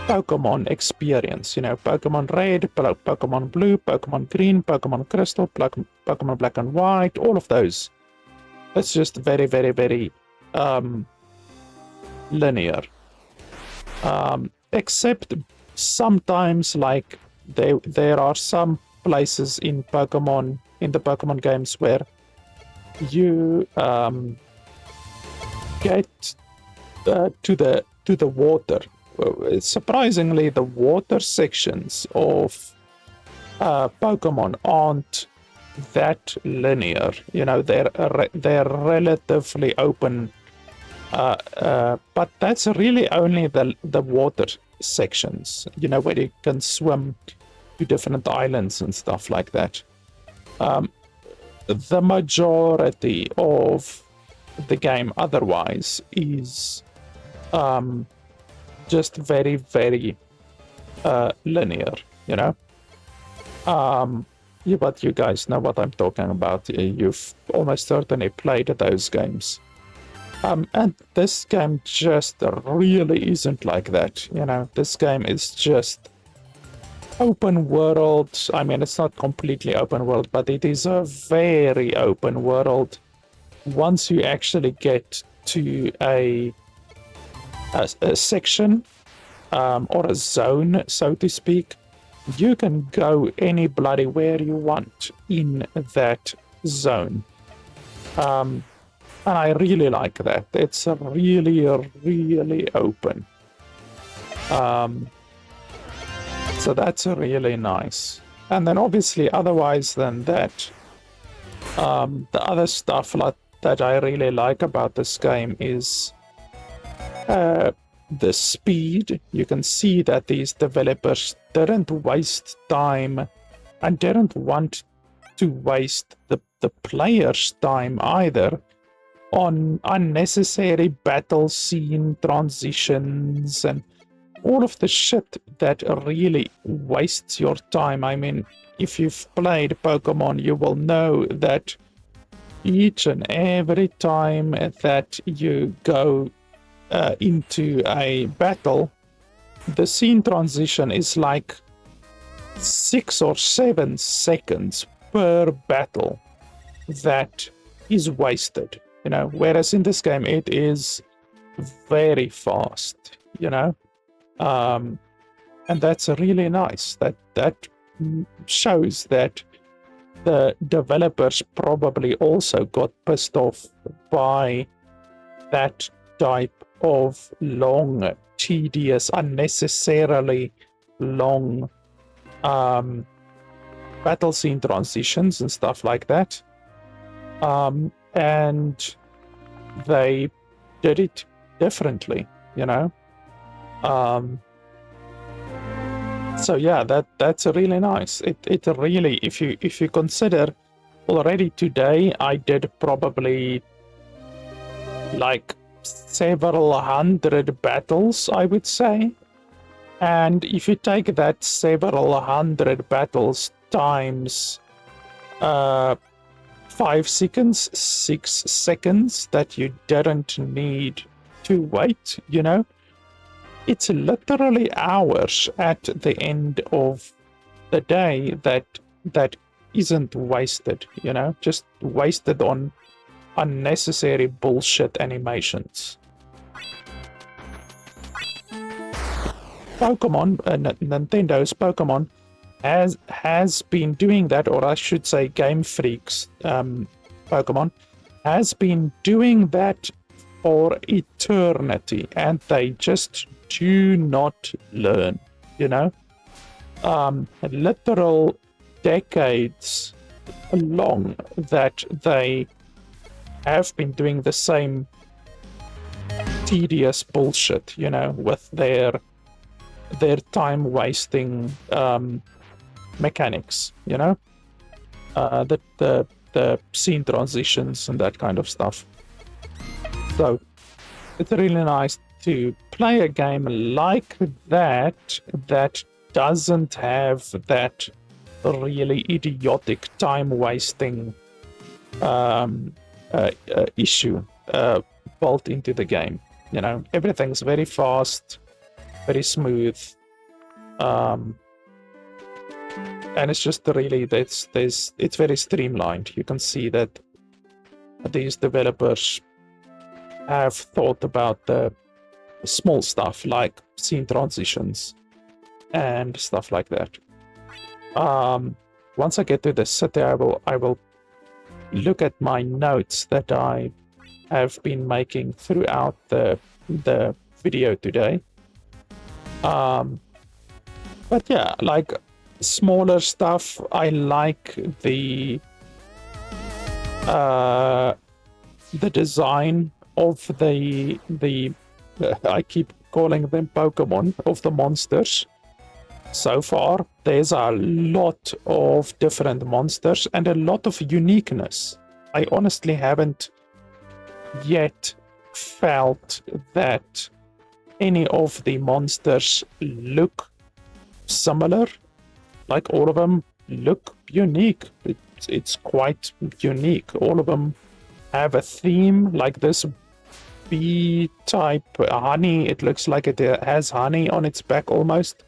[SPEAKER 1] Pokemon experience. You know, Pokemon Red, Pokemon Blue, Pokemon Green, Pokemon Crystal, Pokemon Black and White, all of those. It's just very, very, very linear. Except sometimes, like there are some places in the Pokemon games where you get to the water. Surprisingly, the water sections of Pokemon aren't that linear. You know, they're relatively open. But that's really only the water sections, you know, where you can swim to different islands and stuff like that. The majority of the game otherwise is just very, very linear, you know. Yeah, but you guys know what I'm talking about. You've almost certainly played those games. And this game just really isn't like that, you know. This game is just open world. I mean, it's not completely open world, but it is a very open world. Once you actually get to a section or a zone, so to speak, you can go any bloody where you want in that zone. And I really like that. It's really, really open. So that's really nice. And then obviously, otherwise than that, the other stuff that I really like about this game is the speed. You can see that these developers didn't waste time and didn't want to waste the player's time either on unnecessary battle scene transitions and all of the shit that really wastes your time. I mean, if you've played Pokemon, you will know that each and every time that you go into a battle, the scene transition is like 6 or 7 seconds per battle that is wasted. You know, whereas in this game it is very fast, you know, and that's really nice. That shows that the developers probably also got pissed off by that type of long, tedious, unnecessarily long battle scene transitions and stuff like that. And they did it differently, you know. So yeah, that's really nice. It really, if you consider, already today I did probably like several hundred battles, I would say. And if you take that several hundred battles times 5 seconds, 6 seconds that you didn't need to wait, you know, it's literally hours at the end of the day that isn't wasted, you know, just wasted on unnecessary bullshit animations. Pokemon, Nintendo's Pokemon has been doing that, or I should say Game Freak's Pokemon has been doing that for eternity, and they just do not learn, you know. Literal decades long that they have been doing the same tedious bullshit, you know, with their time wasting mechanics, you know, the scene transitions and that kind of stuff. So it's really nice to play a game like that that doesn't have that really idiotic time wasting issue built into the game. You know, everything's very fast, very smooth, and it's just really it's very streamlined. You can see that these developers have thought about the small stuff like scene transitions and stuff like that. Once I get to the city, I will look at my notes that I have been making throughout the video today. But yeah, like smaller stuff, I like the design of the I keep calling them Pokemon, of the monsters. So far, there's a lot of different monsters and a lot of uniqueness. I honestly haven't yet felt that any of the monsters look similar. Like, all of them look unique. It's quite unique. All of them have a theme, like this bee type honey. It looks like it has honey on its back almost.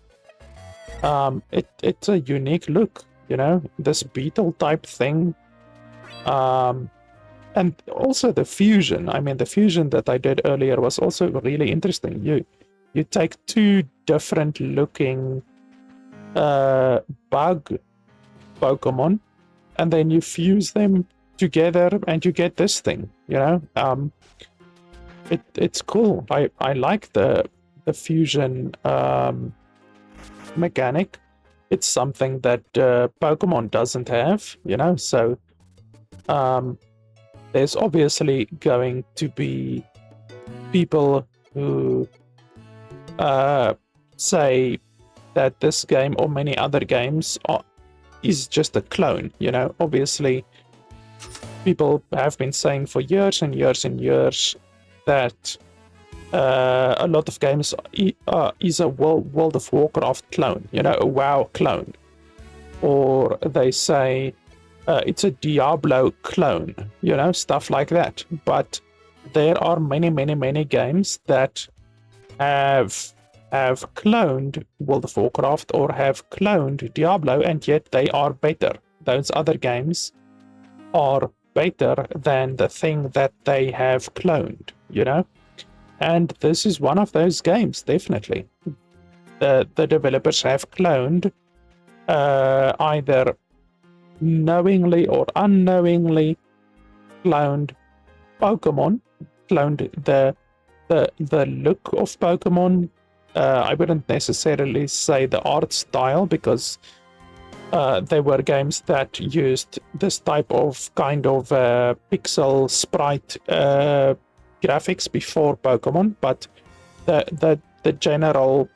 [SPEAKER 1] It's a unique look, you know, this beetle type thing. And also the fusion. I mean, the fusion that I did earlier was also really interesting. You take two different looking bug Pokemon, and then you fuse them together and you get this thing, you know. It's cool. I like the fusion mechanic. It's something that Pokemon doesn't have, you know. So there's obviously going to be people who say that this game or many other games is just a clone, you know. Obviously, people have been saying for years and years and years that a lot of games is a World of Warcraft clone, you know, a WoW clone. Or they say it's a Diablo clone, you know, stuff like that. But there are many games that have cloned World of Warcraft or have cloned Diablo, and yet they are better. Those other games are better than the thing that they have cloned, you know. And this is one of those games, definitely. The developers have cloned, either knowingly or unknowingly, cloned Pokemon, cloned the the look of Pokemon. I wouldn't necessarily say the art style, because there were games that used this type of kind of pixel sprite graphics before Pokemon, but the general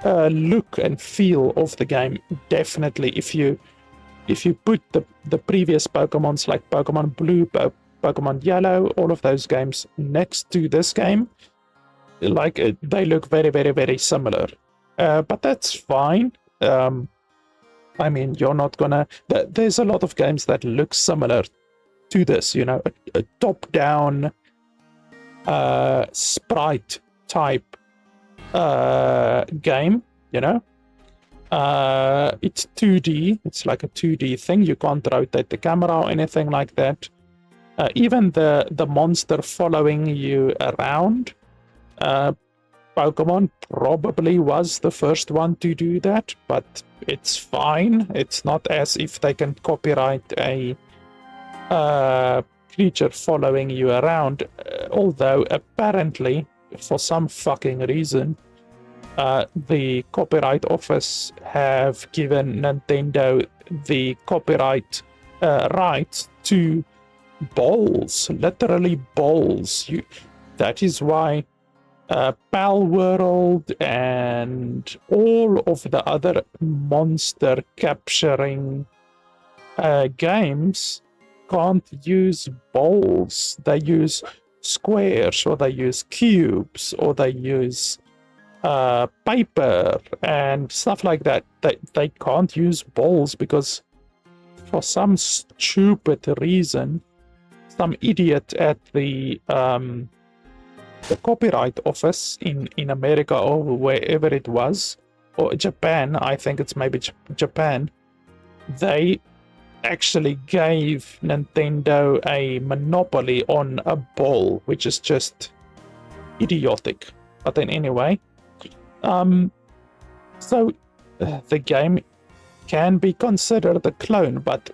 [SPEAKER 1] look and feel of the game, definitely, if you put the previous Pokemons like Pokemon Blue, Pokemon Yellow, all of those games next to this game, like they look very, very, very similar. But that's fine. I mean, you're not gonna. There's a lot of games that look similar to this. You know, a top-down sprite type game. You know, it's 2D. It's like a 2D thing. You can't rotate the camera or anything like that. Even the monster following you around, Pokemon probably was the first one to do that, but it's fine. It's not as if they can copyright a creature following you around, although apparently, for some fucking reason, the Copyright Office have given Nintendo the copyright rights to balls, literally balls. That is why Pal World and all of the other monster capturing games can't use balls. They use squares, or they use cubes, or they use paper and stuff like that. They can't use balls because, for some stupid reason, some idiot at the Copyright Office in America, or wherever it was, or Japan, I think it's maybe Japan, they actually gave Nintendo a monopoly on a ball, which is just idiotic. But then anyway, so the game can be considered a clone, but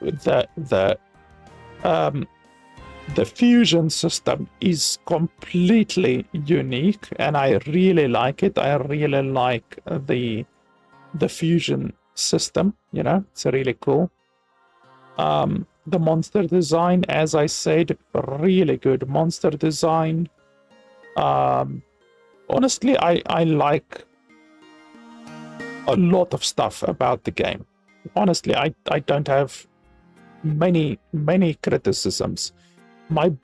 [SPEAKER 1] the fusion system is completely unique, and I really like it. I really like the fusion system. You know, it's really cool. The monster design, as I said, really good monster design. Honestly, I like a lot of stuff about the game. Honestly, I don't have many criticisms. My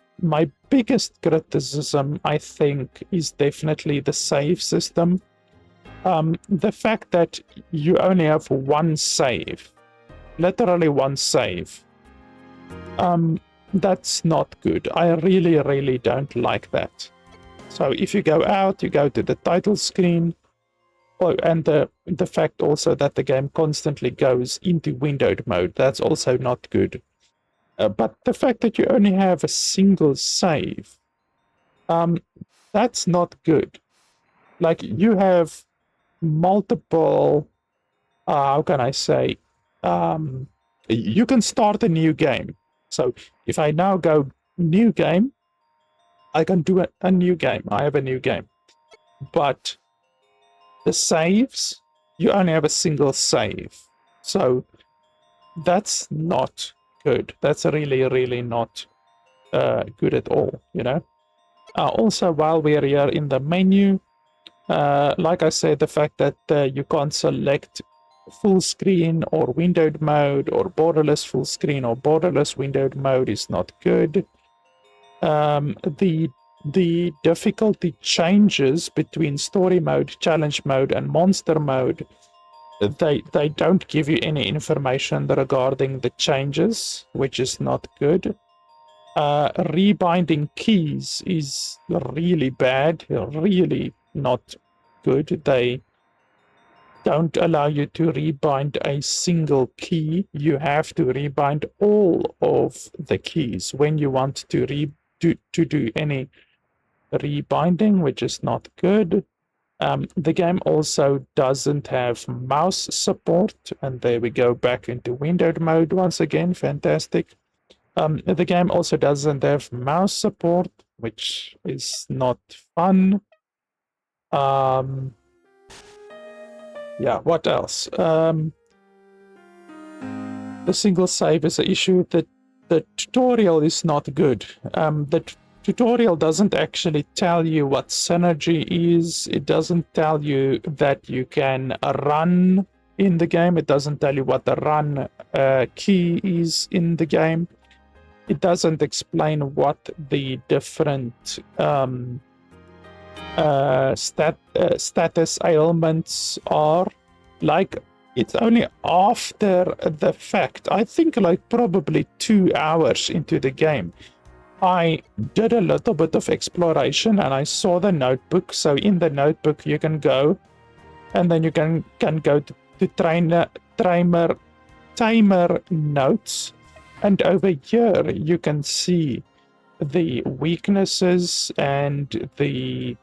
[SPEAKER 1] biggest criticism, I think, is definitely the save system. The fact that you only have one save, literally one save, that's not good. I really don't like that. So if you go out, you go to the title screen, and the fact also that the game constantly goes into windowed mode, that's also not good. But the fact that you only have a single save, that's not good. Like, you have multiple, how can I say, you can start a new game. So if I now go new game, I can do a new game. I have a new game. But the saves, you only have a single save. So that's not good. That's really not good at all, you know. Also, while we are here in the menu, like I said, the fact that you can't select full screen or windowed mode, or borderless full screen or borderless windowed mode, is not good. The difficulty changes between story mode, challenge mode, and monster mode. They don't give you any information regarding the changes, which is not good. Rebinding keys is really bad, really not good. They don't allow you to rebind a single key. You have to rebind all of the keys when you want to do any rebinding, which is not good. The game also doesn't have mouse support, and there we go back into windowed mode once again. Fantastic. The game also doesn't have mouse support, which is not fun. Yeah, what else? The single save is an issue. The tutorial is not good. The tutorial doesn't actually tell you what synergy is. It doesn't tell you that you can run in the game. It doesn't tell you what the run key is in the game. It doesn't explain what the different status ailments are. Like, it's only after the fact, I think like probably 2 hours into the game, I did a little bit of exploration and I saw the notebook. So in the notebook you can go and then you can go to timer notes, and over here you can see the weaknesses and they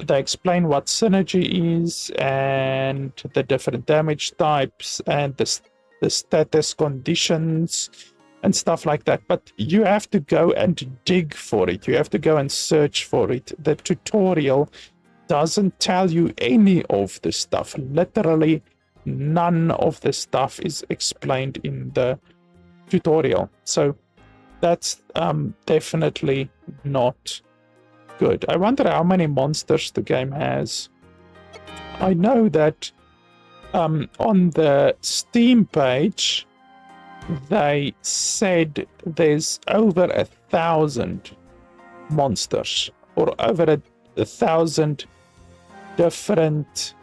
[SPEAKER 1] explain what synergy is and the different damage types and the status conditions and stuff like that. But you have to go and dig for it. You have to go and search for it. The tutorial doesn't tell you any of the stuff. Literally none of the stuff is explained in the tutorial. So that's definitely not good. I wonder how many monsters the game has. I know that on the Steam page they said there's over 1,000 monsters, or over 1,000 different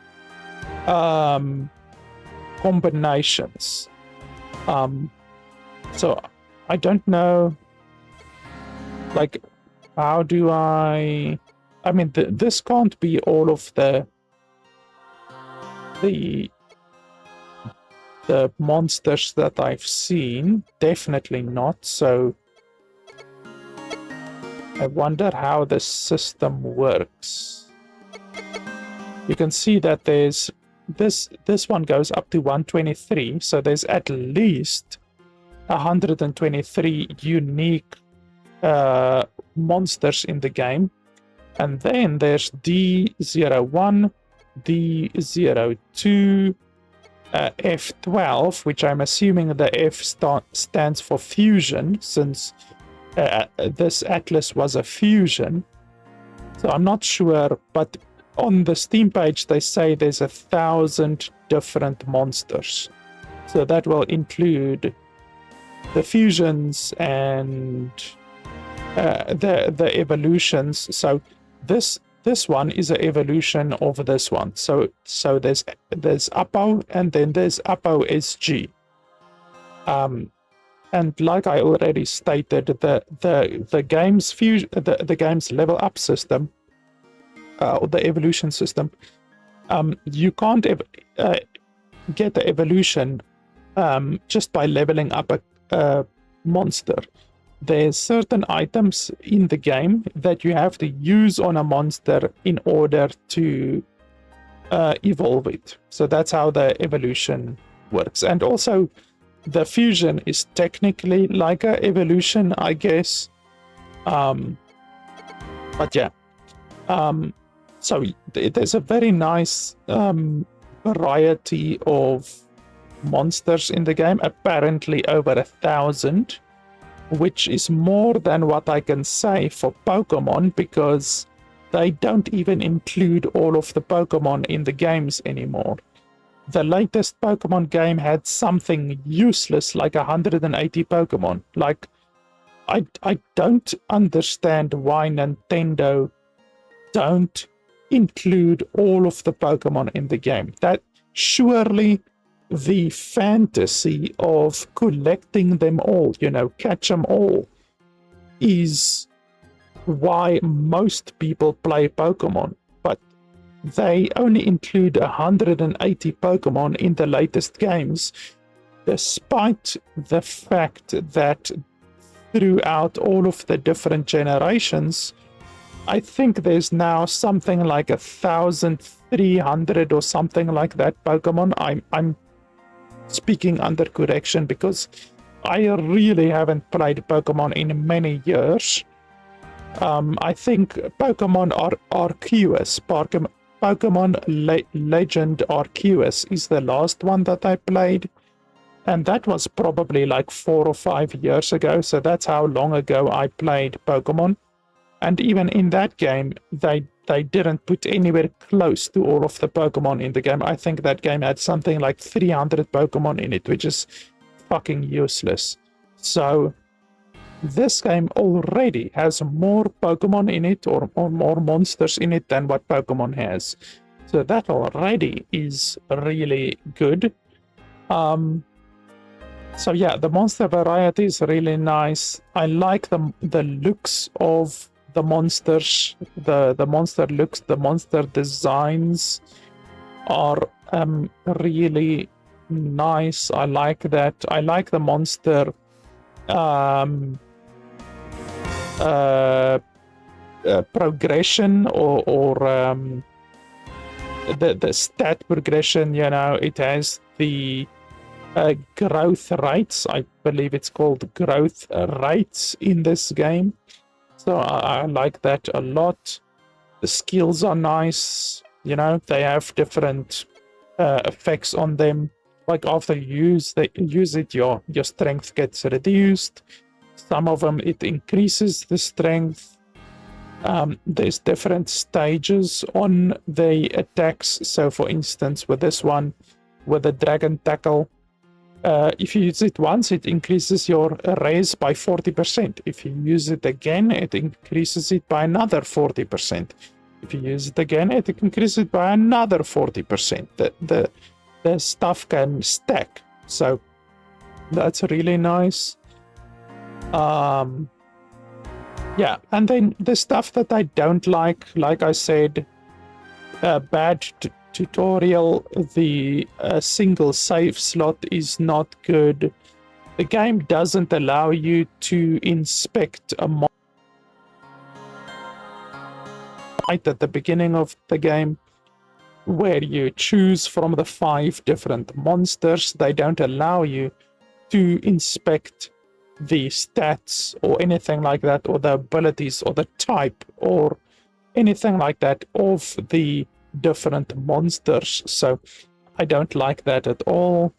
[SPEAKER 1] combinations. So I don't know, like, how do I mean, this can't be all of the monsters that I've seen. Definitely not. So I wonder how the system works. You can see that there's this one goes up to 123, so there's at least 123 unique monsters in the game. And then there's D01, D02, F12, which I'm assuming the F stands for fusion, since this atlas was a fusion. So I'm not sure, but on the Steam page they say there's 1,000 different monsters. So that will include the fusions and the evolutions. So this one is an evolution of this one. So there's Apo, and then there's Apo SG. And like I already stated, the game's the game's level up system, or the evolution system, you can't get the evolution just by leveling up a monster. There's certain items in the game that you have to use on a monster in order to evolve it. So that's how the evolution works. And also the fusion is technically like a evolution, I guess. But yeah. So there's a very nice variety of monsters in the game, apparently over 1,000, which is more than what I can say for Pokemon, because they don't even include all of the Pokemon in the games anymore. The latest Pokemon game had something useless like 180 Pokemon. Like, I don't understand why Nintendo don't include all of the Pokemon in the game. That surely the fantasy of collecting them all, catch them all, is why most people play Pokemon. But they only include 180 Pokemon in the latest games, despite the fact that throughout all of the different generations, I think there's now something like 1,300 or something like that Pokemon. I'm speaking under correction because I really haven't played Pokemon in many years. I think Pokemon Arceus, Pokemon Legend Arceus is the last one that I played. And that was probably like 4 or 5 years ago. So that's how long ago I played Pokemon. And even in that game, they didn't put anywhere close to all of the Pokemon in the game. I think that game had something like 300 Pokemon in it, which is fucking useless. So this game already has more Pokemon in it, or more monsters in it, than what Pokemon has. So that already is really good. So yeah, the monster variety is really nice. I like the looks of the monsters, the monster looks, the monster designs are really nice. I like that. I like the monster progression, or the stat progression. You know, it has the growth rates. I believe it's called growth rates in this game. So I like that a lot. The skills are nice. You know, they have different effects on them. Like after you use it, your strength gets reduced. Some of them, it increases the strength. There's different stages on the attacks. So for instance, with this one, with the Dragon Tackle, if you use it once, it increases your raise by 40%. If you use it again, it increases it by another 40%. If you use it again, it increases it by another 40%. The stuff can stack. So that's really nice. Yeah, and then the stuff that I don't like I said, bad tutorial, the single save slot is not good. The game doesn't allow you to inspect a monster right at the beginning of the game, where you choose from the 5 different monsters. They don't allow you to inspect the stats or anything like that, or the abilities or the type or anything like that of the different monsters. So I don't like that at all.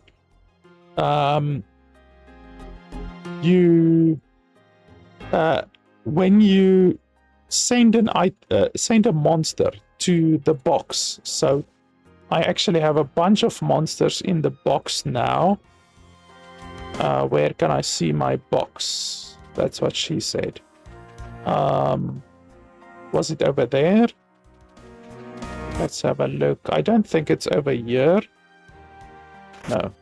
[SPEAKER 1] When you send a monster to the box, so I actually have a bunch of monsters in the box now. Where can I see my box? That's what she said. Was it over there? Let's have a look. I don't think it's over here. No.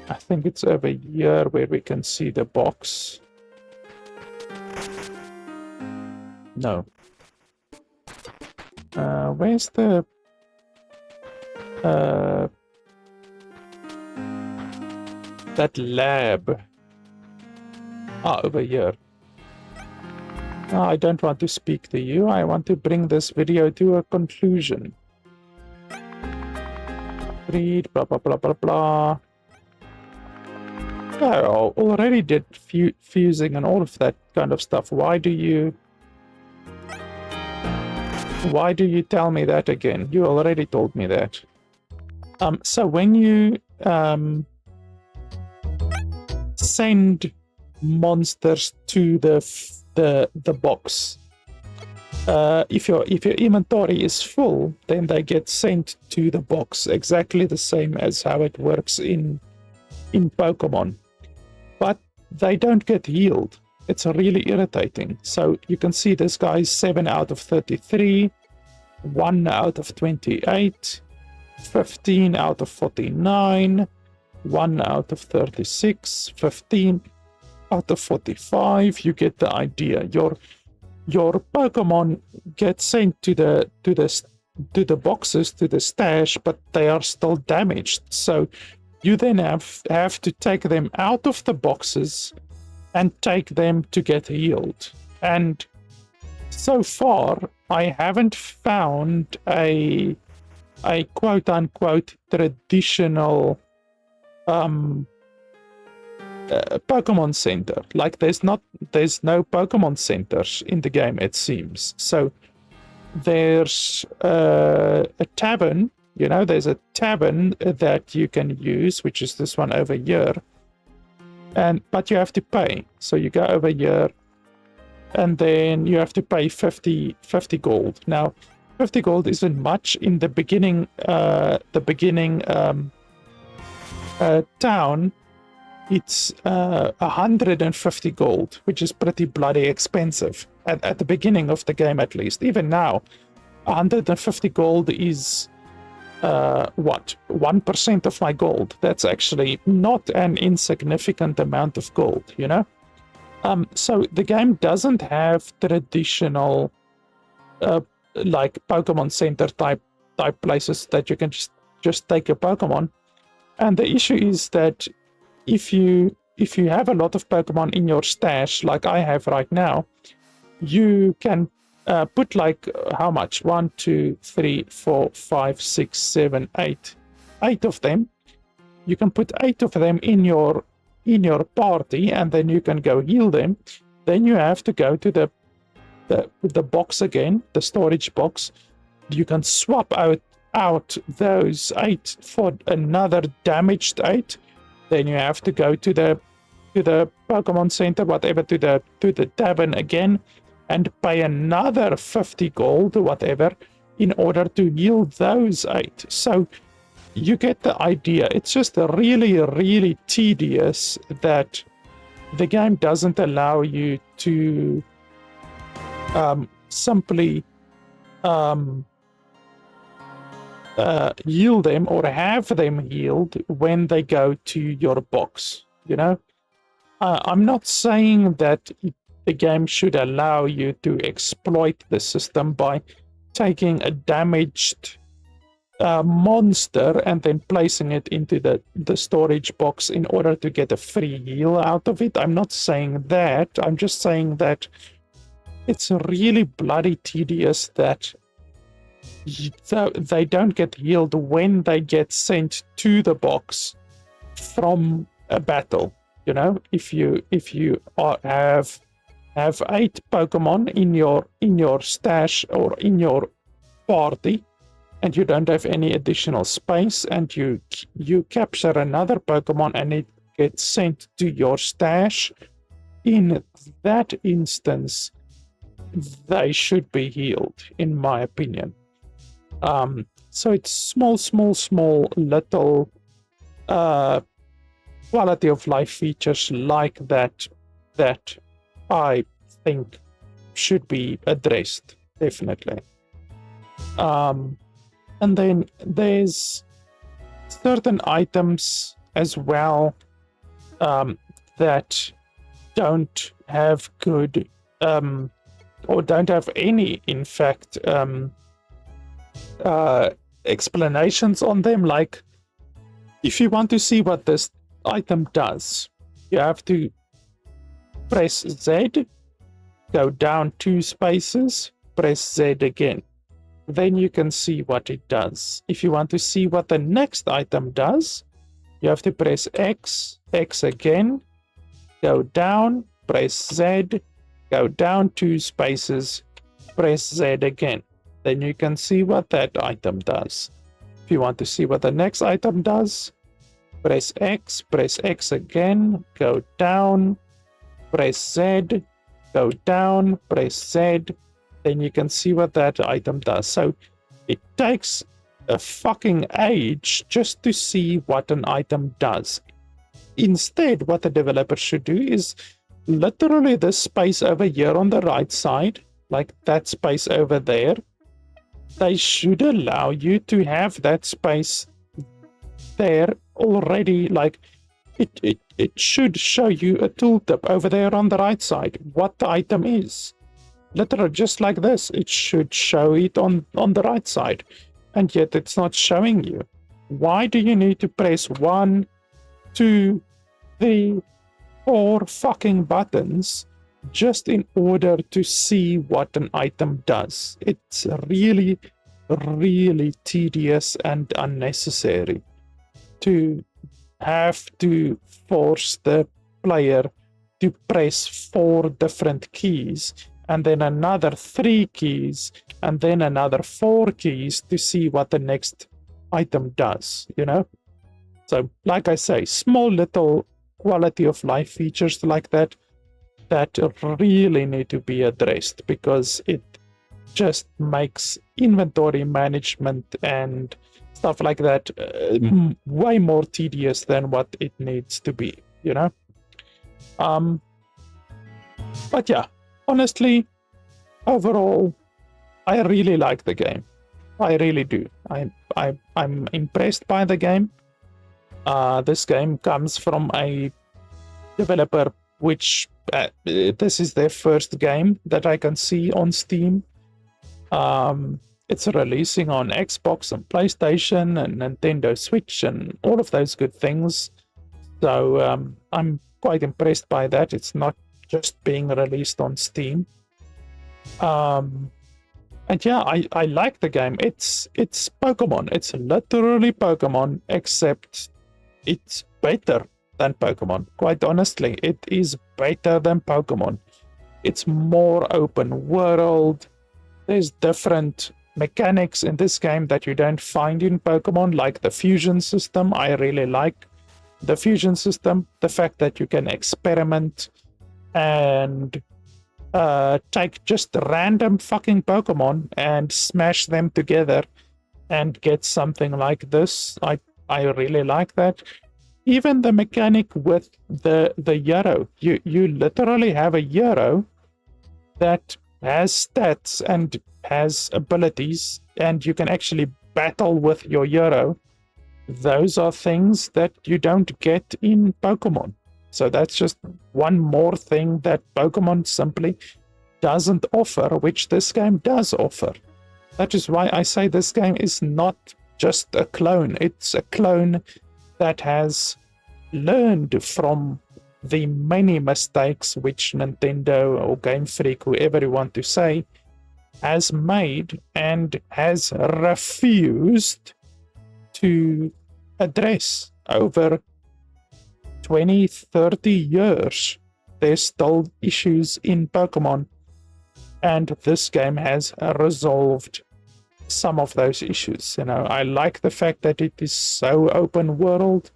[SPEAKER 1] I think it's over here where we can see the box. No. Where's the... that lab? Over here. I don't want to speak to you. I want to bring this video to a conclusion. Read, blah, blah, blah, blah, blah. I already did fusing and all of that kind of stuff. Why do you tell me that again? You already told me that. So when you send monsters to the box, if your inventory is full, then they get sent to the box, exactly the same as how it works in Pokemon. But they don't get healed. It's really irritating. So you can see this guy's 7 out of 33, 1 out of 28, 15 out of 49, 1 out of 36, 15 out of 45. You get the idea. Your Pokemon get sent to the boxes, to the stash, but they are still damaged. So you then have to take them out of the boxes and take them to get healed. And so far, I haven't found a quote-unquote traditional Pokemon Center. Like there's no Pokemon centers in the game, it seems. So there's a tavern, there's a tavern that you can use, which is this one over here. But you have to pay. So you go over here and then you have to pay 50 gold. Now, 50 gold isn't much in the beginning town. It's 150 gold, which is pretty bloody expensive at the beginning of the game, at least. Even now, 150 gold is 1% of my gold. That's actually not an insignificant amount of gold, so the game doesn't have traditional like Pokemon Center type places that you can just take a Pokemon. And the issue is that if you have a lot of Pokemon in your stash, like I have right now, you can put like how much? 1, 2, 3, 4, 5, 6, 7, 8. 8 of them. You can put 8 of them in your party, and then you can go heal them. Then you have to go to the box again, the storage box. You can swap out those 8 for another damaged 8. Then you have to go to the Pokemon Center, whatever, to the tavern again, and pay another 50 gold, whatever, in order to heal those 8. So you get the idea. It's just really, really tedious that the game doesn't allow you to simply heal them or have them healed when they go to your box. I'm not saying that the game should allow you to exploit the system by taking a damaged monster and then placing it into the storage box in order to get a free heal out of it. I'm not saying that. I'm just saying that it's really bloody tedious that they don't get healed when they get sent to the box from a battle. If you have 8 Pokemon in your stash or in your party, and you don't have any additional space, and you capture another Pokemon and it gets sent to your stash, in that instance, they should be healed, in my opinion. So it's small little quality of life features like that I think should be addressed, definitely. And then there's certain items as well that don't have good or don't have any, in fact, explanations on them. Like, if you want to see what this item does, you have to press Z, go down 2 spaces, press Z again. Then you can see what it does. If you want to see what the next item does, you have to press X, X again, go down, press Z, go down 2 spaces, press Z again. Then you can see what that item does. If you want to see what the next item does, press X again, go down, press Z, go down, press Z, then you can see what that item does. So it takes a fucking age just to see what an item does. Instead, what the developer should do is literally this space over here on the right side, like that space over there, they should allow you to have that space there already. Like it should show you a tooltip over there on the right side, what the item is. Literally just like this, it should show it on the right side, and yet it's not showing you. Why do you need to press 1, 2, 3, 4 fucking buttons just in order to see what an item does? It's really, really tedious and unnecessary to have to force the player to press 4 different keys, and then another 3 keys, and then another 4 keys to see what the next item does, you know? So, like I say, small little quality of life features like that really need to be addressed, because it just makes inventory management and stuff like that way more tedious than what it needs to be, you know? But yeah, honestly, overall, I really like the game. I really do. I'm impressed by the game. This game comes from a developer which this is their first game that I can see on Steam. It's releasing on Xbox and PlayStation and Nintendo Switch and all of those good things. So I'm quite impressed by that. It's not just being released on Steam. And yeah, I like the game. It's Pokemon. It's literally Pokemon, except it's better than Pokemon. Quite honestly, it is better than Pokemon. It's more open world. There's different mechanics in this game that you don't find in Pokemon, like the fusion system. I really like the fusion system. The fact that you can experiment and take just random fucking Pokemon and smash them together and get something like this. I really like that. Even the mechanic with the hero. You literally have a hero that has stats and has abilities, and you can actually battle with your hero. Those are things that you don't get in Pokemon. So that's just one more thing that Pokemon simply doesn't offer, which this game does offer. That is why I say this game is not just a clone. It's a clone that has learned from the many mistakes which Nintendo or Game Freak, whoever you want to say, has made and has refused to address over 20, 30 years. There's still issues in Pokemon, and this game has resolved some of those issues. You know, I like the fact that it is so open world.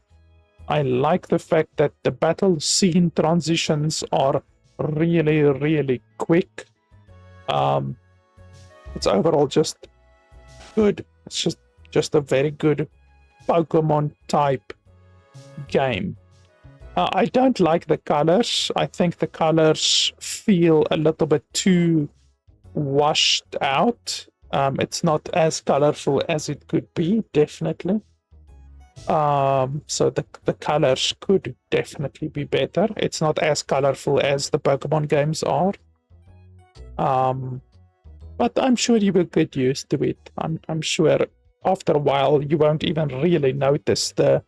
[SPEAKER 1] I like the fact that the battle scene transitions are really, really quick. It's overall just good. It's just a very good Pokemon type game. I don't like the colors. I think the colors feel a little bit too washed out. It's not as colorful as it could be, definitely. So the colors could definitely be better. It's not as colorful as the Pokemon games are. But I'm sure you will get used to it. I'm sure after a while you won't even really notice the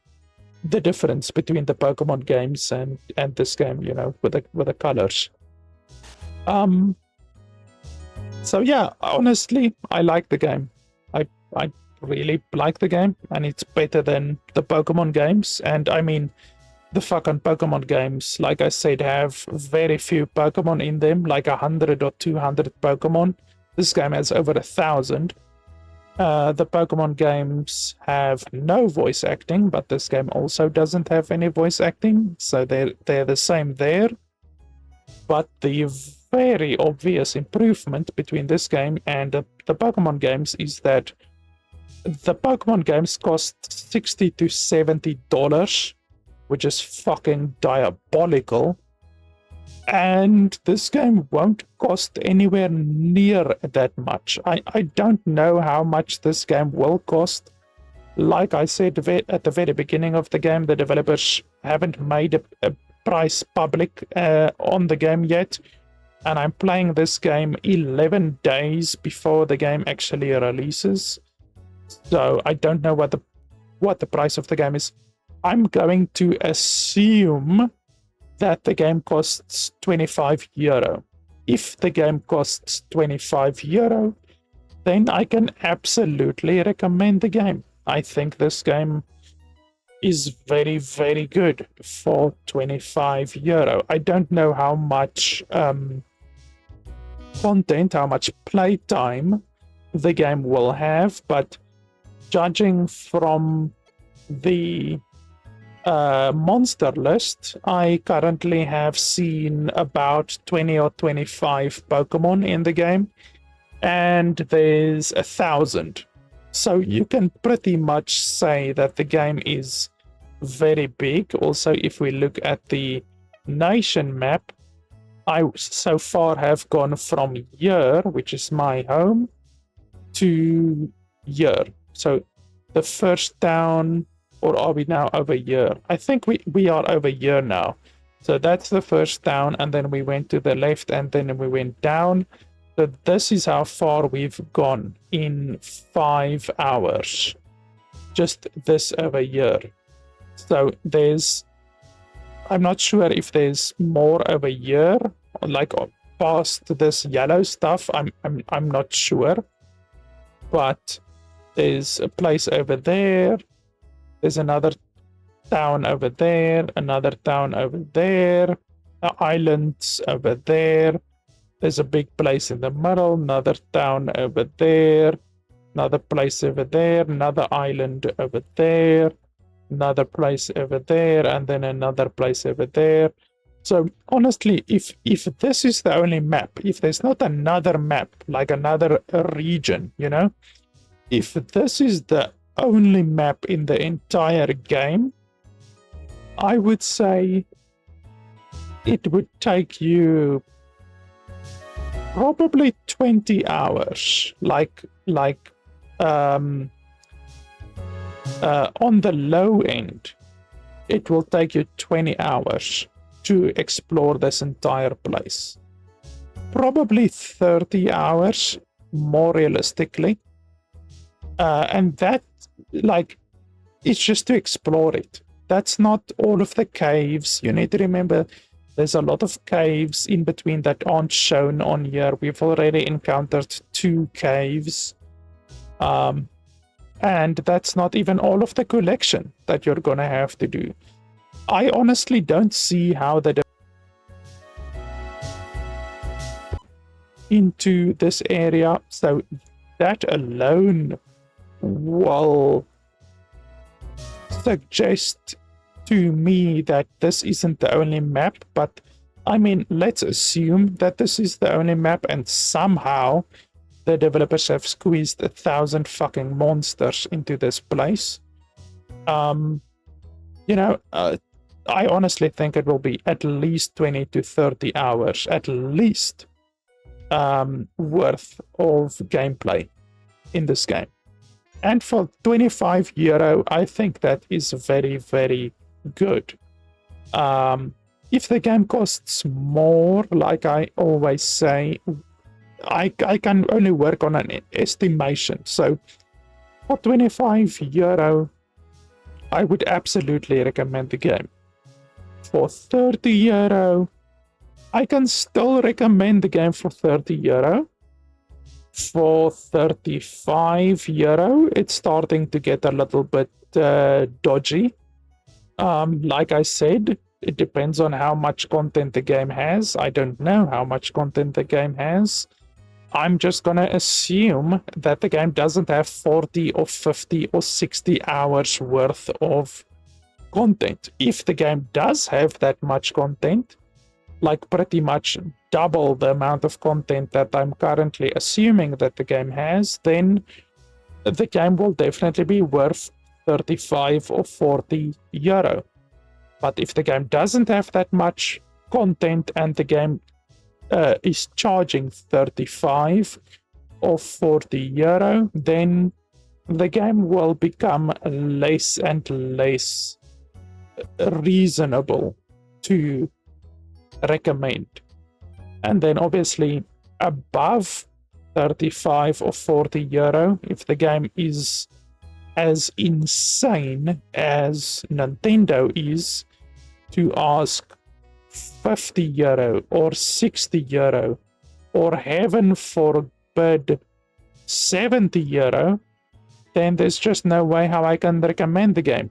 [SPEAKER 1] difference between the Pokemon games and this game, you know, with the colors. So yeah, honestly, I like the game. I really like the game, and it's better than the Pokemon games. And I mean, the fucking Pokemon games, like I said, have very few Pokemon in them, like 100 or 200 Pokemon. This game has over 1,000. The Pokemon games have no voice acting, but this game also doesn't have any voice acting, so they're the same there. But the very obvious improvement between this game and the Pokemon games is that the Pokemon games cost $60 to $70, which is fucking diabolical. And this game won't cost anywhere near that much. I don't know how much this game will cost. Like I said at the very beginning of the game, the developers haven't made a price public on the game yet. And I'm playing this game 11 days before the game actually releases. So I don't know what the price of the game is. I'm going to assume that the game costs €25. If the game costs €25, then I can absolutely recommend the game. I think this game is very, very good for 25 euro. I don't know how much content, how much playtime the game will have, but judging from the monster list, I currently have seen about 20 or 25 Pokemon in the game, and there's 1,000. So you can pretty much say that the game is very big. Also, if we look at the nation map, I so far have gone from here, which is my home, to here. So the first town, or are we now over here? I think we are over here now. So that's the first town, and then we went to the left, and then we went down. So this is how far we've gone in 5 hours. Just this over here. So I'm not sure if there's more over here, like past this yellow stuff. I'm not sure. But there's a place over there. There's another town over there, another town over there, islands over there. There's a big place in the middle, another town over there, another place over there, another island over there, another place over there, and then another place over there. So honestly, if this is the only map, if there's not another map, like another region, if this is the only map in the entire game, I would say it would take you probably 20 hours, on the low end. It will take you 20 hours to explore this entire place. Probably 30 hours, more realistically. And that, it's just to explore it. That's not all of the caves. You need to remember there's a lot of caves in between that aren't shown on here. We've already encountered 2 caves. And that's not even all of the collection that you're gonna have to do. I honestly don't see how the into this area, so that alone will suggest to me that this isn't the only map. But I mean, let's assume that this is the only map, and somehow the developers have squeezed 1,000 fucking monsters into this place. I honestly think it will be at least 20 to 30 hours, at least, worth of gameplay in this game. And for 25 euro, I think that is very, very good. If the game costs more, like I always say, I can only work on an estimation. So for 25 euro, I would absolutely recommend the game. For 30 euro, I can still recommend the game for 30 euro. For 35 euro, it's starting to get a little bit dodgy. Like I said, it depends on how much content the game has. I don't know how much content the game has. I'm just gonna assume that the game doesn't have 40 or 50 or 60 hours worth of content. If the game does have that much content, like pretty much double the amount of content that I'm currently assuming that the game has, then the game will definitely be worth 35 or 40 euro. But if the game doesn't have that much content and the game is charging 35 or 40 euro, then the game will become less and less reasonable to recommend. And then obviously above 35 or 40 euro, if the game is as insane as Nintendo is to ask 50 euro or 60 euro, or heaven forbid 70 euro, then there's just no way how I can recommend the game.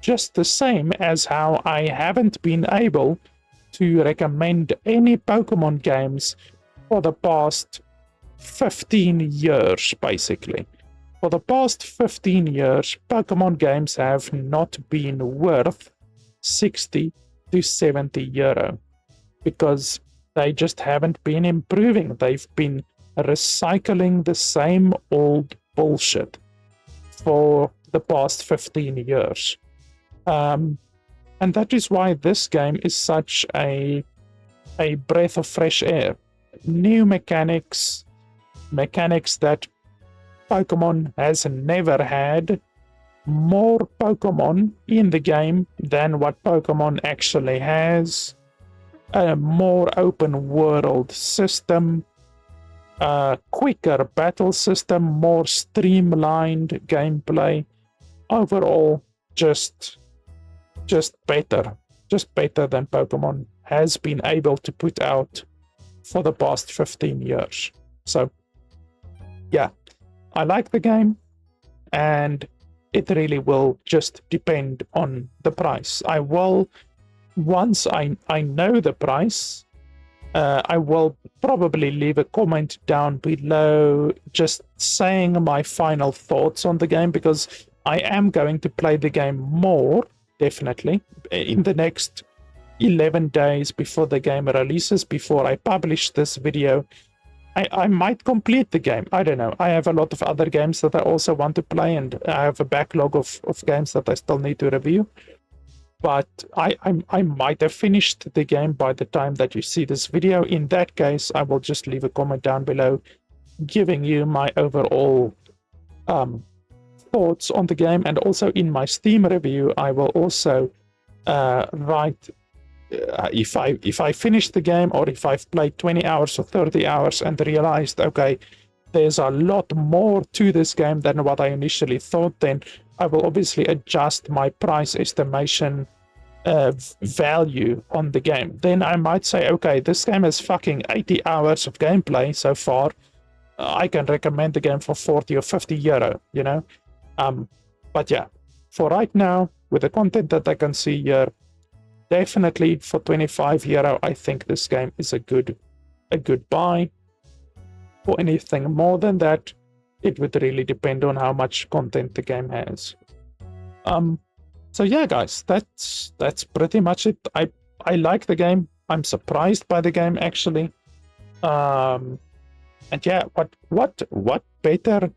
[SPEAKER 1] just the same as how I haven't been able to recommend any Pokemon games for the past 15 years, basically. For the past 15 years, Pokemon games have not been worth 60 to 70 euro because they just haven't been improving. They've been recycling the same old bullshit for the past 15 years. And that is why this game is such a breath of fresh air. New mechanics that Pokemon has never had, more Pokemon in the game than what Pokemon actually has, a more open world system, a quicker battle system, more streamlined gameplay. Overall, just better than Pokemon has been able to put out for the past 15 years. So yeah, I like the game, and it really will just depend on the price. I will, once I know the price, I will probably leave a comment down below just saying my final thoughts on the game, because I am going to play the game more, definitely, in the next 11 days before the game releases, before I publish this video. I might complete the game. I don't know. I have a lot of other games that I also want to play, and I have a backlog of games that I still need to review. But I might have finished the game by the time that you see this video. In that case, I will just leave a comment down below giving you my overall thoughts on the game. And also in my Steam review, I will also write if I finish the game, or if I've played 20 hours or 30 hours and realized, okay, there's a lot more to this game than what I initially thought, then I will obviously adjust my price estimation value on the game. Then I might say, okay, this game has fucking 80 hours of gameplay so far. I can recommend the game for 40 or 50 euro, you know? But yeah, for right now, with the content that I can see here, definitely for 25 euro, I think this game is a good buy. For anything more than that, it would really depend on how much content the game has. So yeah, guys, that's pretty much it. I like the game. I'm surprised by the game, actually. And yeah, what better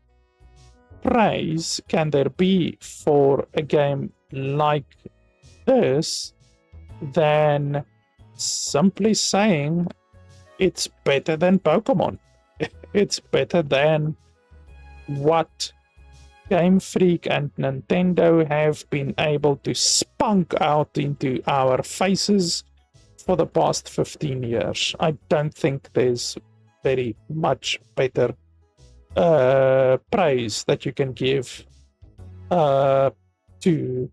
[SPEAKER 1] praise can there be for a game like this than simply saying it's better than Pokemon? It's better than what Game Freak and Nintendo have been able to spunk out into our faces for the past 15 years. I don't think there's very much better praise that you can give to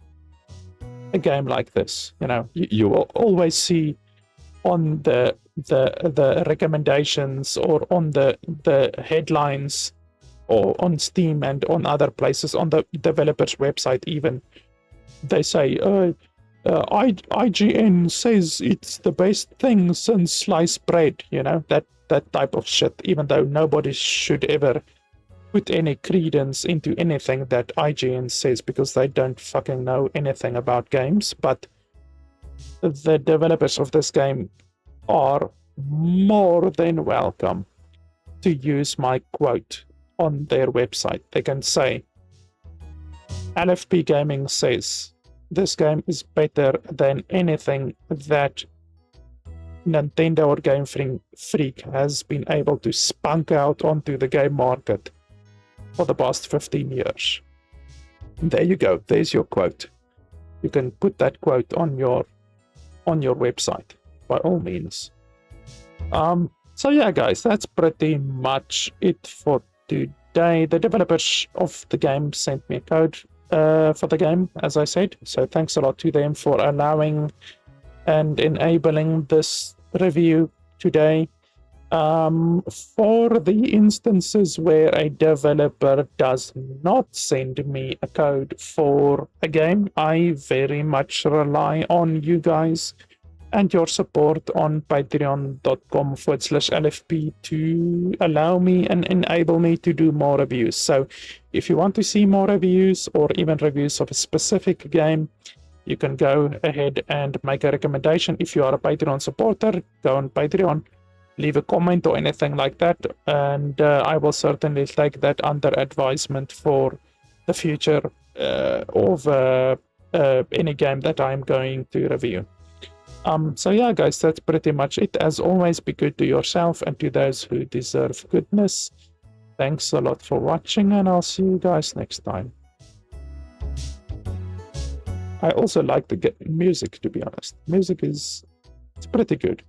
[SPEAKER 1] a game like this. You know, you will always see on the recommendations, or on the headlines, or on Steam and on other places, on the developer's website even, they say IGN says it's the best thing since sliced bread, you know, that type of shit, even though nobody should ever put any credence into anything that IGN says, because they don't fucking know anything about games. But the developers of this game are more than welcome to use my quote on their website. They can say, LFP Gaming says this game is better than anything that Nintendo or Game Freak has been able to spunk out onto the game market for the past 15 years. And there you go. There's your quote. You can put that quote on your website, by all means. So yeah, guys, that's pretty much it for today. The developers of the game sent me a code for the game, as I said, so thanks a lot to them for allowing and enabling this review today. For the instances where a developer does not send me a code for a game, I very much rely on you guys and your support on patreon.com/LFP to allow me and enable me to do more reviews. So if you want to see more reviews or even reviews of a specific game, you can go ahead and make a recommendation. If you are a Patreon supporter, go on Patreon, leave a comment or anything like that, and I will certainly take that under advisement for the future of any game that I'm going to review. So yeah, guys, that's pretty much it. As always, be good to yourself and to those who deserve goodness. Thanks a lot for watching, and I'll see you guys next time. I also like the music, to be honest. Music is it's pretty good.